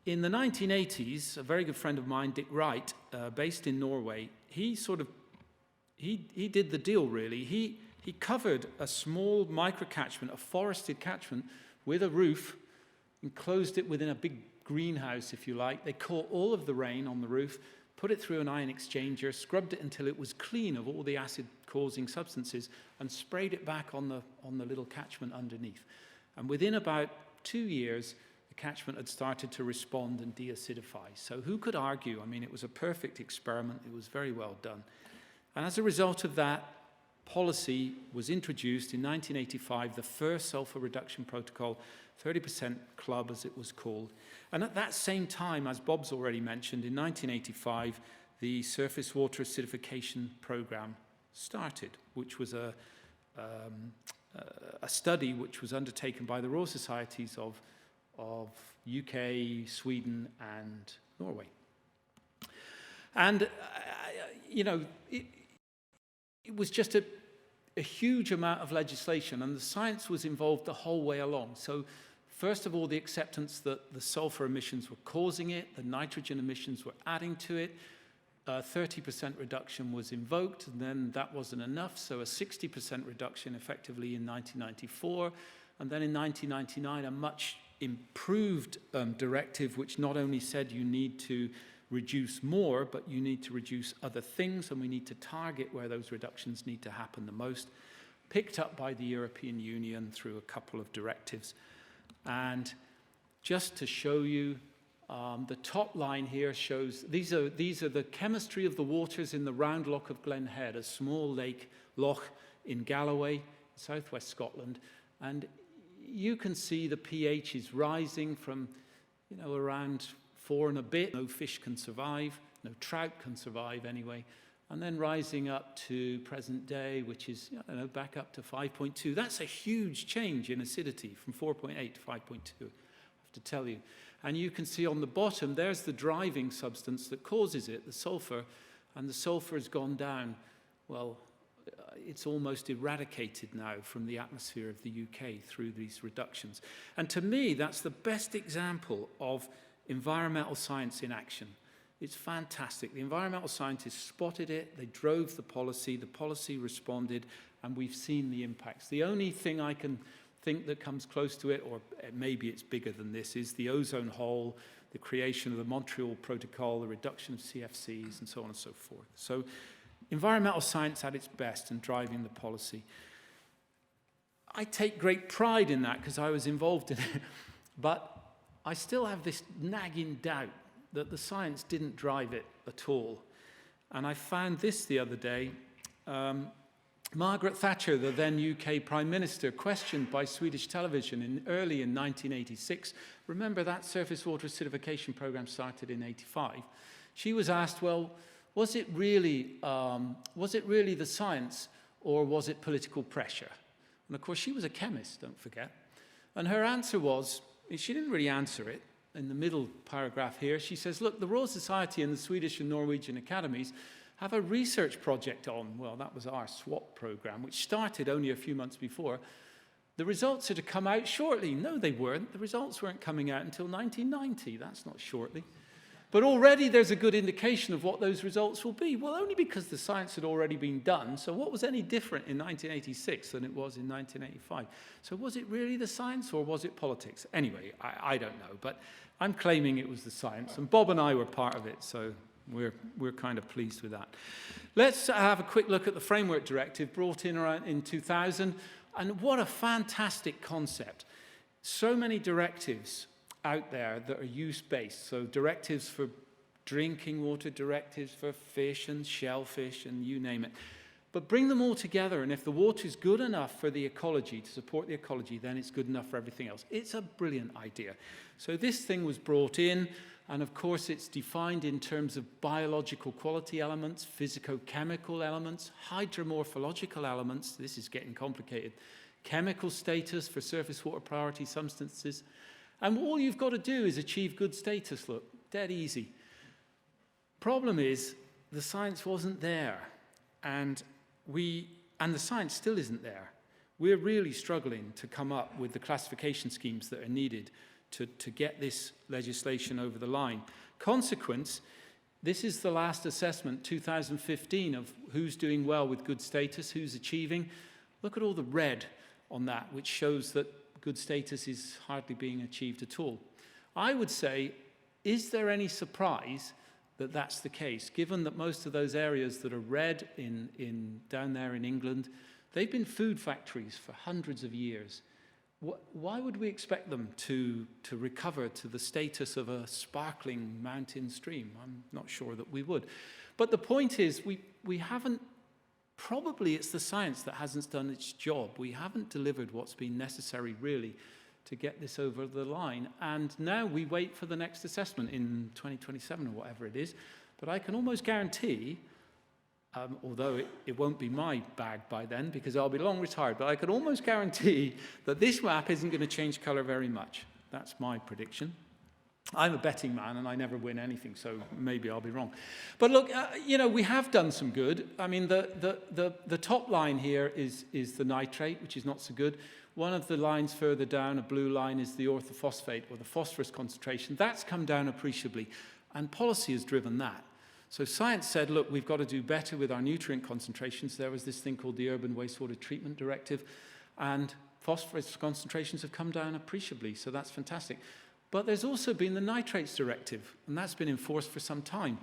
[SPEAKER 1] in the 1980s, a very good friend of mine, Dick Wright, based in Norway, he did the deal, really. He covered a small microcatchment, a forested catchment, with a roof, enclosed it within a big greenhouse, if you like. They caught all of the rain on the roof, put it through an ion exchanger, scrubbed it until it was clean of all the acid-causing substances, and sprayed it back on the little catchment underneath. And within about 2 years, the catchment had started to respond and deacidify. So who could argue? I mean, it was a perfect experiment. It was very well done. And as a result of that, policy was introduced in 1985, the first sulfur reduction protocol, 30% club as it was called. And at that same time, as Bob's already mentioned, in 1985, the surface water acidification program started, which was a study which was undertaken by the Royal Societies of UK, Sweden, and Norway. And, it was just a huge amount of legislation, and the science was involved the whole way along. So first of all, the acceptance that the sulfur emissions were causing it, the nitrogen emissions were adding to it, 30% reduction was invoked, and then that wasn't enough, so a 60% reduction effectively in 1994, and then in 1999 a much improved directive which not only said you need to reduce more, but you need to reduce other things, and we need to target where those reductions need to happen the most, picked up by the European Union through a couple of directives. And just to show you, the top line here shows, these are the chemistry of the waters in the Round Loch of Glen Head, a small lake loch in Galloway, southwest Scotland. And you can see the pH is rising from, around 4 and a bit. No fish can survive, no trout can survive anyway. And then rising up to present day, which is, back up to 5.2. That's a huge change in acidity from 4.8 to 5.2, I have to tell you. And you can see on the bottom, there's the driving substance that causes it, the sulfur, and the sulfur has gone down. Well, it's almost eradicated now from the atmosphere of the UK through these reductions. And to me, that's the best example of environmental science in action. It's fantastic. The environmental scientists spotted it, they drove the policy responded, and we've seen the impacts. The only thing I can think that comes close to it, or maybe it's bigger than this, is the ozone hole, the creation of the Montreal Protocol, the reduction of CFCs, and so on and so forth. So environmental science at its best and driving the policy. I take great pride in that because I was involved in it, but I still have this nagging doubt that the science didn't drive it at all. And I found this the other day. Margaret Thatcher, the then UK Prime Minister, questioned by Swedish television early in 1986. Remember that surface water acidification program started in 85. She was asked, well, was it really the science or was it political pressure? And of course, she was a chemist, don't forget. And her answer was, she didn't really answer it. In the middle paragraph here, she says, look, the Royal Society and the Swedish and Norwegian academies have a research project on, well, that was our SWAP program, which started only a few months before. The results are to come out shortly. No, they weren't. The results weren't coming out until 1990. That's not shortly. But already there's a good indication of what those results will be. Well, only because the science had already been done. So what was any different in 1986 than it was in 1985? So was it really the science or was it politics? Anyway, I don't know, but I'm claiming it was the science, and Bob and I were part of it, so we're kind of pleased with that. Let's have a quick look at the Framework Directive brought in around in 2000, and what a fantastic concept. So many directives out there that are use-based, so directives for drinking water, directives for fish and shellfish and you name it. But bring them all together, and if the water is good enough for the ecology, to support the ecology, then it's good enough for everything else. It's a brilliant idea. So this thing was brought in, and of course it's defined in terms of biological quality elements, physicochemical elements, hydromorphological elements, this is getting complicated, chemical status for surface water priority substances, and all you've got to do is achieve good status, look, dead easy. Problem is, the science wasn't there, and the science still isn't there. We're really struggling to come up with the classification schemes that are needed to get this legislation over the line. Consequence, this is the last assessment, 2015, of who's doing well with good status, who's achieving. Look at all the red on that, which shows that good status is hardly being achieved at all. I would say, is there any surprise that that's the case, given that most of those areas that are red down there in England, they've been food factories for hundreds of years. Why would we expect them to recover to the status of a sparkling mountain stream? I'm not sure that we would. But the point is, we haven't, probably it's the science that hasn't done its job. We haven't delivered what's been necessary, really, to get this over the line. And now we wait for the next assessment in 2027 or whatever it is. But I can almost guarantee, although it won't be my bag by then because I'll be long retired, but I can almost guarantee that this map isn't going to change colour very much. That's my prediction. I'm a betting man and I never win anything, so maybe I'll be wrong. But look, you know, we have done some good. I mean, the top line here is the nitrate, which is not so good. One of the lines further down, a blue line, is the orthophosphate or the phosphorus concentration. That's come down appreciably, and policy has driven that. So science said, look, we've got to do better with our nutrient concentrations. There was this thing called the Urban Wastewater Treatment Directive, and phosphorus concentrations have come down appreciably, so that's fantastic. But there's also been the Nitrates Directive, and that's been enforced for some time.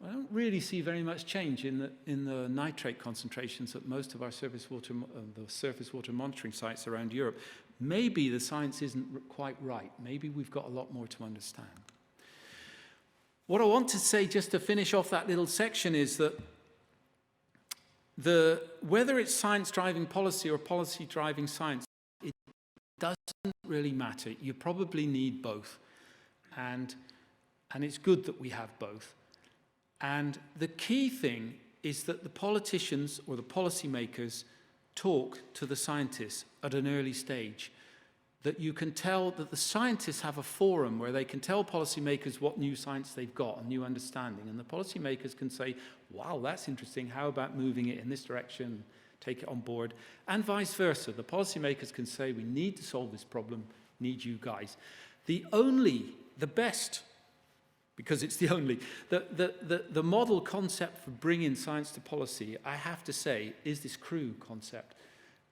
[SPEAKER 1] I don't really see very much change in the nitrate concentrations at most of our surface water monitoring sites around Europe. Maybe the science isn't quite right. Maybe we've got a lot more to understand. What I want to say, just to finish off that little section, is that whether it's science driving policy or policy driving science, it doesn't really matter. You probably need both. And it's good that we have both. And the key thing is that the politicians or the policymakers talk to the scientists at an early stage. That you can tell that the scientists have a forum where they can tell policymakers what new science they've got and new understanding. And the policymakers can say, wow, that's interesting. How about moving it in this direction? Take it on board. And vice versa. The policymakers can say, we need to solve this problem. Need you guys. The best, because it's the only, the model concept for bringing science to policy, I have to say, is this crew concept.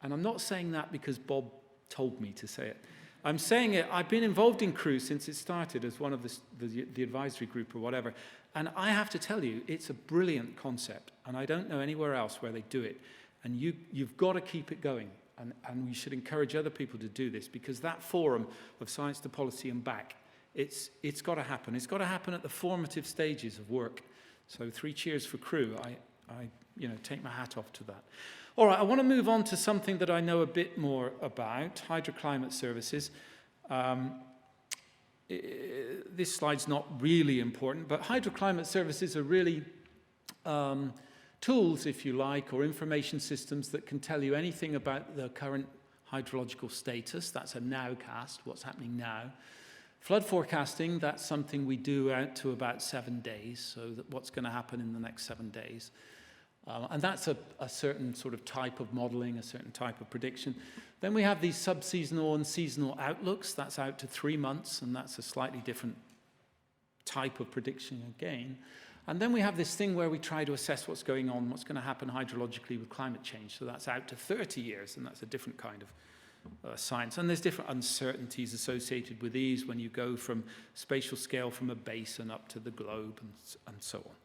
[SPEAKER 1] And I'm not saying that because Bob told me to say it. I'm saying it, I've been involved in crew since it started as one of the advisory group or whatever. And I have to tell you, it's a brilliant concept. And I don't know anywhere else where they do it. And you've got to keep it going. And we should encourage other people to do this, because that forum of science to policy and back, it's got to happen. It's got to happen at the formative stages of work. So 3 cheers for crew. I take my hat off to that. All right, I want to move on to something that I know a bit more about, hydroclimate services. This slide's not really important, but hydroclimate services are really tools, if you like, or information systems that can tell you anything about the current hydrological status. That's a nowcast, what's happening now. Flood forecasting, that's something we do out to about 7 days, so that what's going to happen in the next 7 days. And that's a certain sort of type of modeling, a certain type of prediction. Then we have these sub-seasonal and seasonal outlooks. That's out to 3 months, and that's a slightly different type of prediction again. And then we have this thing where we try to assess what's going on, what's going to happen hydrologically with climate change. So that's out to 30 years, and that's a different kind of science. And there's different uncertainties associated with these when you go from spatial scale from a basin up to the globe and so on.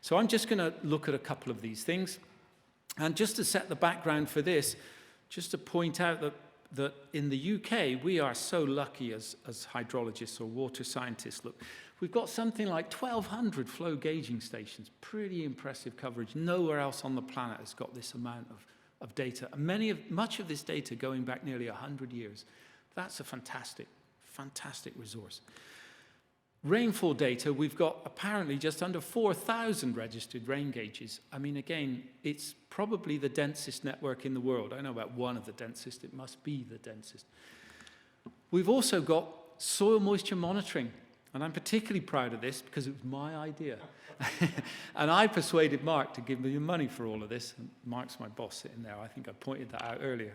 [SPEAKER 1] So I'm just going to look at a couple of these things. And just to set the background for this, just to point out that in the UK, we are so lucky as hydrologists or water scientists. Look, we've got something like 1,200 flow gauging stations. Pretty impressive coverage. Nowhere else on the planet has got this amount of data. And much of this data going back nearly 100 years. That's a fantastic, fantastic resource. Rainfall data, we've got apparently just under 4,000 registered rain gauges. I mean, again, it's probably the densest network in the world. I don't know about one of the densest, it must be the densest. We've also got soil moisture monitoring, and I'm particularly proud of this because it was my idea. And I persuaded Mark to give me the money for all of this. And Mark's my boss sitting there. I think I pointed that out earlier.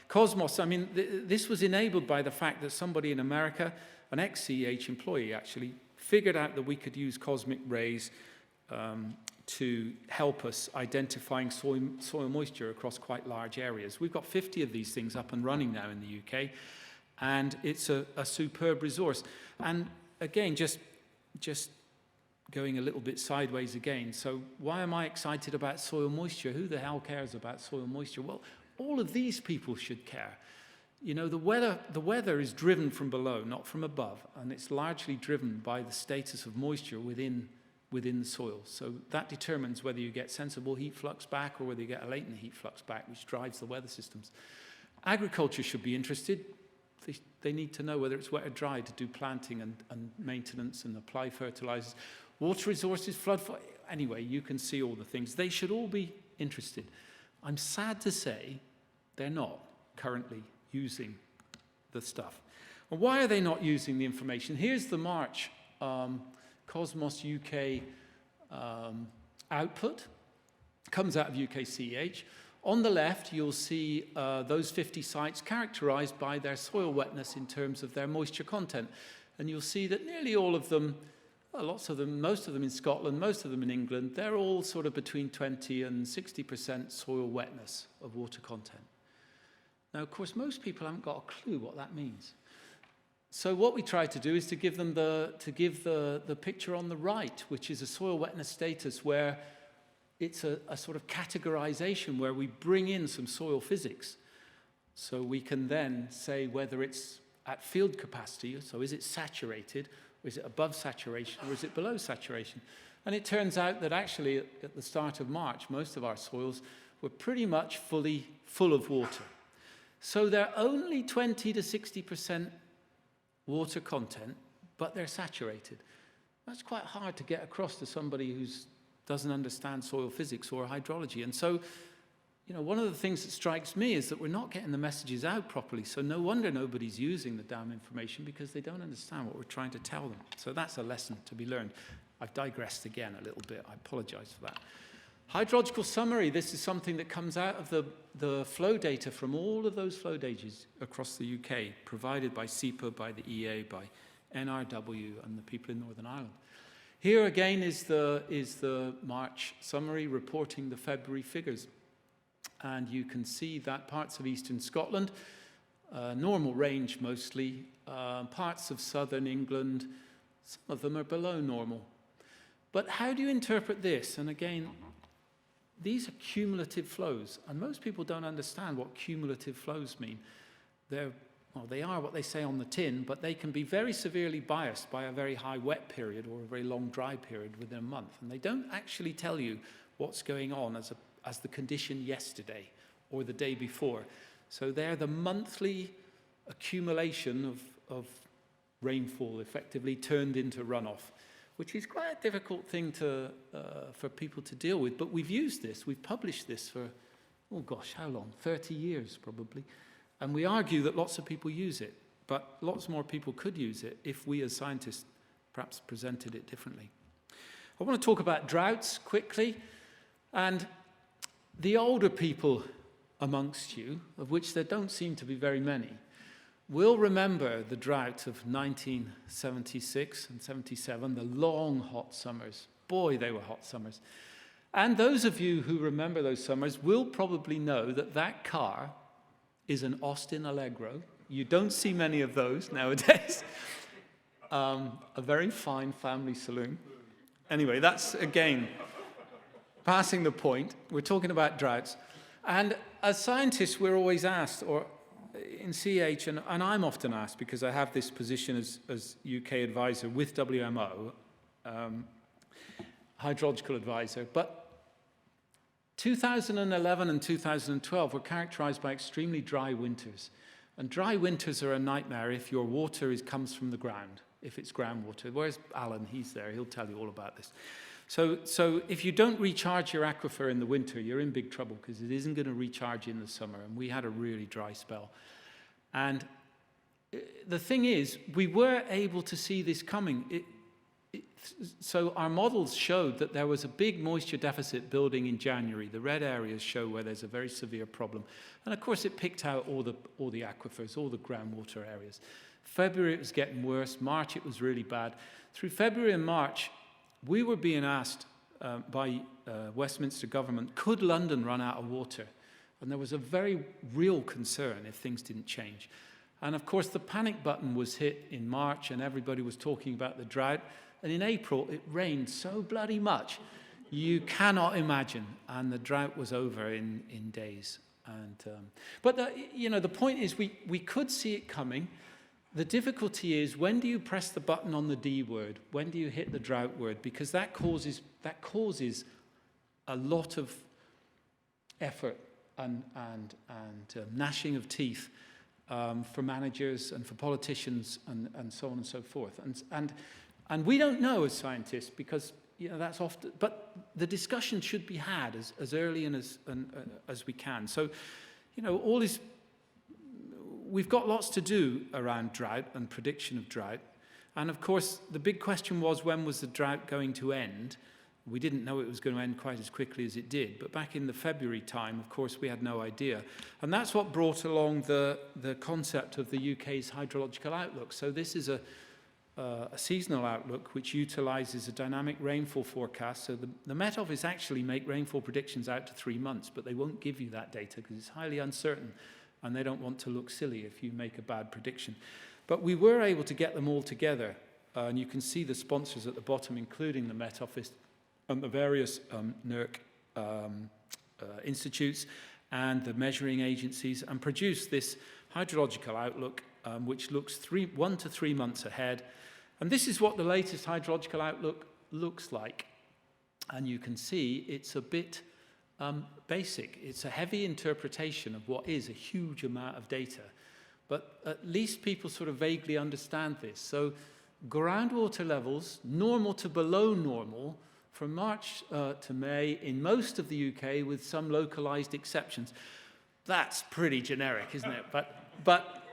[SPEAKER 1] Cosmos, I mean, this was enabled by the fact that somebody in America, an ex-CEH employee actually, figured out that we could use cosmic rays to help us identifying soil moisture across quite large areas. We've got 50 of these things up and running now in the UK, and it's a superb resource. And again, just going a little bit sideways again. So why am I excited about soil moisture? Who the hell cares about soil moisture? Well, all of these people should care. You know, the weather is driven from below, not from above, and it's largely driven by the status of moisture within the soil. So that determines whether you get sensible heat flux back or whether you get a latent heat flux back, which drives the weather systems. Agriculture should be interested. They need to know whether it's wet or dry to do planting and maintenance and apply fertilizers. Water resources, anyway, you can see all the things. They should all be interested. I'm sad to say they're not currently using the stuff. And why are they not using the information? Here's the March Cosmos UK output. Comes out of UKCEH. On the left, you'll see those 50 sites characterized by their soil wetness in terms of their moisture content. And you'll see that nearly all of them, lots of them, most of them in Scotland, most of them in England, they're all sort of between 20 and 60% soil wetness of water content. Now, of course, most people haven't got a clue what that means. So what we try to do is to give them the picture on the right, which is a soil wetness status where it's a sort of categorization where we bring in some soil physics. So we can then say whether it's at field capacity, so is it saturated, or is it above saturation, or is it below saturation? And it turns out that actually at the start of March, most of our soils were pretty much fully full of water. So they're only 20 to 60% water content, but they're saturated. That's quite hard to get across to somebody who doesn't understand soil physics or hydrology. And so, you know, one of the things that strikes me is that we're not getting the messages out properly. So no wonder nobody's using the damn information, because they don't understand what we're trying to tell them. So that's a lesson to be learned. I've digressed again a little bit. I apologize for that. Hydrological summary. This is something that comes out of the flow data from all of those flow datas across the UK, provided by SEPA, by the EA, by NRW, and the people in Northern Ireland. Here again is the March summary reporting the February figures. And you can see that parts of eastern Scotland, normal range mostly, parts of southern England, some of them are below normal. But how do you interpret this? And again, these are cumulative flows, and most people don't understand what cumulative flows mean. They are what they say on the tin, but they can be very severely biased by a very high wet period or a very long dry period within a month. And they don't actually tell you what's going on as the condition yesterday or the day before. So they're the monthly accumulation of rainfall effectively turned into runoff, which is quite a difficult thing for people to deal with. But we've used this, we've published this for, oh gosh, how long? 30 years probably. And we argue that lots of people use it, but lots more people could use it if we as scientists perhaps presented it differently. I want to talk about droughts quickly. And the older people amongst you, of which there don't seem to be very many, will remember the drought of 1976 and 77, the long hot summers. Boy, they were hot summers. And those of you who remember those summers will probably know that that car is an Austin Allegro. You don't see many of those nowadays. A very fine family saloon. Anyway, that's, again, passing the point. We're talking about droughts. And as scientists, we're always asked, or in CH, and I'm often asked, because I have this position as UK advisor with WMO, hydrological advisor, but 2011 and 2012 were characterized by extremely dry winters. And dry winters are a nightmare if your water comes from the ground, if it's groundwater. Where's Alan? He's there. He'll tell you all about this. So if you don't recharge your aquifer in the winter, you're in big trouble, because it isn't going to recharge in the summer. And we had a really dry spell. And the thing is, we were able to see this coming. So our models showed that there was a big moisture deficit building in January. The red areas show where there's a very severe problem. And of course, it picked out all the aquifers, all the groundwater areas. February, it was getting worse. March, it was really bad. Through February and March, we were being asked by Westminster government, could London run out of water? And there was a very real concern if things didn't change. And of course, the panic button was hit in March, and everybody was talking about the drought. And in April, it rained so bloody much, you cannot imagine. And the drought was over in days. And, but the point is, we could see it coming. The difficulty is, when do you press the button on the D word? When do you hit the drought word? Because that causes a lot of effort and gnashing of teeth for managers and for politicians and so on and so forth. And we don't know as scientists, because that's often, but the discussion should be had as early and as we can. So, all is, we've got lots to do around drought and prediction of drought. And of course, the big question was, when was the drought going to end? We didn't know it was going to end quite as quickly as it did. But back in the February time, of course, we had no idea. And that's what brought along the concept of the UK's hydrological outlook. So this is a seasonal outlook which utilises a dynamic rainfall forecast. So the Met Office actually make rainfall predictions out to 3 months, but they won't give you that data because it's highly uncertain, and they don't want to look silly if you make a bad prediction. But we were able to get them all together, and you can see the sponsors at the bottom, including the Met Office and the various NERC institutes and the measuring agencies, and produce this hydrological outlook which looks 1 to 3 months ahead. And this is what the latest hydrological outlook looks like. And you can see it's a bit basic. It's a heavy interpretation of what is a huge amount of data. But at least people sort of vaguely understand this. So groundwater levels, normal to below normal, from March to May in most of the UK, with some localized exceptions. That's pretty generic, isn't it? But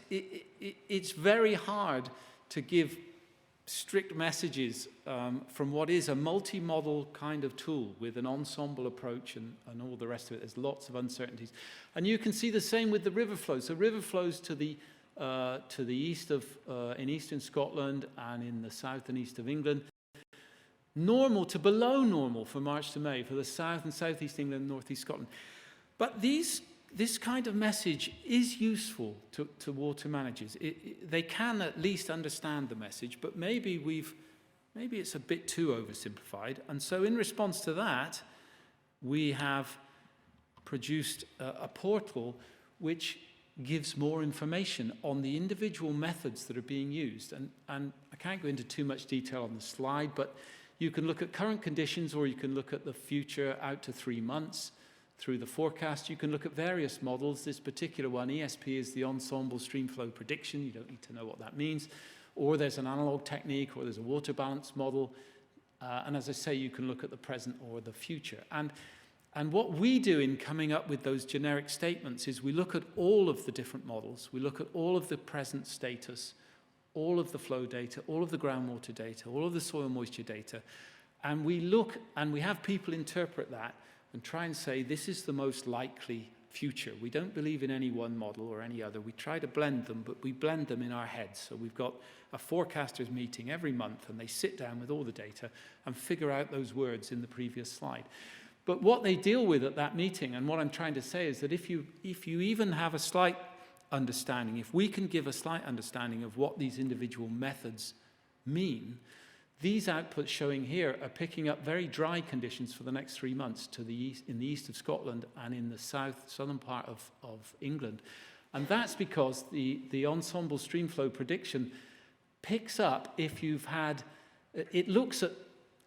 [SPEAKER 1] it's very hard to give strict messages from what is a multi-model kind of tool with an ensemble approach and all the rest of it. There's lots of uncertainties. And you can see the same with the river flows. So river flows to the east of, in eastern Scotland and in the south and east of England. Normal to below normal from March to May for the south and southeast England and northeast Scotland. But this kind of message is useful to water managers. They can at least understand the message, but maybe it's a bit too oversimplified. And so in response to that, we have produced a portal which gives more information on the individual methods that are being used. And I can't go into too much detail on the slide, but you can look at current conditions, or you can look at the future out to 3 months. Through the forecast, you can look at various models. This particular one, ESP, is the ensemble streamflow prediction. You don't need to know what that means. Or there's an analog technique, or there's a water balance model. And as I say, you can look at the present or the future. And what we do in coming up with those generic statements is we look at all of the different models. We look at all of the present status, all of the flow data, all of the groundwater data, all of the soil moisture data. And we look, and we have people interpret that and try and say, this is the most likely future. We don't believe in any one model or any other. We try to blend them, but we blend them in our heads. So we've got a forecasters meeting every month, and they sit down with all the data and figure out those words in the previous slide. But what they deal with at that meeting, and what I'm trying to say, is that if you even have a slight understanding, if we can give a slight understanding of what these individual methods mean, these outputs showing here are picking up very dry conditions for the next 3 months to the east, in the east of Scotland and in the southern part of England. And that's because the ensemble streamflow prediction picks up if you've had, it looks at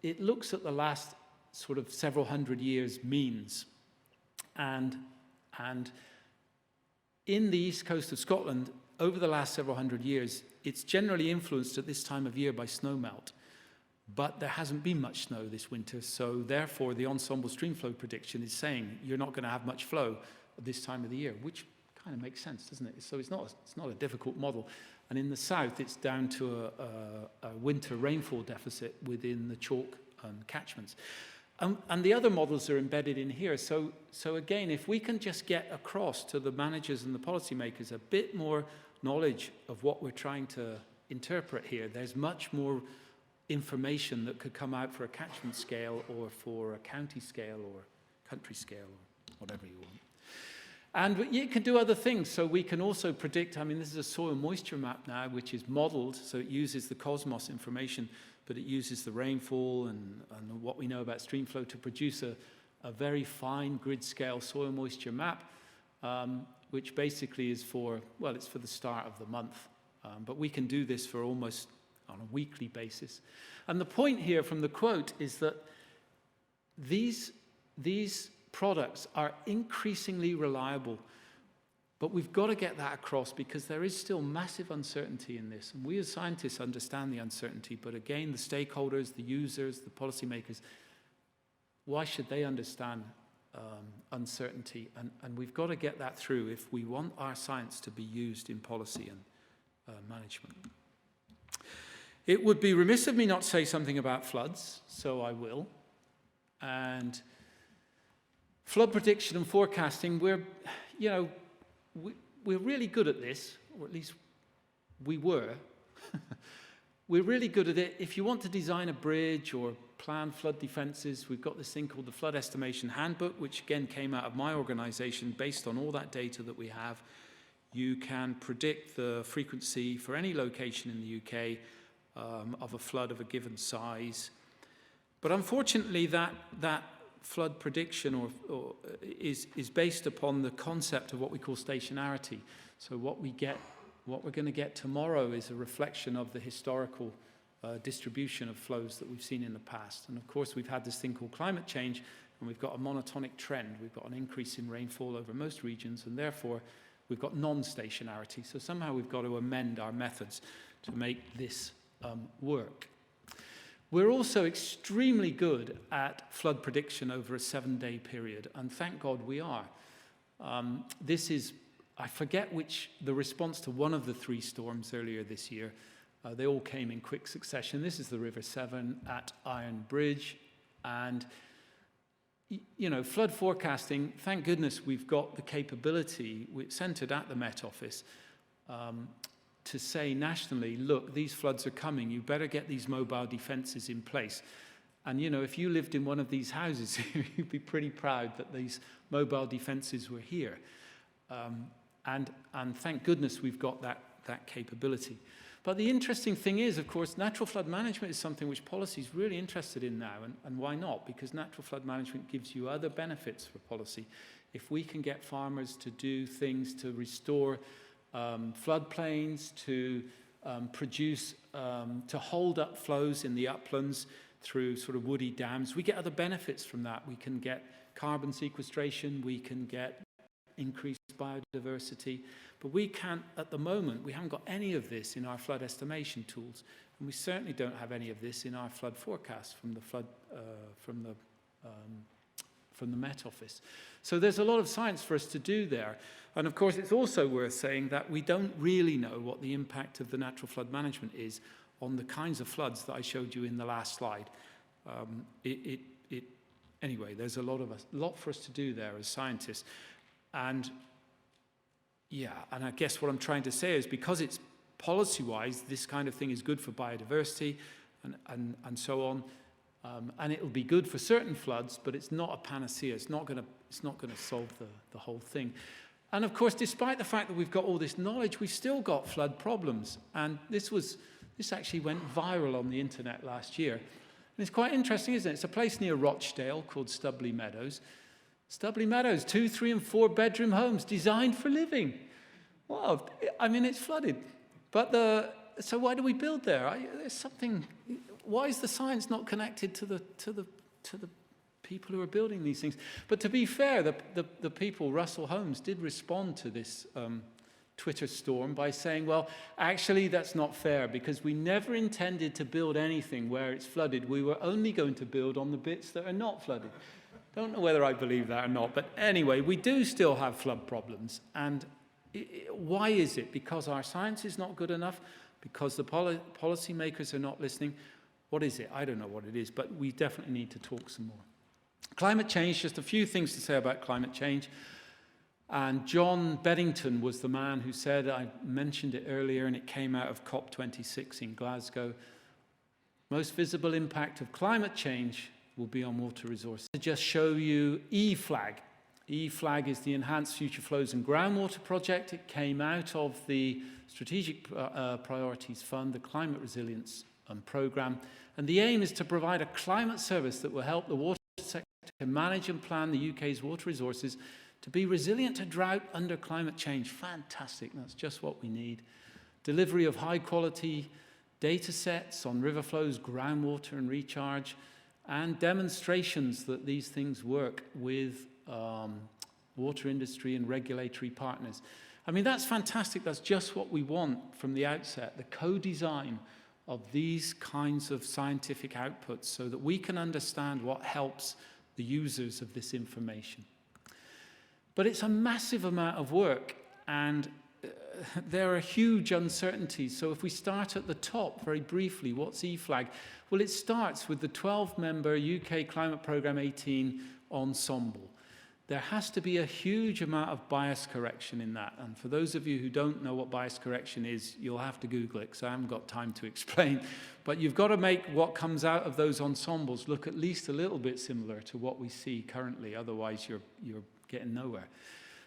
[SPEAKER 1] the last sort of several hundred years means. And in the east coast of Scotland, over the last several hundred years, it's generally influenced at this time of year by snowmelt. But there hasn't been much snow this winter, so therefore the ensemble streamflow prediction is saying you're not going to have much flow at this time of the year, which kind of makes sense, doesn't it? So it's not a difficult model. And in the south, it's down to a winter rainfall deficit within the chalk catchments. And the other models are embedded in here. So again, if we can just get across to the managers and the policymakers a bit more knowledge of what we're trying to interpret here, there's much more information that could come out for a catchment scale or for a county scale or country scale or whatever you want. And you can do other things. So we can also predict, I mean, this is a soil moisture map now, which is modeled. So it uses the Cosmos information, but it uses the rainfall and what we know about stream flow to produce a very fine grid scale soil moisture map, which basically is for, well, it's for the start of the month. But we can do this for almost on a weekly basis. And the point here from the quote is that these products are increasingly reliable, but we've got to get that across because there is still massive uncertainty in this. And we as scientists understand the uncertainty, but again, the stakeholders, the users, the policymakers, why should they understand uncertainty? And we've got to get that through if we want our science to be used in policy and management. It would be remiss of me not to say something about floods, so I will. And flood prediction and forecasting, we're really good at this, or at least we were. We're really good at it. If you want to design a bridge or plan flood defenses, we've got this thing called the Flood Estimation Handbook, which again came out of my organization based on all that data that we have. You can predict the frequency for any location in the UK of a flood of a given size. But unfortunately, that flood prediction is based upon the concept of what we call stationarity. So what we're going to get tomorrow is a reflection of the historical distribution of flows that we've seen in the past. And of course, we've had this thing called climate change, and we've got a monotonic trend. We've got an increase in rainfall over most regions, and therefore, we've got non-stationarity. So somehow we've got to amend our methods to make this work. We're also extremely good at flood prediction over a 7-day period, and thank God we are. This is, I forget the response to one of the 3 storms earlier this year. They all came in quick succession. This is the River Severn at Iron Bridge, and flood forecasting, thank goodness we've got the capability, centered at the Met Office, to say nationally, look, these floods are coming, you better get these mobile defenses in place. And if you lived in one of these houses, you'd be pretty proud that these mobile defenses were here. And thank goodness we've got that capability. But the interesting thing is, of course, natural flood management is something which policy is really interested in now. And why not? Because natural flood management gives you other benefits for policy. If we can get farmers to do things to restore floodplains, to produce, to hold up flows in the uplands through sort of woody dams, we get other benefits from that. We can get carbon sequestration, we can get increased biodiversity, but we can't, at the moment, we haven't got any of this in our flood estimation tools, and we certainly don't have any of this in our flood forecasts from the Met Office. So there's a lot of science for us to do there. And of course, it's also worth saying that we don't really know what the impact of the natural flood management is on the kinds of floods that I showed you in the last slide. Anyway, there's a lot for us to do there as scientists. And I guess what I'm trying to say is because it's policy-wise, this kind of thing is good for biodiversity and so on. And it'll be good for certain floods, but it's not a panacea. It's not going to solve the whole thing. And of course, despite the fact that we've got all this knowledge, we've still got flood problems. And this actually went viral on the internet last year. And it's quite interesting, isn't it? It's a place near Rochdale called Topley Meadows. Topley Meadows, 2, 3, and 4 bedroom homes designed for living. Well, I mean, it's flooded. But so why do we build there? There's something. Why is the science not connected to the people who are building these things? But to be fair, the people, Russell Holmes, did respond to this Twitter storm by saying, well, actually, that's not fair because we never intended to build anything where it's flooded. We were only going to build on the bits that are not flooded. Don't know whether I believe that or not, but anyway, we do still have flood problems. And why is it? Because our science is not good enough? Because the policymakers are not listening? What is it? I don't know what it is, but we definitely need to talk some more. Climate change, just a few things to say about climate change. And John Beddington was the man who said, I mentioned it earlier, and it came out of COP26 in Glasgow, most visible impact of climate change will be on water resources. To just show you E-flag. EFLAG is the Enhanced Future Flows and Groundwater Project. It came out of the Strategic Priorities Fund, the Climate Resilience Programme. And the aim is to provide a climate service that will help the water sector manage and plan the UK's water resources to be resilient to drought under climate change. Fantastic, that's just what we need. Delivery of high quality data sets on river flows, groundwater and recharge, and demonstrations that these things work with water industry and regulatory partners. I mean, that's fantastic. That's just what we want from the outset, the co-design of these kinds of scientific outputs so that we can understand what helps the users of this information. But it's a massive amount of work, and there are huge uncertainties. So if we start at the top very briefly, what's EFLAG? Well, it starts with the 12-member UK Climate Programme 18 ensemble. There has to be a huge amount of bias correction in that. And for those of you who don't know what bias correction is, you'll have to Google it, because I haven't got time to explain. But you've got to make what comes out of those ensembles look at least a little bit similar to what we see currently. Otherwise, you're getting nowhere.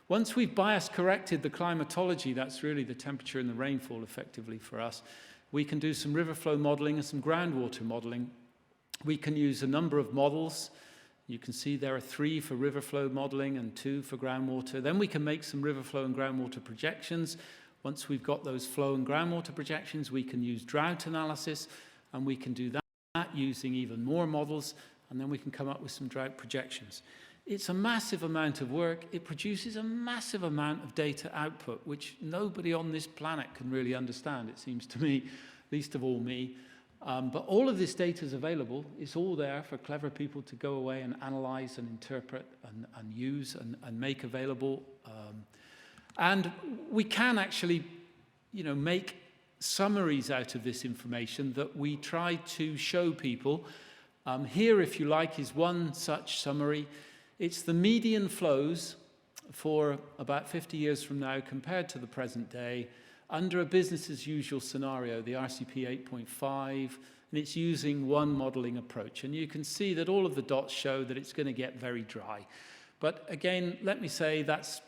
[SPEAKER 1] Once we've bias corrected the climatology, that's really the temperature and the rainfall effectively for us, we can do some river flow modeling and some groundwater modeling. We can use a number of models. You can see there are 3 for river flow modeling and 2 for groundwater. Then we can make some river flow and groundwater projections. Once we've got those flow and groundwater projections, we can use drought analysis, and we can do that using even more models, and then we can come up with some drought projections. It's a massive amount of work. It produces a massive amount of data output, which nobody on this planet can really understand, it seems to me, least of all me. But all of this data is available. It's all there for clever people to go away and analyze and interpret and use and make available. And we can actually, make summaries out of this information that we try to show people. Here, if you like, is one such summary. It's the median flows for about 50 years from now compared to the present day under a business as usual scenario, the RCP 8.5, and it's using one modeling approach. And you can see that all of the dots show that it's going to get very dry. But again, let me say that's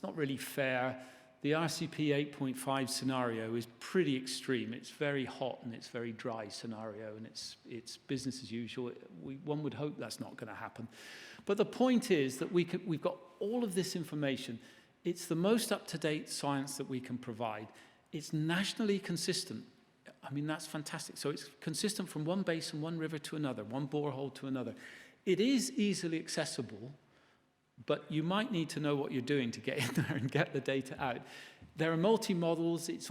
[SPEAKER 1] not really fair. The RCP 8.5 scenario is pretty extreme. It's very hot and it's very dry scenario, and it's business as usual. One would hope that's not going to happen. But the point is that we've got all of this information. It's the most up-to-date science that we can provide. It's nationally consistent. I mean, that's fantastic. So it's consistent from one basin, one river to another, one borehole to another. It is easily accessible, but you might need to know what you're doing to get in there and get the data out. There are multi-models. It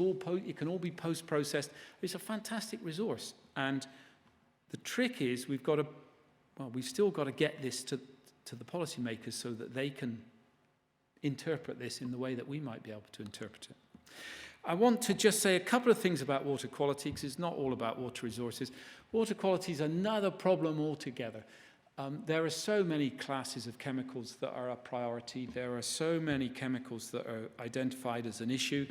[SPEAKER 1] can all be post-processed. It's a fantastic resource. And the trick is we've still got to get this to the policymakers so that they can interpret this in the way that we might be able to interpret it. I want to just say a couple of things about water quality, because it's not all about water resources. Water quality is another problem altogether. There are so many classes of chemicals that are a priority. There are so many chemicals that are identified as an issue.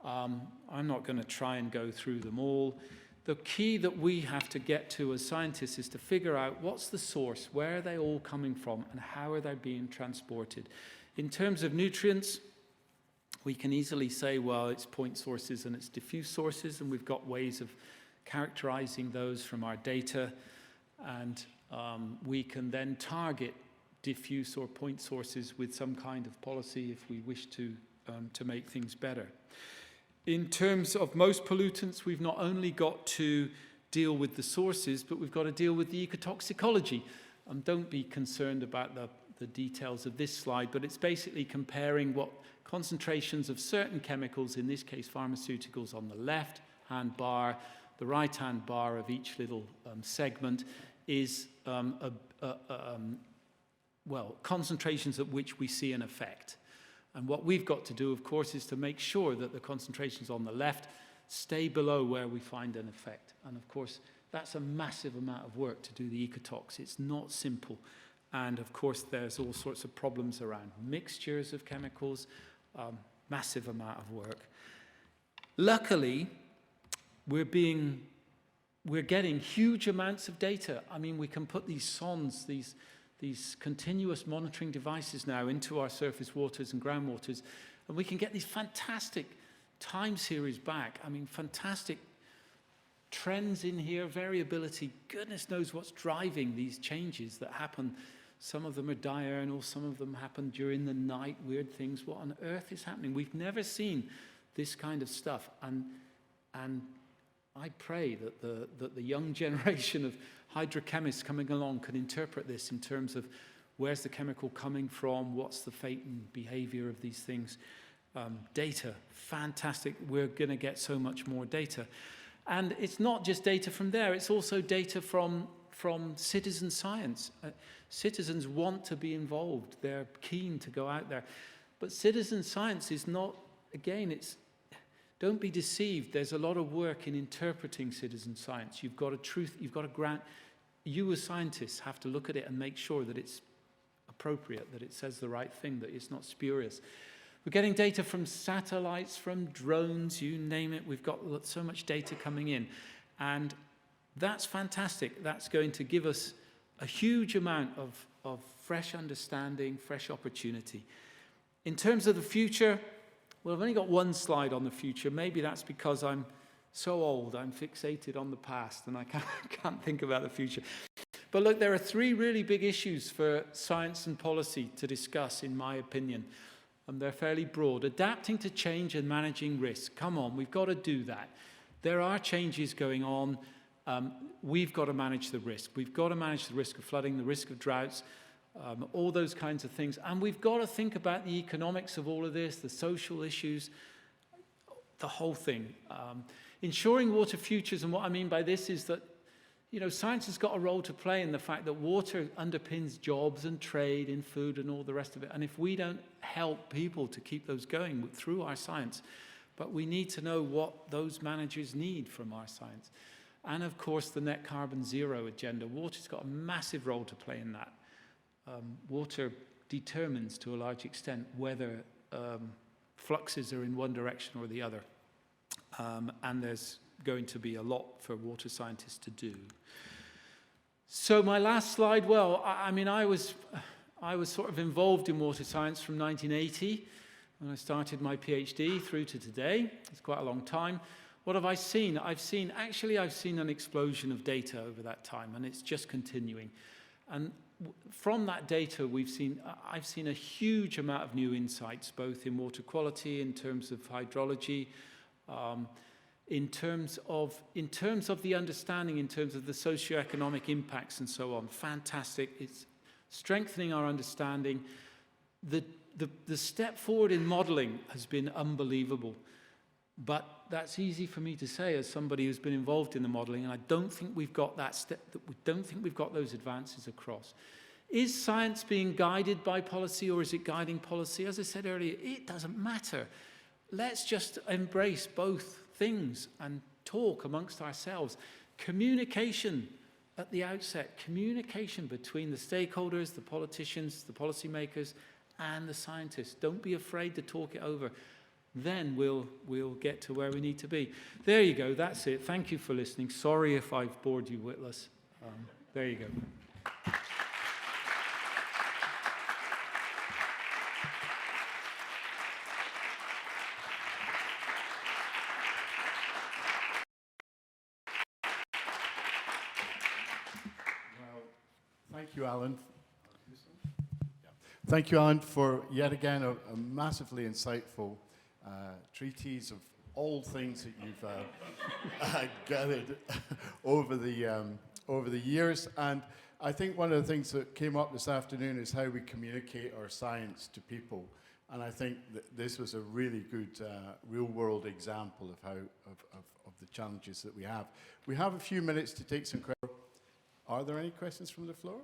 [SPEAKER 1] I'm not going to try and go through them all. The key that we have to get to as scientists is to figure out what's the source, where are they all coming from, and how are they being transported. In terms of nutrients, we can easily say, well, it's point sources and it's diffuse sources, and we've got ways of characterizing those from our data, and we can then target diffuse or point sources with some kind of policy if we wish to make things better. In terms of most pollutants, we've not only got to deal with the sources, but we've got to deal with the ecotoxicology. Don't be concerned about the details of this slide, but it's basically comparing what concentrations of certain chemicals, in this case pharmaceuticals, on the left-hand bar, the right-hand bar of each little segment is, concentrations at which we see an effect. And what we've got to do, of course, is to make sure that the concentrations on the left stay below where we find an effect. And of course, that's a massive amount of work to do the ecotox. It's not simple. And of course, there's all sorts of problems around mixtures of chemicals, massive amount of work. Luckily, we're getting huge amounts of data. I mean, we can put these sondes, these these continuous monitoring devices now into our surface waters and groundwaters, and we can get these fantastic time series back. I mean, fantastic trends in here, variability. Goodness knows what's driving these changes that happen. Some of them are diurnal, some of them happen during the night, weird things. What on earth is happening? We've never seen this kind of stuff. And I pray that the young generation of hydrochemists coming along can interpret this in terms of where's the chemical coming from, what's the fate and behavior of these things. Data, fantastic. We're going to get so much more data. And it's not just data from there, it's also data from citizen science. Citizens want to be involved. They're keen to go out there. But citizen science is not, again, don't be deceived. There's a lot of work in interpreting citizen science. You've got a grant. You as scientists have to look at it and make sure that it's appropriate, that it says the right thing, that it's not spurious. We're getting data from satellites, from drones, you name it. We've got so much data coming in. And that's fantastic. That's going to give us a huge amount of fresh understanding, fresh opportunity. In terms of the future, well, I've only got one slide on the future. Maybe that's because I'm so old, I'm fixated on the past, and I can't think about the future. But look, there are three really big issues for science and policy to discuss, in my opinion. And they're fairly broad. Adapting to change and managing risk. Come on, we've got to do that. There are changes going on. We've got to manage the risk. We've got to manage the risk of flooding, the risk of droughts, all those kinds of things. And we've got to think about the economics of all of this, the social issues, the whole thing. Ensuring water futures, and what I mean by this is that, you know, science has got a role to play in the fact that water underpins jobs and trade in food and all the rest of it. And if we don't help people to keep those going through our science, but we need to know what those managers need from our science. And of course, the net carbon zero agenda. Water's got a massive role to play in that. Water determines to a large extent whether fluxes are in one direction or the other. And there's going to be a lot for water scientists to do. So my last slide, well, I mean, I was sort of involved in water science from 1980 when I started my PhD through to today. It's quite a long time. What have I seen? I've seen an explosion of data over that time, and it's just continuing. And from that data, I've seen a huge amount of new insights, both in water quality, in terms of hydrology, in terms of the understanding, in terms of the socioeconomic impacts and so on. Fantastic. It's strengthening our understanding. The step forward in modeling has been unbelievable. But that's easy for me to say as somebody who's been involved in the modeling, and I don't think we've got that step, we don't think we've got those advances across. Is science being guided by policy, or is it guiding policy? As I said earlier, it doesn't matter. Let's just embrace both things and talk amongst ourselves. Communication at the outset, communication between the stakeholders, the politicians, the policymakers, and the scientists. Don't be afraid to talk it over. Then we'll get to where we need to be. There you go, that's it. Thank you for listening. Sorry if I've bored you witless. There you go.
[SPEAKER 19] Thank you, Alan. Thank you, Alan, for yet again a massively insightful treatise of all things that you've gathered over the years. And I think one of the things that came up this afternoon is how we communicate our science to people. And I think that this was a really good real-world example of of the challenges that we have. We have a few minutes to take some questions. Are there any questions from the floor?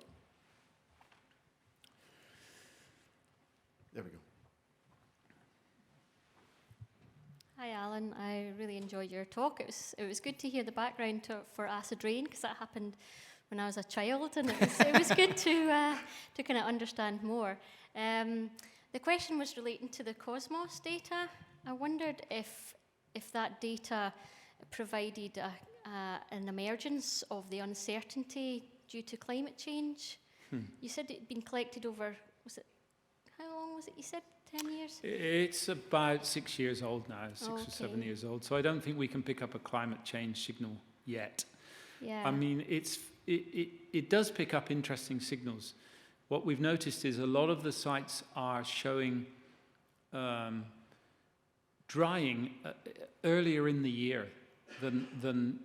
[SPEAKER 19] There we go.
[SPEAKER 2] Hi, Alan. I really enjoyed your talk. It was good to hear the background for acid rain, because that happened when I was a child, and it was good to kind of understand more. The question was relating to the Cosmos data. I wondered if that data provided an emergence of the uncertainty due to climate change. You said it'd been collected over, was it, how long was it you said, 10 years?
[SPEAKER 1] It's about 6 years old now, six or 7
[SPEAKER 2] Okay.
[SPEAKER 1] years old. So I don't think we can pick up a climate change signal yet.
[SPEAKER 2] Yeah.
[SPEAKER 1] I mean, it does pick up interesting signals. What we've noticed is a lot of the sites are showing drying earlier in the year than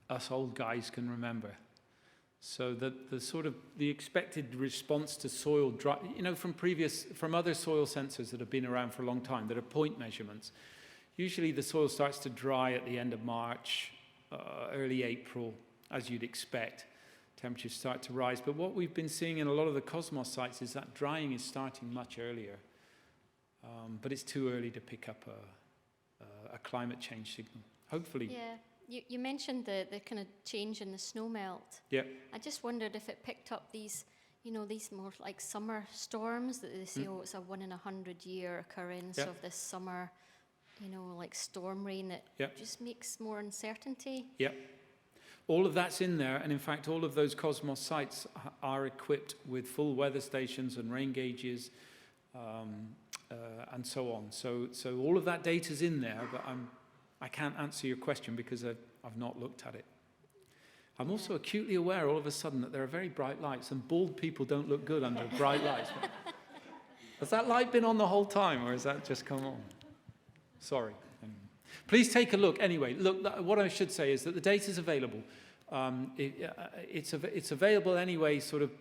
[SPEAKER 1] us old guys can remember. So that the expected response to soil dry, you know, from other soil sensors that have been around for a long time, that are point measurements, usually the soil starts to dry at the end of March, early April, as you'd expect. Temperatures start to rise. But what we've been seeing in a lot of the Cosmos sites is that drying is starting much earlier. But it's too early to pick up a climate change signal. Hopefully.
[SPEAKER 2] Yeah. You mentioned the kind of change in the snow melt.
[SPEAKER 1] Yeah.
[SPEAKER 2] I just wondered if it picked up these, you know, these more like summer storms that they say, oh, it's a 1 in 100 year occurrence of this summer, you know, like storm rain that just makes more uncertainty.
[SPEAKER 1] Yeah. All of that's in there, and in fact, all of those Cosmos sites are equipped with full weather stations and rain gauges, and so on. So all of that data's in there, but I can't answer your question because I've not looked at it. I'm also acutely aware all of a sudden that there are very bright lights, and bald people don't look good under bright lights. Has that light been on the whole time, or has that just come on? Sorry. Please take a look. Anyway, look, what I should say is that the data's available. It's available anyway, sort of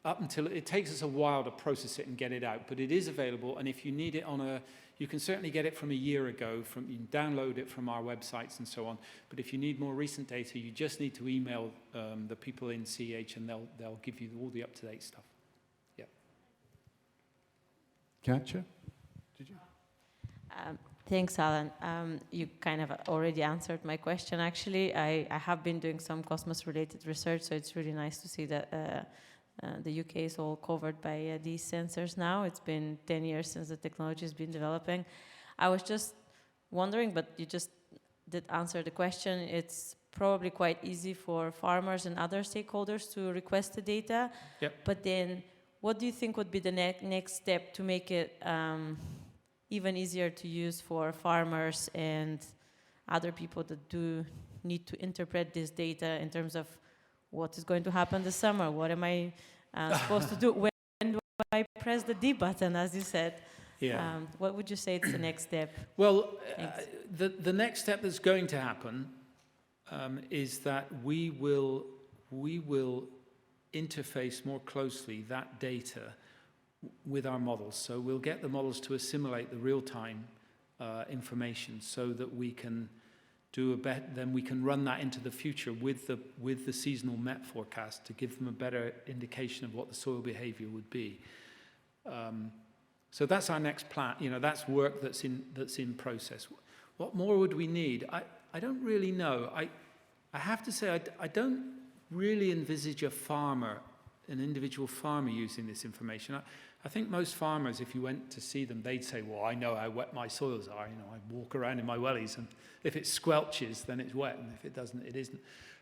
[SPEAKER 1] up until it takes us a while to process it and get it out, but it is available, and if you need it you can certainly get it from a year ago, you can download it from our websites and so on, but if you need more recent data, you just need to email the people in CH and they'll give you all the up-to-date stuff. Yeah.
[SPEAKER 7] Katja, did you?
[SPEAKER 20] Thanks, Alan. You kind of already answered my question, actually. I have been doing some Cosmos-related research, so it's really nice to see that the UK is all covered by these sensors now. It's been 10 years since the technology has been developing. I was just wondering, but you just did answer the question. It's probably quite easy for farmers and other stakeholders to request the data.
[SPEAKER 1] Yep.
[SPEAKER 20] But then what do you think would be the next step to make it even easier to use for farmers and other people that do need to interpret this data in terms of what is going to happen this summer? What am I supposed to do? When do I press the D button, as you said?
[SPEAKER 1] Yeah.
[SPEAKER 20] What would you say is the next step?
[SPEAKER 1] Well, the next step that's going to happen is that we will interface more closely that data with our models. So we'll get the models to assimilate the real-time information so that we can then we can run that into the future with the seasonal Met forecast to give them a better indication of what the soil behavior would be. So that's our next plan. You know, that's work that's in process. What more would we need? I don't really know. I have to say I don't really envisage an individual farmer using this information. I think most farmers, if you went to see them, they'd say, well, I know how wet my soils are. You know, I walk around in my wellies, and if it squelches, then it's wet, and if it doesn't, it isn't.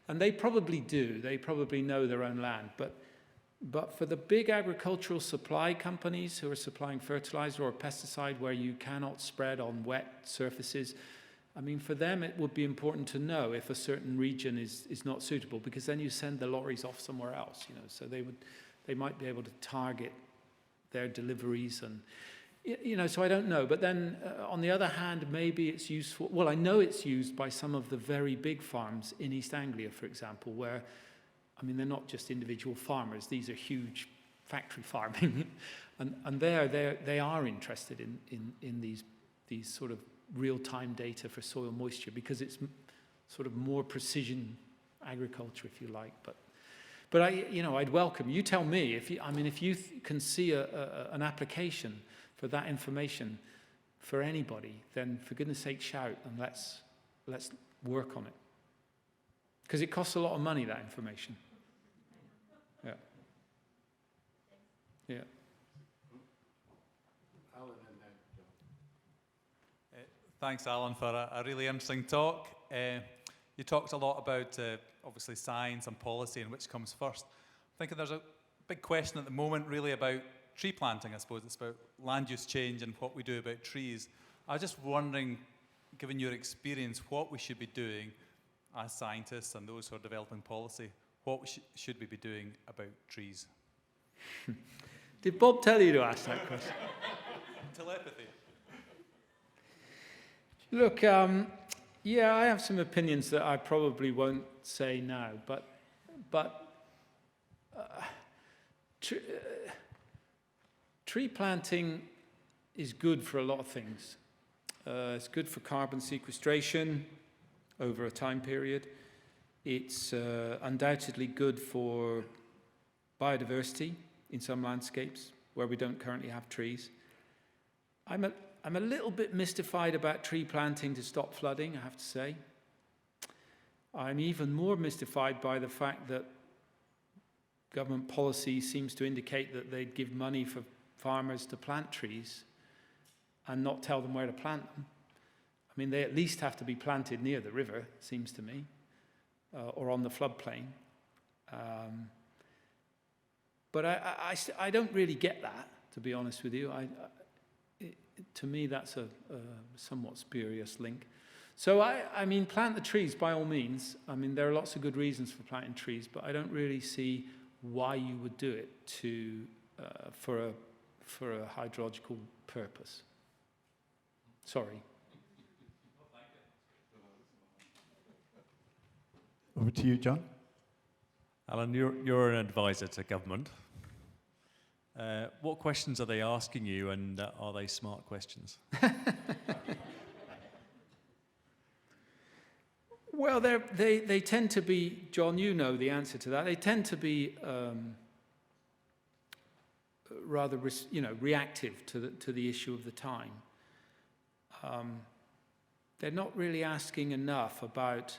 [SPEAKER 1] And they probably do. They probably know their own land. But for the big agricultural supply companies who are supplying fertilizer or pesticide where you cannot spread on wet surfaces, I mean, for them, it would be important to know if a certain region is not suitable, because then you send the lorries off somewhere else, you know, so they might be able to target their deliveries and, you know, so I don't know. But then, on the other hand, maybe it's useful. Well, I know it's used by some of the very big farms in East Anglia, for example, where, I mean, they're not just individual farmers. These are huge factory farming. and they are interested in these sort of real-time data for soil moisture, because it's sort of more precision agriculture, if you like. But I'd welcome, you tell me, if you can see an application for that information for anybody, then for goodness sake, shout, and let's work on it. Because it costs a lot of money, that information. Yeah. Yeah.
[SPEAKER 21] Thanks, Alan, for a really interesting talk. You talked a lot about, obviously, science and policy and which comes first. I'm thinking there's big question at the moment really about tree planting, I suppose. It's about land use change and what we do about trees. I was just wondering, given your experience, what we should be doing as scientists and those who are developing policy, what should we be doing about trees?
[SPEAKER 1] Did Bob tell you to ask that question?
[SPEAKER 21] Telepathy.
[SPEAKER 1] Look, yeah, I have some opinions that I probably won't say now, but tree planting is good for a lot of things. It's good for carbon sequestration over a time period. It's undoubtedly good for biodiversity in some landscapes where we don't currently have trees. I'm a little bit mystified about tree planting to stop flooding, I have to say. I'm even more mystified by the fact that government policy seems to indicate that they'd give money for farmers to plant trees and not tell them where to plant them. I mean, they at least have to be planted near the river, it seems to me, or on the floodplain. But I don't really get that, to be honest with you. To me, that's a somewhat spurious link. So, I mean, plant the trees by all means. I mean, there are lots of good reasons for planting trees, but I don't really see why you would do it for a hydrological purpose. Sorry.
[SPEAKER 7] Over to you, Jon.
[SPEAKER 18] Alan, you're an advisor to government. What questions are they asking you, and are they smart questions?
[SPEAKER 1] Well, they tend to be, Jon, you know the answer to that. They tend to be rather, reactive to the issue of the time. They're not really asking enough about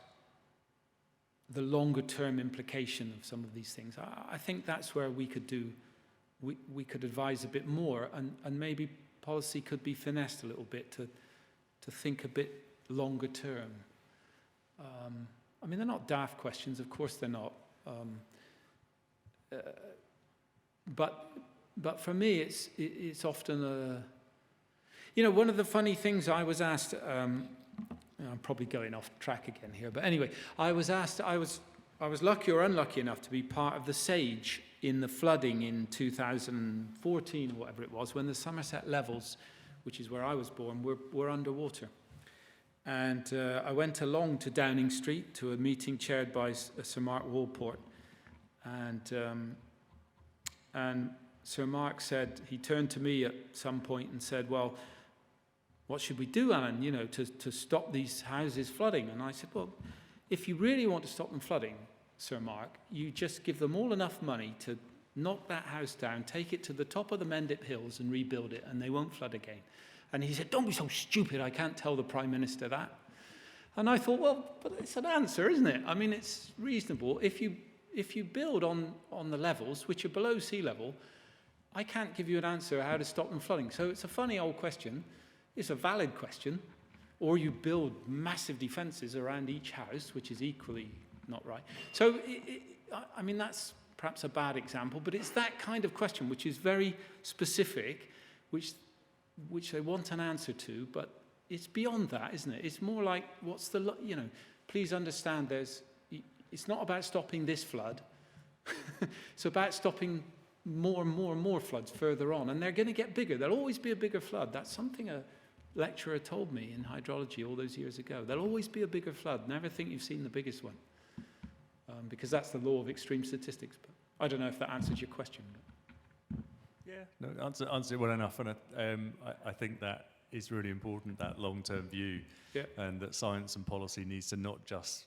[SPEAKER 1] the longer-term implication of some of these things. I think that's where we could do. We could advise a bit more, and maybe policy could be finessed a little bit to think a bit longer term. I mean, they're not daft questions, of course they're not. But for me, it's often one of the funny things I was asked. I'm probably going off track again here, but anyway, I was asked. I was lucky or unlucky enough to be part of the SAGE in the flooding in 2014 or whatever it was, when the Somerset levels, which is where I was born, were underwater. And I went along to Downing Street to a meeting chaired by Sir Mark Walport. And Sir Mark said, he turned to me at some point and said, well, what should we do, Alan, to stop these houses flooding? And I said, well, if you really want to stop them flooding, Sir Mark, you just give them all enough money to knock that house down, take it to the top of the Mendip Hills and rebuild it, and they won't flood again. And he said, don't be so stupid, I can't tell the Prime Minister that. And I thought, well, but it's an answer, isn't it? I mean, it's reasonable. If you build on the levels, which are below sea level, I can't give you an answer how to stop them flooding. So it's a funny old question. It's a valid question. Or you build massive defences around each house, which is equally not right. So, I mean, that's perhaps a bad example, but it's that kind of question, which is very specific, which they want an answer to, but it's beyond that, isn't it? It's more like, please understand it's not about stopping this flood. It's about stopping more and more and more floods further on, and they're going to get bigger. There'll always be a bigger flood. That's something a lecturer told me in hydrology all those years ago. There'll always be a bigger flood. Never think you've seen the biggest one, because that's the law of extreme statistics. But I don't know if that answers your question.
[SPEAKER 18] Yeah, no, answer it well enough, and I think that is really important, that long-term view, and that science and policy needs to not just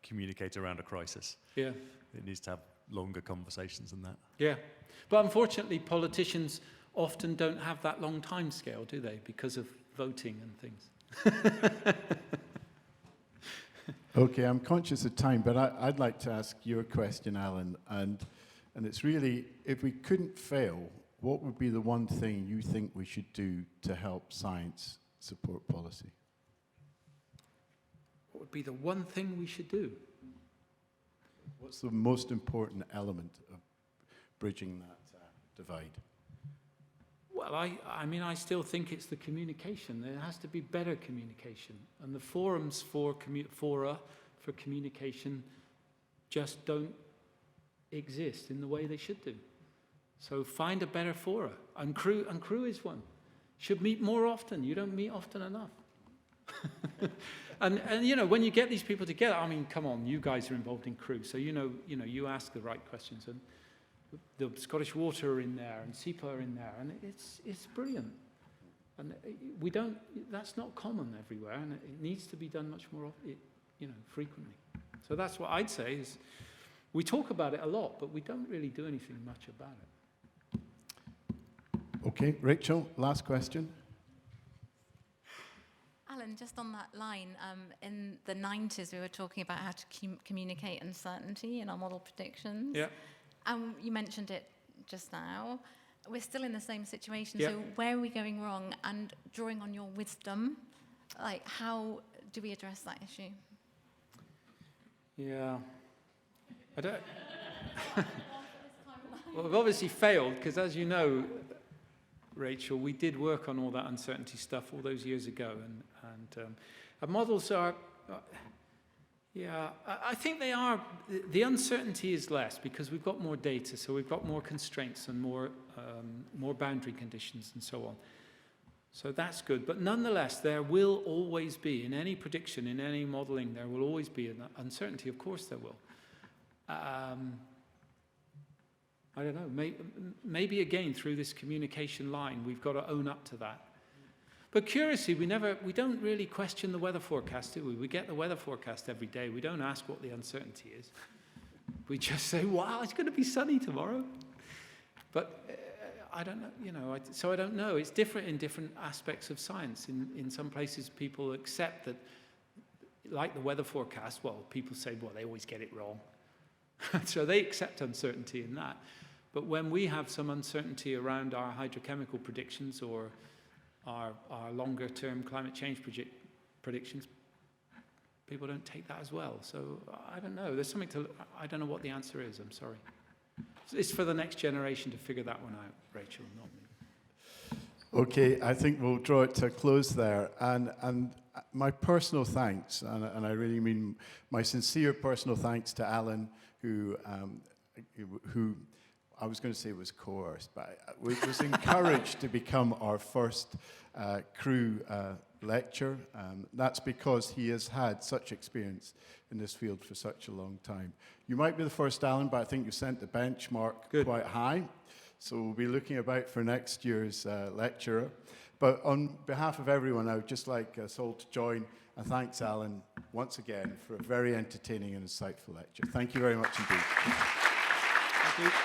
[SPEAKER 18] communicate around a crisis. Yeah, it needs to have longer conversations than that.
[SPEAKER 1] Yeah, but unfortunately, politicians often don't have that long time scale, do they? Because of voting and things.
[SPEAKER 19] Okay, I'm conscious of time, but I'd like to ask your question, Alan, and it's really, if we couldn't fail, what would be the one thing you think we should do to help science support policy?
[SPEAKER 1] What would be the one thing we should do?
[SPEAKER 19] What's the most important element of bridging that divide?
[SPEAKER 1] Well, I mean, I still think it's the communication. There has to be better communication. And the forums for fora for communication just don't exist in the way they should do. So find a better fora. And crew is one. Should meet more often. You don't meet often enough. and you know, when you get these people together, I mean, come on, you guys are involved in crew, so you know, you ask the right questions. And the Scottish Water are in there, and SEPA are in there, and it's brilliant. And we don't. That's not common everywhere, and it needs to be done much more, frequently. So that's what I'd say is, we talk about it a lot, but we don't really do anything much about it.
[SPEAKER 19] Okay, Rachel, last question.
[SPEAKER 5] Alan, just on that line, in the 90s we were talking about how to communicate uncertainty in our model predictions.
[SPEAKER 1] Yeah.
[SPEAKER 5] And you mentioned it just now. We're still in the same situation,
[SPEAKER 1] Yeah.
[SPEAKER 5] so where are we going wrong? And drawing on your wisdom, like how do we address that issue?
[SPEAKER 1] Yeah. I don't... Well, we've obviously failed, because as you know, Rachel, we did work on all that uncertainty stuff all those years ago, and our models are, I think they are. The uncertainty is less because we've got more data, so we've got more constraints and more boundary conditions and so on. So that's good, but nonetheless, there will always be, in any prediction, in any modeling, there will always be an uncertainty. Of course, there will. I don't know, maybe again through this communication line, we've got to own up to that. But curiously, we don't really question the weather forecast, do we? We get the weather forecast every day. We don't ask what the uncertainty is. We just say, wow, it's going to be sunny tomorrow. But I don't know, so I don't know. It's different in different aspects of science. In some places, people accept that, like the weather forecast, well, people say, well, they always get it wrong. So they accept uncertainty in that. But when we have some uncertainty around our hydrochemical predictions or our longer-term climate change predictions, people don't take that as well. So I don't know. There's something to... I don't know what the answer is. I'm sorry. It's for the next generation to figure that one out, Rachel, not me.
[SPEAKER 19] Okay, I think we'll draw it to a close there. And my personal thanks, and I really mean my sincere personal thanks to Alan, who I was going to say was coerced, but was encouraged to become our first crew lecturer. That's because he has had such experience in this field for such a long time. You might be the first, Alan, but I think you sent the benchmark quite high. So we'll be looking about for next year's lecturer. But on behalf of everyone, I would just like us all to join and thanks Alan once again for a very entertaining and insightful lecture. Thank you very much indeed.
[SPEAKER 1] Thank you.